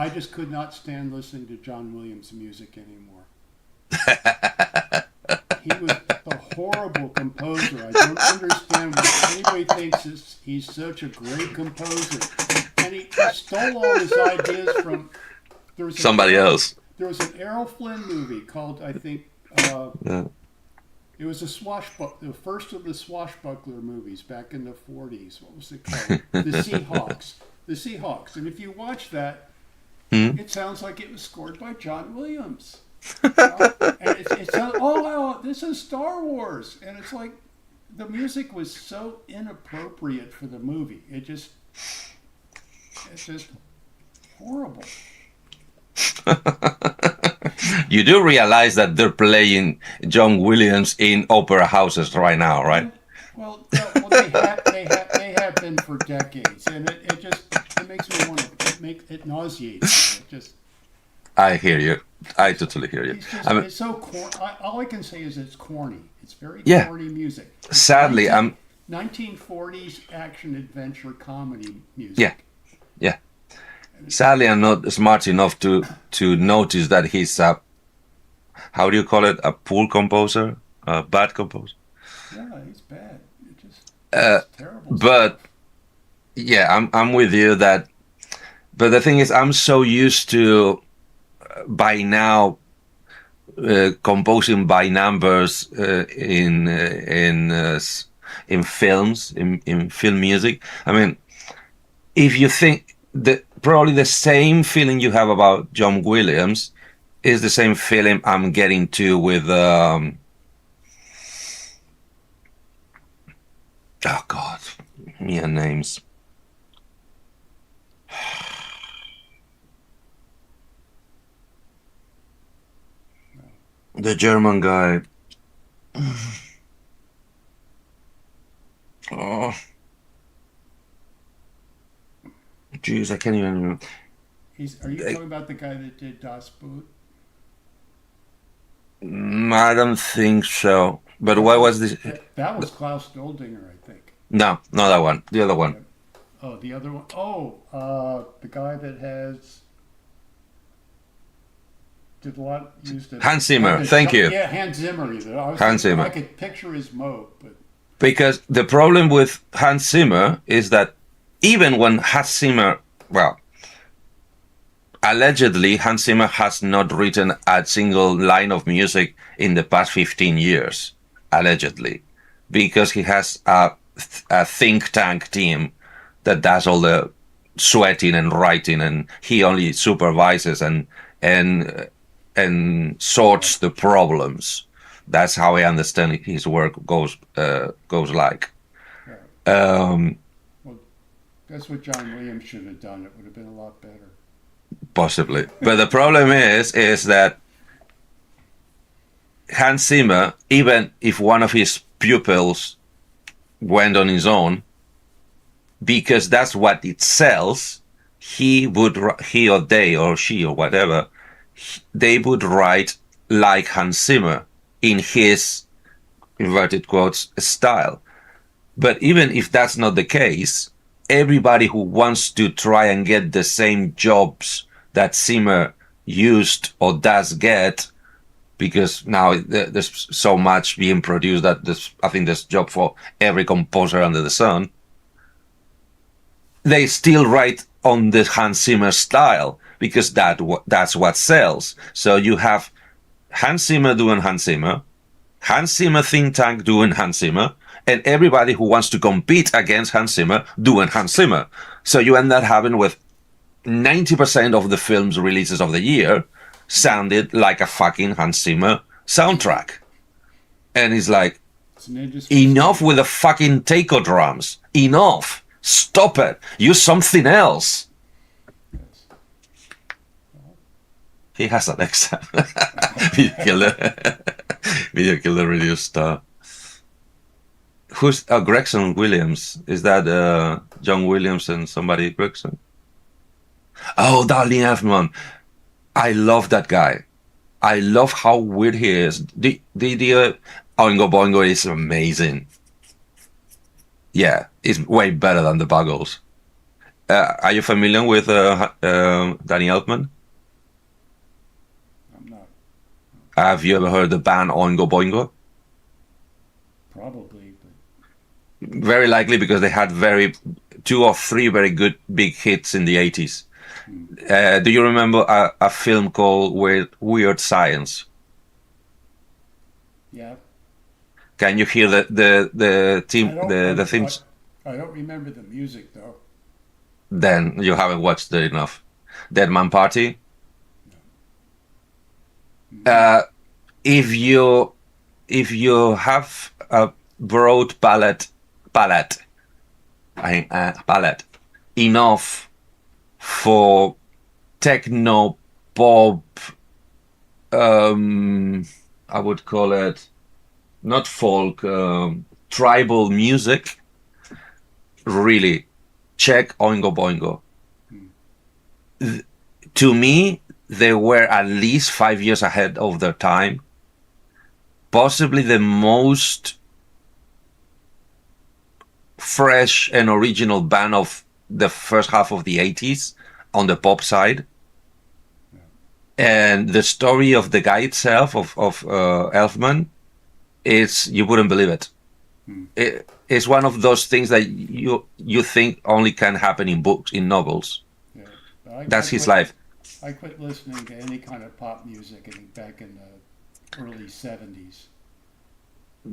just could not stand listening to John Williams' music anymore. He was a horrible composer. I don't understand why anybody thinks he's such a great composer. And he stole all his ideas from somebody else. There was an Errol Flynn movie called, I think, it was the first of the swashbuckler movies back in the 40s. What was it called? The Seahawks. The Seahawks. And if you watch that, it sounds like it was scored by John Williams. And it sounds, oh, wow, this is Star Wars. And it's like, the music was so inappropriate for the movie. It's just horrible. You do realize that they're playing John Williams in opera houses right now, right? Well, they have been for decades, and it makes me want to it nauseates me. I hear you. I totally hear you. It's so corny. All I can say is it's corny. It's very corny music. Sadly, 1940s action adventure comedy music. Yeah. Sadly, I'm not smart enough to notice that he's a, how do you call it, a poor composer, a bad composer. Yeah, he's bad. It's terrible. But yeah, I'm with you that. But the thing is, I'm so used to by now composing by numbers in films, in film music. I mean, if you think that probably the same feeling you have about John Williams is the same feeling I'm getting to with oh God, me and names. The German guy. Oh, jeez, I can't even remember. Are you talking about the guy that did Das Boot? I don't think so. But what was this? That was Klaus Doldinger, I think. No, not that one. The other one. Oh, the other one. Oh, the guy that did a lot used to Hans Zimmer. Thank you. Yeah, Hans Zimmer. Hans Zimmer. I could picture his mode, but Because the problem with Hans Zimmer is that even when Hans Zimmer, well, allegedly Hans Zimmer has not written a single line of music in the past 15 years, allegedly, because he has a think tank team that does all the sweating and writing, and he only supervises and sorts the problems. That's how I understand his work goes like. well, that's what John Williams should have done. It would have been a lot better. Possibly, but the problem is that Hans Zimmer, even if one of his pupils went on his own, because that's what it sells, he or they or she or whatever, they would write like Hans Zimmer in his inverted quotes style. But even if that's not the case, everybody who wants to try and get the same jobs that Zimmer used or does get, because now there's so much being produced that I think there's job for every composer under the sun, they still write on the Hans Zimmer style because that's what sells. So you have Hans Zimmer doing Hans Zimmer think tank doing Hans Zimmer, and everybody who wants to compete against Hans Zimmer doing Hans Zimmer. So you end up having with 90% of the film's releases of the year sounded like a fucking Hans Zimmer soundtrack. And it's like, enough with the fucking taiko drums. Enough. Stop it. Use something else. He has Alexa. Video Killer Radio Star. Who's Gregson Williams? Is that John Williams and somebody Gregson? Oh, Danny Elfman. I love that guy. I love how weird he is. The Oingo Boingo is amazing. Yeah, it's way better than the Buggles. Are you familiar with Danny Elfman? I'm not. Have you ever heard the band Oingo Boingo? Probably. But... Very likely because they had 2 or 3 very good big hits in the 80s. Do you remember a film called Weird Science? Yeah. Can you hear the themes? I don't remember the music though. Then you haven't watched it enough. Dead Man Party. If you have a broad palette enough for techno pop, I would call it not folk, tribal music, really check Oingo Boingo. To me, they were at least 5 years ahead of their time. Possibly the most fresh and original band of the first half of the 80s on the pop side. And the story of the guy itself, of Elfman, you wouldn't believe it. It's one of those things that you think only can happen in books, in novels. Yeah. That's his life. I quit listening to any kind of pop music back in the early 70s.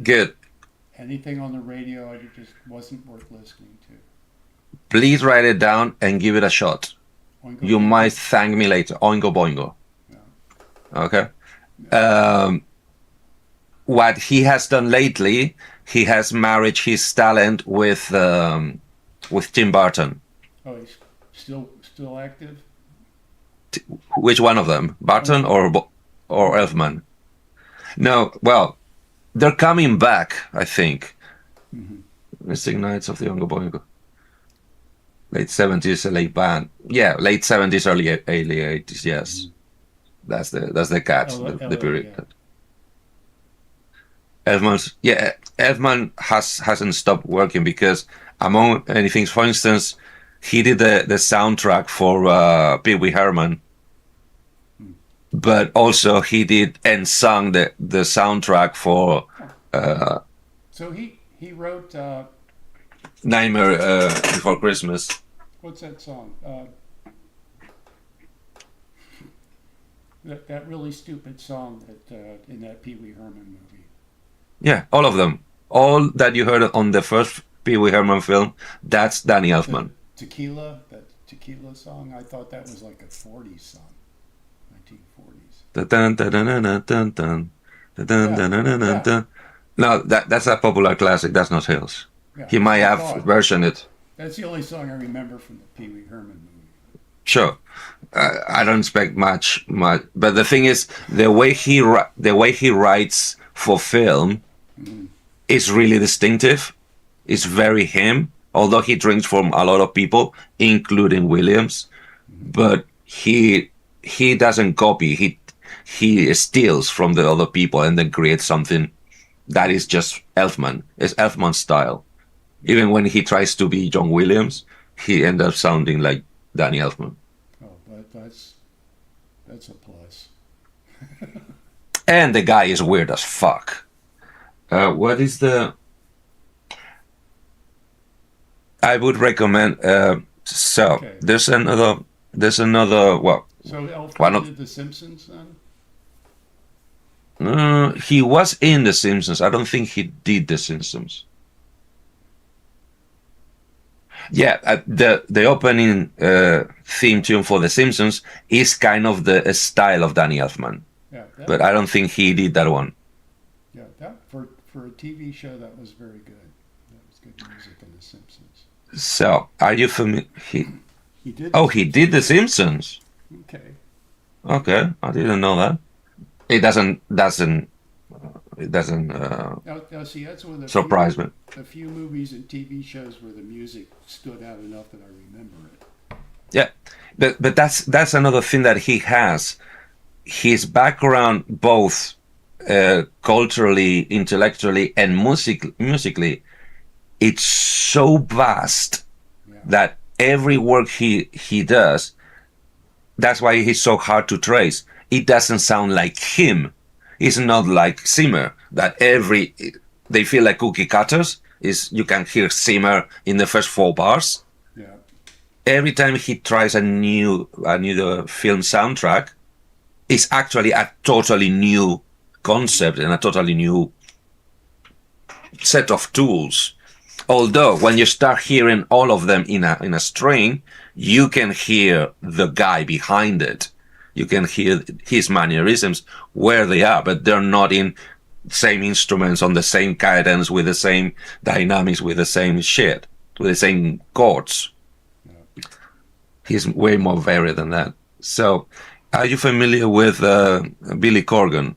Good. Anything on the radio, it just wasn't worth listening to. Please write it down and give it a shot. Oingo You Boingo. might thank me later. Oingo boingo. Yeah. Okay. What he has done lately, he has married his talent with Tim Burton. Oh, he's still active? Which one of them, Burton or Elfman? No, well, they're coming back, I think. Mystic Knights of the Oingo Boingo. Late 70s, late band. Yeah, late 70s, early 80s. Yes, that's the cat, the period. Yeah. Elfman hasn't stopped working because, among many things, for instance, he did the soundtrack for Pee Wee Herman, but also he did and sung the soundtrack for So he wrote Nightmare Before Christmas. what's that song? That really stupid song that in that Pee Wee Herman movie. Yeah, all of them. All that you heard on the first Pee Wee Herman film, that's Danny Elfman. Tequila, that Tequila song. I thought that was like a 40s song, 1940s. Dun, dun, dun, dun, dun, dun, dun, dun, dun, dun, dun, dun, dun. No, that's a popular classic. That's not his. Yeah, He might I have thought. versioned it. That's the only song I remember from the Pee Wee Herman movie. Sure, I don't expect much, but the thing is, the way he writes for film is really distinctive. It's very him. Although he drinks from a lot of people, including Williams, but he doesn't copy. He steals from the other people and then creates something that is just Elfman. It's Elfman style. Even when he tries to be John Williams, he ends up sounding like Danny Elfman. Oh, but that's a plus. And the guy is weird as fuck. What is the... I would recommend... Okay. there's another... Well, So Elfman Why not? did The Simpsons then? he was in The Simpsons. I don't think he did The Simpsons. Yeah, the opening theme tune for The Simpsons is kind of the style of Danny Elfman, Yeah, but I don't think he did that one. yeah, that for a TV show that was very good. That was good music in The Simpsons. So, are you familiar? He did. Oh, he did The Simpsons. Okay. Okay, I didn't know that. It doesn't Now see, that's one of the surprise me. a few movies and TV shows where the music stood out enough that I remember it. Yeah, but that's another thing that he has. His background, both culturally, intellectually, and musically, it's so vast Yeah. that every work he does, that's why he's so hard to trace. It doesn't sound like him. It's not like Zimmer, that they feel like cookie cutters. You can hear Zimmer in the first 4 bars. Yeah. Every time he tries a new film soundtrack, it's actually a totally new concept and a totally new set of tools. Although when you start hearing all of them in a string, you can hear the guy behind it. You can hear his mannerisms where they are, but they're not in same instruments on the same cadence with the same dynamics, with the same shit, with the same chords. Yeah. He's way more varied than that. So, are you familiar with Billy Corgan,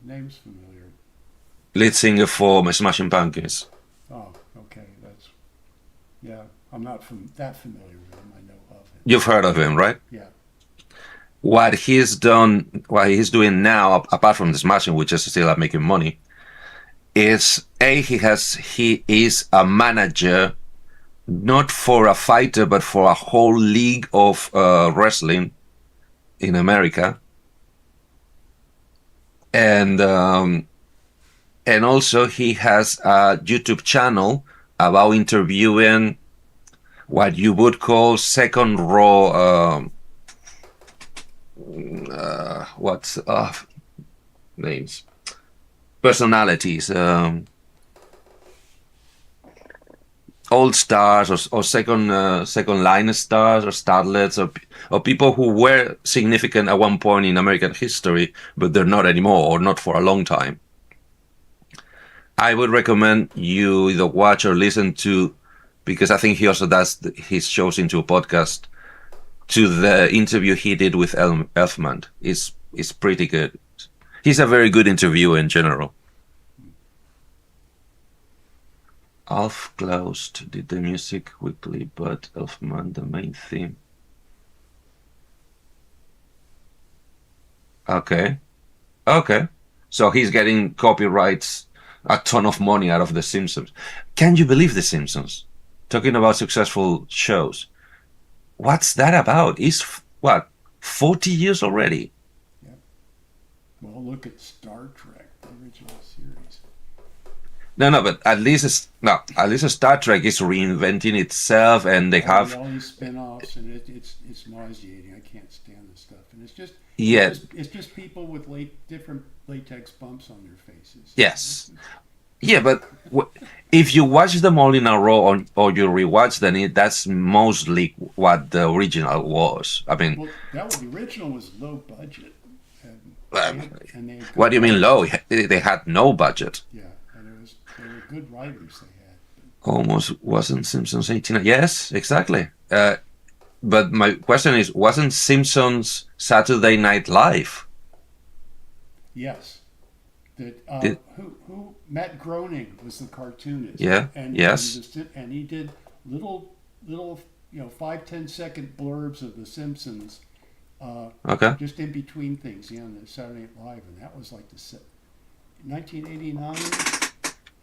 Name's familiar. lead singer for Smashing Pumpkins? Oh, okay. Yeah. I'm not that familiar with him. I know of him. You've heard of him, right? Yeah. What he's doing now, apart from the Smashing, which is still making money, is he is a manager, not for a fighter, but for a whole league of wrestling in America, and also he has a YouTube channel about interviewing what you would call second row what's names, personalities, old stars or second line stars or starlets or people who were significant at one point in American history, but they're not anymore or not for a long time. I would recommend you either watch or listen to, because I think he also does his shows into a podcast, to the interview he did with Elfman. It's pretty good. He's a very good interviewer in general. Alf Klaust did the music weekly, but Elfman the main theme. Okay. So he's getting copyrights, a ton of money out of The Simpsons. Can you believe The Simpsons? Talking about successful shows. What's that about? It's what, 40 years already? Well, look at Star Trek, the original series. No, but at least Star Trek is reinventing itself, and they have all these spin-offs, and it's nauseating. I can't stand this stuff, and it's just yeah. it's just people with different latex bumps on their faces. Yes. Yeah, but if you watch them all in a row or you rewatch them, that's mostly what the original was. I mean, well, the original was low budget. What do you mean low? They had no budget. Yeah, and they were good writers they had. Almost wasn't Simpsons 89? Yes, exactly. But my question is, wasn't Simpsons Saturday Night Live? Yes. Who Matt Groening was the cartoonist. Yeah. Yes. And he did little 5-10 second blurbs of The Simpsons. Okay. Just in between things, on the Saturday Night Live, and that was like 1989.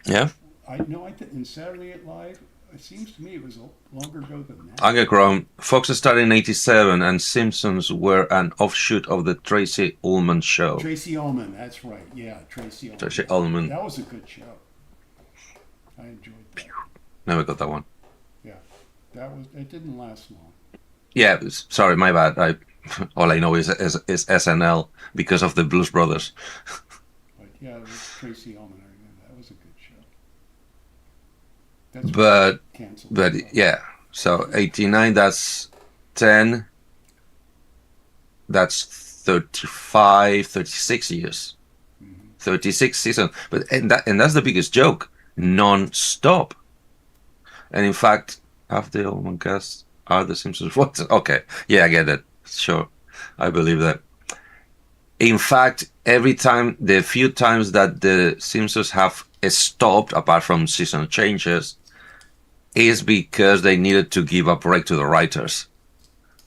Yeah. I think in Saturday Night Live, it seems to me it was longer ago than that. I get wrong. Fox started in '87, and Simpsons were an offshoot of the Tracy Ullman show. Tracy Ullman, that's right. Yeah, Tracy Ullman. Tracy Ullman. That was a good show. I enjoyed that. Never got that one. Yeah, it didn't last long. Yeah, sorry, my bad. All I know is SNL because of the Blues Brothers. But yeah, it was Tracy Ullman. I remember that was a good show. But yeah, so 89, that's 10, that's 35, 36 years, 36 seasons. And that's the biggest joke, non-stop. And in fact, half the Ullman cast are the Simpsons. What? Okay, yeah, I get it. Sure, I believe that. In fact, the few times that the Simpsons have stopped, apart from season changes, is because they needed to give a break to the writers,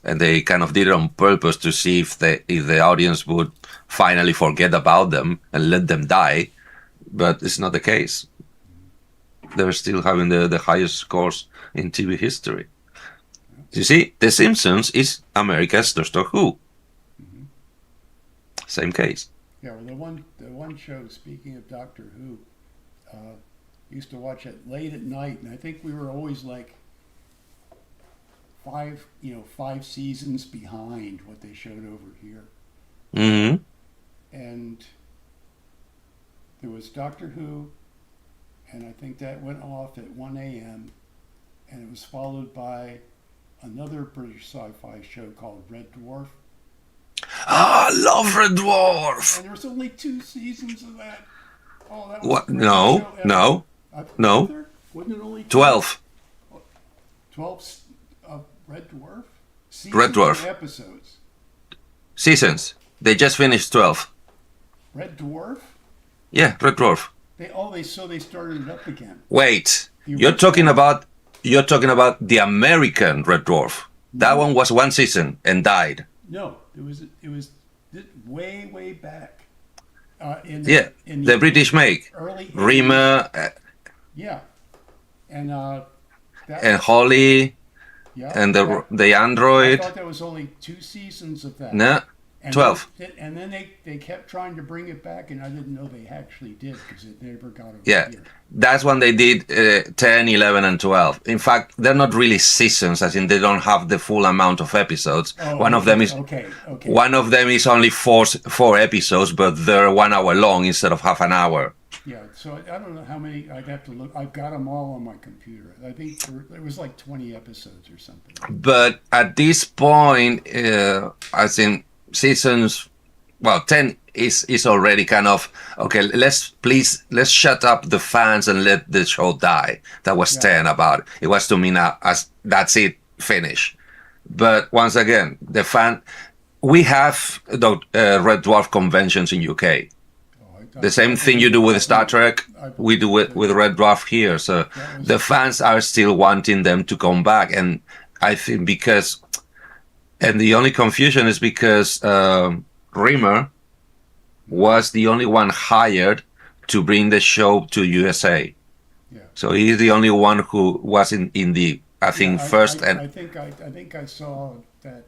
and they kind of did it on purpose to see if the audience would finally forget about them and let them die. But it's not the case. They're still having the highest scores in TV history. You see, The Simpsons is America's Doctor Who. Mm-hmm. Same case. Yeah, well, the one show, speaking of Doctor Who, used to watch it late at night, and I think we were always like 5 seasons behind what they showed over here. Mm-hmm. And there was Doctor Who, and I think that went off at 1 a.m., and it was followed by another British sci-fi show called Red Dwarf. I love Red Dwarf! And there was only 2 seasons of that. Oh, that was What? the greatest No. Wasn't it only 12. 12 of Red Dwarf? Seasons Red Dwarf. or episodes. Seasons. They just finished 12. Red Dwarf? Yeah, Red Dwarf. They started it up again. Wait. You're talking about the American Red Dwarf. That one was 1 season and died. No, it was way back. The British make early Rimmer yeah, and and Holly yeah, and the android. I thought there was only 2 seasons of that. No, And 12. And then they kept trying to bring it back, and I didn't know they actually did because it never got over Yeah. here. That's when they did 10, 11, and 12. In fact, they're not really seasons, as in they don't have the full amount of episodes. Oh, One of them is okay. one of them is only four episodes, but they're 1 hour long instead of half an hour. Yeah, so I don't know how many. I'd have to look. I've got them all on my computer. I think there was like 20 episodes or something. But at this point, I think seasons, well, 10 is already kind of okay. Let's shut up the fans and let the show die. That was 10 about it. It was to me now as that's it, finish. But once again, we have the Red Dwarf conventions in UK. The same thing you do with Star Trek, we do it with Red Dwarf here. So the fans are still wanting them to come back, and I think and the only confusion is because Rimmer was the only one hired to bring the show to USA. Yeah. So he's the only one who was in the I think first. I think I saw that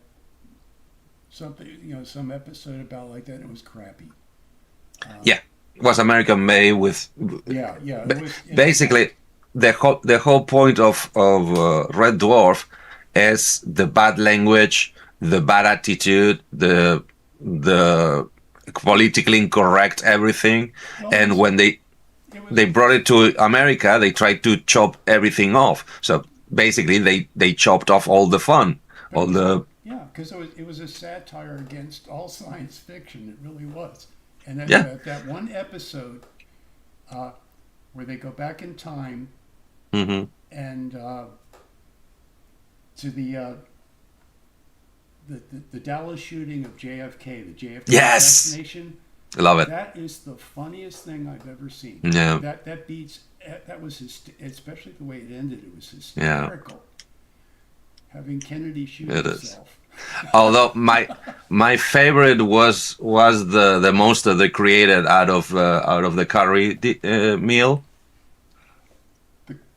something, some episode about like that. It was crappy. Yeah, it was American made with. Yeah. It was, basically, the whole point of Red Dwarf is the bad language, the bad attitude, the politically incorrect everything, and when they brought it to America, they tried to chop everything off. So basically, they chopped off all the fun, all the. Yeah, because it was a satire against all science fiction. It really was. And then that one episode where they go back in time and to the Dallas shooting of JFK, the JFK assassination. I love it. That is the funniest thing I've ever seen. Yeah. That was especially the way it ended. It was hysterical. Having Kennedy shoot himself. Although my favorite was the monster they created out of the curry meal.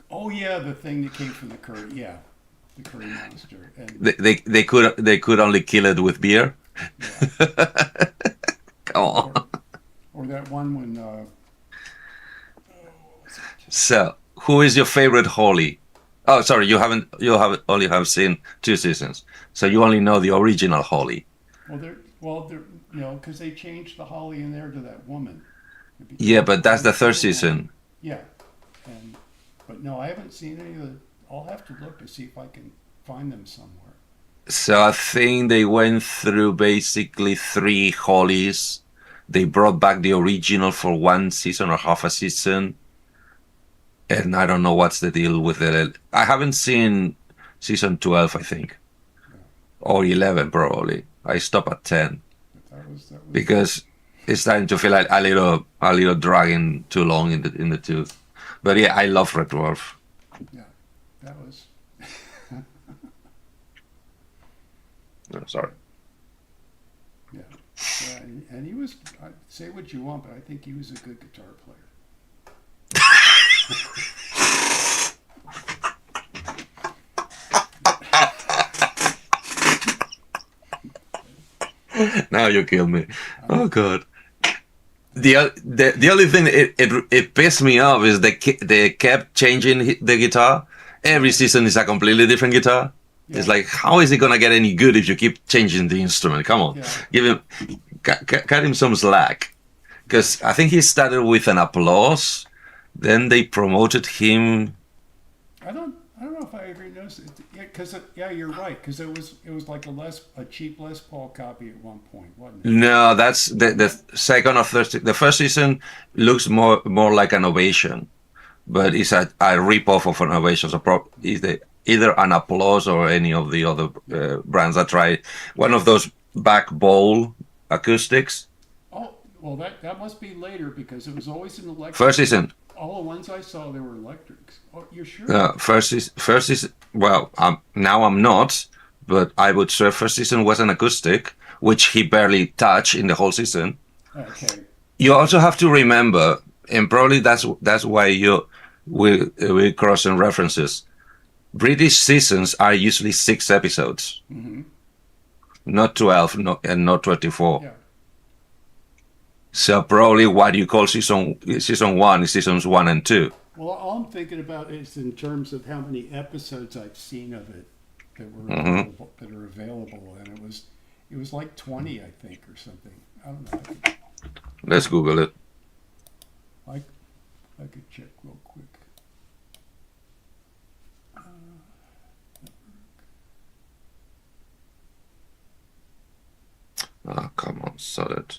The thing that came from the curry. Yeah, the curry monster. And they could only kill it with beer. Yeah. Come on. Or that one when. So, who is your favorite Holly? Oh, sorry, you only have seen 2 seasons, so you only know the original Holly. Because they changed the Holly in there to that woman. Yeah, but that's the 3rd season. Yeah, but no, I haven't seen any of the. I'll have to look to see if I can find them somewhere. So I think they went through basically 3 Hollies. They brought back the original for 1 season or half a season. And I don't know what's the deal with it. I haven't seen season 12, I think. Or 11, probably. I stopped at 10. That was because it's starting to feel like a little dragging too long in the tooth. But yeah, I love Red Dwarf. Yeah, that was... No, sorry. Yeah, and he was, say what you want, but I think he was a good guitar player. Now you kill me. Oh God. The only thing it pissed me off is they kept changing the guitar. Every season is a completely different guitar. Yeah. It's like, how is it gonna get any good if you keep changing the instrument? Come on, give him, cut him some slack. Because I think he started with an Applause, then they promoted him. I don't know if I ever noticed it. Yeah, because you're right. Because it was like a cheap Les Paul copy at one point, wasn't it? No, that's the second or third. The first season looks more like an Ovation, but it's a rip-off of an Ovation. So either an Applause or any of the other brands that tried one of those back bowl acoustics. Oh, well, that must be later because it was always an electric. First season. All the ones I saw, they were electrics. Oh, you're sure? First is well. Now I'm not, but I would say first season was an acoustic, which he barely touched in the whole season. Okay. You also have to remember, and probably that's why we cross in references. British seasons are usually 6 episodes. Mm-hmm. not 12, and not 24. Yeah. So probably what you call season 1 is seasons 1 and 2. Well, all I'm thinking about is in terms of how many episodes I've seen of it that were Mhm. available, that are available, and it was like 20, I think, or something. I don't know. Let's Google it. I could check real quick. Oh, come on, solid.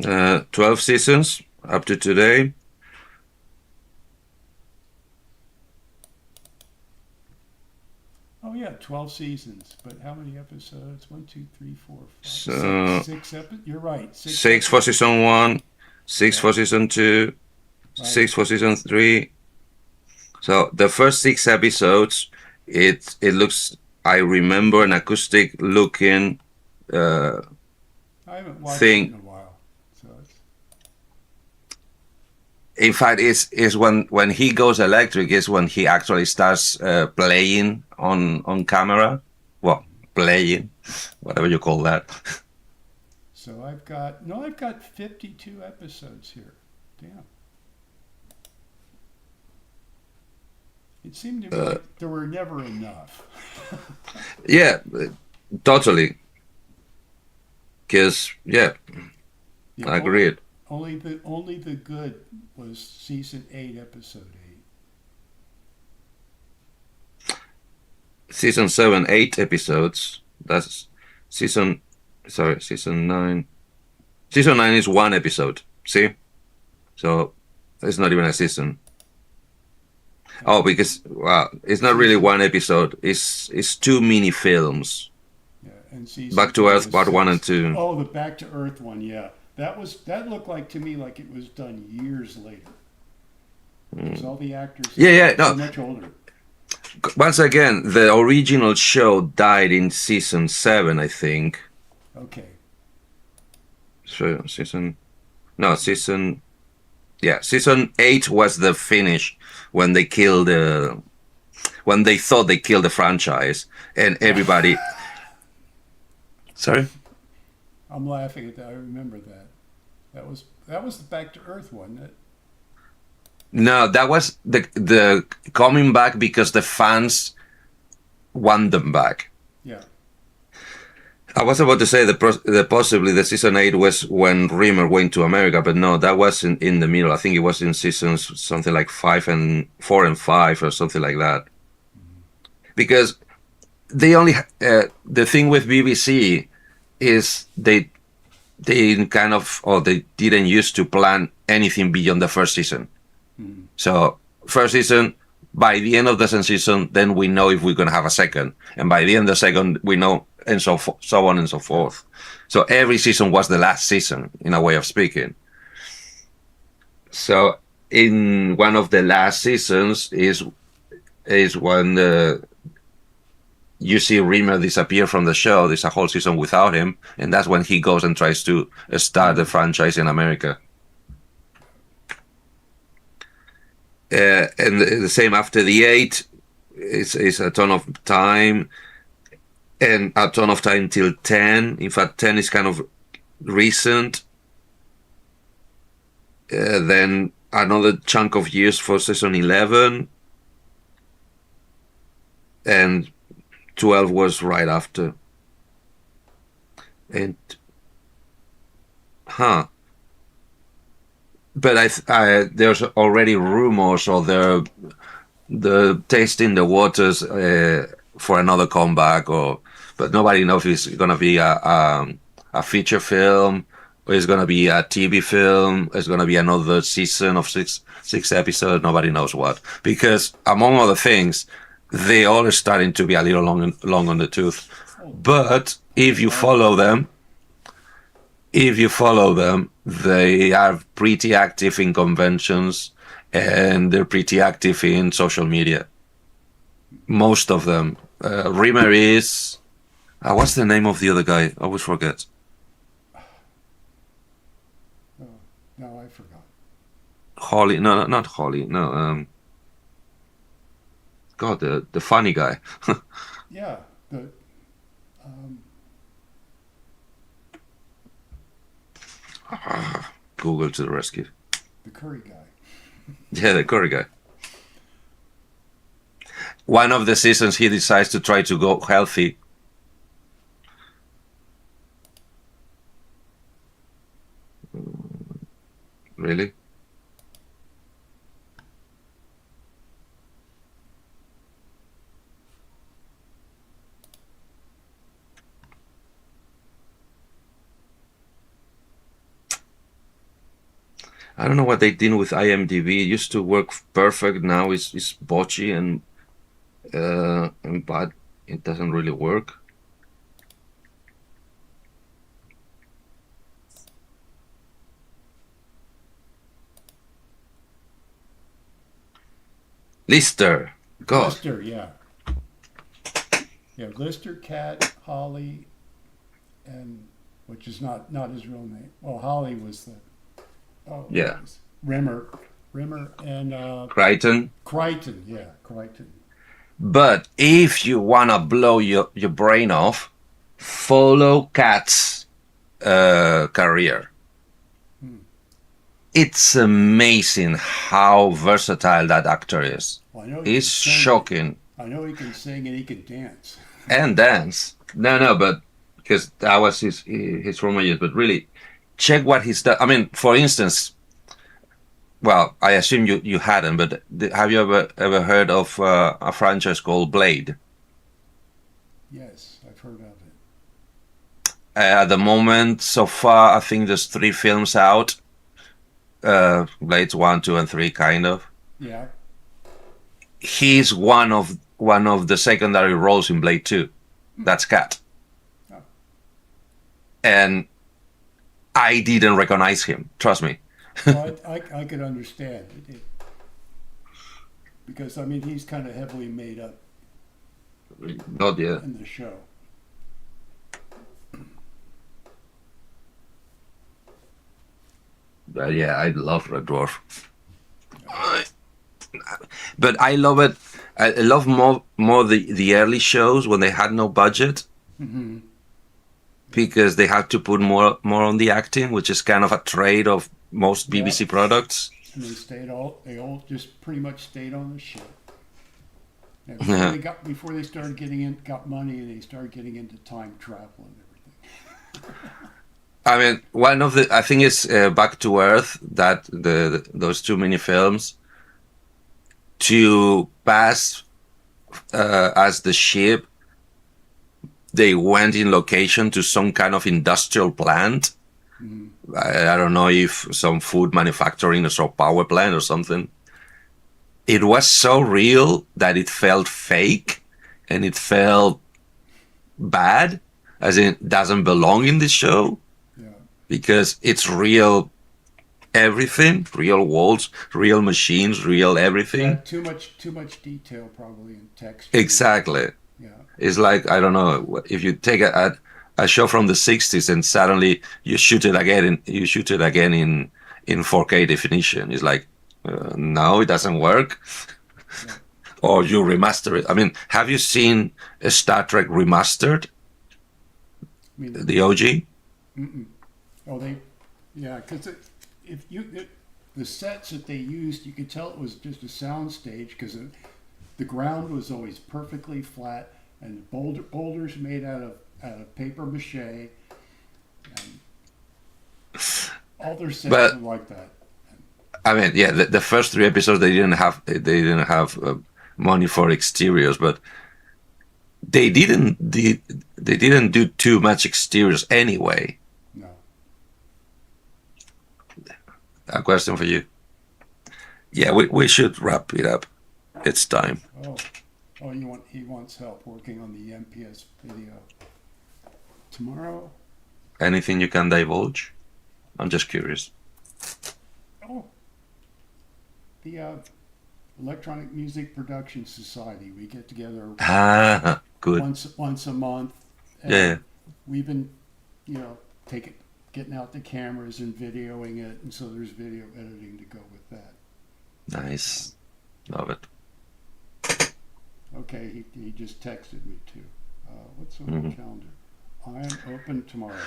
Uh, 12 seasons up to today. Oh yeah, 12 seasons, but how many episodes? 1, 2, 3, 4, 5, So 6 episodes. You're right. 6 for episodes. season 1, 6 for Right. season 2, Right. 6 for season 3. So the first 6 episodes, it looks. I remember an acoustic looking I haven't watched thing. it in a while, so it's, In fact, is when he goes electric is when he actually starts playing on camera. Well, playing, whatever you call that. so I've got 52 episodes here. Damn. It seemed to me like there were never enough. Yeah, totally. Because Yeah, I agreed. only the good was season 8, episode 8. Season 7, 8 episodes. That's season. Sorry, season 9. Season 9 is 1 episode. See, so it's not even a season. Oh, because it's not really 1 episode. It's 2 mini films. Yeah, and season Back to 2 Earth, was Part 1 and 6. 2. Oh, the Back to Earth one, yeah. That looked like to me like it was done years later. Because all the actors Yeah, are no. much older. Once again, the original show died in season 7, I think. Okay. So season 8 was the finish when they killed when they thought they killed the franchise and everybody. Sorry. I'm laughing at that. I remember that. That was the Back to Earth one. No, that was the coming back because the fans want them back. Yeah. I was about to say the possibly the season 8 was when Rimmer went to America, but no, that was in the middle. I think it was in seasons something like 4 and 5 or something like that. Because they only the thing with BBC is they kind of they didn't used to plan anything beyond the first season. Mhm. So first season, by the end of the second season, then we know if we're gonna have a second, and by the end of the second, we know, and so on and so forth. So every season was the last season, in a way of speaking. So in one of the last seasons is when you see Rimmer disappear from the show. There's a whole season without him, and that's when he goes and tries to start the franchise in America. And the same after the 8, it's a ton of time, and a ton of time till 10. In fact, 10 is kind of recent. Then another chunk of years for season 11, and 12 was right after. And but there's already rumors or the tasting the waters for another comeback, but nobody knows if it's gonna be a feature film or it's gonna be a TV film. It's gonna be another season of six episodes. Nobody knows what, because among other things, they all are starting to be a little long on the tooth. But if you follow them, they are pretty active in conventions and they're pretty active in social media. Most of them. Rimmer is, What's the name of the other guy? I always forget. Oh, no, I forgot. Holly? No, not Holly. No. God, the funny guy. Yeah, um, Google to the rescue. the curry guy. Yeah, the curry guy. One of the seasons, he decides to try to go healthy. Really? I don't know what they did with IMDb. It used to work perfect. Now it's botchy and bad. It doesn't really work. Lister. God. Lister, yeah. Yeah, Lister, Cat, Holly, and which is not his real name. Well, Holly was the Yeah. Rimmer, and Crichton. Crichton. Yeah, Crichton. But if you wanna blow your brain off, follow Cat's career. Hmm. It's amazing how versatile that actor is. Well, I know he It's can sing. shocking. I know he can sing and he can dance. And dance. No, but because that was his former years. But really, check what he's done. I mean, for instance, well, I assume you hadn't, but have you ever heard of a franchise called Blade? Yes, I've heard of it. At the moment, so far, I think there's 3 films out. Blades 1, 2, and 3, kind of. Yeah. He's one of the secondary roles in Blade 2. That's Cat. Oh. And I didn't recognize him. Trust me. Well, I could understand because I mean he's kind of heavily made up Not yet. in the show. But yeah, I love Red Dwarf. But I love it. I love more the early shows when they had no budget Mm-hmm. because they had to put more on the acting, which is kind of a trade of most Yeah. BBC products. And they all just pretty much stayed on the ship. And Yeah. before they started got money and they started getting into time travel and everything. I mean, I think it's Back to Earth that those 2 mini films to pass as the ship. They went in location to some kind of industrial plant. Mm-hmm. I don't know if some food manufacturing or some power plant or something. It was so real that it felt fake and it felt bad, as in it doesn't belong in this show Yeah. because it's real everything, real walls, real machines, real everything. Yeah, too much detail probably in text. Exactly. Yeah. It's like, I don't know, if you take a show from the 60s and suddenly you shoot it again in 4K definition. It's like, no, it doesn't work. Yeah. Or you remaster it. I mean, have you seen a Star Trek remastered, I mean, the OG? mm-mm. Oh, yeah, because the sets that they used, you could tell it was just a sound stage because the ground was always perfectly flat and boulders made out of paper mache, and all their sets But were like that. I mean, yeah, the first 3 episodes they didn't have money for exteriors, but they didn't do too much exteriors anyway. No, A question for you. Yeah, we should wrap it up. It's time. oh, he wants help working on the MPS video tomorrow. Anything you can divulge? I'm just curious. Oh, the Electronic Music Production Society. We get together Good. once a month, And Yeah. we've been, getting out the cameras and videoing it, and so there's video editing to go with that. Nice. Love it. Okay, he just texted me too. What's on Mhm. the calendar? I am open tomorrow.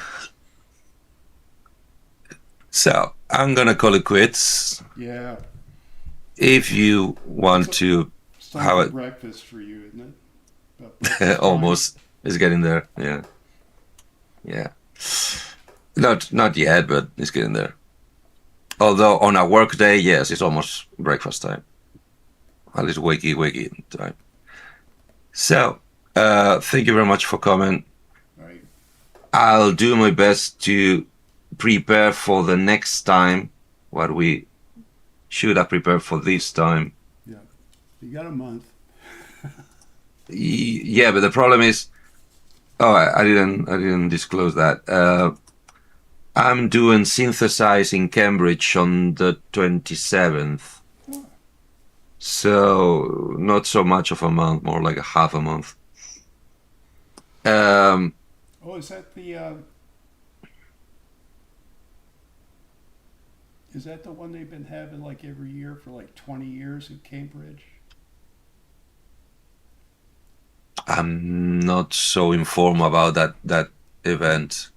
So I'm gonna call it quits. Yeah, If you want to, it's time how for it breakfast for you, isn't it? About breakfast time? almost is getting there. Yeah. Yeah. Not yet, but it's getting there. Although on a work day, yes, it's almost breakfast time. At least wakey time. So, thank you very much for coming. Right. I'll do my best to prepare for the next time what we should have prepared for this time. You got a month. Yeah, but the problem is, I didn't disclose that. I'm doing Synthesize in Cambridge on the 27th. Oh, So not so much of a month, more like a half a month. is that the one they've been having like every year for like 20 years in Cambridge? I'm not so informed about that event.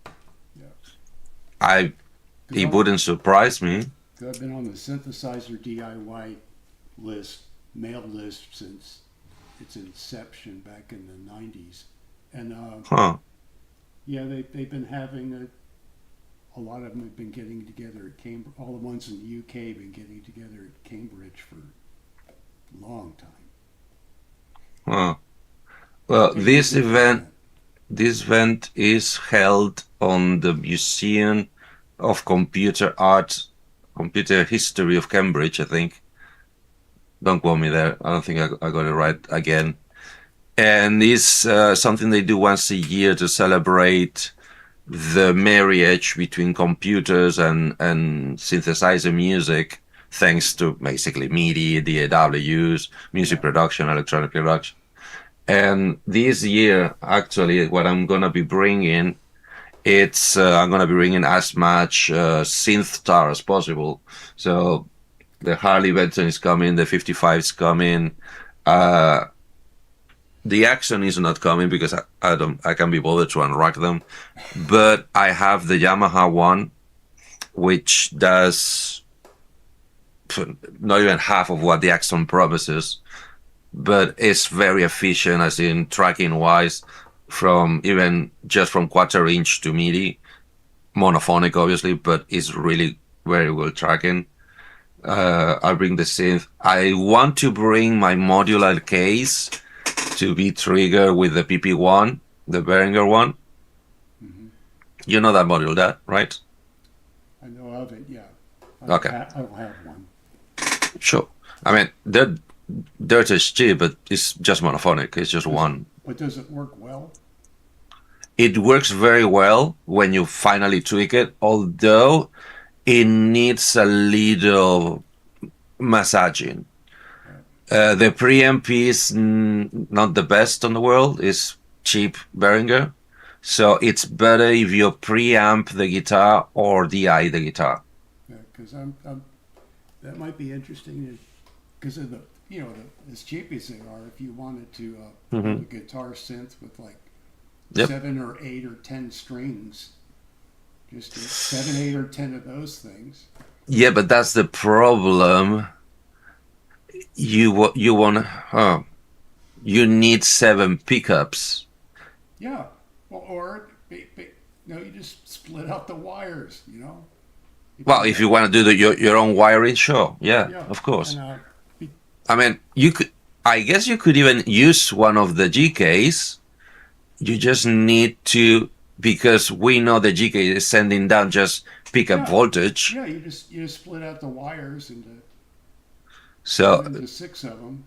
Yeah. It wouldn't surprise me. Cause I've been on the synthesizer DIY mail list since its inception back in the 90s. And Huh. yeah, they've been having a lot of them have been getting together at Cambridge. All the ones in the UK have been getting together at Cambridge for a long time. Huh. Well, They this do this event is held on the Museum of Computer Art, Computer History of Cambridge, I think. Don't quote me there. I don't think I got it right again. And it's something they do once a year to celebrate the marriage between computers and synthesizer music, thanks to basically MIDI, DAWs, music production, electronic production. And this year, actually, what I'm gonna be bringing, I'm gonna be bringing as much synth-tar as possible. So the Harley Benton is coming, the 55 is coming. The Action is not coming because I can't be bothered to unrack them. But I have the Yamaha one, which does not even half of what the Action promises, but it's very efficient as in tracking wise, from even just from quarter inch to MIDI, monophonic obviously, but it's really very well tracking. I bring the synth. I want to bring my modular case to be triggered with the PP1, the Behringer one. Mhm. You know that module, right? I know of it, yeah. Okay. I don't have one. Sure. I mean, dirt is cheap, but it's just monophonic. It's just one. But does it work well? It works very well when you finally tweak it, although it needs a little massaging. The preamp is not the best in the world. It's cheap Behringer. So it's better if you preamp the guitar or DI the guitar. Yeah, because that might be interesting because of as cheap as they are. If you wanted to build a guitar synth with like Yep. 7 or 8 or 10 strings, just 7, 8 or 10 of those things. Yeah, but that's the problem. You want you need 7 pickups. Yeah, well, or no, you just split out the wires. Well, if you want to do your own wiring, sure, yeah, of course. And, I mean, you could. I guess you could even use one of the GKs. You just need to, because we know the GK is sending down just pickup voltage. yeah, you just split out the wires into So, 6 of them.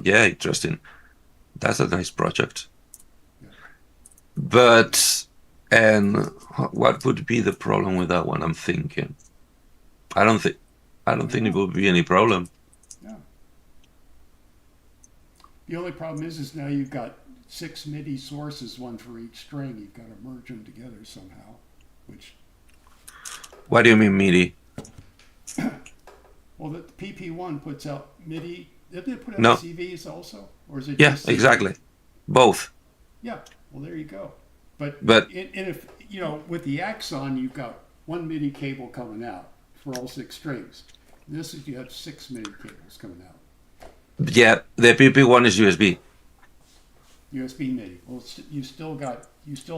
yeah, interesting. That's a nice project. Yeah. But, and what would be the problem with that one? I'm thinking. I don't think it would be any problem. Yeah. The only problem is now you've got 6 MIDI sources, one for each string. You've got to merge them together somehow, which, What do you mean MIDI? well, the PP1 puts out MIDI. Did they put out No. CVs also? Or is it Yeah, just CVs? exactly. Both. Yeah, well, there you go. But But- if you know, with the Axon, you've got one MIDI cable coming out for all 6 strings. This is, you have 6 MIDI cables coming out. Yeah, the PP1 is USB. USB MIDI. Well, you still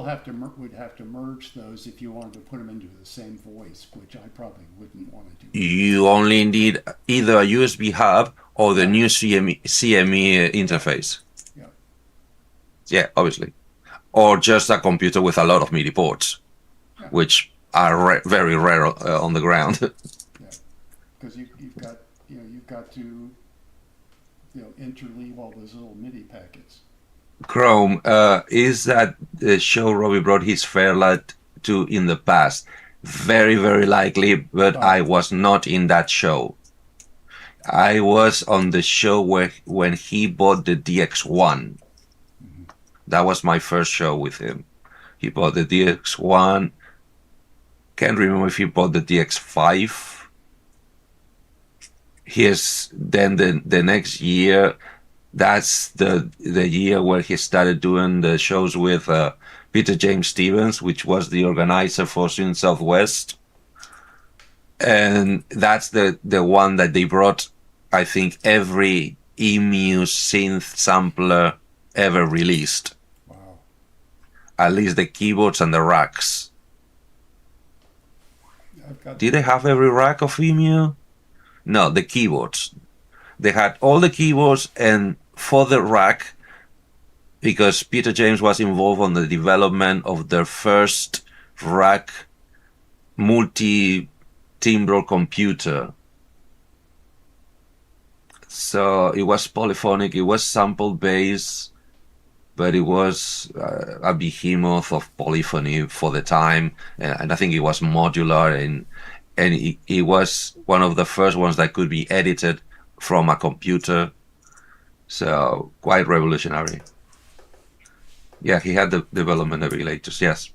have to would have to merge those if you wanted to put them into the same voice, which I probably wouldn't want to do. You only need either a USB hub or the new CME interface. Yeah. Yeah, obviously. Or just a computer with a lot of MIDI ports, Yeah. which are very rare on the ground. Because you've got to interleave all those little MIDI packets. Chrome, is that the show Robbie brought his Fairlight to in the past? Very, very likely, but I was not in that show. I was on the show when he bought the DX1. That was my first show with him. He bought the DX1. Can't remember if he bought the DX5. Then the next year, that's the year where he started doing the shows with Peter James Stevens, which was the organizer for Synth Southwest. And that's the one that they brought, I think, every EMU synth sampler ever released. Wow. At least the keyboards and the racks. Did they have every rack of EMU? No, the keyboards. They had all the keyboards, and for the rack, because Peter James was involved on the development of their first rack multi-timbre computer. So it was polyphonic, it was sample-based, but it was a behemoth of polyphony for the time, and I think it was modular, and it was one of the first ones that could be edited from a computer. So quite revolutionary. Yeah, he had the development emulators, yes.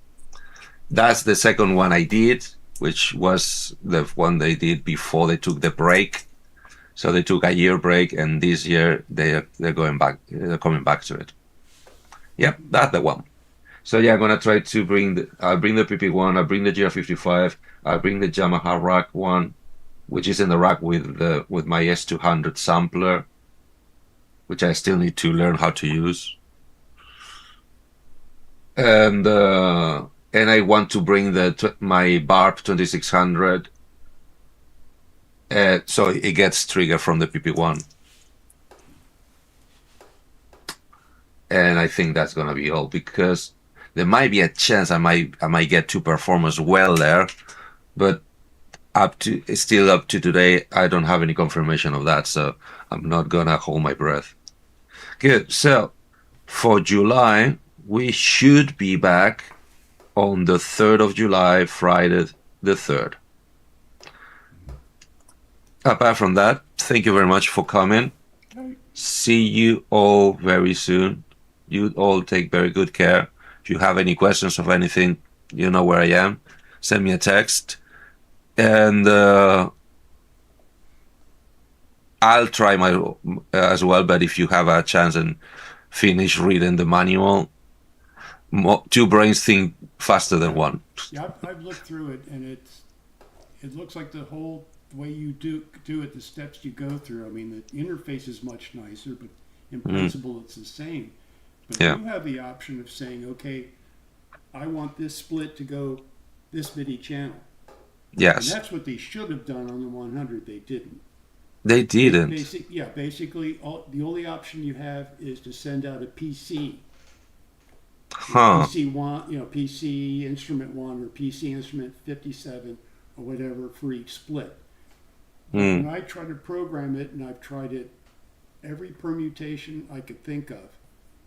That's the second one I did, which was the one they did before they took the break. So they took a year break, and this year they're going back. They're coming back to it. Yep, that's the one. So yeah, I'm gonna try to I'll bring the PP1, I'll bring the GR55, I'll bring the Yamaha rack one, which is in the rack with my S200 sampler, which I still need to learn how to use. And I want to bring my Barb 2600, so it gets triggered from the PP1. And I think that's gonna be all, because there might be a chance I might get to perform as well there, but still up to today, I don't have any confirmation of that, so I'm not gonna hold my breath. Good. So for July, we should be back on the 3rd of July, Friday the 3rd. Apart from that, thank you very much for coming. See you all very soon. You all take very good care. If you have any questions of anything, you know where I am. Send me a text. And I'll try as well, but if you have a chance and finish reading the manual, two brains think faster than one. Yeah, I've looked through it, and it looks like the way you do it, the steps you go through. I mean, the interface is much nicer, but in principle, it's the same. But Yeah. you have the option of saying, okay, I want this split to go this MIDI channel. Yes. And that's what they should have done on the 100. They didn't. They didn't. Basically, the only option you have is to send out a PC. Huh. PC instrument 1 or PC instrument 57 or whatever for each split. When I try to program it, and I've tried it every permutation I could think of.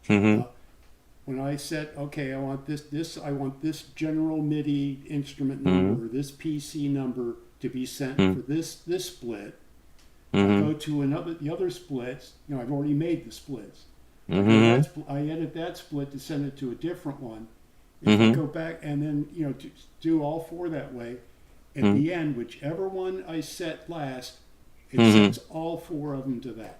When I said, okay, I want this general MIDI instrument number, or this PC number to be sent for this split. I go to the other splits. I've already made the splits. Mm-hmm. I edit that split to send it to a different one. If I Mm-hmm. go back and then do all four that way, at Mm-hmm. the end, whichever one I set last, it Mm-hmm. sends all four of them to that,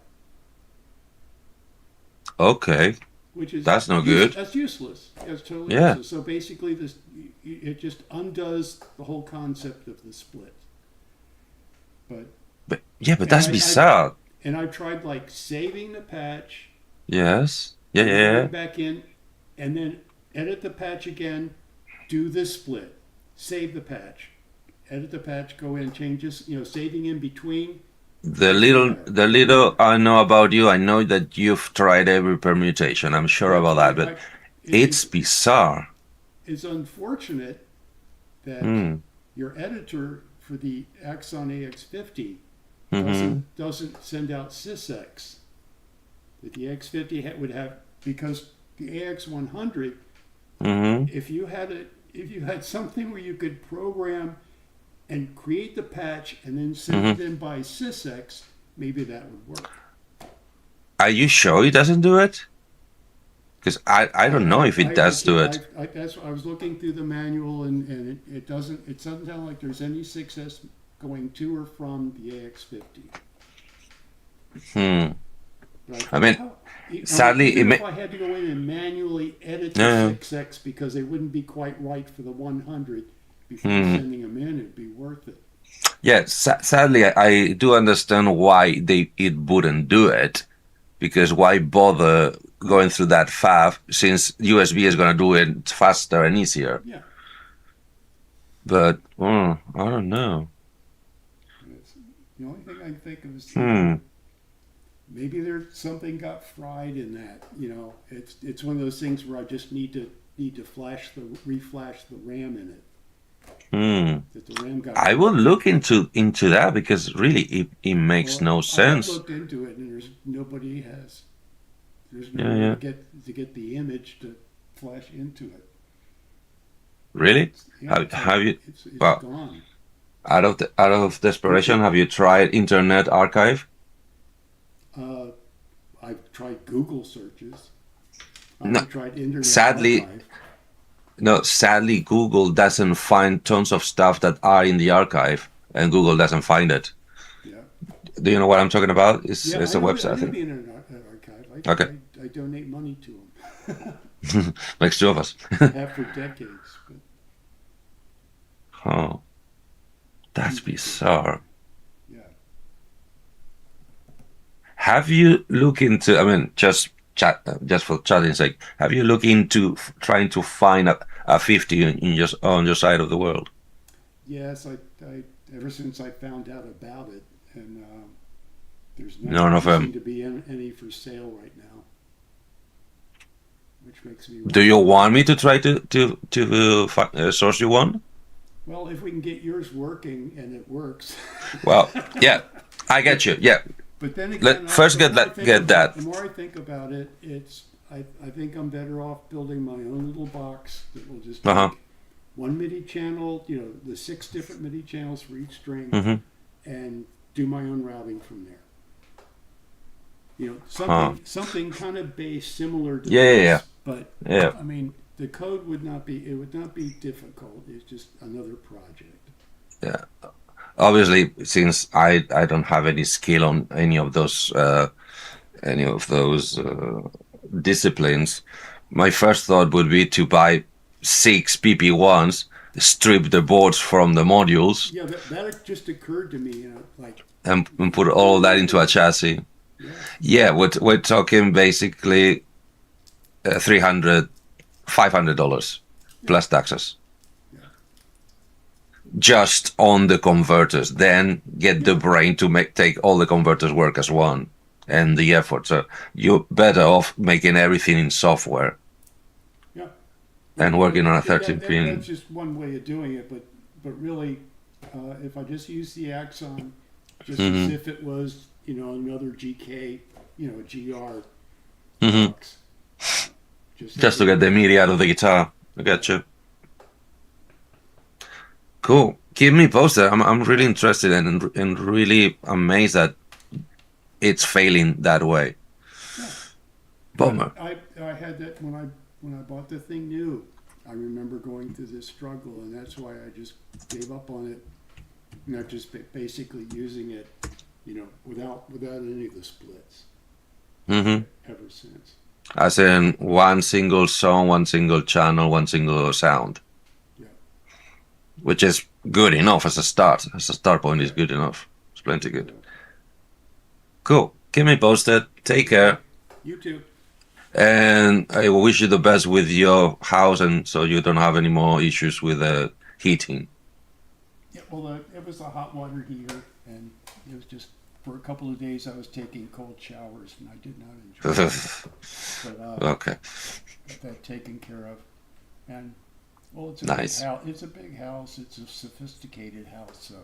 Okay, which is that's no good. That's useless. That's totally Yeah, useless. So basically, it just undoes the whole concept of the split. But but and that's bizarre. I've tried like saving the patch, Yes. Yeah, and yeah, then yeah. going back in, and then edit the patch again, do this split, save the patch, edit the patch, go in, changes, saving in between. Doesn't matter. The little I know about you, I know that you've tried every permutation. I'm sure Yeah, about that, but it's it's bizarre. it's unfortunate that Hmm. your editor for the Axon AX50 Mm-hmm. doesn't send out SysX. That the AX50 would have, because the AX100, Mm-hmm. if you had something where you could program and create the patch and then send Mm-hmm. it in by SysX, maybe that would work. Are you sure it doesn't do it? Because I don't know if it does do it. I was looking through the manual and it doesn't sound like there's any success going to or from the AX50. Hmm. But I mean, sadly, even it if I had to go in and manually edit the Yeah. 6X because they wouldn't be quite right for the 100 before Hmm. sending them in, it'd be worth it. Yeah, sadly, I do understand why it wouldn't do it, because why bother going through that faff since USB is going to do it faster and easier. Yeah. But I don't know. It's, the only thing I can think of is Hmm. maybe there's something got fried in that. It's one of those things where I just need to reflash the RAM in it. Hmm. That the RAM got. I will look into that because really it makes no I have sense. looked into it, and there's nobody has. There's no Yeah, way yeah. to get the image to flash into it. Really? Yeah, Have you It's well, gone. out of desperation, have you tried Internet Archive? Uh, I've tried Google searches. No, I've tried Internet sadly, Archive. No, sadly, Google doesn't find tons of stuff that are in the archive, and Google doesn't find it. Yeah. Do you know what I'm talking about? It's Yeah, it's a I website, know I the think. Internet Archive. Okay, I donate money to them. makes two of us. Have for decades. But Oh, that's bizarre. yeah. Have you looked into? I mean, just for chatting sake, have you looked into trying to find a 50 on your side of the world? Yes, I ever since I found out about it, and there's None of doesn't them. seem to be any for sale right now, which makes me. Do you want me to try to source you one? Well, if we can get yours working and it works. Well, yeah, I get you. Yeah, But then again, first get that. The more I think about it, I think I'm better off building my own little box that will just Uh-huh. take one MIDI channel, the 6 different MIDI channels for each string, Mm-hmm. and do my own routing from there. Huh. Something kind of based similar to Yeah, this, yeah, but yeah. I mean the code would not be difficult. It's just another project. Yeah. Obviously, since I don't have any skill on any of those disciplines, my first thought would be to buy 6 PP1s, strip the boards from the modules, Yeah, that just occurred to me. Like and put all of that into a chassis. yeah, Yeah, we're talking basically $500 plus taxes. Just on the converters, then get the brain to take all the converters work as one, and the effort. So you're better off making everything in software yeah. and working on a That- 13 pin. That's just one way of doing it, but really, if I just use the Axon, just Mhm. as if it was another GK, a GR Mhm. box, Just to get the MIDI out of the guitar. I got you. Cool. Keep me posted. I'm really interested and really amazed that it's failing that way. Bummer. I had that when I bought the thing new. I remember going through this struggle, and that's why I just gave up on it. And I've just been basically using it, without any of the splits Hmm. ever since. As in one single song, one single channel, one single sound. Yeah. Which is good enough as a start. As a start point is good enough. It's plenty good. Cool. Keep me posted. Take care. You too. And I wish you the best with your house, and so you don't have any more issues with the heating. Yeah, well, it was a hot water heater, and it was just for a couple of days I was taking cold showers, and I did not enjoy it. But Okay. got that taken care of, and well, it's a Nice. big house. It's a big house. It's a sophisticated house, so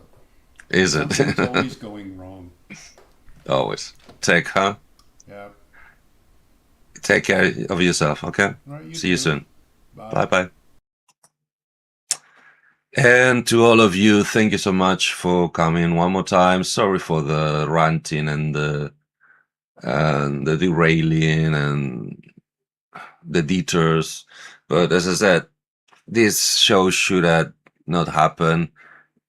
Is it? something's always going wrong. Always. Yeah. Take care of yourself, okay? All right, you See you too. soon. Bye. Bye bye. And to all of you, thank you so much for coming one more time. Sorry for the ranting and the derailing and the detours. But as I said, this show should have not happened.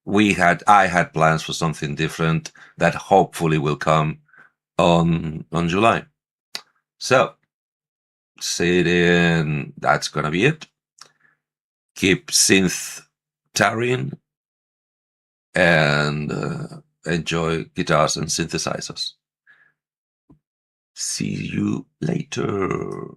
I had plans for something different that hopefully will come on July. So, sitting, that's gonna be it. Keep synth tarrying and enjoy guitars and synthesizers. See you later.